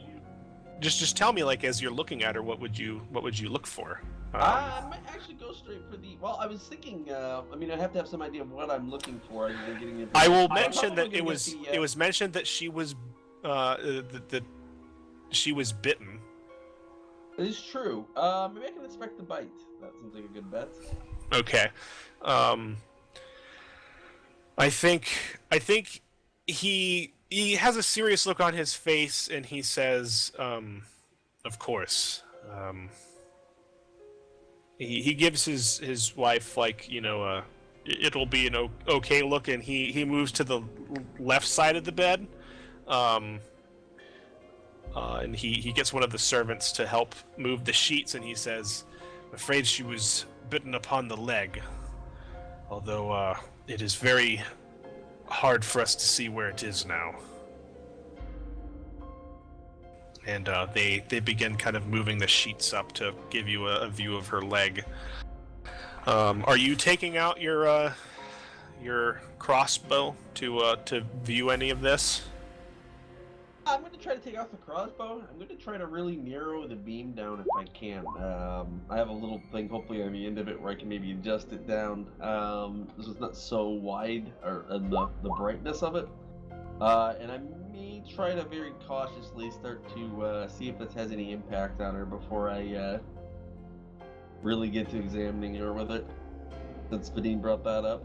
Just tell me, like, as you're looking at her, what would you look for? I might actually go straight for the. Well, I was thinking. I mean, I have to have some idea of what I'm looking for. Other than getting into. I will I'm mention probably that it gonna was get the, it was mentioned that she was that she was bitten. It is true. Maybe I can inspect the bite. That seems like a good bet. Okay. I think he has a serious look on his face, and he says, "Of course." He gives his wife, like, you know, it'll be an okay look, and he moves to the left side of the bed, and he gets one of the servants to help move the sheets, and he says, "I'm afraid she was bitten upon the leg, although it is very hard for us to see where it is now." And they begin kind of moving the sheets up to give you a view of her leg. Are you taking out your crossbow to view any of this? I'm going to try to take off the crossbow. I'm going to try to really narrow the beam down if I can. I have a little thing, hopefully on the end of it, where I can maybe adjust it down. This is not so wide, or the brightness of it. And I may try to very cautiously start to see if this has any impact on her before I really get to examining her with it, since Vadine brought that up.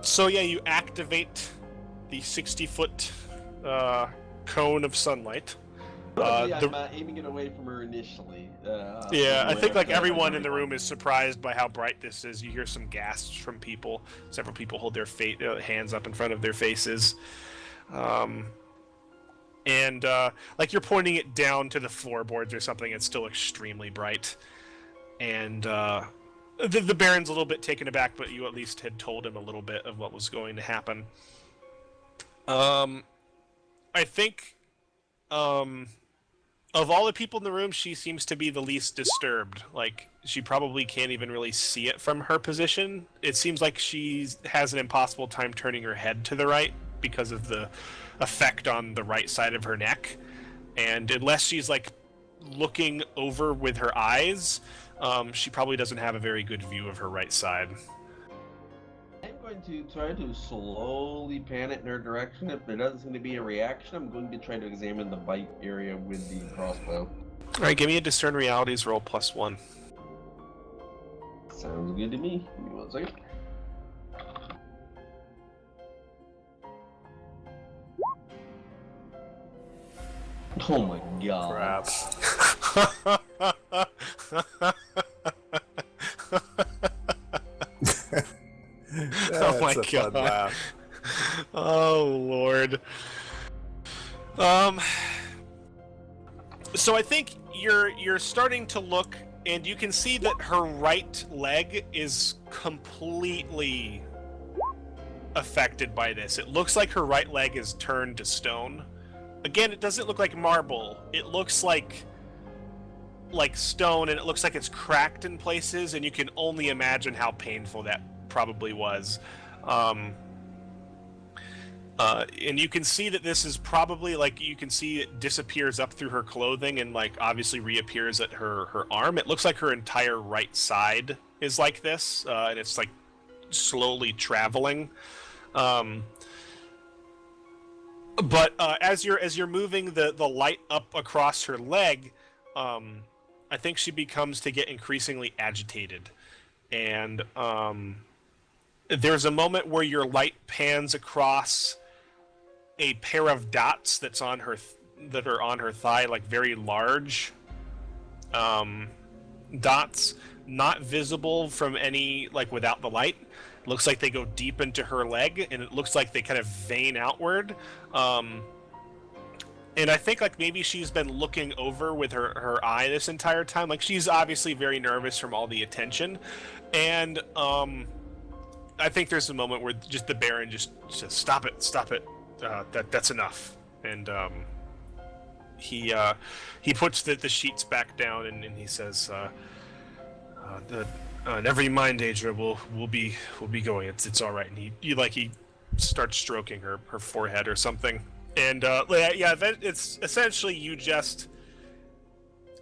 So yeah, you activate the 60-foot cone of sunlight. Probably I'm aiming it away from her initially. Yeah, I think like after everyone in the room is surprised by how bright this is. You hear some gasps from people. Several people hold their hands up in front of their faces. And like you're pointing it down to the floorboards or something, it's still extremely bright. And the Baron's a little bit taken aback, but you at least had told him a little bit of what was going to happen. I think of all the people in the room, she seems to be the least disturbed. Like, she probably can't even really see it from her position. It seems like she has an impossible time turning her head to the right because of the effect on the right side of her neck. And unless she's, like, looking over with her eyes, she probably doesn't have a very good view of her right side. I'm going to try to slowly pan it in her direction. If there doesn't seem to be a reaction, I'm going to try to examine the bite area with the crossbow. Alright, give me a Discern Realities roll +1. Sounds good to me. Give me 1 second. Oh my god. Crap. Oh my That's a fun God. laugh. Oh Lord. So I think you're starting to look, and you can see that her right leg is completely affected by this. It looks like her right leg is turned to stone. Again, it doesn't look like marble. It looks like stone, and it looks like it's cracked in places, and you can only imagine how painful that probably was. And you can see that this is probably like you can see it disappears up through her clothing and like obviously reappears at her arm. It looks like her entire right side is like this, and it's like slowly traveling. But as you're moving the light up across her leg, I think she becomes to get increasingly agitated, and there's a moment where your light pans across a pair of dots that are on her thigh, like very large dots, not visible from any like without the light. It looks like they go deep into her leg, and it looks like they kind of vein outward. And I think like maybe she's been looking over with her eye this entire time. Like she's obviously very nervous from all the attention, and I think there's a moment where just the Baron just says, "Stop it! That's enough." And he puts the sheets back down, and he says, "Never mind, Adra. We'll be going. It's all right." And he starts stroking her forehead or something. And it's essentially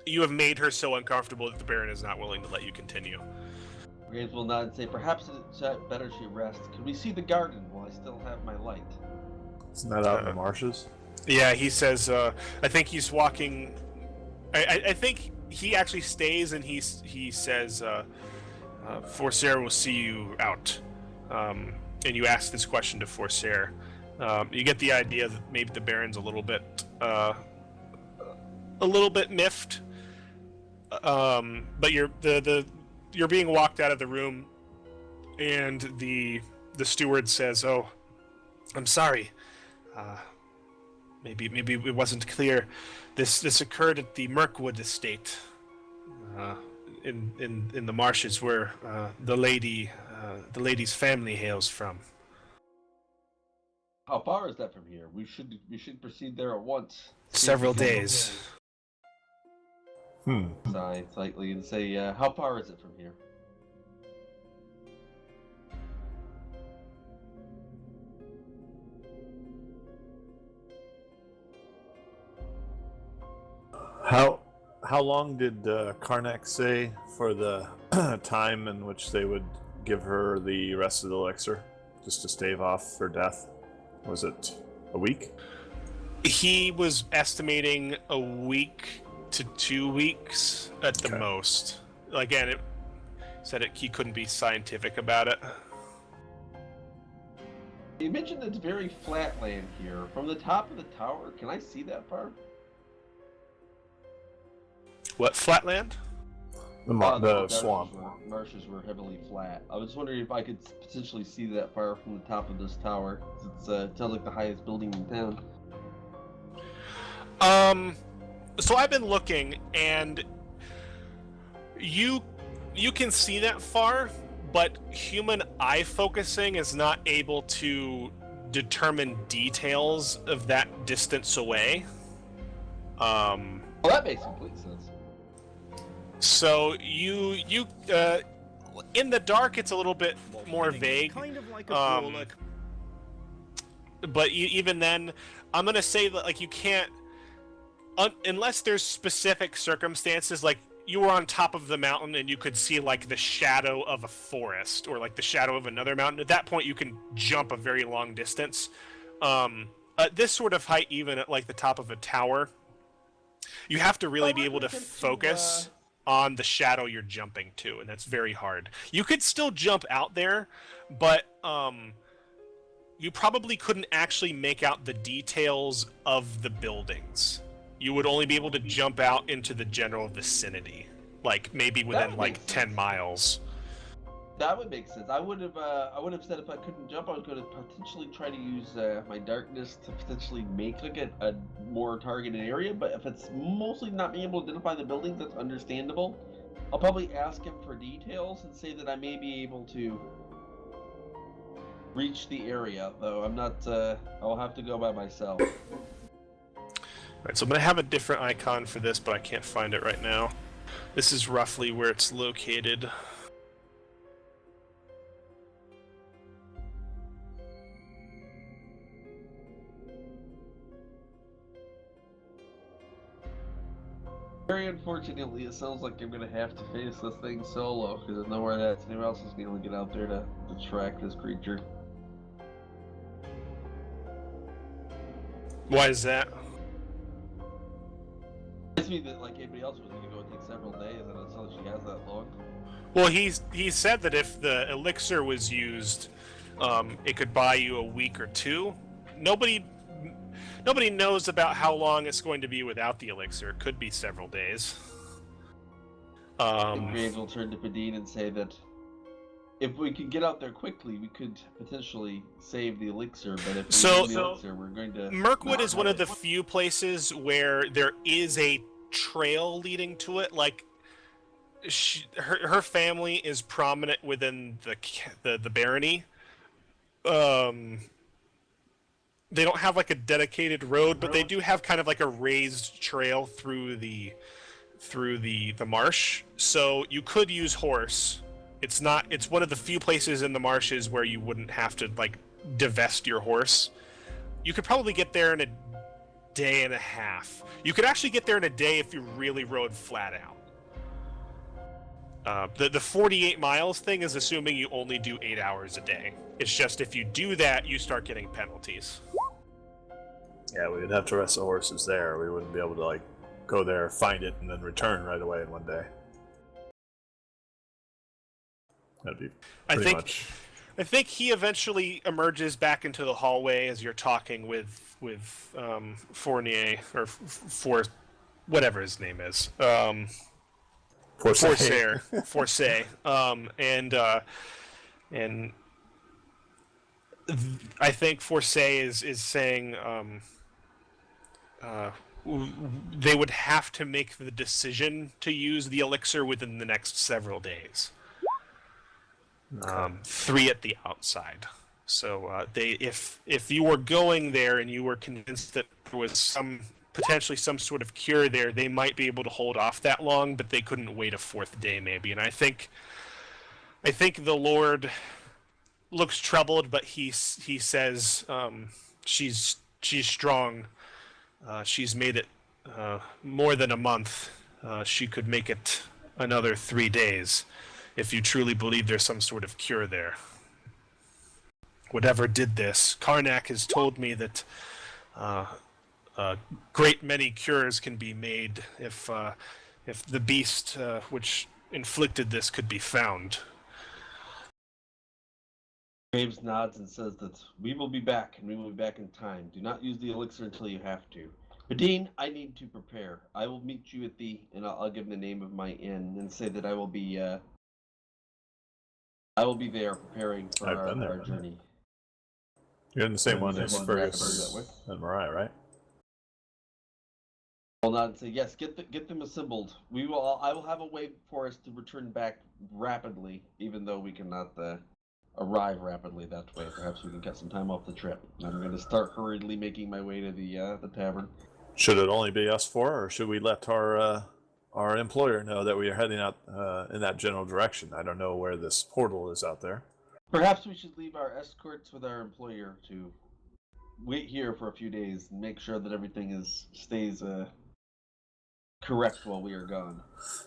you have made her so uncomfortable that the Baron is not willing to let you continue. Graves will nod and say, "Perhaps it's better she rest. Can we see the garden while I still have my light?" Isn't that out in the marshes? Yeah, he says, I think he's walking... I think he actually stays, and he says, Forsair will see you out. And you ask this question to Forsair. You get the idea that maybe the Baron's a little bit miffed. But you're being walked out of the room, and the steward says, "Oh, I'm sorry. Maybe it wasn't clear. This occurred at the Mirkwood estate, in the marshes where the lady's family hails from." How far is that from here? We should proceed there at once. Several days. Sigh slightly and say, "How far is it from here?" How long did Karnak say for the time in which they would give her the rest of the elixir, just to stave off her death? Was it a week? He was estimating a week to 2 weeks at the most. Again, it said he couldn't be scientific about it. You mentioned it's very flat land here. From the top of the tower, can I see that far? What, flatland? The swamp. Marshes were heavily flat. I was wondering if I could potentially see that far from the top of this tower. It sounds like the highest building in town. So I've been looking, and you can see that far, but human eye focusing is not able to determine details of that distance away. Well, that makes complete sense. So you in the dark, it's a little bit more vague. Kind of like a But even then, I'm gonna say that like you can't, unless there's specific circumstances, like you were on top of the mountain and you could see like the shadow of a forest or like the shadow of another mountain. At that point, you can jump a very long distance. At this sort of height, even at like the top of a tower, you have to really be able to focus on the shadow you're jumping to, and that's very hard. You could still jump out there, but you probably couldn't actually make out the details of the buildings. You would only be able to jump out into the general vicinity, like maybe within like 10 miles. That would make sense. I would have said if I couldn't jump, I was going to potentially try to use my darkness to potentially make like a more targeted area. But if it's mostly not being able to identify the buildings, that's understandable. I'll probably ask him for details and say that I may be able to reach the area, though I'm not. I'll have to go by myself. Alright, so I'm going to have a different icon for this, but I can't find it right now. This is roughly where it's located. Very unfortunately, it sounds like I'm gonna have to face this thing solo, because there's nowhere that anyone else is gonna be able to get out there to track this creature. Why is that? It me that like anybody else was gonna go take several days, and it sounds like she has that long. Well, he said that if the elixir was used, it could buy you a week or two. Nobody knows about how long it's going to be without the elixir. It could be several days. I think Graves will turn to Padine and say that if we could get out there quickly, we could potentially save the elixir. But if we use the elixir, we're going to. Mirkwood is one of the few places where there is a trail leading to it. Like, her family is prominent within the barony. They don't have like a dedicated road, but they do have kind of like a raised trail through the marsh. So you could use horse. It's one of the few places in the marshes where you wouldn't have to like divest your horse. You could probably get there in a day and a half. You could actually get there in a day if you really rode flat out. The 48 miles thing is assuming you only do 8 hours a day. It's just if you do that, you start getting penalties. Yeah, we would have to rest the horses there. We wouldn't be able to like go there, find it, and then return right away in one day. That'd be pretty much. I think he eventually emerges back into the hallway as you're talking with Fournier or for whatever his name is. Forsair. And I think Forsair is saying they would have to make the decision to use the elixir within the next several days. 3 at the outside. So if you were going there and you were convinced that there was potentially some sort of cure there, they might be able to hold off that long, but they couldn't wait a 4th day maybe. And I think the Lord looks troubled, but he says she's strong. She's made it more than a month. She could make it another 3 days if you truly believe there's some sort of cure there. Whatever did this, Karnak has told me that a great many cures can be made if the beast which inflicted this could be found. Graves nods and says that we will be back, and we will be back in time. Do not use the elixir until you have to. Padine, I need to prepare. I will meet you at and I'll give the name of my inn and say that I will be there preparing for our journey. You're in the same one as Fergus and Mariah, right? I'll nod and say yes. Get them assembled. I will have a way for us to return back rapidly, even though we cannot arrive rapidly that way. Perhaps we can cut some time off the trip. I'm going to start hurriedly making my way to the tavern. Should it only be us 4, or should we let our employer know that we are heading out in that general direction? I don't know where this portal is out there. Perhaps we should leave our escorts with our employer to wait here for a few days and make sure that everything stays correct while we are gone.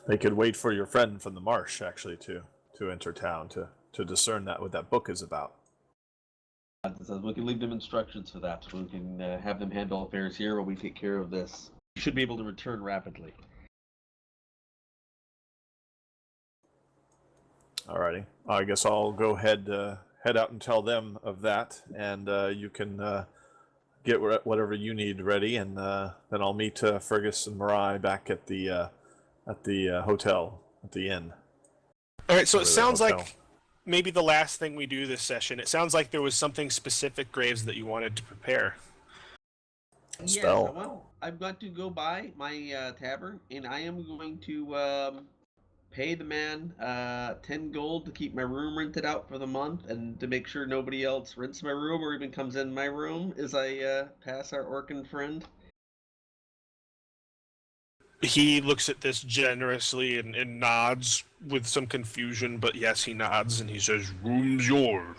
They could wait for your friend from the marsh, actually, to enter town to discern what that book is about. We can leave them instructions for that. We can have them handle affairs here while we take care of this. We should be able to return rapidly. Alrighty. I guess I'll go head out and tell them of that, and you can get whatever you need ready, and then I'll meet Fergus and Marai back at the hotel, at the inn. All right. So it sounds like maybe the last thing we do this session. It sounds like there was something specific, Graves, that you wanted to prepare. Spell. Yes, well, I've got to go by my tavern, and I am going to pay the man 10 gold to keep my room rented out for the month, and to make sure nobody else rents my room or even comes in my room as I pass our Orcan friend. He looks at this generously and nods with some confusion, but yes, he nods and he says, "Room's yours."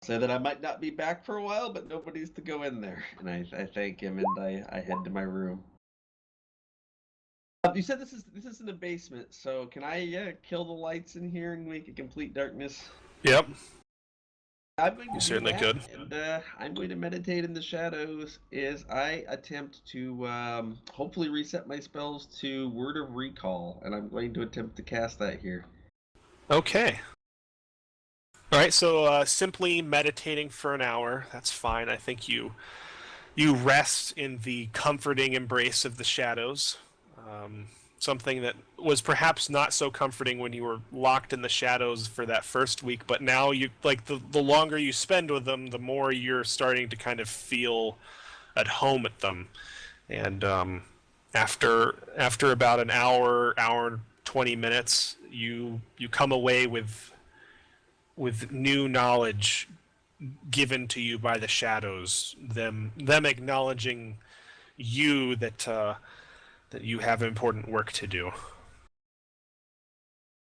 Say that I might not be back for a while, but nobody's to go in there. And I thank him, and I head to my room. You said this is in the basement, so can I kill the lights in here and make it complete darkness? Yep. I'm going to You do certainly that, could. and I'm going to meditate in the shadows as I attempt to hopefully reset my spells to Word of Recall, and I'm going to attempt to cast that here. Okay. All right. So simply meditating for an hour. That's fine. I think you rest in the comforting embrace of the shadows. Something that was perhaps not so comforting when you were locked in the shadows for that first week, but now you like the longer you spend with them, the more you're starting to kind of feel at home at them. And after about an hour and 20 minutes, you come away with new knowledge given to you by the shadows, them acknowledging you that you have important work to do.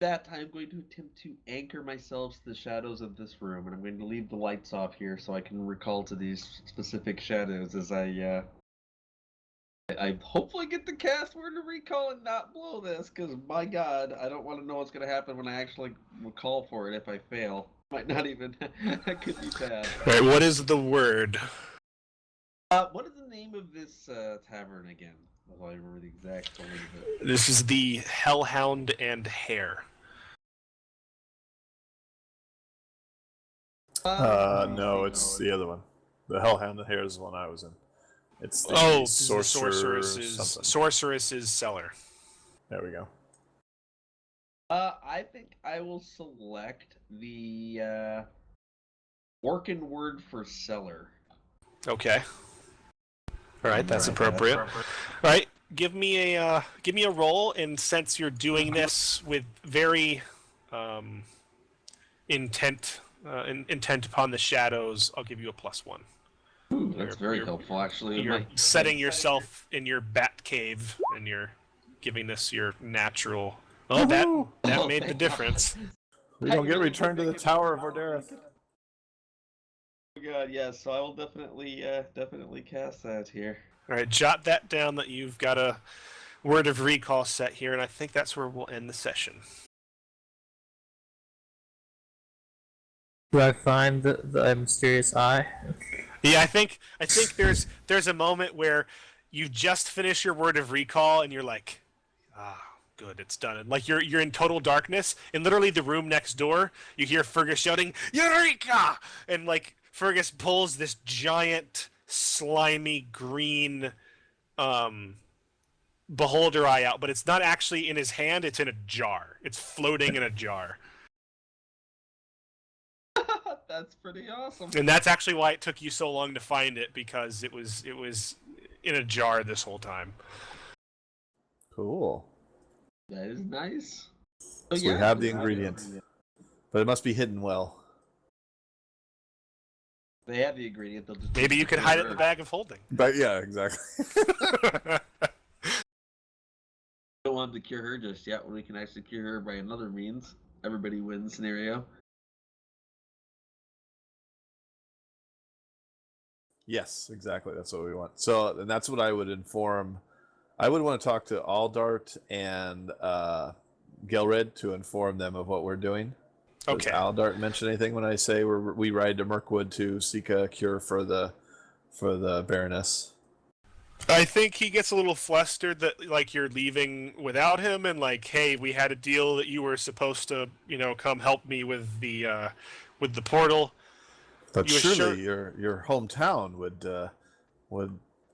That I'm going to attempt to anchor myself to the shadows of this room, and I'm going to leave the lights off here so I can recall to these specific shadows as I hopefully get the cast Word of Recall and not blow this, because my god, I don't want to know what's going to happen when I actually recall for it if I fail. Might not even, that could be bad. All right, what is the word? What is the name of this tavern again? If I remember the exact spelling of it. This is the Hellhound and Hare. No, it's the other one. The Hellhound and Hare is the one I was in. It's the The sorceress. Sorceress's Cellar. There we go. I think I will select the Orcan word for cellar. Okay. All right, that's appropriate. All right, give me a roll, and since you're doing this with very intent upon the shadows, I'll give you a +1. Ooh, that's very helpful, actually. You're setting yourself in your bat cave, and you're giving this your natural. Oh, that made the difference. We don't get returned to the Tower of Ordereth. Oh god, yes. So I will definitely cast that here. All right, jot that down that you've got a Word of Recall set here, and I think that's where we'll end the session. Do I find the mysterious eye? Yeah, I think there's a moment where you just finish your Word of Recall and you're like, good, it's done. And like you're in total darkness, and literally the room next door, you hear Fergus shouting, "Eureka!" And like Fergus pulls this giant, slimy green beholder eye out, but it's not actually in his hand, it's in a jar. It's floating in a jar. That's pretty awesome. And that's actually why it took you so long to find it, because it was in a jar this whole time. Cool. That is nice. So we have the ingredient, but it must be hidden well. They have the ingredient. They'll just Maybe you could hide it in the bag of holding. But yeah, exactly. Don't want to cure her just yet when we can actually cure her by another means. Everybody wins scenario. Yes, exactly. That's what we want. So, and that's what I would inform. I would want to talk to Aldart and Gelred to inform them of what we're doing. Okay. Does Aldart mention anything when I say we ride to Mirkwood to seek a cure for the Baroness? I think he gets a little flustered that like you're leaving without him, and like, hey, we had a deal that you were supposed to, come help me with the portal. But You surely your hometown would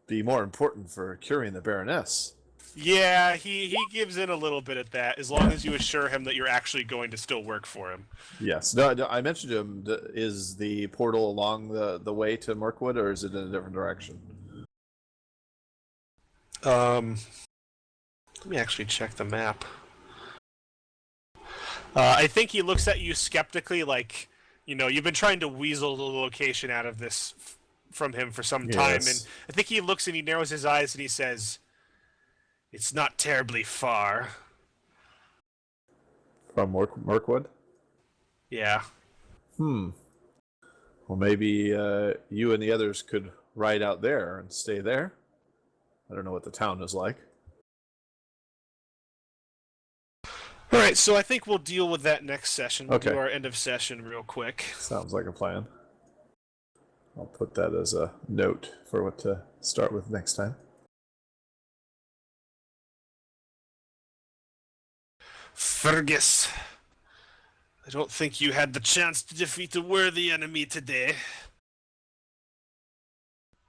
be more important for curing the Baroness. Yeah, he gives in a little bit at that, as long as you assure him that you're actually going to still work for him. Yes. No, I mentioned to him, is the portal along the way to Mirkwood, or is it in a different direction? Let me actually check the map. I think he looks at you skeptically, like, you've been trying to weasel the location out of this from him for some time, Yes. and I think he looks and he narrows his eyes and he says, "It's not terribly far." From Mirkwood? Yeah. Well, maybe you and the others could ride out there and stay there. I don't know what the town is like. All right, so I think we'll deal with that next session. We'll Okay. do our end of session real quick. Sounds like a plan. I'll put that as a note for what to start with next time. Fergus, I don't think you had the chance to defeat a worthy enemy today.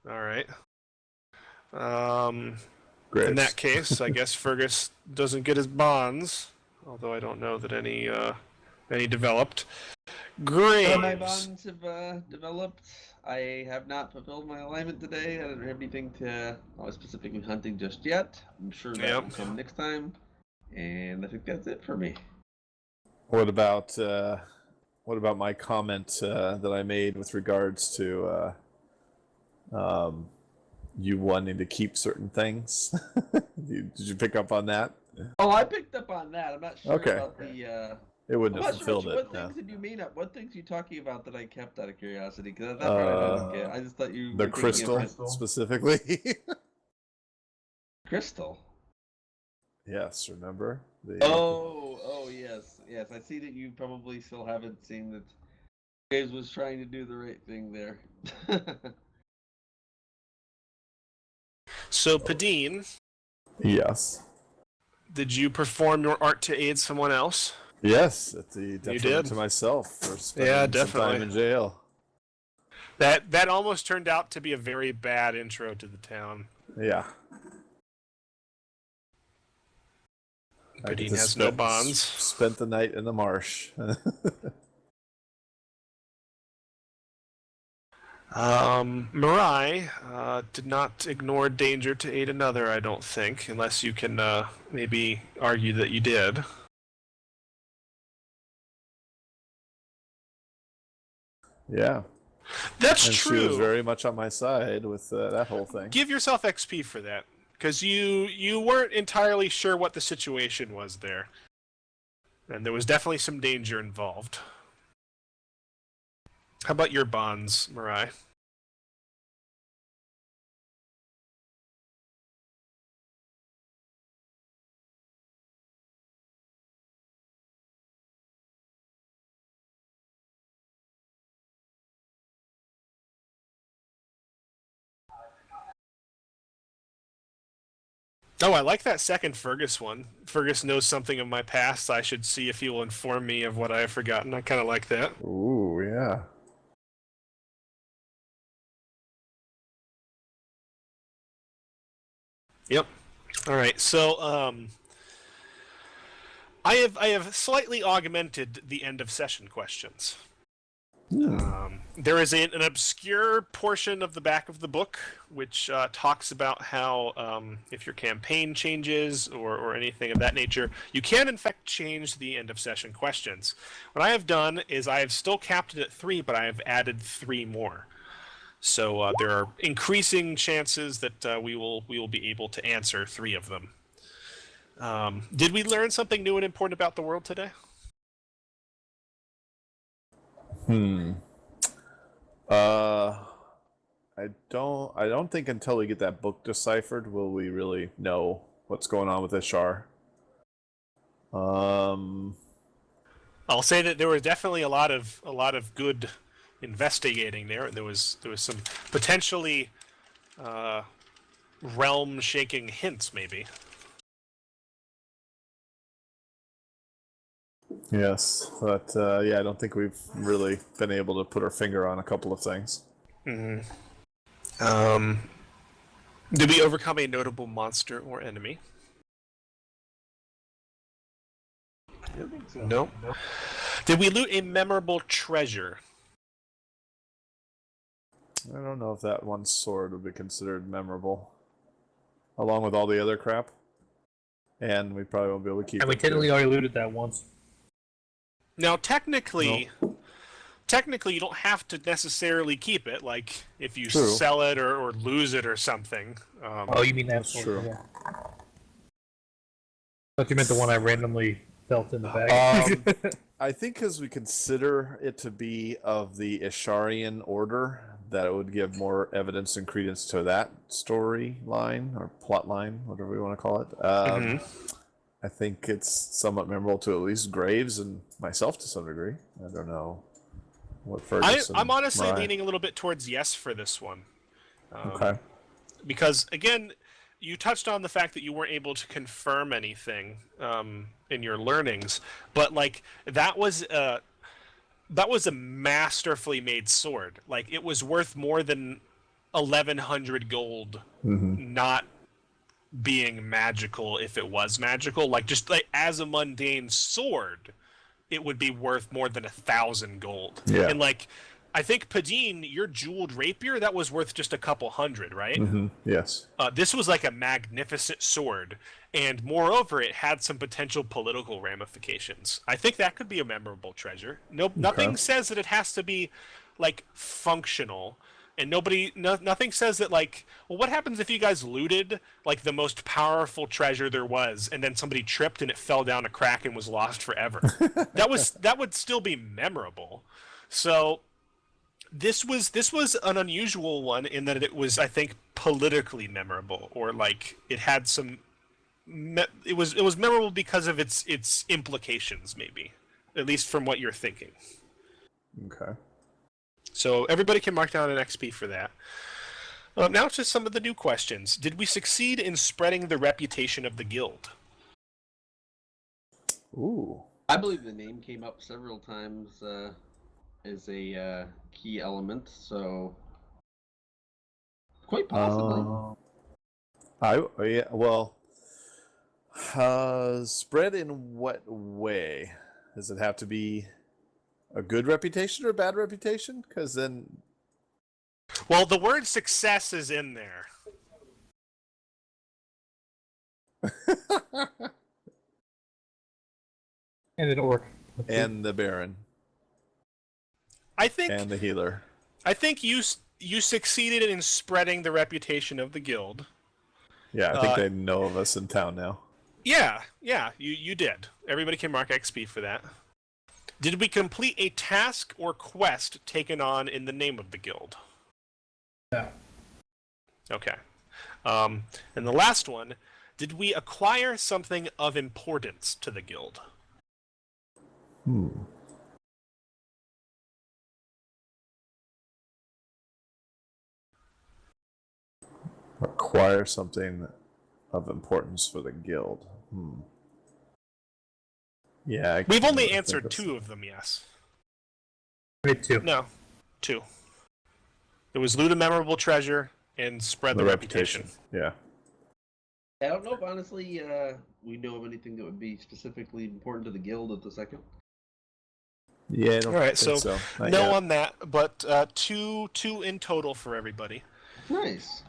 All right. Great. In that case, I guess Fergus doesn't get his bonds, although I don't know that any developed. Graves. My bonds have developed. I have not fulfilled my alignment today. I don't have anything to specifically hunting just yet. I'm sure that Yep. will come next time. And I think that's it for me. What about my comment that I made with regards to you wanting to keep certain things? Did you pick up on that? Oh, I picked up on that. I'm not sure Okay. about the. It wouldn't I'm have not sure fulfilled what it. No. things did you mean? What things you talking about that I kept out of curiosity? Because that part I didn't get. I just thought you The were thinking of crystal specifically. Crystal. Yes, remember? Oh, yes. I see that you probably still haven't seen that Graves was trying to do the right thing there. So, Padine, Yes. did you perform your art to aid someone else? Yes, at the detriment did. to myself for spending Yeah, some definitely. time in jail. That almost turned out to be a very bad intro to the town. Yeah. I get Padine to has no spend- bonds. Spent the night in the marsh. Mirai did not ignore danger to aid another, I don't think, unless you can maybe argue that you did. Yeah. That's And true. she was very much on my side with that whole thing. Give yourself XP for that, because you weren't entirely sure what the situation was there, and there was definitely some danger involved. How about your bonds, Mirai? Oh, I like that second Fergus one. Fergus knows something of my past. I should see if he will inform me of what I have forgotten. I kind of like that. Ooh, yeah. Yep. All right. So, I have slightly augmented the end of session questions. There is an obscure portion of the back of the book which talks about how if your campaign changes or anything of that nature, you can in fact change the end of session questions. What I have done is I have still capped it at 3, but I have added 3 more. So there are increasing chances that we will be able to answer 3 of them. Did we learn something new and important about the world today? I don't think until we get that book deciphered will we really know what's going on with Ishar. I'll say that there was definitely a lot of good investigating there, and there was some potentially realm-shaking hints, maybe. Yes, but yeah, I don't think we've really been able to put our finger on a couple of things. Mm-hmm. Did we overcome a notable monster or enemy? No. Did we loot a memorable treasure? I don't know if that one sword would be considered memorable, along with all the other crap. And we probably won't be able to keep And we it, too. technically already looted that once. Now, technically, you don't have to necessarily keep it. Like, if you True. sell it or lose it or something. Oh, you mean that That's true. Yeah. Thought you meant the one I randomly felt in the bag. I think because we consider it to be of the Isharian order, that it would give more evidence and credence to that storyline or plot line, whatever we want to call it. I think it's somewhat memorable to at least Graves and myself to some degree. I don't know what Ferguson. I'm honestly Mariah. leaning a little bit towards yes for this one. Okay. Because again, you touched on the fact that you weren't able to confirm anything in your learnings, but like that was a masterfully made sword. Like it was worth more than 1,100 gold, not being magical if it was magical. Like just like as a mundane sword, it would be worth more than 1,000 gold. Yeah. And like I think Padine, your jeweled rapier, that was worth just a couple hundred, right? Yes. This was like a magnificent sword, and moreover, it had some potential political ramifications. I think that could be a memorable treasure. Nothing says that it has to be like functional, and nothing says that like, well, what happens if you guys looted like the most powerful treasure there was, and then somebody tripped and it fell down a crack and was lost forever? that would still be memorable. So. This was an unusual one in that it was, I think, politically memorable, or like it had some. It was memorable because of its implications, maybe, at least from what you're thinking. Okay. So everybody can mark down an XP for that. Now to some of the new questions. Did we succeed in spreading the reputation of the guild? Ooh. I believe the name came up several times as a key element, so quite possibly. Yeah. Well, spread in what way? Does it have to be a good reputation or a bad reputation? Because then. Well, the word success is in there. And an orc. And the Baron. I think And the healer. I think you succeeded in spreading the reputation of the guild. Yeah, I think they know of us in town now. Yeah, you did. Everybody can mark XP for that. Did we complete a task or quest taken on in the name of the guild? No. Okay. And the last one, did we acquire something of importance to the guild? Acquire something of importance for the guild. Yeah. We've only answered 2 of them, yes. Wait, two. No, 2. It was loot a memorable treasure and spread the reputation. Yeah. I don't know if honestly we know of anything that would be specifically important to the guild at the second. Yeah. I don't All right, think so Not no yet. on that, but two in total for everybody. Nice.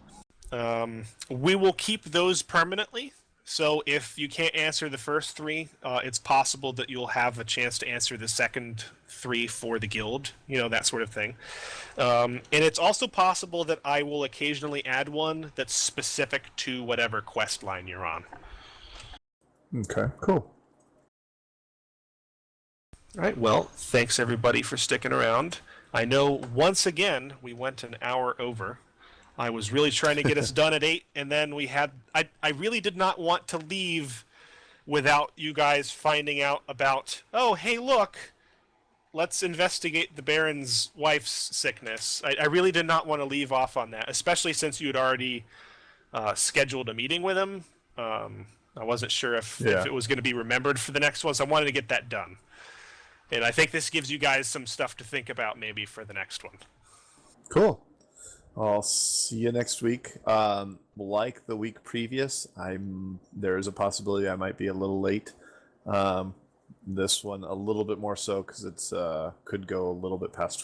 We will keep those permanently. So if you can't answer the first 3, it's possible that you'll have a chance to answer the second 3 for the guild. You know, that sort of thing. And it's also possible that I will occasionally add one that's specific to whatever quest line you're on. Okay. Cool. All right. Well, thanks everybody for sticking around. I know once again we went an hour over. I was really trying to get us done at 8, and then we had. I really did not want to leave without you guys finding out about. Oh, hey, look, let's investigate the Baron's wife's sickness. I really did not want to leave off on that, especially since you had already scheduled a meeting with him. I wasn't sure if it was going to be remembered for the next one, so I wanted to get that done. And I think this gives you guys some stuff to think about maybe for the next one. Cool. I'll see you next week. Like the week previous, there is a possibility I might be a little late. This one a little bit more so because it's could go a little bit past